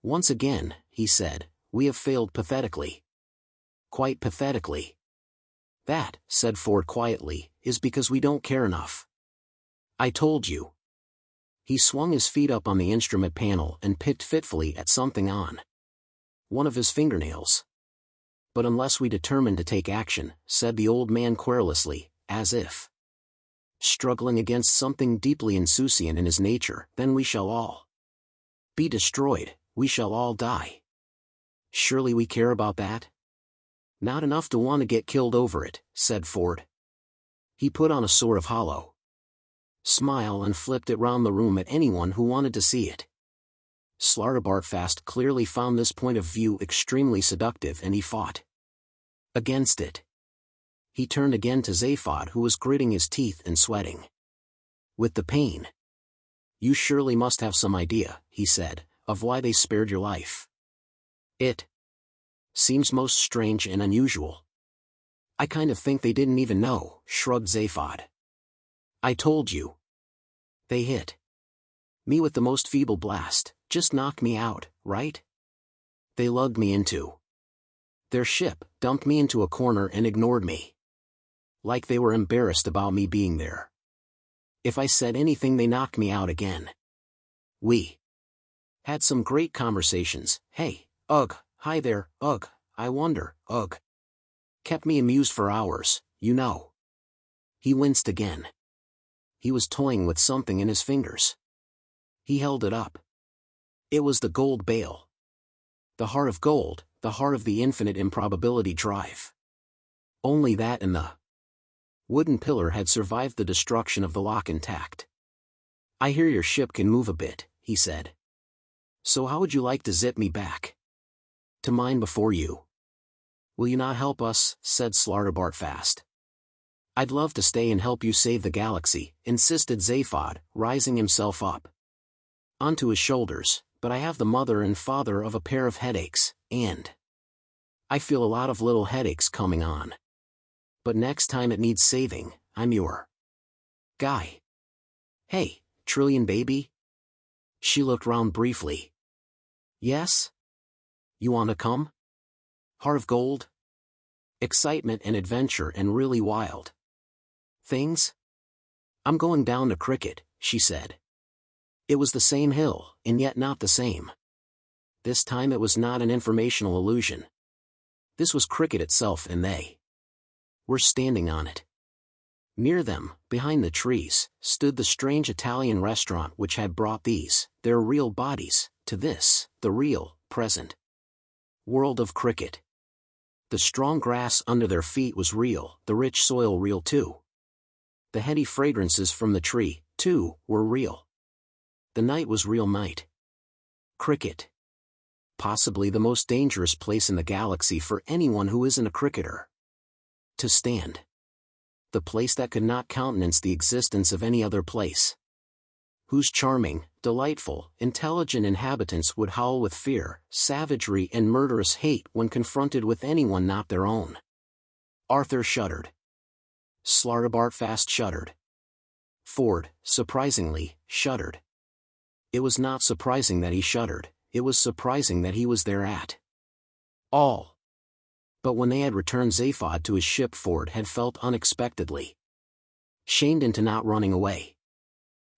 "Once again," he said, "we have failed pathetically. Quite pathetically." "That," said Ford quietly, "is because we don't care enough. I told you." He swung his feet up on the instrument panel and picked fitfully at something on one of his fingernails. "But unless we determine to take action," said the old man querulously, as if struggling against something deeply insouciant in his nature, "then we shall all be destroyed, we shall all die. Surely we care about that?" "Not enough to want to get killed over it," said Ford. He put on a sort of hollow smile and flipped it round the room at anyone who wanted to see it. Slartibartfast clearly found this point of view extremely seductive and he fought against it. He turned again to Zaphod, who was gritting his teeth and sweating with the pain. "You surely must have some idea," he said, "of why they spared your life. It seems most strange and unusual." "I kind of think they didn't even know," shrugged Zaphod. "I told you. They hit me with the most feeble blast, just knocked me out, right? They lugged me into their ship, dumped me into a corner and ignored me. Like they were embarrassed about me being there. If I said anything they knocked me out again. We had some great conversations. Hey, ugh, hi there, ugh, I wonder, ugh. Kept me amused for hours, you know." He winced again. He was toying with something in his fingers. He held it up. It was the gold bale. The heart of gold, the heart of the infinite improbability drive. Only that and the wooden pillar had survived the destruction of the lock intact. "I hear your ship can move a bit," he said. "So how would you like to zip me back to mine before you?" "Will you not help us?" said Slartibartfast. "I'd love to stay and help you save the galaxy," insisted Zaphod, rising himself up onto his shoulders, "but I have the mother and father of a pair of headaches, and I feel a lot of little headaches coming on. But next time it needs saving, I'm your guy." "Hey, Trillian baby?" She looked round briefly. "Yes? You want to come? Heart of gold? Excitement and adventure and really wild things?" "I'm going down to Krikkit," she said. It was the same hill, and yet not the same. This time it was not an informational illusion. This was Krikkit itself, and they were standing on it. Near them, behind the trees, stood the strange Italian restaurant which had brought these, their real bodies, to this, the real, present world of Krikkit. The strong grass under their feet was real, the rich soil real too. The heady fragrances from the tree, too, were real. The night was real night. Krikkit. Possibly the most dangerous place in the galaxy for anyone who isn't a cricketer to stand. The place that could not countenance the existence of any other place. Whose charming, delightful, intelligent inhabitants would howl with fear, savagery and murderous hate when confronted with anyone not their own. Arthur shuddered. Slartibartfast shuddered. Ford, surprisingly, shuddered. It was not surprising that he shuddered, it was surprising that he was there at all. But when they had returned Zaphod to his ship, Ford had felt unexpectedly shamed into not running away.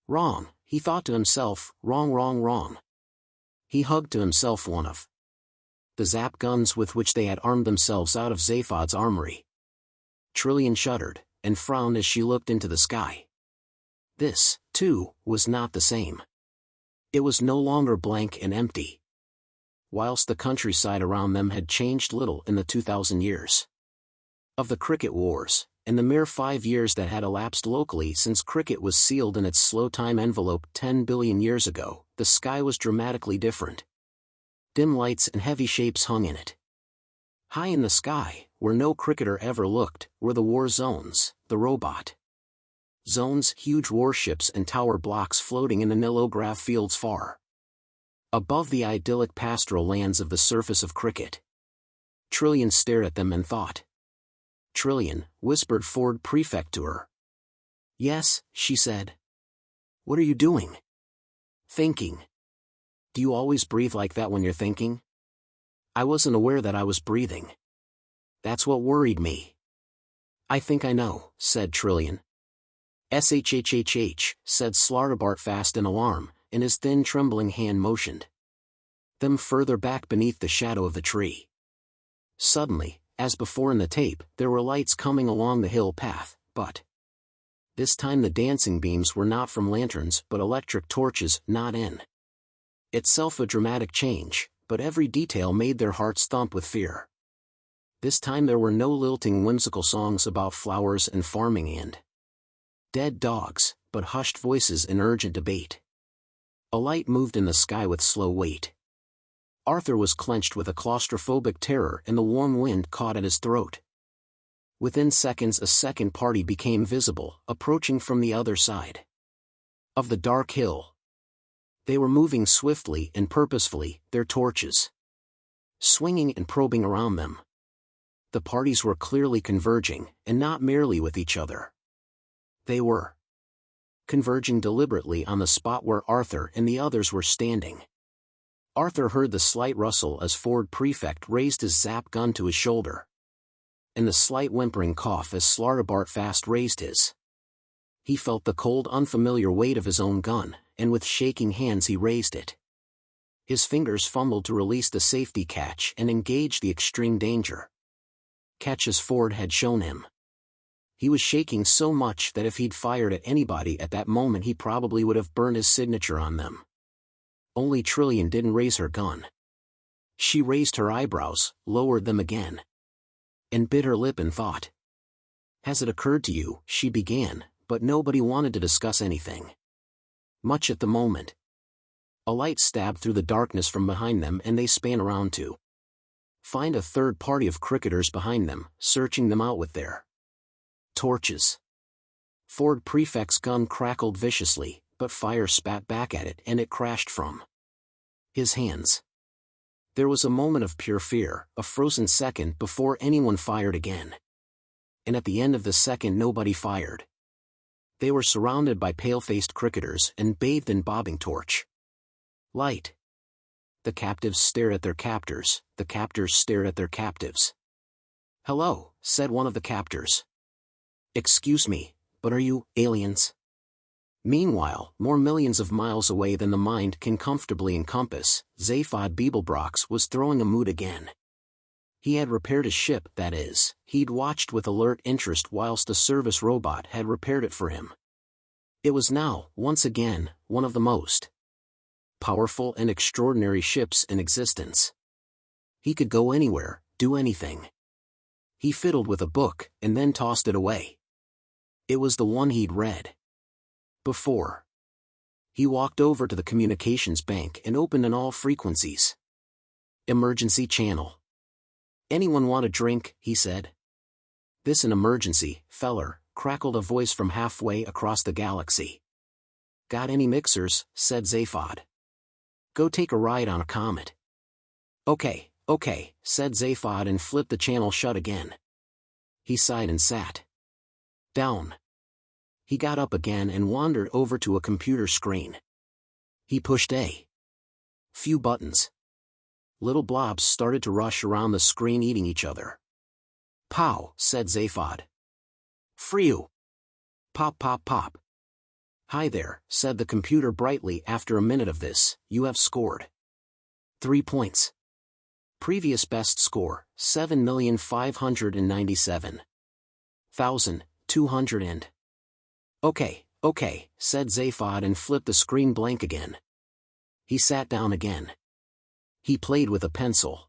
Wrong, he thought to himself, wrong, wrong, wrong. He hugged to himself one of the zap guns with which they had armed themselves out of Zaphod's armory. Trillian shuddered, and frowned as she looked into the sky. This, too, was not the same. It was no longer blank and empty. Whilst the countryside around them had changed little in the 2,000 years of the Krikkit Wars, and the mere 5 years that had elapsed locally since Krikkit was sealed in its slow time envelope 10 billion years ago, the sky was dramatically different. Dim lights and heavy shapes hung in it. High in the sky, where no cricketer ever looked, were the war zones, the robot zones, huge warships and tower blocks floating in the nilograph fields far above the idyllic pastoral lands of the surface of Krikkit. Trillian stared at them and thought. Trillian, whispered Ford Prefect to her. Yes, she said. What are you doing? Thinking. Do you always breathe like that when you're thinking? I wasn't aware that I was breathing. That's what worried me. I think I know, said Trillian. SHHHH, said Slartibartfast in alarm, and his thin trembling hand motioned them further back beneath the shadow of the tree. Suddenly, as before in the tape, there were lights coming along the hill path, but this time the dancing beams were not from lanterns but electric torches, not in itself a dramatic change, but every detail made their hearts thump with fear. This time there were no lilting whimsical songs about flowers and farming and dead dogs, but hushed voices in urgent debate. A light moved in the sky with slow weight. Arthur was clenched with a claustrophobic terror and the warm wind caught at his throat. Within seconds a second party became visible, approaching from the other side of the dark hill. They were moving swiftly and purposefully, their torches swinging and probing around them. The parties were clearly converging, and not merely with each other. They were converging deliberately on the spot where Arthur and the others were standing. Arthur heard the slight rustle as Ford Prefect raised his zap gun to his shoulder, and the slight whimpering cough as Slartibartfast raised his. He felt the cold, unfamiliar weight of his own gun, and with shaking hands he raised it. His fingers fumbled to release the safety catch and engage the extreme danger catch as Ford had shown him. He was shaking so much that if he'd fired at anybody at that moment he probably would have burned his signature on them. Only Trillian didn't raise her gun. She raised her eyebrows, lowered them again, and bit her lip in thought. Has it occurred to you, she began, but nobody wanted to discuss anything much at the moment. A light stabbed through the darkness from behind them and they span around to find a third party of cricketers behind them, searching them out with their torches. Ford Prefect's gun crackled viciously, but fire spat back at it and it crashed from his hands. There was a moment of pure fear, a frozen second before anyone fired again. And at the end of the second nobody fired. They were surrounded by pale-faced cricketers and bathed in bobbing torch light. The captives stared at their captors, the captors stared at their captives. Hello, said one of the captors. Excuse me, but are you aliens? Meanwhile, more millions of miles away than the mind can comfortably encompass, Zaphod Beeblebrox was throwing a mood again. He had repaired his ship, that is, he'd watched with alert interest whilst the service robot had repaired it for him. It was now, once again, one of the most powerful and extraordinary ships in existence. He could go anywhere, do anything. He fiddled with a book, and then tossed it away. It was the one he'd read before. He walked over to the communications bank and opened an all frequencies emergency channel. Anyone want a drink, he said. This an emergency, feller, crackled a voice from halfway across the galaxy. Got any mixers, said Zaphod. Go take a ride on a comet. Okay, said Zaphod and flipped the channel shut again. He sighed and sat down. He got up again and wandered over to a computer screen. He pushed a few buttons. Little blobs started to rush around the screen eating each other. Pow, said Zaphod. Frew. Pop pop pop. Hi there, said the computer brightly after a minute of this, you have scored 3 points. Previous best score, 7,597,200 . Okay, said Zaphod and flipped the screen blank again. He sat down again. He played with a pencil.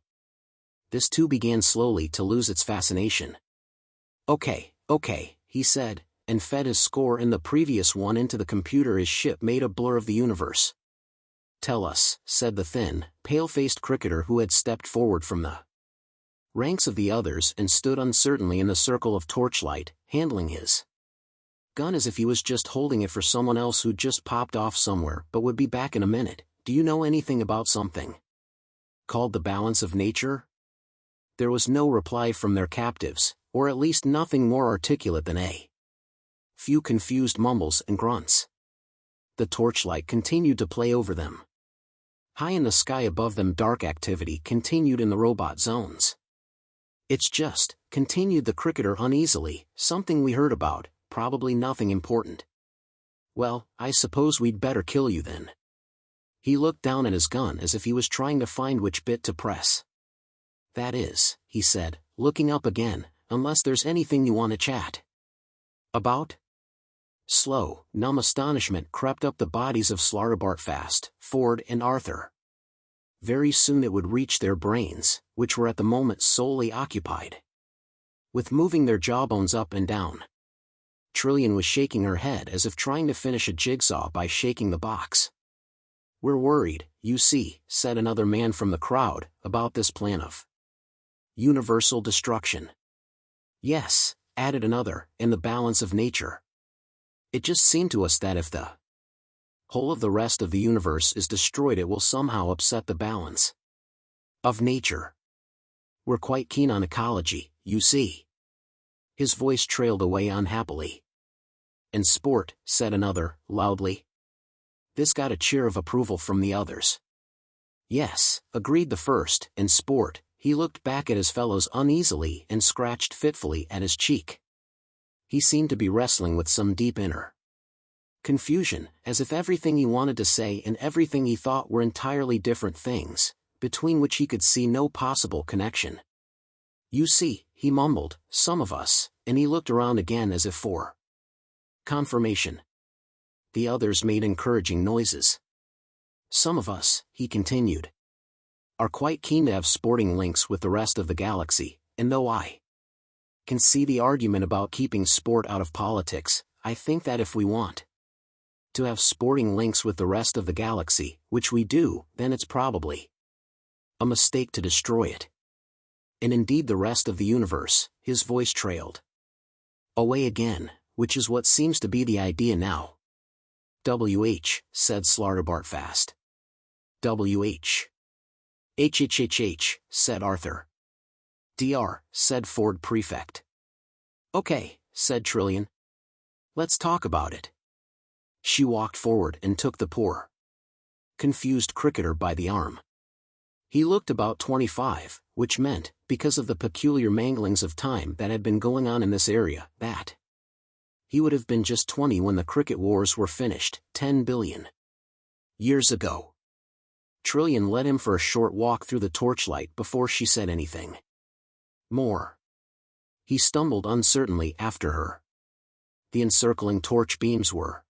This too began slowly to lose its fascination. Okay, he said, and fed his score in the previous one into the computer. His ship made a blur of the universe. Tell us, said the thin, pale-faced cricketer who had stepped forward from the ranks of the others and stood uncertainly in the circle of torchlight, handling his gun as if he was just holding it for someone else who'd just popped off somewhere but would be back in a minute. Do you know anything about something called the balance of nature? There was no reply from their captives, or at least nothing more articulate than a few confused mumbles and grunts. The torchlight continued to play over them. High in the sky above them, dark activity continued in the robot zones. It's just, continued the cricketer uneasily, something we heard about, probably nothing important. Well, I suppose we'd better kill you then. He looked down at his gun as if he was trying to find which bit to press. That is, he said, looking up again, unless there's anything you want to chat about? Slow, numb astonishment crept up the bodies of Slartibartfast, Ford and Arthur. Very soon it would reach their brains, which were at the moment solely occupied with moving their jawbones up and down. Trillian was shaking her head as if trying to finish a jigsaw by shaking the box. We're worried, you see, said another man from the crowd, about this plan of universal destruction. Yes, added another, and the balance of nature. It just seemed to us that if the whole of the rest of the universe is destroyed, it will somehow upset the balance of nature. We're quite keen on ecology, you see. His voice trailed away unhappily. And sport, said another, loudly. This got a cheer of approval from the others. Yes, agreed the first, and sport. He looked back at his fellows uneasily and scratched fitfully at his cheek. He seemed to be wrestling with some deep inner confusion, as if everything he wanted to say and everything he thought were entirely different things, between which he could see no possible connection. You see, he mumbled, some of us, and he looked around again as if for confirmation. The others made encouraging noises. Some of us, he continued, are quite keen to have sporting links with the rest of the galaxy, and though I can see the argument about keeping sport out of politics, I think that if we want to have sporting links with the rest of the galaxy, which we do, then it's probably a mistake to destroy it. And indeed the rest of the universe, his voice trailed away again, which is what seems to be the idea now. WH, said Slartibartfast. WH. HHHH, said Arthur. DR, said Ford Prefect. Okay, said Trillian. Let's talk about it. She walked forward and took the poor, confused cricketer by the arm. He looked about 25, which meant, because of the peculiar manglings of time that had been going on in this area, that he would have been just 20 when the cricket wars were finished, 10 billion years ago. Trillian led him for a short walk through the torchlight before she said anything more. He stumbled uncertainly after her. The encircling torch beams were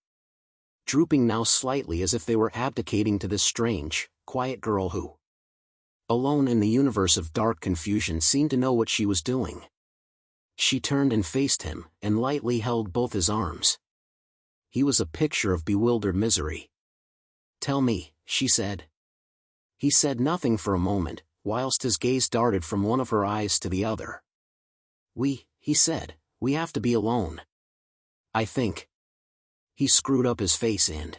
drooping now slightly as if they were abdicating to this strange, quiet girl who, alone in the universe of dark confusion, seemed to know what she was doing. She turned and faced him, and lightly held both his arms. He was a picture of bewildered misery. Tell me, she said. He said nothing for a moment, whilst his gaze darted from one of her eyes to the other. He said, we have to be alone. I think. He screwed up his face and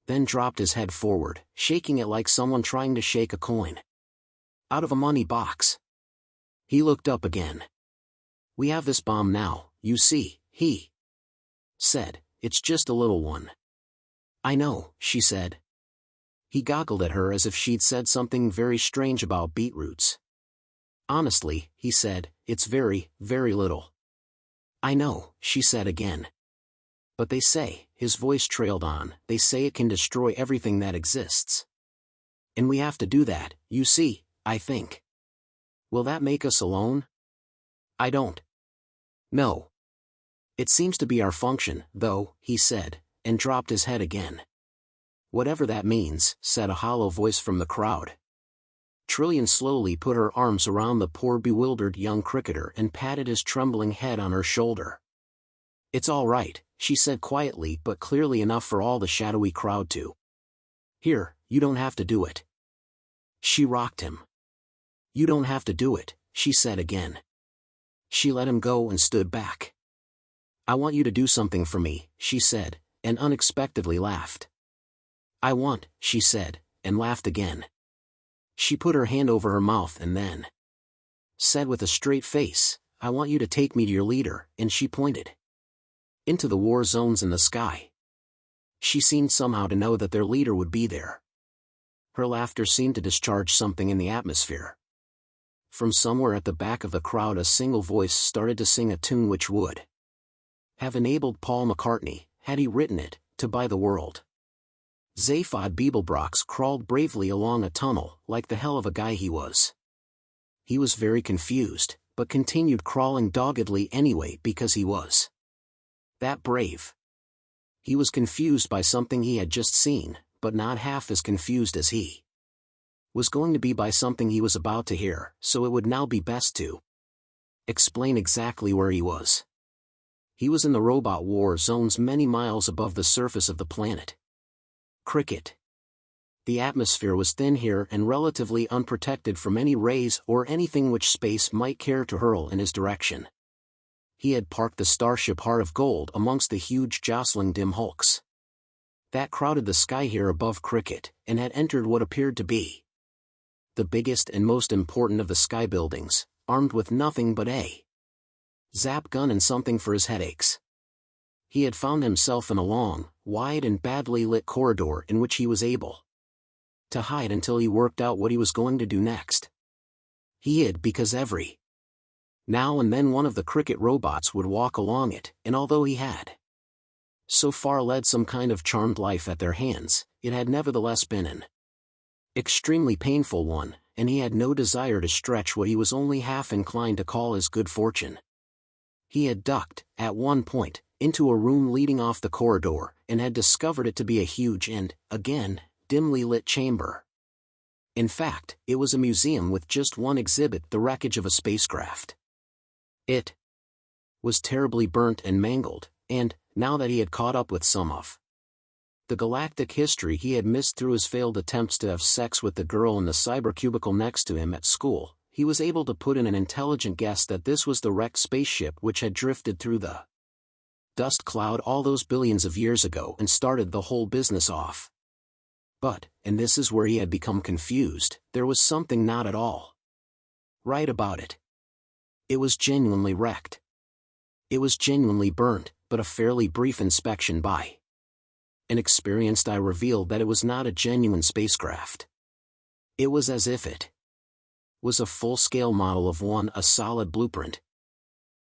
then dropped his head forward, shaking it like someone trying to shake a coin out of a money box. He looked up again. We have this bomb now, you see, he said. It's just a little one. I know, she said. He goggled at her as if she'd said something very strange about beetroots. Honestly, he said, it's very, very little. I know, she said again. But they say, his voice trailed on, they say it can destroy everything that exists. And we have to do that, you see, I think. Will that make us alone? I don't. No. It seems to be our function, though, he said, and dropped his head again. Whatever that means, said a hollow voice from the crowd. Trillian slowly put her arms around the poor bewildered young cricketer and patted his trembling head on her shoulder. It's all right, she said quietly but clearly enough for all the shadowy crowd to hear. You don't have to do it. She rocked him. You don't have to do it, she said again. She let him go and stood back. I want you to do something for me, she said, and unexpectedly laughed. I want, she said, and laughed again. She put her hand over her mouth and then said with a straight face, I want you to take me to your leader, and she pointed into the war zones in the sky. She seemed somehow to know that their leader would be there. Her laughter seemed to discharge something in the atmosphere. From somewhere at the back of the crowd a single voice started to sing a tune which would have enabled Paul McCartney, had he written it, to buy the world. Zaphod Beeblebrox crawled bravely along a tunnel, like the hell of a guy he was. He was very confused, but continued crawling doggedly anyway because he was that brave. He was confused by something he had just seen, but not half as confused as he was going to be by something he was about to hear, so it would now be best to explain exactly where he was. He was in the robot war zones many miles above the surface of the planet Krikkit. The atmosphere was thin here and relatively unprotected from any rays or anything which space might care to hurl in his direction. He had parked the starship Heart of Gold amongst the huge jostling dim hulks that crowded the sky here above Krikkit, and had entered what appeared to be the biggest and most important of the sky buildings, armed with nothing but a zap gun and something for his headaches. He had found himself in a long, wide and badly lit corridor in which he was able to hide until he worked out what he was going to do next. He hid because every now and then one of the Krikkit robots would walk along it, and although he had so far led some kind of charmed life at their hands, it had nevertheless been an extremely painful one, and he had no desire to stretch what he was only half inclined to call his good fortune. He had ducked, at one point, into a room leading off the corridor, and had discovered it to be a huge and, again, dimly lit chamber. In fact, it was a museum with just one exhibit, the wreckage of a spacecraft. It was terribly burnt and mangled, and, now that he had caught up with some of the galactic history he had missed through his failed attempts to have sex with the girl in the cybercubicle next to him at school, he was able to put in an intelligent guess that this was the wrecked spaceship which had drifted through the dust cloud all those billions of years ago and started the whole business off. But, and this is where he had become confused, there was something not at all right about it. It was genuinely wrecked. It was genuinely burnt, but a fairly brief inspection by an experienced eye revealed that it was not a genuine spacecraft. It was as if it was a full-scale model of one, a solid blueprint.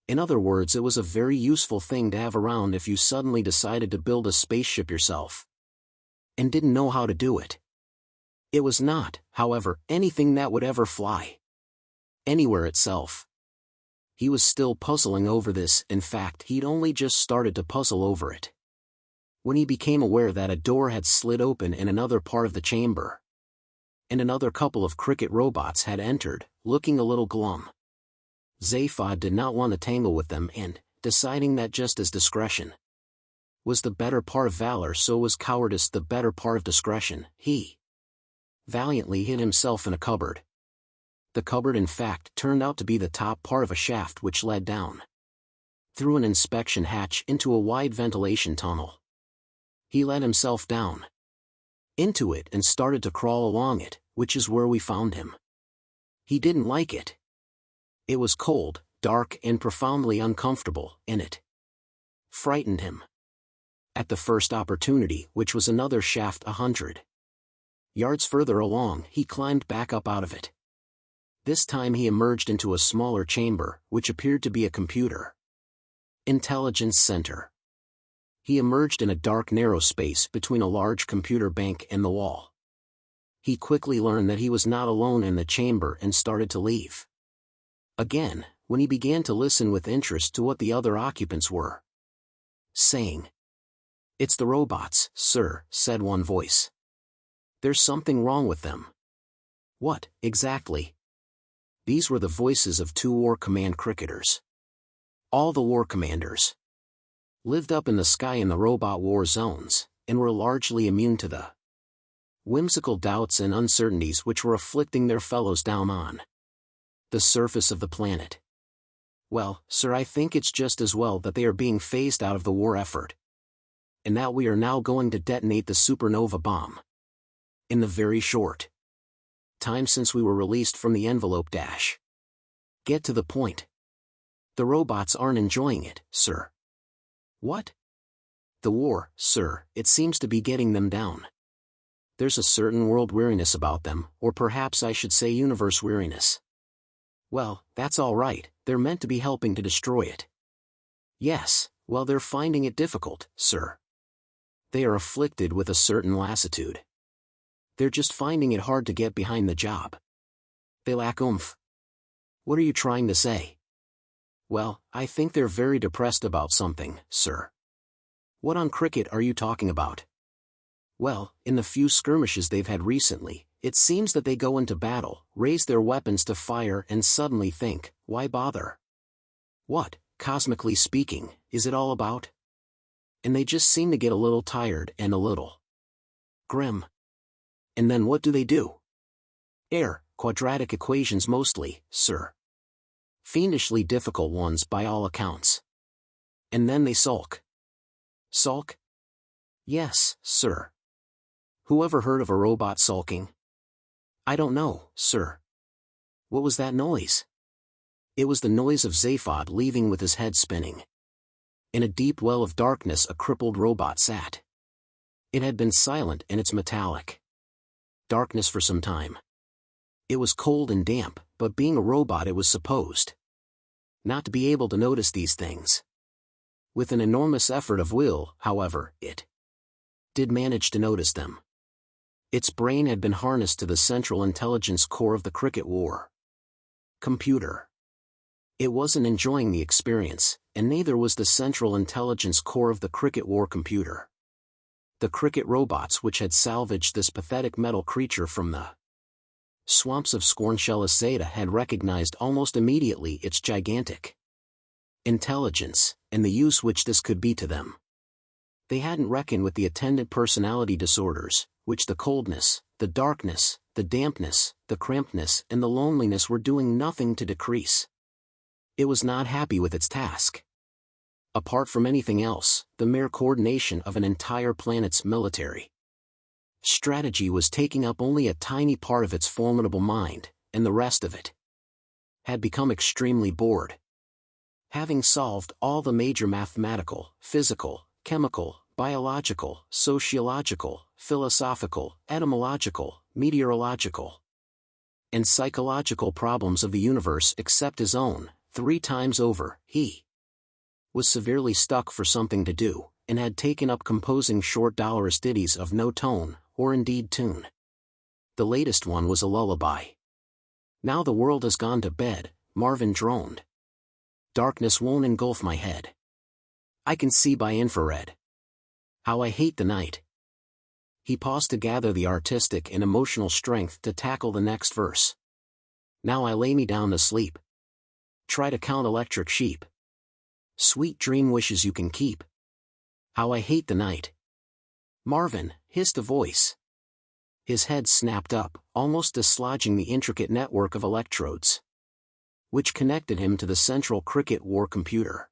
In other words, it was a very useful thing to have around if you suddenly decided to build a spaceship yourself and didn't know how to do it. It was not, however, anything that would ever fly anywhere itself. He was still puzzling over this, in fact he'd only just started to puzzle over it when he became aware that a door had slid open in another part of the chamber, and another couple of Krikkit robots had entered, looking a little glum. Zaphod did not want to tangle with them and, deciding that just as discretion was the better part of valor, so was cowardice the better part of discretion, he valiantly hid himself in a cupboard. The cupboard in fact turned out to be the top part of a shaft which led down through an inspection hatch into a wide ventilation tunnel. He let himself down into it and started to crawl along it, which is where we found him. He didn't like it. It was cold, dark and profoundly uncomfortable, and it frightened him. At the first opportunity, which was another shaft 100 yards further along, he climbed back up out of it. This time he emerged into a smaller chamber, which appeared to be a computer. Intelligence Center. He emerged in a dark narrow space between a large computer bank and the wall. He quickly learned that he was not alone in the chamber and started to leave. Again, when he began to listen with interest to what the other occupants were saying. "It's the robots, sir," said one voice. "There's something wrong with them." "What, exactly?" These were the voices of 2 War Command cricketers. All the war commanders lived up in the sky in the robot war zones, and were largely immune to the whimsical doubts and uncertainties which were afflicting their fellows down on the surface of the planet. "Well, sir, I think it's just as well that they are being phased out of the war effort, and that we are now going to detonate the supernova bomb. In the very short time since we were released from the envelope dash. Get to the point. The robots aren't enjoying it, sir." "What?" "The war, sir, it seems to be getting them down. There's a certain world weariness about them, or perhaps I should say universe weariness." "Well, that's all right, they're meant to be helping to destroy it." "Yes, well, they're finding it difficult, sir. They are afflicted with a certain lassitude. They're just finding it hard to get behind the job. They lack oomph." "What are you trying to say?" "Well, I think they're very depressed about something, sir." "What on Krikkit are you talking about?" "Well, in the few skirmishes they've had recently, it seems that they go into battle, raise their weapons to fire and suddenly think, why bother? What, cosmically speaking, is it all about? And they just seem to get a little tired and a little grim. And then what do? Quadratic equations mostly, sir. Fiendishly difficult ones by all accounts. And then they sulk." "Sulk?" "Yes, sir." "Who ever heard of a robot sulking?" "I don't know, sir." "What was that noise?" It was the noise of Zaphod leaving with his head spinning. In a deep well of darkness a crippled robot sat. It had been silent in its metallic darkness for some time. It was cold and damp, but being a robot it was supposed not to be able to notice these things. With an enormous effort of will, however, it did manage to notice them. Its brain had been harnessed to the central intelligence core of the Krikkit war computer. It wasn't enjoying the experience, and neither was the central intelligence core of the Krikkit war computer. The Krikkit robots which had salvaged this pathetic metal creature from the swamps of Scornshellus Zeta had recognized almost immediately its gigantic intelligence, and the use which this could be to them. They hadn't reckoned with the attendant personality disorders, which the coldness, the darkness, the dampness, the crampedness and the loneliness were doing nothing to decrease. It was not happy with its task. Apart from anything else, the mere coordination of an entire planet's military strategy was taking up only a tiny part of its formidable mind, and the rest of it had become extremely bored. Having solved all the major mathematical, physical, chemical, biological, sociological, philosophical, etymological, meteorological, and psychological problems of the universe except his own, 3 times over, he was severely stuck for something to do, and had taken up composing short dolorous ditties of no tone, or indeed tune. The latest one was a lullaby. "Now the world has gone to bed," Marvin droned. "Darkness won't engulf my head. I can see by infrared. How I hate the night." He paused to gather the artistic and emotional strength to tackle the next verse. "Now I lay me down to sleep. Try to count electric sheep. Sweet dream wishes you can keep. How I hate the night." "Marvin," hissed a voice. His head snapped up, almost dislodging the intricate network of electrodes which connected him to the central Krikkit war computer.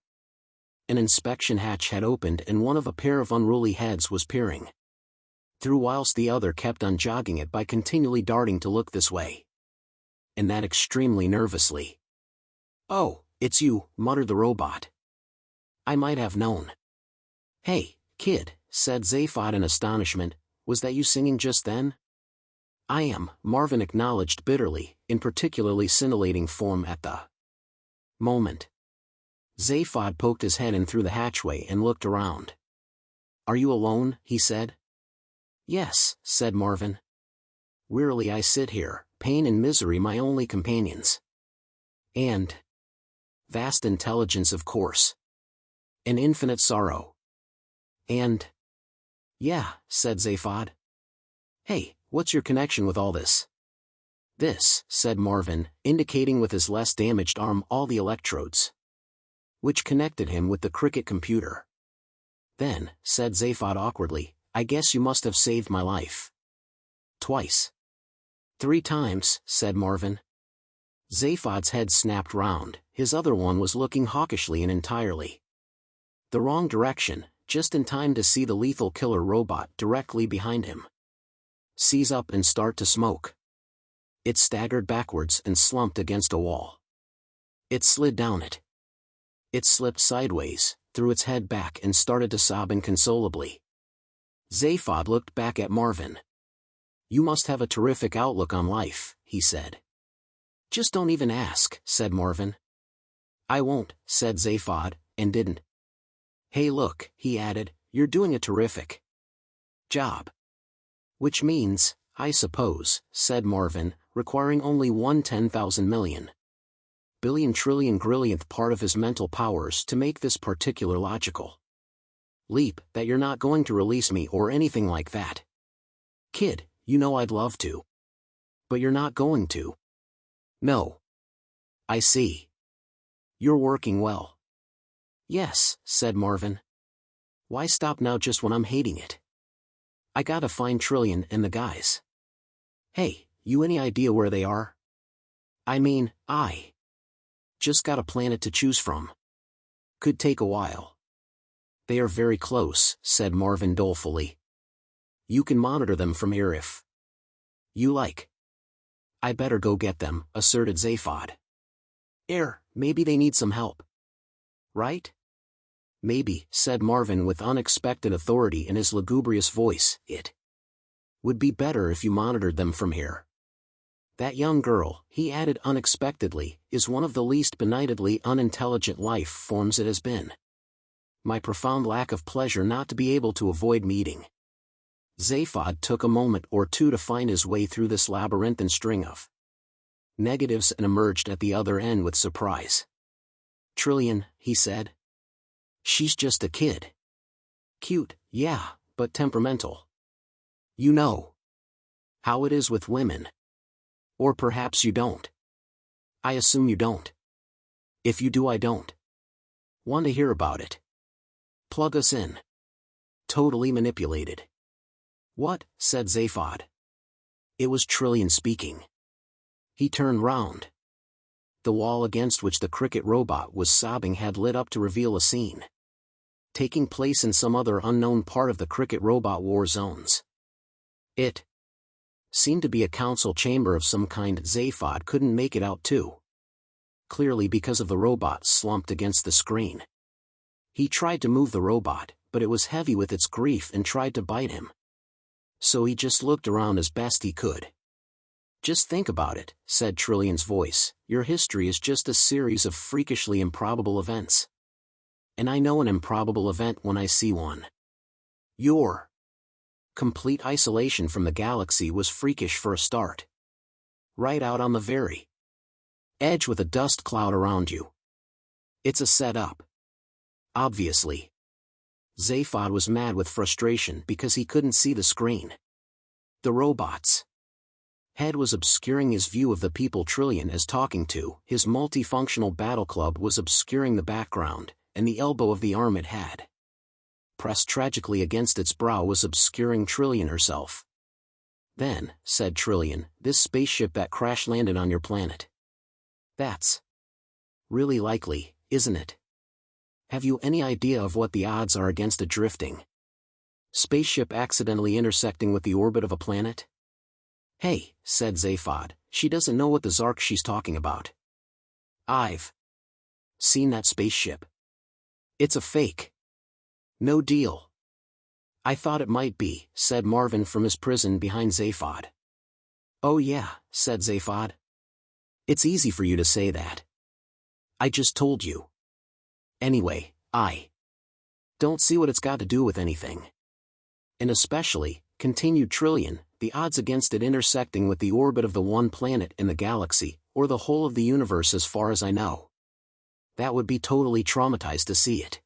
An inspection hatch had opened and one of a pair of unruly heads was peering through whilst the other kept on jogging it by continually darting to look this way and that extremely nervously. "Oh, it's you," muttered the robot. "I might have known." "Hey, kid," said Zaphod in astonishment, "was that you singing just then?" I am, Marvin acknowledged bitterly, in particularly scintillating form at the moment. Zaphod poked his head in through the hatchway and looked around. Are you alone? He said. Yes, said Marvin. Wearily I sit here, pain and misery my only companions. And vast intelligence, of course. An infinite sorrow. And yeah, said Zaphod. Hey, what's your connection with all this? This, said Marvin, indicating with his less damaged arm all the electrodes, which connected him with the Krikkit computer. Then, said Zaphod awkwardly, I guess you must have saved my life. Twice. 3 times, said Marvin. Zaphod's head snapped round, his other one was looking hawkishly and entirely the wrong direction, just in time to see the lethal killer robot directly behind him seize up and start to smoke. It staggered backwards and slumped against a wall. It slid down it. It slipped sideways, threw its head back and started to sob inconsolably. Zaphod looked back at Marvin. You must have a terrific outlook on life, he said. Just don't even ask, said Marvin. I won't, said Zaphod, and didn't. Hey look, he added, you're doing a terrific job. Which means, I suppose, said Marvin, requiring only 1/10,000,000,000 billion trillion grillionth part of his mental powers to make this particular logical leap, that you're not going to release me or anything like that. Kid, you know I'd love to. But you're not going to. No. I see. You're working well. Yes, said Marvin. Why stop now just when I'm hating it? I gotta find Trillian and the guys. Hey, you any idea where they are? I mean, I just got a planet to choose from. Could take a while. They are very close, said Marvin dolefully. You can monitor them from here if you like. I better go get them, asserted Zaphod. Maybe they need some help. Right? Maybe, said Marvin with unexpected authority in his lugubrious voice, it would be better if you monitored them from here. That young girl, he added unexpectedly, is one of the least benightedly unintelligent life forms it has been. My profound lack of pleasure not to be able to avoid meeting. Zaphod took a moment or two to find his way through this labyrinthine string of negatives and emerged at the other end with surprise. Trillian, he said. She's just a kid. Cute, yeah, but temperamental. You know how it is with women. Or perhaps you don't. I assume you don't. If you do, I don't want to hear about it. Plug us in. Totally manipulated. What? Said Zaphod. It was Trillian speaking. He turned round. The wall against which the Krikkit robot was sobbing had lit up to reveal a scene taking place in some other unknown part of the Krikkit robot war zones. It seemed to be a council chamber of some kind. Zaphod couldn't make it out too clearly because of the robot slumped against the screen. He tried to move the robot, but it was heavy with its grief and tried to bite him. So he just looked around as best he could. Just think about it, said Trillian's voice, your history is just a series of freakishly improbable events. And I know an improbable event when I see one. Your complete isolation from the galaxy was freakish for a start. Right out on the very edge with a dust cloud around you. It's a setup. Obviously. Zaphod was mad with frustration because he couldn't see the screen. The robot's head was obscuring his view of the people Trillian is talking to, his multifunctional battle club was obscuring the background, and the elbow of the arm it had pressed tragically against its brow was obscuring Trillian herself. Then, said Trillian, this spaceship that crash-landed on your planet. That's really likely, isn't it? Have you any idea of what the odds are against a drifting spaceship accidentally intersecting with the orbit of a planet? Hey, said Zaphod, she doesn't know what the Zark she's talking about. I've seen that spaceship. It's a fake. No deal. I thought it might be, said Marvin from his prison behind Zaphod. Oh yeah, said Zaphod. It's easy for you to say that. I just told you. Anyway, I don't see what it's got to do with anything. And especially, continued Trillian, the odds against it intersecting with the orbit of the one planet in the galaxy, or the whole of the universe as far as I know. That would be totally traumatized to see it.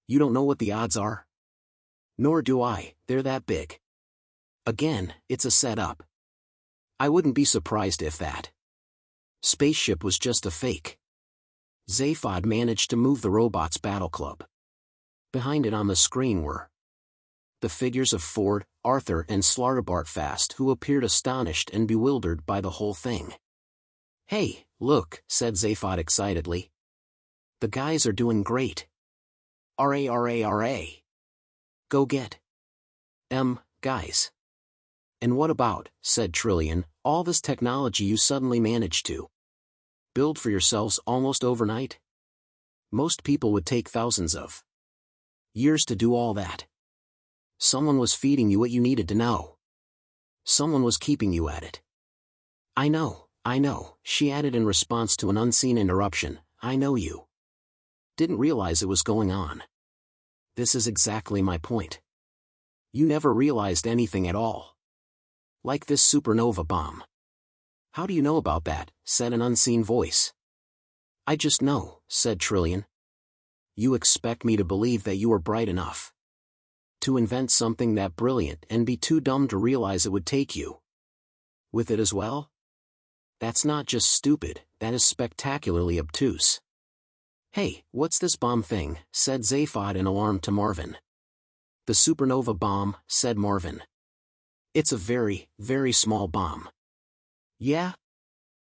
You don't know what the odds are? Nor do I, they're that big. Again, it's a setup. I wouldn't be surprised if that spaceship was just a fake. Zaphod managed to move the robot's battle club. Behind it on the screen were the figures of Ford, Arthur and Slartibartfast, who appeared astonished and bewildered by the whole thing. Hey, look, said Zaphod excitedly. The guys are doing great. R.A. Go get guys. And what about, said Trillian, all this technology you suddenly managed to build for yourselves almost overnight? Most people would take thousands of years to do all that. Someone was feeding you what you needed to know. Someone was keeping you at it. I know, she added in response to an unseen interruption, I know you didn't realize it was going on. This is exactly my point. You never realized anything at all. Like this supernova bomb. How do you know about that? Said an unseen voice. I just know, said Trillian. You expect me to believe that you are bright enough to invent something that brilliant and be too dumb to realize it would take you with it as well? That's not just stupid, that is spectacularly obtuse. Hey, what's this bomb thing? Said Zaphod in alarm to Marvin. The supernova bomb, said Marvin. It's a very, very small bomb. Yeah?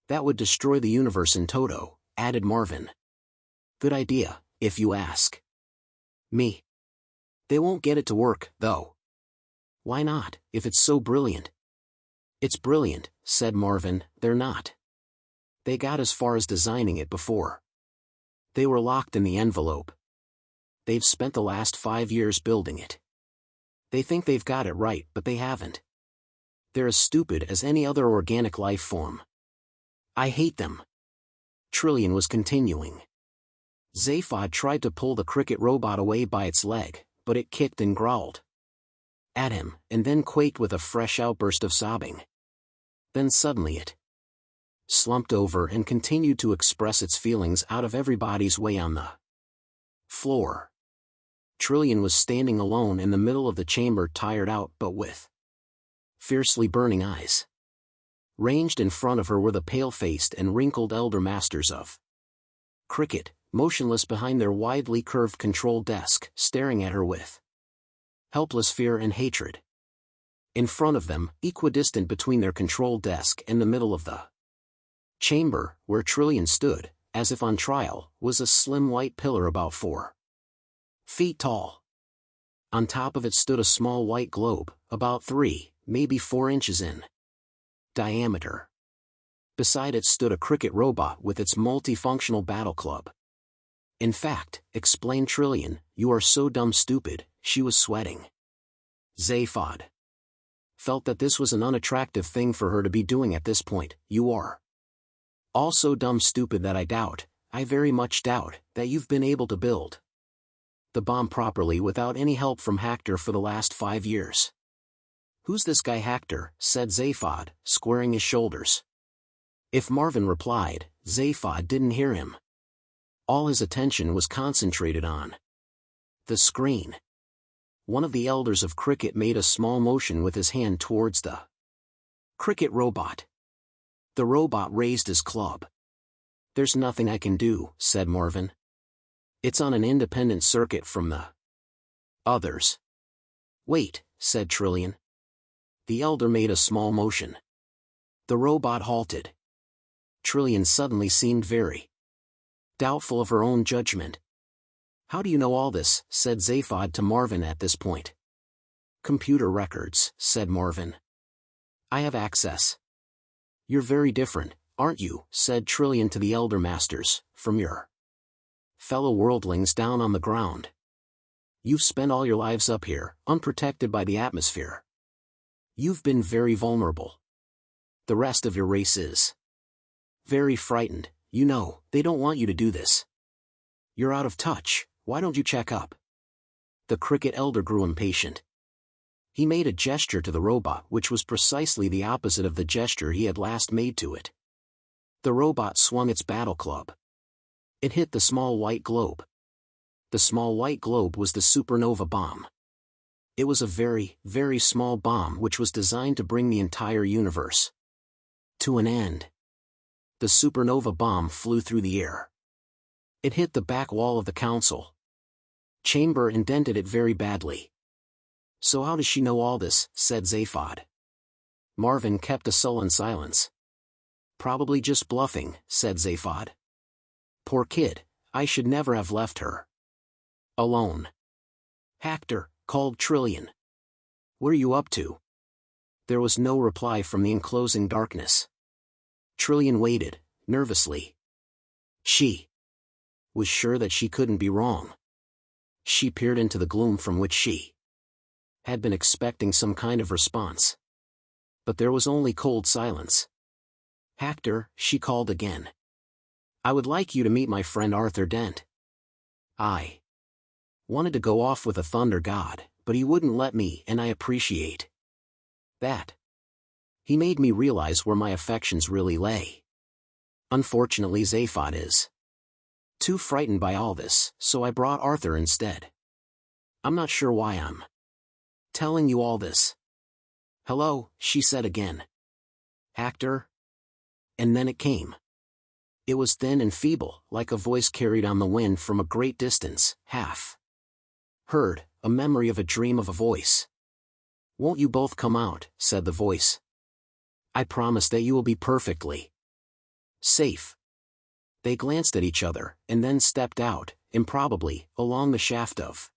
That would destroy the universe in toto, added Marvin. Good idea, if you ask me. They won't get it to work, though. Why not, if it's so brilliant? It's brilliant, said Marvin, they're not. They got as far as designing it before they were locked in the envelope. They've spent the last 5 years building it. They think they've got it right, but they haven't. They're as stupid as any other organic life form. I hate them. Trillian was continuing. Zaphod tried to pull the Krikkit robot away by its leg, but it kicked and growled at him, and then quaked with a fresh outburst of sobbing. Then suddenly it slumped over and continued to express its feelings out of everybody's way on the floor. Trillian was standing alone in the middle of the chamber, tired out but with fiercely burning eyes. Ranged in front of her were the pale-faced and wrinkled elder masters of Krikkit, motionless behind their widely curved control desk, staring at her with helpless fear and hatred. In front of them, equidistant between their control desk and the middle of the chamber, where Trillian stood, as if on trial, was a slim white pillar about 4 feet tall. On top of it stood a small white globe, about 3, maybe 4 inches in diameter. Beside it stood a Krikkit robot with its multifunctional battle club. In fact, explained Trillian, you are so dumb stupid, she was sweating. Zaphod felt that this was an unattractive thing for her to be doing at this point. You are all so dumb stupid that I very much doubt, that you've been able to build the bomb properly without any help from Hector for the last 5 years. Who's this guy Hector? Said Zaphod, squaring his shoulders. If Marvin replied, Zaphod didn't hear him. All his attention was concentrated on the screen. One of the elders of Krikkit made a small motion with his hand towards the Krikkit robot. The robot raised his club. There's nothing I can do, said Marvin. It's on an independent circuit from the others. Wait, said Trillian. The elder made a small motion. The robot halted. Trillian suddenly seemed very doubtful of her own judgment. How do you know all this? Said Zaphod to Marvin at this point. Computer records, said Marvin. I have access. You're very different, aren't you? Said Trillian to the elder masters, from your fellow worldlings down on the ground. You've spent all your lives up here, unprotected by the atmosphere. You've been very vulnerable. The rest of your race is very frightened. You know, they don't want you to do this. You're out of touch, why don't you check up? The Krikkit elder grew impatient. He made a gesture to the robot which was precisely the opposite of the gesture he had last made to it. The robot swung its battle club. It hit the small white globe. The small white globe was the supernova bomb. It was a very, very small bomb which was designed to bring the entire universe to an end. The supernova bomb flew through the air. It hit the back wall of the council chamber and dented it very badly. So how does she know all this? Said Zaphod. Marvin kept a sullen silence. Probably just bluffing, said Zaphod. Poor kid, I should never have left her alone. Hector, called Trillian. What are you up to? There was no reply from the enclosing darkness. Trillian waited, nervously. She was sure that she couldn't be wrong. She peered into the gloom from which she had been expecting some kind of response. But there was only cold silence. Hector, she called again. I would like you to meet my friend Arthur Dent. I wanted to go off with a thunder god, but he wouldn't let me, and I appreciate that. He made me realize where my affections really lay. Unfortunately, Zaphod is too frightened by all this, so I brought Arthur instead. I'm not sure why I'm telling you all this. Hello, she said again. Hector? And then it came. It was thin and feeble, like a voice carried on the wind from a great distance, half heard, a memory of a dream of a voice. Won't you both come out, said the voice. I promise that you will be perfectly safe. They glanced at each other, and then stepped out, improbably, along the shaft of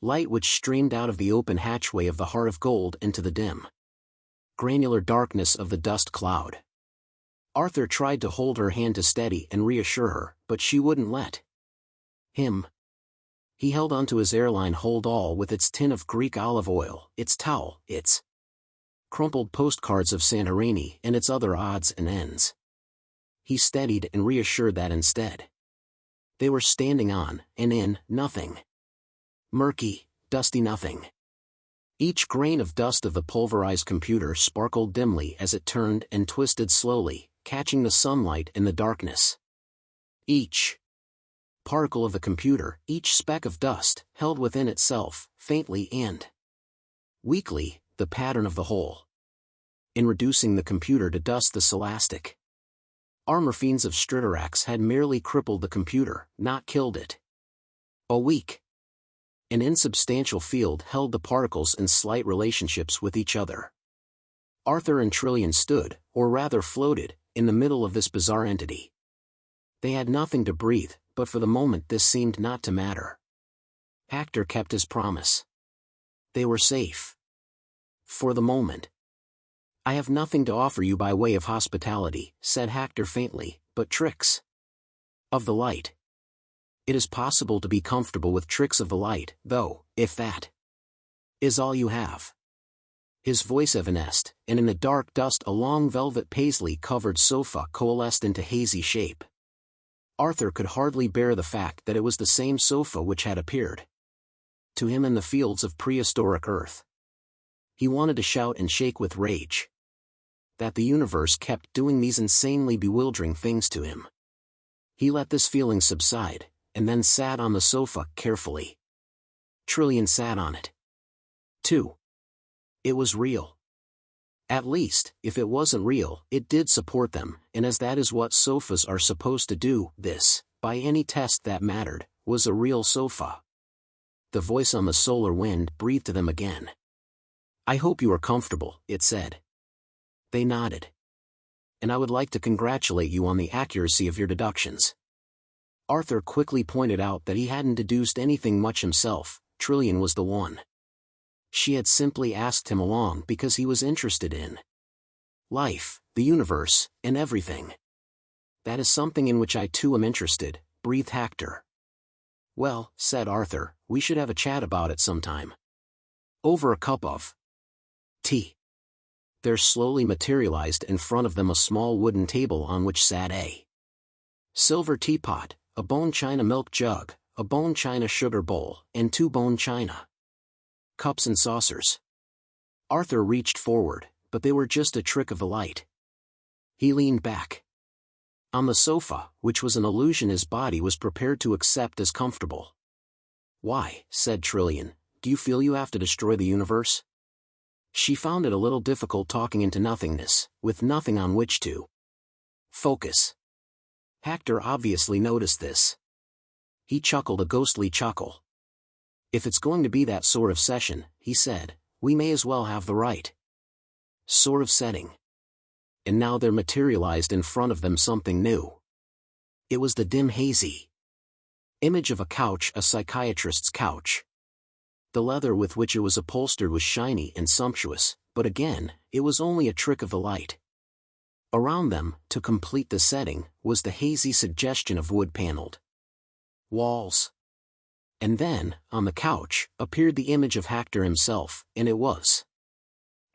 light which streamed out of the open hatchway of the Heart of Gold into the dim, granular darkness of the dust cloud. Arthur tried to hold her hand to steady and reassure her, but she wouldn't let him. He held onto his airline hold-all with its tin of Greek olive oil, its towel, its crumpled postcards of Santorini, and its other odds and ends. He steadied and reassured that instead they were standing on, and in, nothing. Murky, dusty nothing. Each grain of dust of the pulverized computer sparkled dimly as it turned and twisted slowly, catching the sunlight in the darkness. Each particle of the computer, each speck of dust, held within itself, faintly and weakly, the pattern of the whole. In reducing the computer to dust, the scholastic armor fiends of Stritarax had merely crippled the computer, not killed it. A weak, an insubstantial field held the particles in slight relationships with each other. Arthur and Trillian stood, or rather floated, in the middle of this bizarre entity. They had nothing to breathe, but for the moment this seemed not to matter. Hector kept his promise. They were safe. For the moment. I have nothing to offer you by way of hospitality, said Hector faintly, but tricks of the light. It is possible to be comfortable with tricks of the light, though, if that is all you have. His voice evanesced, and in the dark dust a long velvet paisley-covered sofa coalesced into hazy shape. Arthur could hardly bear the fact that it was the same sofa which had appeared to him in the fields of prehistoric Earth. He wanted to shout and shake with rage that the universe kept doing these insanely bewildering things to him. He let this feeling subside, and then sat on the sofa carefully. Trillian sat on it too. It was real. At least, if it wasn't real, it did support them, and as that is what sofas are supposed to do, this, by any test that mattered, was a real sofa. The voice on the solar wind breathed to them again. I hope you are comfortable, it said. They nodded. And I would like to congratulate you on the accuracy of your deductions. Arthur quickly pointed out that he hadn't deduced anything much himself. Trillian was the one. She had simply asked him along because he was interested in life, the universe, and everything. That is something in which I too am interested, breathed Hector. Well, said Arthur, we should have a chat about it sometime. Over a cup of tea. There slowly materialized in front of them a small wooden table on which sat a silver teapot, a bone china milk jug, a bone china sugar bowl, and 2 bone china cups and saucers. Arthur reached forward, but they were just a trick of the light. He leaned back on the sofa, which was an illusion his body was prepared to accept as comfortable. "Why," said Trillian, "do you feel you have to destroy the universe?" She found it a little difficult talking into nothingness, with nothing on which to focus. Hector obviously noticed this. He chuckled a ghostly chuckle. "If it's going to be that sort of session," he said, "we may as well have the right sort of setting." And now there materialized in front of them something new. It was the dim hazy image of a couch, a psychiatrist's couch. The leather with which it was upholstered was shiny and sumptuous, but again, it was only a trick of the light. Around them, to complete the setting, was the hazy suggestion of wood-paneled walls. And then, on the couch, appeared the image of Hector himself, and it was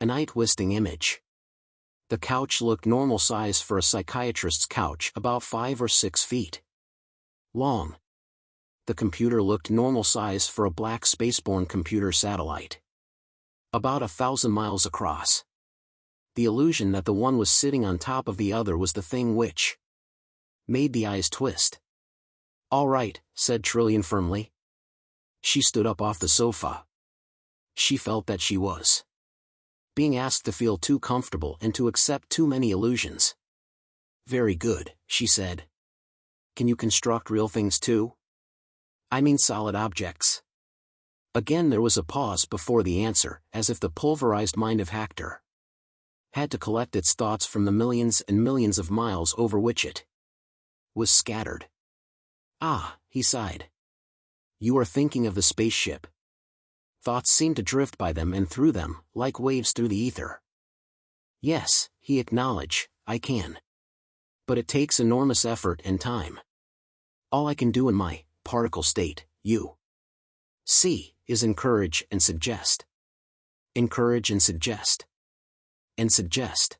an eye-twisting image. The couch looked normal size for a psychiatrist's couch, about 5 or 6 feet long. The computer looked normal size for a black spaceborne computer satellite, about 1,000 miles across. The illusion that the one was sitting on top of the other was the thing which made the eyes twist. "All right," said Trillian firmly. She stood up off the sofa. She felt that she was being asked to feel too comfortable and to accept too many illusions. "Very good," she said. "Can you construct real things too? I mean solid objects?" Again there was a pause before the answer, as if the pulverized mind of Hector had to collect its thoughts from the millions and millions of miles over which it was scattered. "Ah," he sighed. "You are thinking of the spaceship." Thoughts seemed to drift by them and through them, like waves through the ether. "Yes," he acknowledged, "I can. But it takes enormous effort and time. All I can do in my particle state, you see, is encourage and suggest. Encourage and suggest. And suggest."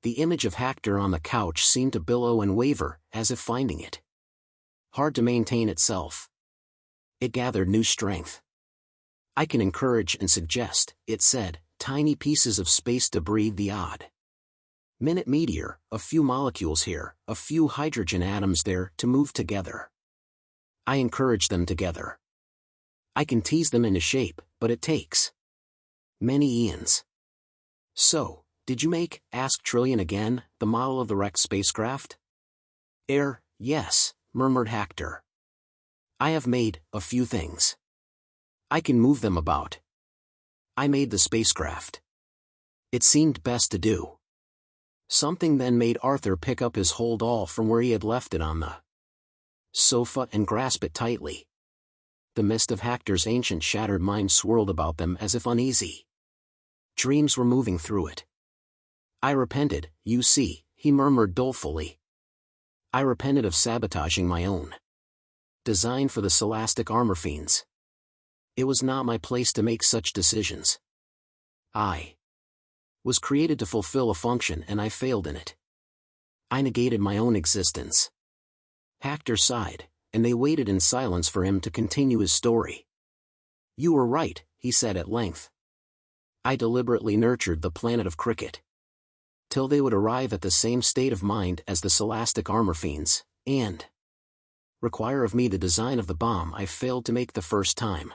The image of Hector on the couch seemed to billow and waver, as if finding it hard to maintain itself. It gathered new strength. "I can encourage and suggest," it said, "tiny pieces of space debris, the odd minute meteor, a few molecules here, a few hydrogen atoms there, to move together. I encourage them together. I can tease them into shape, but it takes many eons." "So, did you make," asked Trillian again, "the model of the wrecked spacecraft?" Yes," murmured Hector. "I have made a few things. I can move them about. I made the spacecraft. It seemed best to do." Something then made Arthur pick up his hold all from where he had left it on the sofa and grasp it tightly. The mist of Hector's ancient shattered mind swirled about them as if uneasy dreams were moving through it. "I repented, you see," he murmured dolefully. "I repented of sabotaging my own design for the Scholastic armor fiends. It was not my place to make such decisions. I was created to fulfill a function and I failed in it. I negated my own existence." Hector sighed, and they waited in silence for him to continue his story. "You were right," he said at length. "I deliberately nurtured the planet of Krikkit till they would arrive at the same state of mind as the Scholastic armor fiends, and require of me the design of the bomb I failed to make the first time.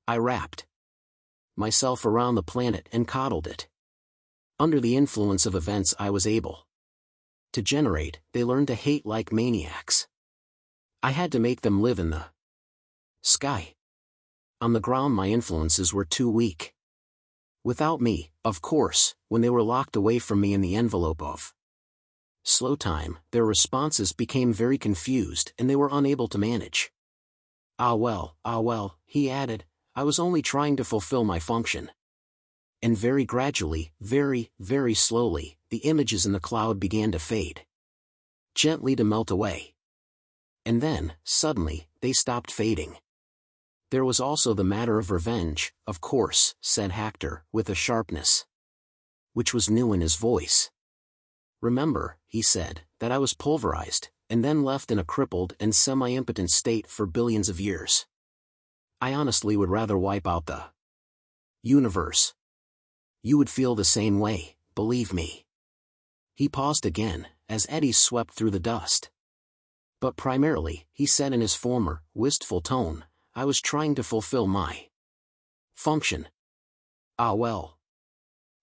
I wrapped myself around the planet and coddled it. Under the influence of events I was able to generate, they learned to hate like maniacs. I had to make them live in the sky. On the ground my influences were too weak. Without me, of course, when they were locked away from me in the envelope of slow time, their responses became very confused and they were unable to manage. Ah well, he added, I was only trying to fulfill my function." And very gradually, very, very slowly, the images in the cloud began to fade. Gently to melt away. And then, suddenly, they stopped fading. "There was also the matter of revenge, of course," said Hector, with a sharpness which was new in his voice. Remember, he said, that I was pulverized, and then left in a crippled and semi-impotent state for billions of years. I honestly would rather wipe out the universe. You would feel the same way, believe me. He paused again, as eddies swept through the dust. But primarily, he said in his former, wistful tone, I was trying to fulfill my function. Ah well.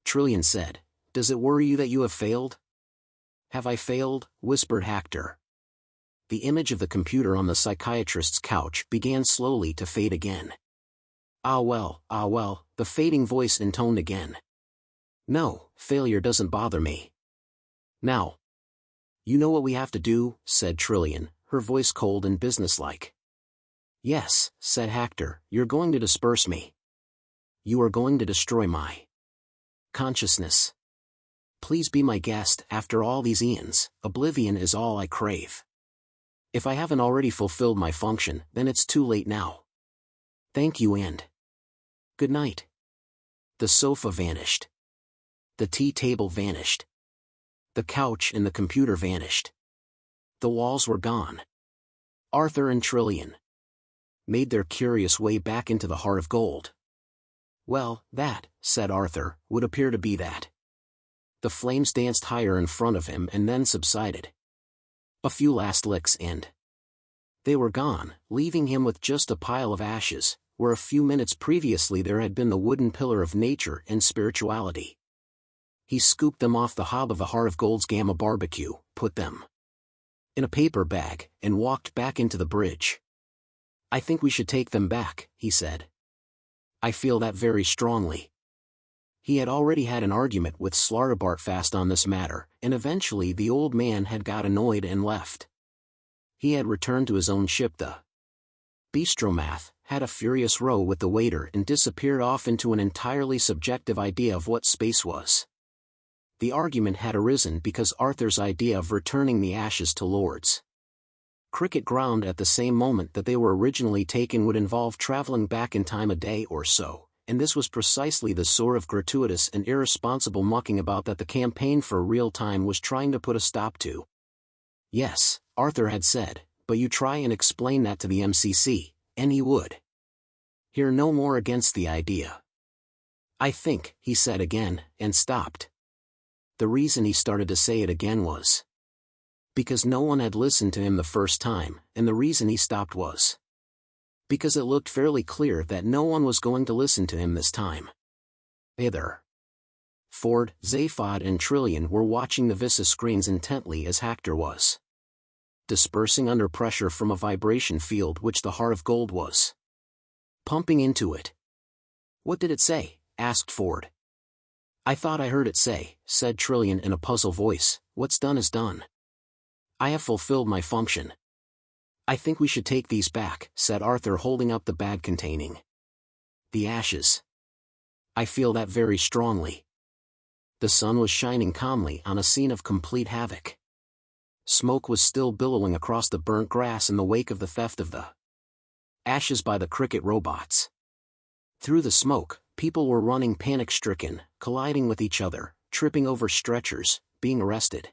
Trillian said, does it worry you that you have failed? Have I failed? Whispered Hector. The image of the computer on the psychiatrist's couch began slowly to fade again. Ah well, the fading voice intoned again. No, failure doesn't bother me. Now. You know what we have to do, said Trillian, her voice cold and businesslike. Yes, said Hector, you're going to disperse me. You are going to destroy my consciousness. Please be my guest. After all these eons, oblivion is all I crave. If I haven't already fulfilled my function, then it's too late now. Thank you and good night. The sofa vanished. The tea table vanished. The couch and the computer vanished. The walls were gone. Arthur and Trillian made their curious way back into the heart of gold. Well, that, said Arthur, would appear to be that. The flames danced higher in front of him and then subsided. A few last licks and they were gone, leaving him with just a pile of ashes, where a few minutes previously there had been the wooden pillar of nature and spirituality. He scooped them off the hob of the Heart of Gold's Gamma barbecue, put them in a paper bag, and walked back into the bridge. I think we should take them back, he said. I feel that very strongly. He had already had an argument with Slartibartfast on this matter, and eventually the old man had got annoyed and left. He had returned to his own ship, the Bistromath, had a furious row with the waiter and disappeared off into an entirely subjective idea of what space was. The argument had arisen because Arthur's idea of returning the ashes to Lord's Krikkit ground at the same moment that they were originally taken would involve traveling back in time a day or so, and this was precisely the sort of gratuitous and irresponsible mucking about that the campaign for real time was trying to put a stop to. Yes, Arthur had said, but you try and explain that to the MCC, and he would hear no more against the idea. I think, he said again, and stopped. The reason he started to say it again was because no one had listened to him the first time, and the reason he stopped was because it looked fairly clear that no one was going to listen to him this time. Either Ford, Zaphod and Trillian were watching the Visa screens intently as Hector was dispersing under pressure from a vibration field which the Heart of Gold was pumping into it. What did it say? Asked Ford. I thought I heard it say, said Trillian in a puzzled voice, what's done is done. I have fulfilled my function. I think we should take these back, said Arthur holding up the bag containing the ashes. I feel that very strongly. The sun was shining calmly on a scene of complete havoc. Smoke was still billowing across the burnt grass in the wake of the theft of the ashes by the Krikkit robots. Through the smoke, people were running panic-stricken, colliding with each other, tripping over stretchers, being arrested.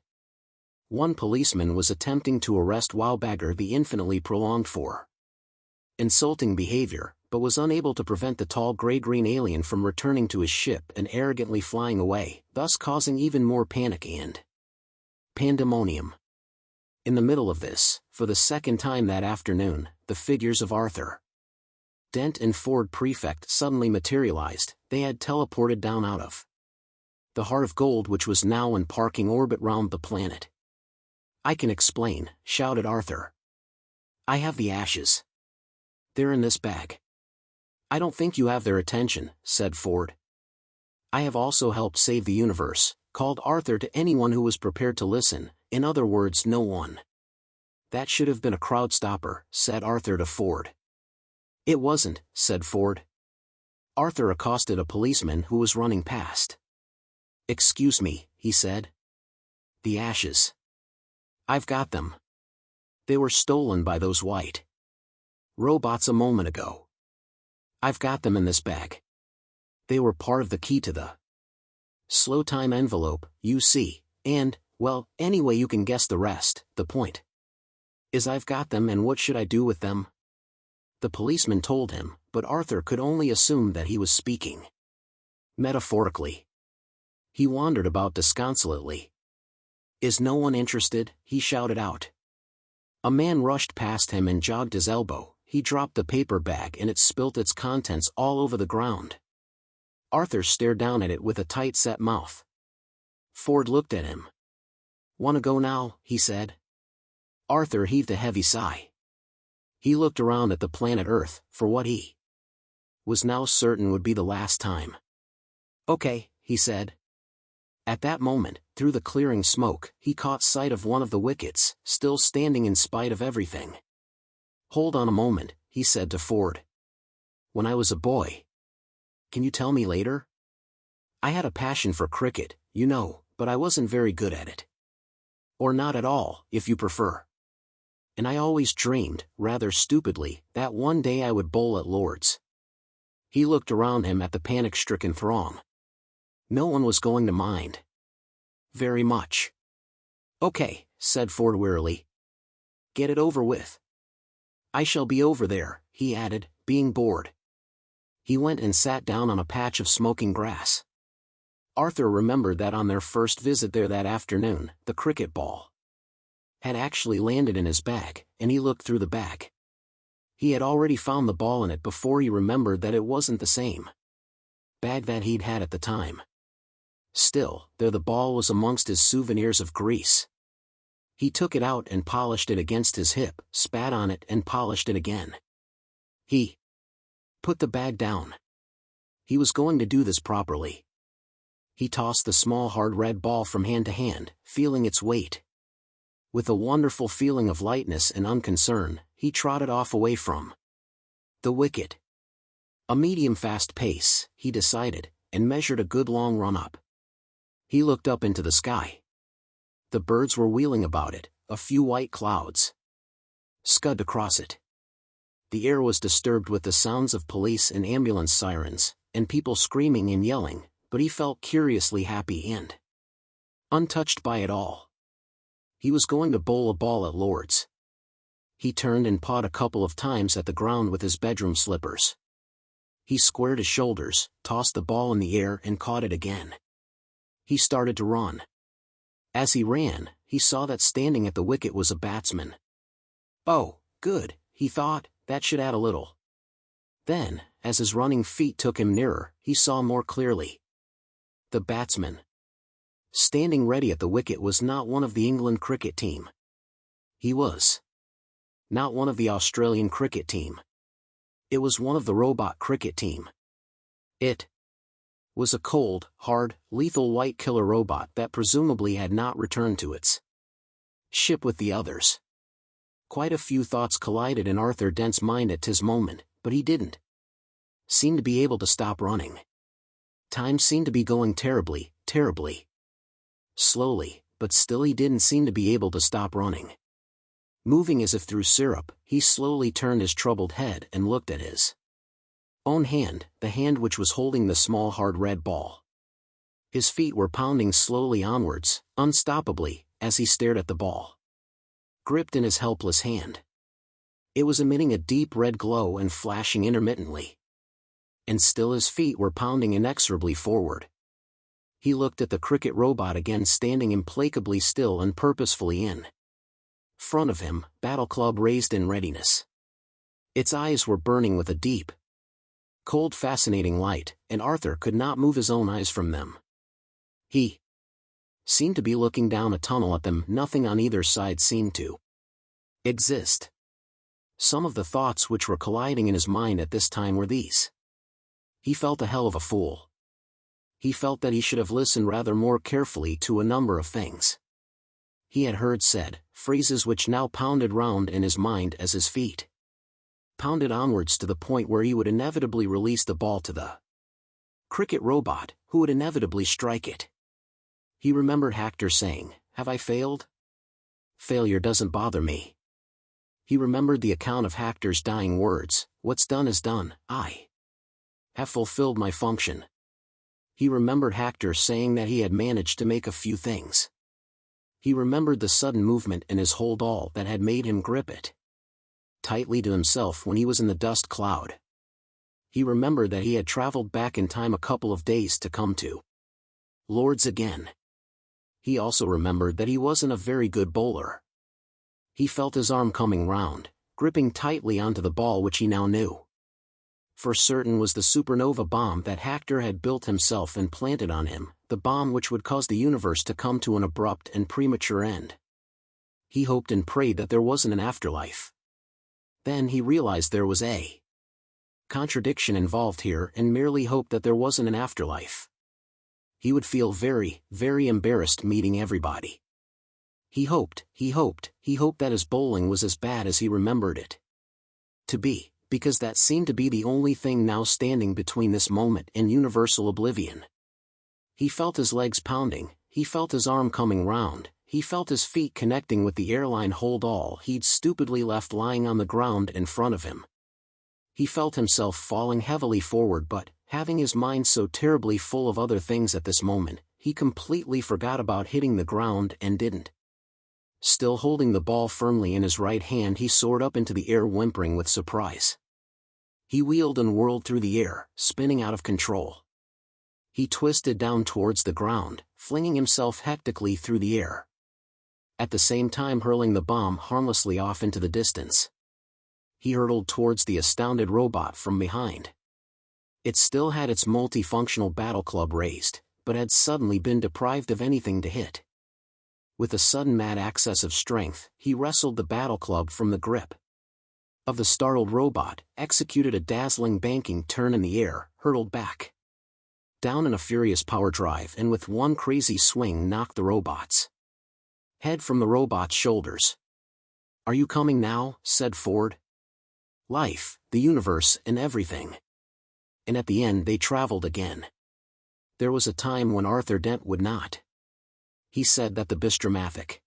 One policeman was attempting to arrest Wowbagger the infinitely prolonged for insulting behavior, but was unable to prevent the tall gray-green alien from returning to his ship and arrogantly flying away, thus causing even more panic and pandemonium. In the middle of this, for the second time that afternoon, the figures of Arthur Dent and Ford Prefect suddenly materialized. They had teleported down out of the Heart of Gold, which was now in parking orbit round the planet. I can explain, shouted Arthur. I have the ashes. They're in this bag. I don't think you have their attention, said Ford. I have also helped save the universe, called Arthur to anyone who was prepared to listen, in other words no one. That should have been a crowd stopper, said Arthur to Ford. It wasn't, said Ford. Arthur accosted a policeman who was running past. Excuse me, he said. The ashes. I've got them. They were stolen by those white robots a moment ago. I've got them in this bag. They were part of the key to the Slow time envelope, you see, and, well, anyway you can guess the rest. The point is I've got them, and what should I do with them? The policeman told him, but Arthur could only assume that he was speaking metaphorically. He wandered about disconsolately. Is no one interested? He shouted out. A man rushed past him and jogged his elbow. He dropped the paper bag and it spilt its contents all over the ground. Arthur stared down at it with a tight-set mouth. Ford looked at him. "Wanna go now?" he said. Arthur heaved a heavy sigh. He looked around at the planet Earth, for what he was now certain would be the last time. "Okay," he said. At that moment, through the clearing smoke, he caught sight of one of the wickets, still standing in spite of everything. "Hold on a moment," he said to Ford. "When I was a boy." "Can you tell me later?" "I had a passion for cricket, you know, but I wasn't very good at it. Or not at all, if you prefer. And I always dreamed, rather stupidly, that one day I would bowl at Lord's." He looked around him at the panic-stricken throng. No one was going to mind very much. "Okay," said Ford wearily. "Get it over with." "I shall be over there," he added, being bored. He went and sat down on a patch of smoking grass. Arthur remembered that on their first visit there that afternoon, the cricket ball had actually landed in his bag, and he looked through the bag. He had already found the ball in it before he remembered that it wasn't the same bag that he'd had at the time. Still, there the ball was amongst his souvenirs of Greece. He took it out and polished it against his hip, spat on it and polished it again. He put the bag down. He was going to do this properly. He tossed the small hard red ball from hand to hand, feeling its weight. With a wonderful feeling of lightness and unconcern, he trotted off away from the wicket. A medium-fast pace, he decided, and measured a good long run up. He looked up into the sky. The birds were wheeling about it, a few white clouds scud across it. The air was disturbed with the sounds of police and ambulance sirens, and people screaming and yelling, but he felt curiously happy and untouched by it all. He was going to bowl a ball at Lord's. He turned and pawed a couple of times at the ground with his bedroom slippers. He squared his shoulders, tossed the ball in the air and caught it again. He started to run. As he ran, he saw that standing at the wicket was a batsman. "Oh, good," he thought, "that should add a little." Then, as his running feet took him nearer, he saw more clearly. The batsman standing ready at the wicket was not one of the England cricket team. He was not one of the Australian cricket team. It was one of the robot cricket team. It was a cold, hard, lethal white killer robot that presumably had not returned to its ship with the others. Quite a few thoughts collided in Arthur Dent's mind at this moment, but he didn't seem to be able to stop running. Time seemed to be going terribly, terribly slowly, but still he didn't seem to be able to stop running. Moving as if through syrup, he slowly turned his troubled head and looked at his own hand, the hand which was holding the small hard red ball. His feet were pounding slowly onwards, unstoppably, as he stared at the ball gripped in his helpless hand. It was emitting a deep red glow and flashing intermittently. And still his feet were pounding inexorably forward. He looked at the cricket robot again, standing implacably still and purposefully in front of him, battle club raised in readiness. Its eyes were burning with a deep, cold, fascinating light, and Arthur could not move his own eyes from them. He seemed to be looking down a tunnel at them. Nothing on either side seemed to exist. Some of the thoughts which were colliding in his mind at this time were these. He felt a hell of a fool. He felt that he should have listened rather more carefully to a number of things he had heard said, phrases which now pounded round in his mind as his feet pounded onwards to the point where he would inevitably release the ball to the cricket robot, who would inevitably strike it. He remembered Hector saying, "Have I failed? Failure doesn't bother me." He remembered the account of Hector's dying words, "What's done is done, I have fulfilled my function." He remembered Hector saying that he had managed to make a few things. He remembered the sudden movement in his hold all that had made him grip it tightly to himself when he was in the dust cloud. He remembered that he had traveled back in time a couple of days to come to Lords again. He also remembered that he wasn't a very good bowler. He felt his arm coming round, gripping tightly onto the ball which he now knew for certain was the supernova bomb that Hector had built himself and planted on him, the bomb which would cause the universe to come to an abrupt and premature end. He hoped and prayed that there wasn't an afterlife. Then he realized there was a contradiction involved here and merely hoped that there wasn't an afterlife. He would feel very, very embarrassed meeting everybody. He hoped that his bowling was as bad as he remembered it to be, because that seemed to be the only thing now standing between this moment and universal oblivion. He felt his legs pounding, he felt his arm coming round, he felt his feet connecting with the airline hold all he'd stupidly left lying on the ground in front of him. He felt himself falling heavily forward, but, having his mind so terribly full of other things at this moment, he completely forgot about hitting the ground and didn't. Still holding the ball firmly in his right hand, he soared up into the air whimpering with surprise. He wheeled and whirled through the air, spinning out of control. He twisted down towards the ground, flinging himself hectically through the air, at the same time hurling the bomb harmlessly off into the distance. He hurtled towards the astounded robot from behind. It still had its multifunctional battle club raised, but had suddenly been deprived of anything to hit. With a sudden mad access of strength, he wrestled the battle club from the grip of the startled robot, executed a dazzling banking turn in the air, hurtled back down in a furious power drive, and with one crazy swing knocked the robot's head from the robot's shoulders. "Are you coming now?" said Ford. "Life, the universe, and everything." And at the end they traveled again. There was a time when Arthur Dent would not. He said that the bistromathic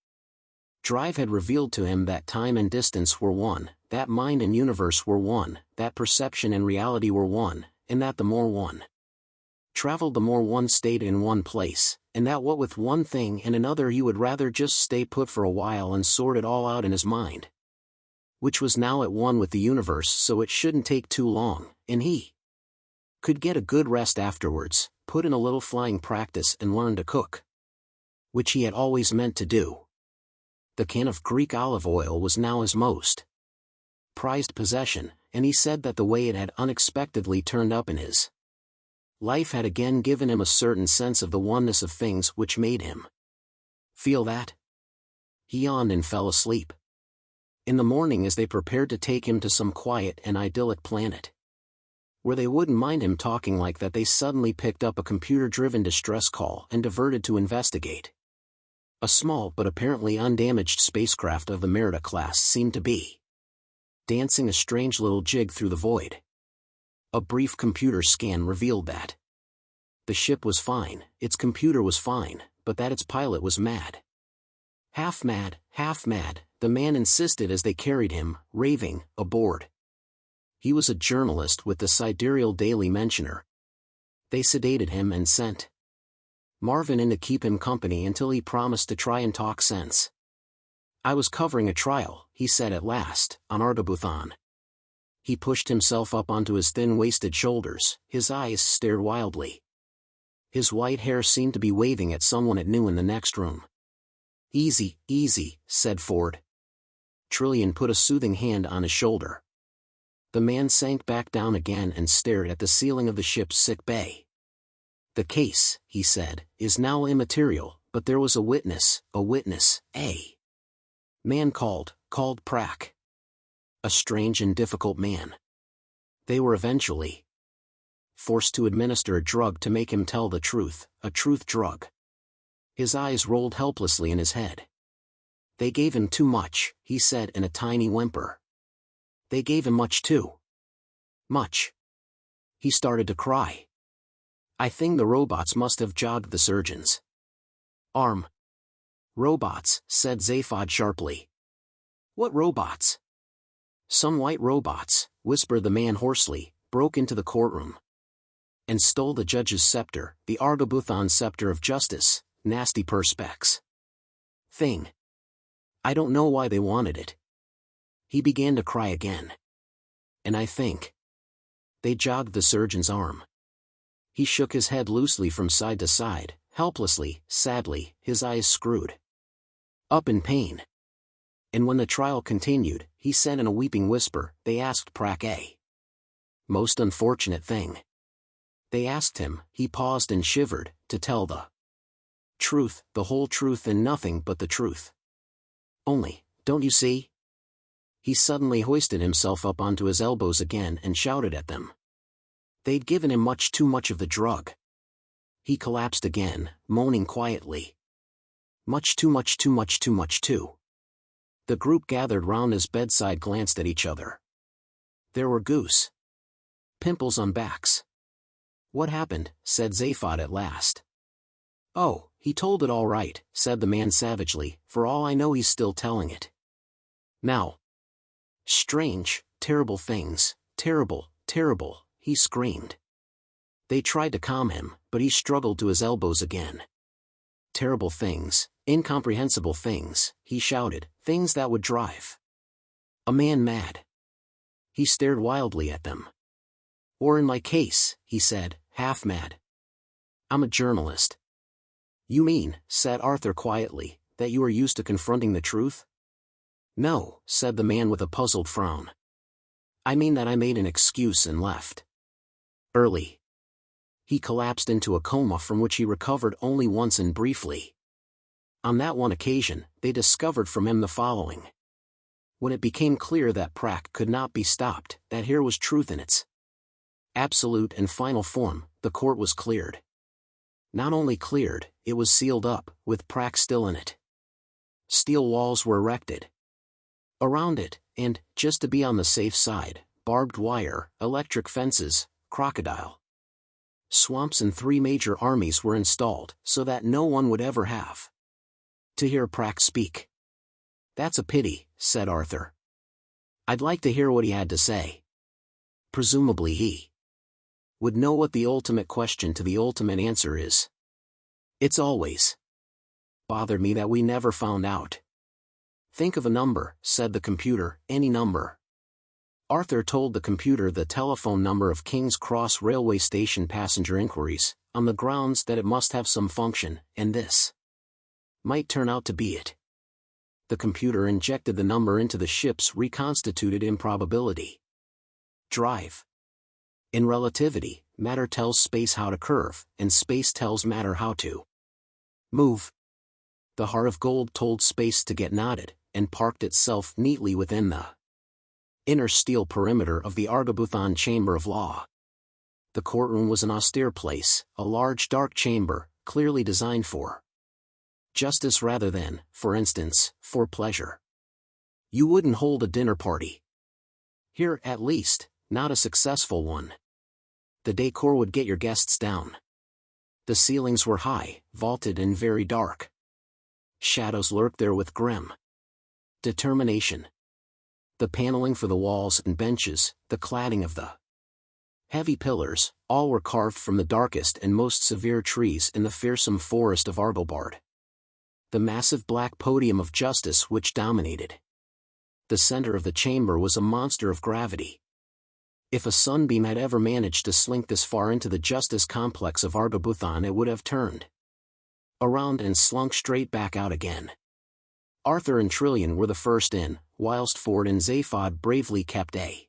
drive had revealed to him that time and distance were one, that mind and universe were one, that perception and reality were one, and that the more one traveled the more one stayed in one place, and that what with one thing and another he would rather just stay put for a while and sort it all out in his mind, which was now at one with the universe, so it shouldn't take too long, and he could get a good rest afterwards, put in a little flying practice and learn to cook, which he had always meant to do. The can of Greek olive oil was now his most prized possession, and he said that the way it had unexpectedly turned up in his life had again given him a certain sense of the oneness of things which made him feel that. He yawned and fell asleep. In the morning, as they prepared to take him to some quiet and idyllic planet where they wouldn't mind him talking like that, they suddenly picked up a computer-driven distress call and diverted to investigate. A small but apparently undamaged spacecraft of the Merida class seemed to be dancing a strange little jig through the void. A brief computer scan revealed that the ship was fine, its computer was fine, but that its pilot was mad. Half mad, the man insisted as they carried him, raving, aboard. He was a journalist with the Sidereal Daily Mentioner. They sedated him and sent Marvin in to keep him company until he promised to try and talk sense. "I was covering a trial," he said at last, on Audiobook. He pushed himself up onto his thin-waisted shoulders, his eyes stared wildly. His white hair seemed to be waving at someone it knew in the next room. "Easy, said Ford. Trillian put a soothing hand on his shoulder. The man sank back down again and stared at the ceiling of the ship's sick bay. "The case," he said, "is now immaterial, but there was a witness, a man called Prack. A strange and difficult man. They were eventually forced to administer a drug to make him tell the truth, a truth drug." His eyes rolled helplessly in his head. "They gave him too much," he said in a tiny whimper. "They gave him much too much." He started to cry. "I think the robots must have jogged the surgeon's arm." "Robots," said Zaphod sharply. "What robots?" "Some white robots," whispered the man hoarsely, broke into the courtroom. And stole the judge's scepter, the Argobuthon scepter of justice, nasty perspex thing. I don't know why they wanted it. He began to cry again. And I think they jogged the surgeon's arm. He shook his head loosely from side to side, helplessly, sadly, his eyes screwed up in pain. And when the trial continued, he said in a weeping whisper, they asked Prac a most unfortunate thing. They asked him, he paused and shivered, to tell the truth, the whole truth and nothing but the truth. Only, don't you see? He suddenly hoisted himself up onto his elbows again and shouted at them. They'd given him much too much of the drug. He collapsed again, moaning quietly. Much too much too much too much too. The group gathered round his bedside glanced at each other. There were goose pimples on backs. What happened? Said Zaphod at last. Oh, he told it all right, said the man savagely, for all I know he's still telling it. Now. Strange, terrible things, terrible, terrible, he screamed. They tried to calm him, but he struggled to his elbows again. Terrible things, incomprehensible things, he shouted, things that would drive a man mad. He stared wildly at them. Or in my case, he said, half mad. I'm a journalist. You mean, said Arthur quietly, that you are used to confronting the truth? No, said the man with a puzzled frown. I mean that I made an excuse and left early. He collapsed into a coma from which he recovered only once and briefly. On that one occasion, they discovered from him the following. When it became clear that Prac could not be stopped, that here was truth in its absolute and final form, the court was cleared. Not only cleared, it was sealed up, with Prac still in it. Steel walls were erected around it, and, just to be on the safe side, barbed wire, electric fences, crocodile swamps and 3 major armies were installed, so that no one would ever have to hear Prac speak. That's a pity, said Arthur. I'd like to hear what he had to say. Presumably he would know what the ultimate question to the ultimate answer is. It's always bothered me that we never found out. Think of a number, said the computer, any number. Arthur told the computer the telephone number of King's Cross railway station passenger inquiries, on the grounds that it must have some function, and this might turn out to be it. The computer injected the number into the ship's reconstituted improbability drive. In relativity, matter tells space how to curve, and space tells matter how to move. The heart of gold told space to get knotted, and parked itself neatly within the inner steel perimeter of the Argobuthon chamber of law. The courtroom was an austere place, a large dark chamber, clearly designed for justice rather than, for instance, for pleasure. You wouldn't hold a dinner party here, at least, not a successful one. The decor would get your guests down. The ceilings were high, vaulted and very dark. Shadows lurked there with grim determination. The paneling for the walls and benches, the cladding of the heavy pillars, all were carved from the darkest and most severe trees in the fearsome forest of Argobard. The massive black podium of justice which dominated the center of the chamber was a monster of gravity. If a sunbeam had ever managed to slink this far into the justice complex of Argobuthon, it would have turned around and slunk straight back out again. Arthur and Trillian were the first in, whilst Ford and Zaphod bravely kept a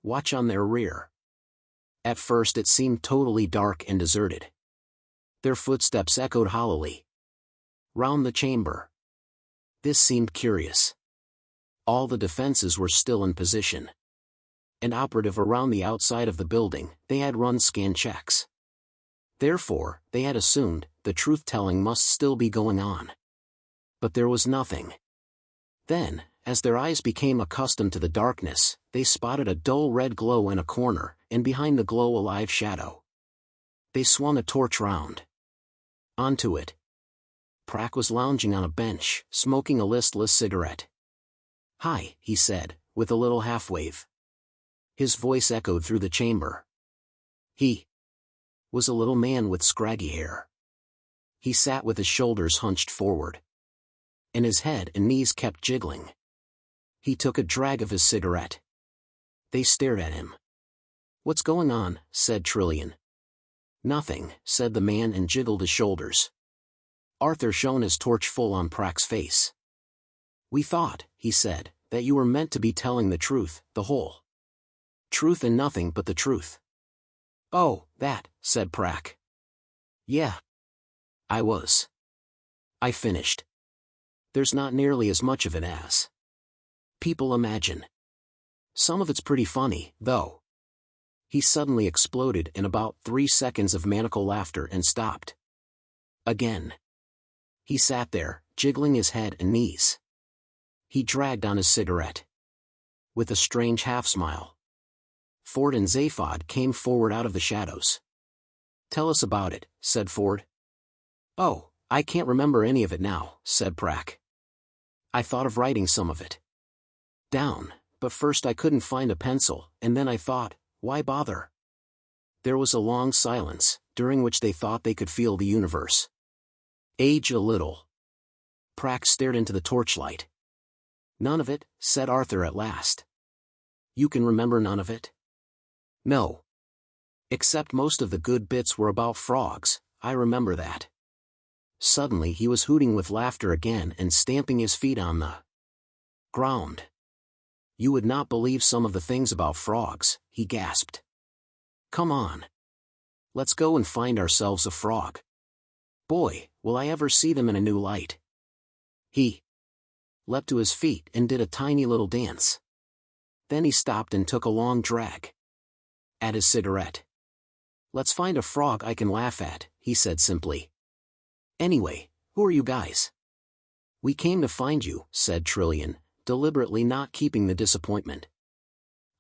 watch on their rear. At first it seemed totally dark and deserted. Their footsteps echoed hollowly round the chamber. This seemed curious. All the defenses were still in position. An operative around the outside of the building, they had run scan checks. Therefore, they had assumed, the truth-telling must still be going on. But there was nothing. Then, as their eyes became accustomed to the darkness, they spotted a dull red glow in a corner, and behind the glow a live shadow. They swung a torch round onto it. Prac was lounging on a bench, smoking a listless cigarette. "Hi," he said, with a little half-wave. His voice echoed through the chamber. He was a little man with scraggy hair. He sat with his shoulders hunched forward, and his head and knees kept jiggling. He took a drag of his cigarette. They stared at him. "What's going on?" said Trillian. "Nothing," said the man and jiggled his shoulders. Arthur shone his torch full on Prack's face. "We thought," he said, "that you were meant to be telling the truth, the whole truth and nothing but the truth." "Oh, that," said Prack. "Yeah. I was. I finished. There's not nearly as much of it as people imagine. Some of it's pretty funny, though." He suddenly exploded in about 3 seconds of maniacal laughter and stopped. Again. He sat there, jiggling his head and knees. He dragged on his cigarette. With a strange half-smile, Ford and Zaphod came forward out of the shadows. "Tell us about it," said Ford. "Oh, I can't remember any of it now," said Prack. "I thought of writing some of it down, but first I couldn't find a pencil, and then I thought, why bother?" There was a long silence, during which they thought they could feel the universe age a little. Prack stared into the torchlight. "None of it," said Arthur at last. "You can remember none of it?" "No. Except most of the good bits were about frogs, I remember that." Suddenly he was hooting with laughter again and stamping his feet on the ground. "You would not believe some of the things about frogs," he gasped. "Come on. Let's go and find ourselves a frog. Boy, will I ever see them in a new light." He leapt to his feet and did a tiny little dance. Then he stopped and took a long drag at his cigarette. "Let's find a frog I can laugh at," he said simply. "Anyway, who are you guys?" "We came to find you," said Trillian, deliberately not keeping the disappointment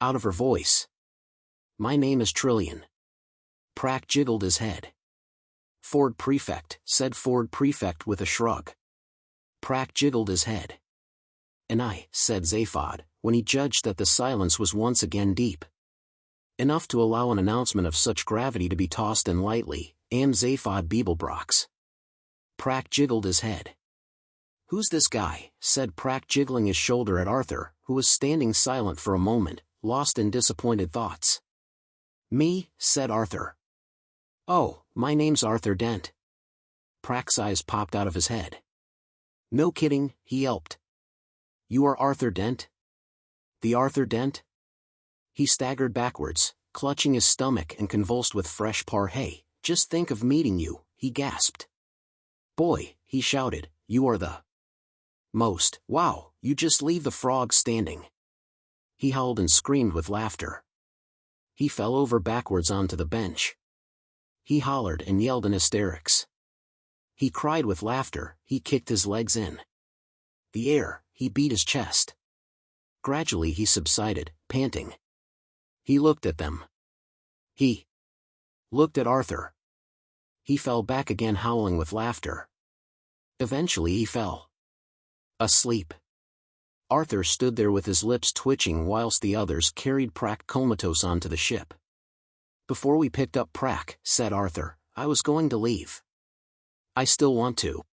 out of her voice. "My name is Trillian." Prack jiggled his head. "Ford Prefect," said Ford Prefect with a shrug. Prack jiggled his head. "And I," said Zaphod, when he judged that the silence was once again deep enough to allow an announcement of such gravity to be tossed in lightly, "am Zaphod Beeblebrox." Prack jiggled his head. "Who's this guy?" said Prack, jiggling his shoulder at Arthur, who was standing silent for a moment, lost in disappointed thoughts. "Me," said Arthur. "Oh, my name's Arthur Dent." Prack's eyes popped out of his head. "No kidding," he yelped. "You are Arthur Dent? The Arthur Dent?" He staggered backwards, clutching his stomach and convulsed with fresh "Hey, just think of meeting you," he gasped. "Boy," he shouted, "you are the most, wow, you just leave the frog standing." He howled and screamed with laughter. He fell over backwards onto the bench. He hollered and yelled in hysterics. He cried with laughter, he kicked his legs in the air, he beat his chest. Gradually he subsided, panting. He looked at them. He looked at Arthur. He fell back again, howling with laughter. Eventually he fell asleep. Arthur stood there with his lips twitching whilst the others carried Prack comatose onto the ship. "Before we picked up Prack," said Arthur, "I was going to leave. I still want to.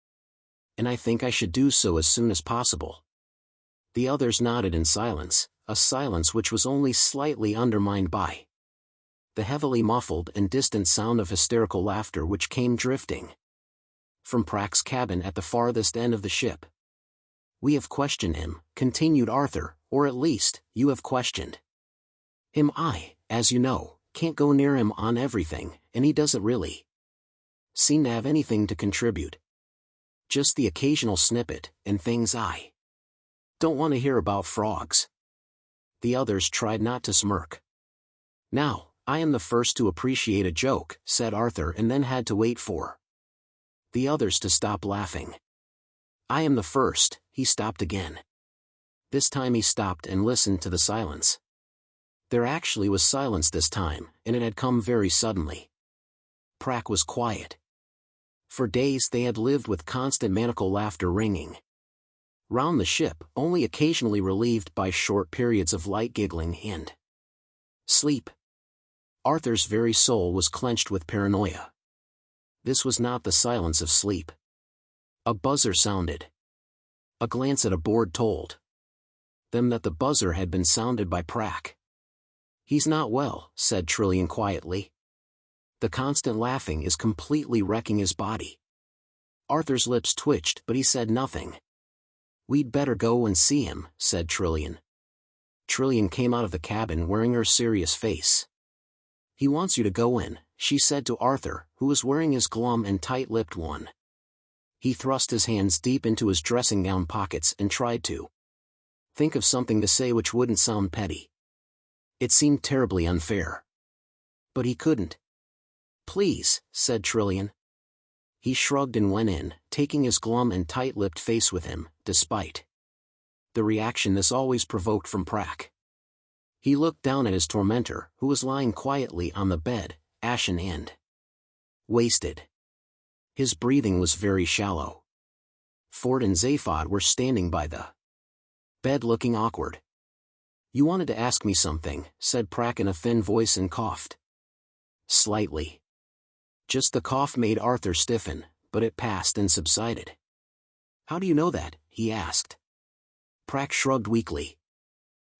And I think I should do so as soon as possible." The others nodded in silence, a silence which was only slightly undermined by the heavily muffled and distant sound of hysterical laughter which came drifting from Prack's cabin at the farthest end of the ship. "We have questioned him," continued Arthur, "or at least, you have questioned him. I, as you know, can't go near him on everything, and he doesn't really seem to have anything to contribute. Just the occasional snippet, and things I don't want to hear about frogs." The others tried not to smirk. "Now, I am the first to appreciate a joke," said Arthur, and then had to wait for the others to stop laughing. "I am the first," he stopped again. This time he stopped and listened to the silence. There actually was silence this time, and it had come very suddenly. Prack was quiet. For days they had lived with constant maniacal laughter ringing round the ship, only occasionally relieved by short periods of light giggling and sleep. Arthur's very soul was clenched with paranoia. This was not the silence of sleep. A buzzer sounded. A glance at a board told them that the buzzer had been sounded by Prack. "He's not well," said Trillian quietly. "The constant laughing is completely wrecking his body." Arthur's lips twitched, but he said nothing. "We'd better go and see him," said Trillian. Trillian came out of the cabin wearing her serious face. "He wants you to go in," she said to Arthur, who was wearing his glum and tight-lipped one. He thrust his hands deep into his dressing-gown pockets and tried to think of something to say which wouldn't sound petty. It seemed terribly unfair. But he couldn't. "Please," said Trillian. He shrugged and went in, taking his glum and tight-lipped face with him, despite the reaction this always provoked from Prack. He looked down at his tormentor, who was lying quietly on the bed, ashen and wasted. His breathing was very shallow. Ford and Zaphod were standing by the bed looking awkward. "You wanted to ask me something," said Prack in a thin voice and coughed slightly. Just the cough made Arthur stiffen, but it passed and subsided. "How do you know that?" he asked. Prack shrugged weakly.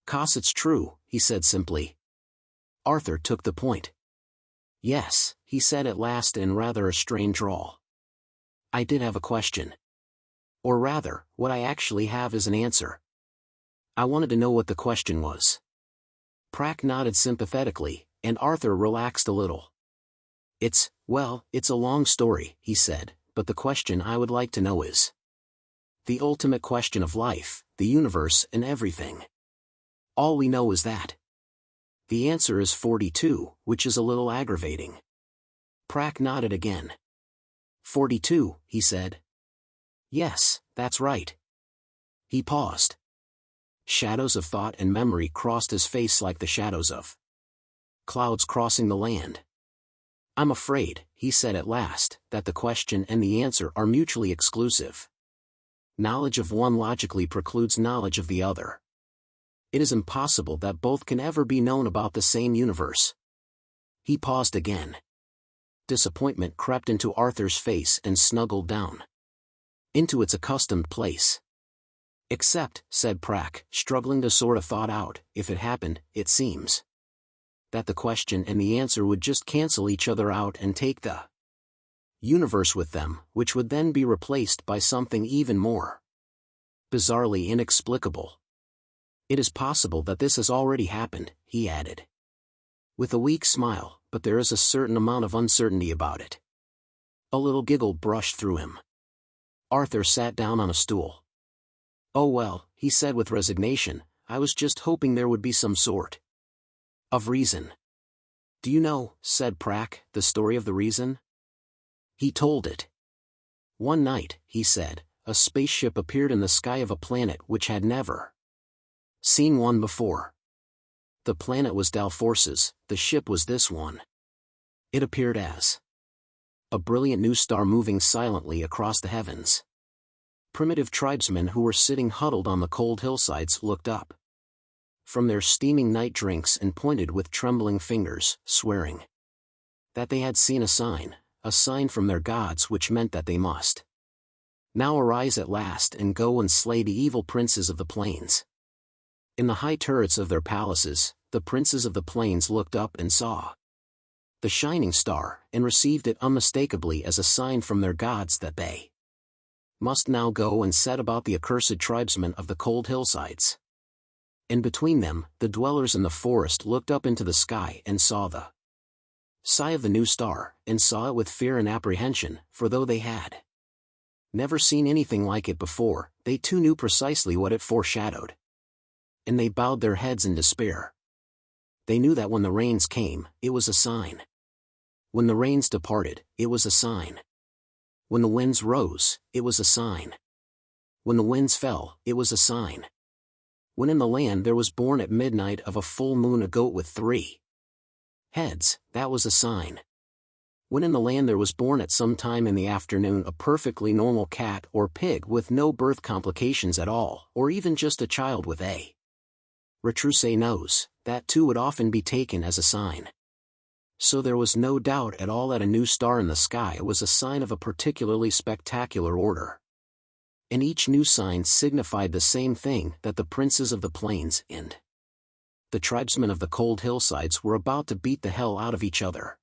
"'Cause it's true," he said simply. Arthur took the point. "Yes," he said at last in rather a strained drawl. "I did have a question. Or rather, what I actually have is an answer. I wanted to know what the question was." Prack nodded sympathetically, and Arthur relaxed a little. It's a long story," he said, "but the question I would like to know is the ultimate question of life, the universe and everything. All we know is that the answer is 42, which is a little aggravating." Prack nodded again. 42, he said. "Yes, that's right." He paused. Shadows of thought and memory crossed his face like the shadows of clouds crossing the land. "I'm afraid," he said at last, "that the question and the answer are mutually exclusive. Knowledge of one logically precludes knowledge of the other. It is impossible that both can ever be known about the same universe." He paused again. Disappointment crept into Arthur's face and snuggled down into its accustomed place. "Except," said Prack, struggling to sort a thought out, "if it happened, it seems that the question and the answer would just cancel each other out and take the universe with them, which would then be replaced by something even more bizarrely inexplicable. It is possible that this has already happened," he added, with a weak smile, "but there is a certain amount of uncertainty about it." A little giggle brushed through him. Arthur sat down on a stool. "Oh well," he said with resignation, "I was just hoping there would be some sort of reason." "Do you know," said Prack, "the story of the reason?" He told it. "One night," he said, "a spaceship appeared in the sky of a planet which had never seen one before. The planet was Dalforce's, the ship was this one. It appeared as a brilliant new star moving silently across the heavens. Primitive tribesmen who were sitting huddled on the cold hillsides looked up from their steaming night drinks and pointed with trembling fingers, swearing that they had seen a sign from their gods which meant that they must now arise at last and go and slay the evil princes of the plains. In the high turrets of their palaces, the princes of the plains looked up and saw the shining star, and received it unmistakably as a sign from their gods that they must now go and set about the accursed tribesmen of the cold hillsides. And between them, the dwellers in the forest looked up into the sky and saw the sign of the new star, and saw it with fear and apprehension, for though they had never seen anything like it before, they too knew precisely what it foreshadowed. And they bowed their heads in despair. They knew that when the rains came, it was a sign. When the rains departed, it was a sign. When the winds rose, it was a sign. When the winds fell, it was a sign. When in the land there was born at midnight of a full moon a goat with 3 heads, that was a sign. When in the land there was born at some time in the afternoon a perfectly normal cat or pig with no birth complications at all, or even just a child with a retroussé nose, that too would often be taken as a sign. So there was no doubt at all that a new star in the sky was a sign of a particularly spectacular order. And each new sign signified the same thing, that the princes of the plains and the tribesmen of the cold hillsides were about to beat the hell out of each other.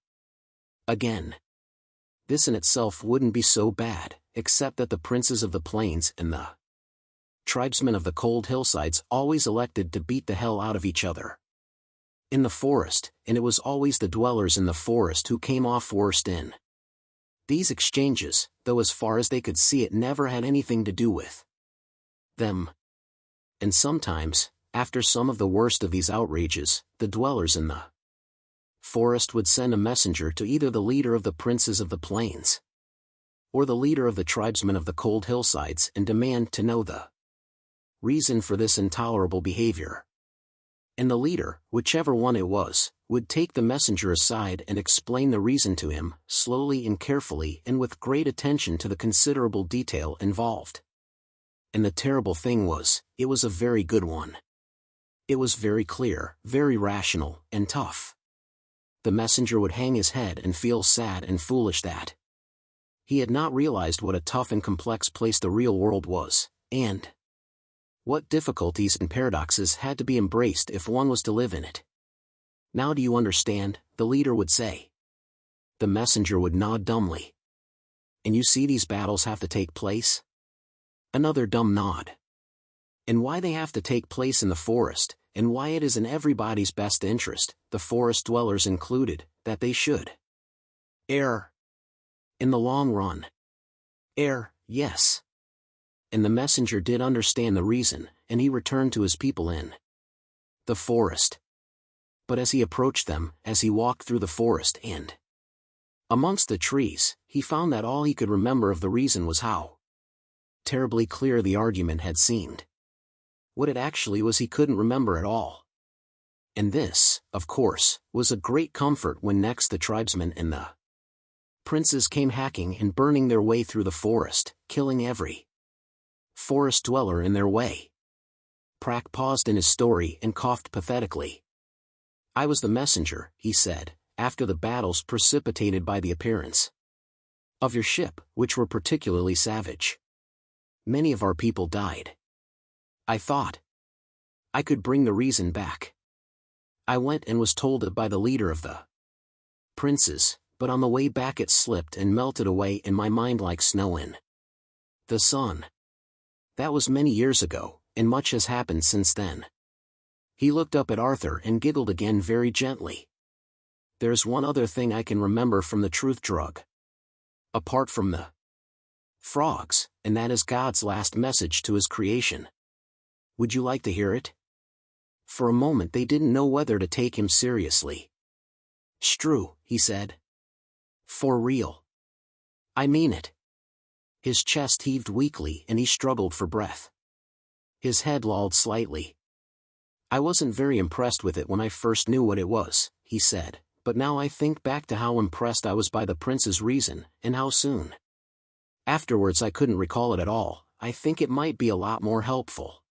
Again. This in itself wouldn't be so bad, except that the princes of the plains and the tribesmen of the cold hillsides always elected to beat the hell out of each other in the forest, and it was always the dwellers in the forest who came off worst in these exchanges, though as far as they could see it never had anything to do with them. And sometimes, after some of the worst of these outrages, the dwellers in the forest would send a messenger to either the leader of the princes of the plains or the leader of the tribesmen of the cold hillsides and demand to know the reason for this intolerable behavior. And the leader, whichever one it was, would take the messenger aside and explain the reason to him, slowly and carefully and with great attention to the considerable detail involved. And the terrible thing was, it was a very good one. It was very clear, very rational, and tough. The messenger would hang his head and feel sad and foolish that he had not realized what a tough and complex place the real world was, and what difficulties and paradoxes had to be embraced if one was to live in it. Now do you understand? The leader would say. The messenger would nod dumbly. And you see these battles have to take place? Another dumb nod. And why they have to take place in the forest, and why it is in everybody's best interest, the forest dwellers included, that they should err. In the long run. Err, yes. And the messenger did understand the reason, and he returned to his people in the forest. But as he approached them, as he walked through the forest and amongst the trees, he found that all he could remember of the reason was how terribly clear the argument had seemed. What it actually was he couldn't remember at all. And this, of course, was a great comfort when next the tribesmen and the princes came hacking and burning their way through the forest, killing every forest dweller in their way. Prak paused in his story and coughed pathetically. I was the messenger, he said, after the battles precipitated by the appearance of your ship, which were particularly savage. Many of our people died. I thought I could bring the reason back. I went and was told by the leader of the princes, but on the way back it slipped and melted away in my mind like snow in the sun. That was many years ago, and much has happened since then. He looked up at Arthur and giggled again very gently. There's one other thing I can remember from the truth drug. Apart from the frogs, and that is God's last message to his creation. Would you like to hear it? For a moment they didn't know whether to take him seriously. Shtrue, he said. For real. I mean it. His chest heaved weakly and he struggled for breath. His head lolled slightly. I wasn't very impressed with it when I first knew what it was, he said, but now I think back to how impressed I was by the prince's reason, and how soon afterwards I couldn't recall it at all. I think it might be a lot more helpful.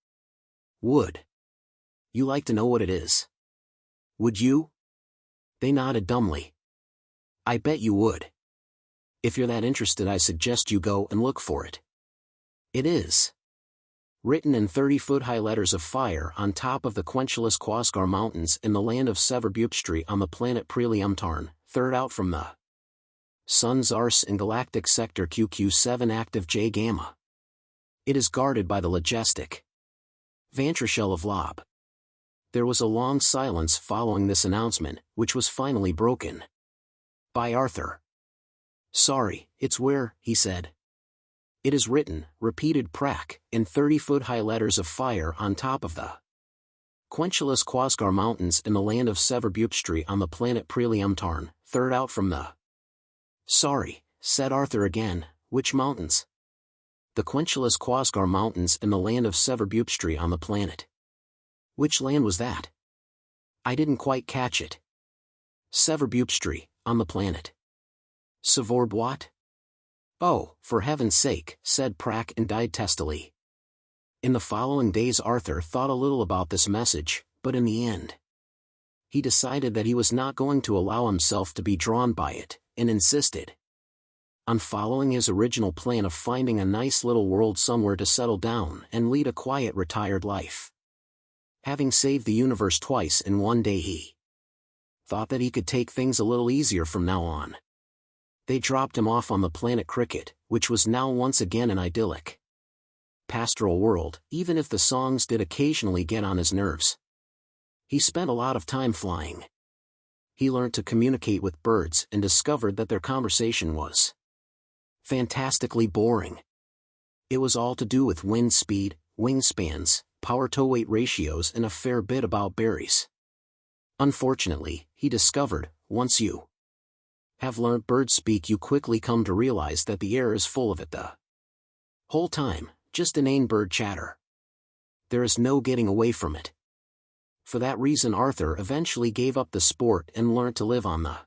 Would you like to know what it is? Would you? They nodded dumbly. I bet you would. If you're that interested, I suggest you go and look for it. It is written in 30-foot-high letters of fire on top of the quenchless Quasgar Mountains in the land of Severbupstri on the planet Trillian, third out from the Sun's Ars in Galactic Sector QQ7 active J Gamma. It is guarded by the Logistic Vantrashell of Lob. There was a long silence following this announcement, which was finally broken by Arthur. Sorry, it's where, he said. It is written, repeated Prak, in 30-foot-high letters of fire on top of the quenchless Quasgar Mountains in the land of Severbupstri on the planet Preliumtarn, third out from the Sorry, said Arthur again, which mountains? The quenchless Quasgar Mountains in the land of Severbupstri on the planet. Which land was that? I didn't quite catch it. Severbupstri, on the planet. Savorb what? Oh, for heaven's sake, said Prak and died testily. In the following days Arthur thought a little about this message, but in the end He decided that he was not going to allow himself to be drawn by it, and insisted on following his original plan of finding a nice little world somewhere to settle down and lead a quiet retired life. Having saved the universe twice in one day, he thought that he could take things a little easier from now on. They dropped him off on the planet Krikkit, which was now once again an idyllic, pastoral world, even if the songs did occasionally get on his nerves. He spent a lot of time flying. He learned to communicate with birds and discovered that their conversation was fantastically boring. It was all to do with wind speed, wingspans, power-to-weight ratios, and a fair bit about berries. Unfortunately, he discovered, once you have learned bird speak, you quickly come to realize that the air is full of it the whole time, just inane bird chatter. There is no getting away from it. For that reason, Arthur eventually gave up the sport and learned to live on the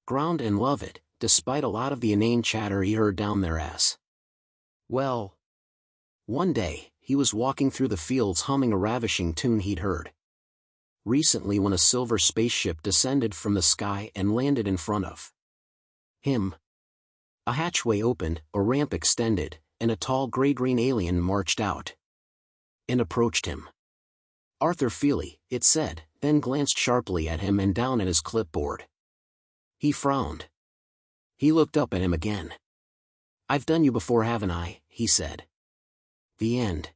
ground and love it, despite a lot of the inane chatter he heard down there as well. One day, he was walking through the fields humming a ravishing tune he'd heard recently when a silver spaceship descended from the sky and landed in front of him. A hatchway opened, a ramp extended, and a tall gray-green alien marched out and approached him. "Arthur Feely," it said, then glanced sharply at him and down at his clipboard. He frowned. He looked up at him again. "I've done you before, haven't I?" he said. The end.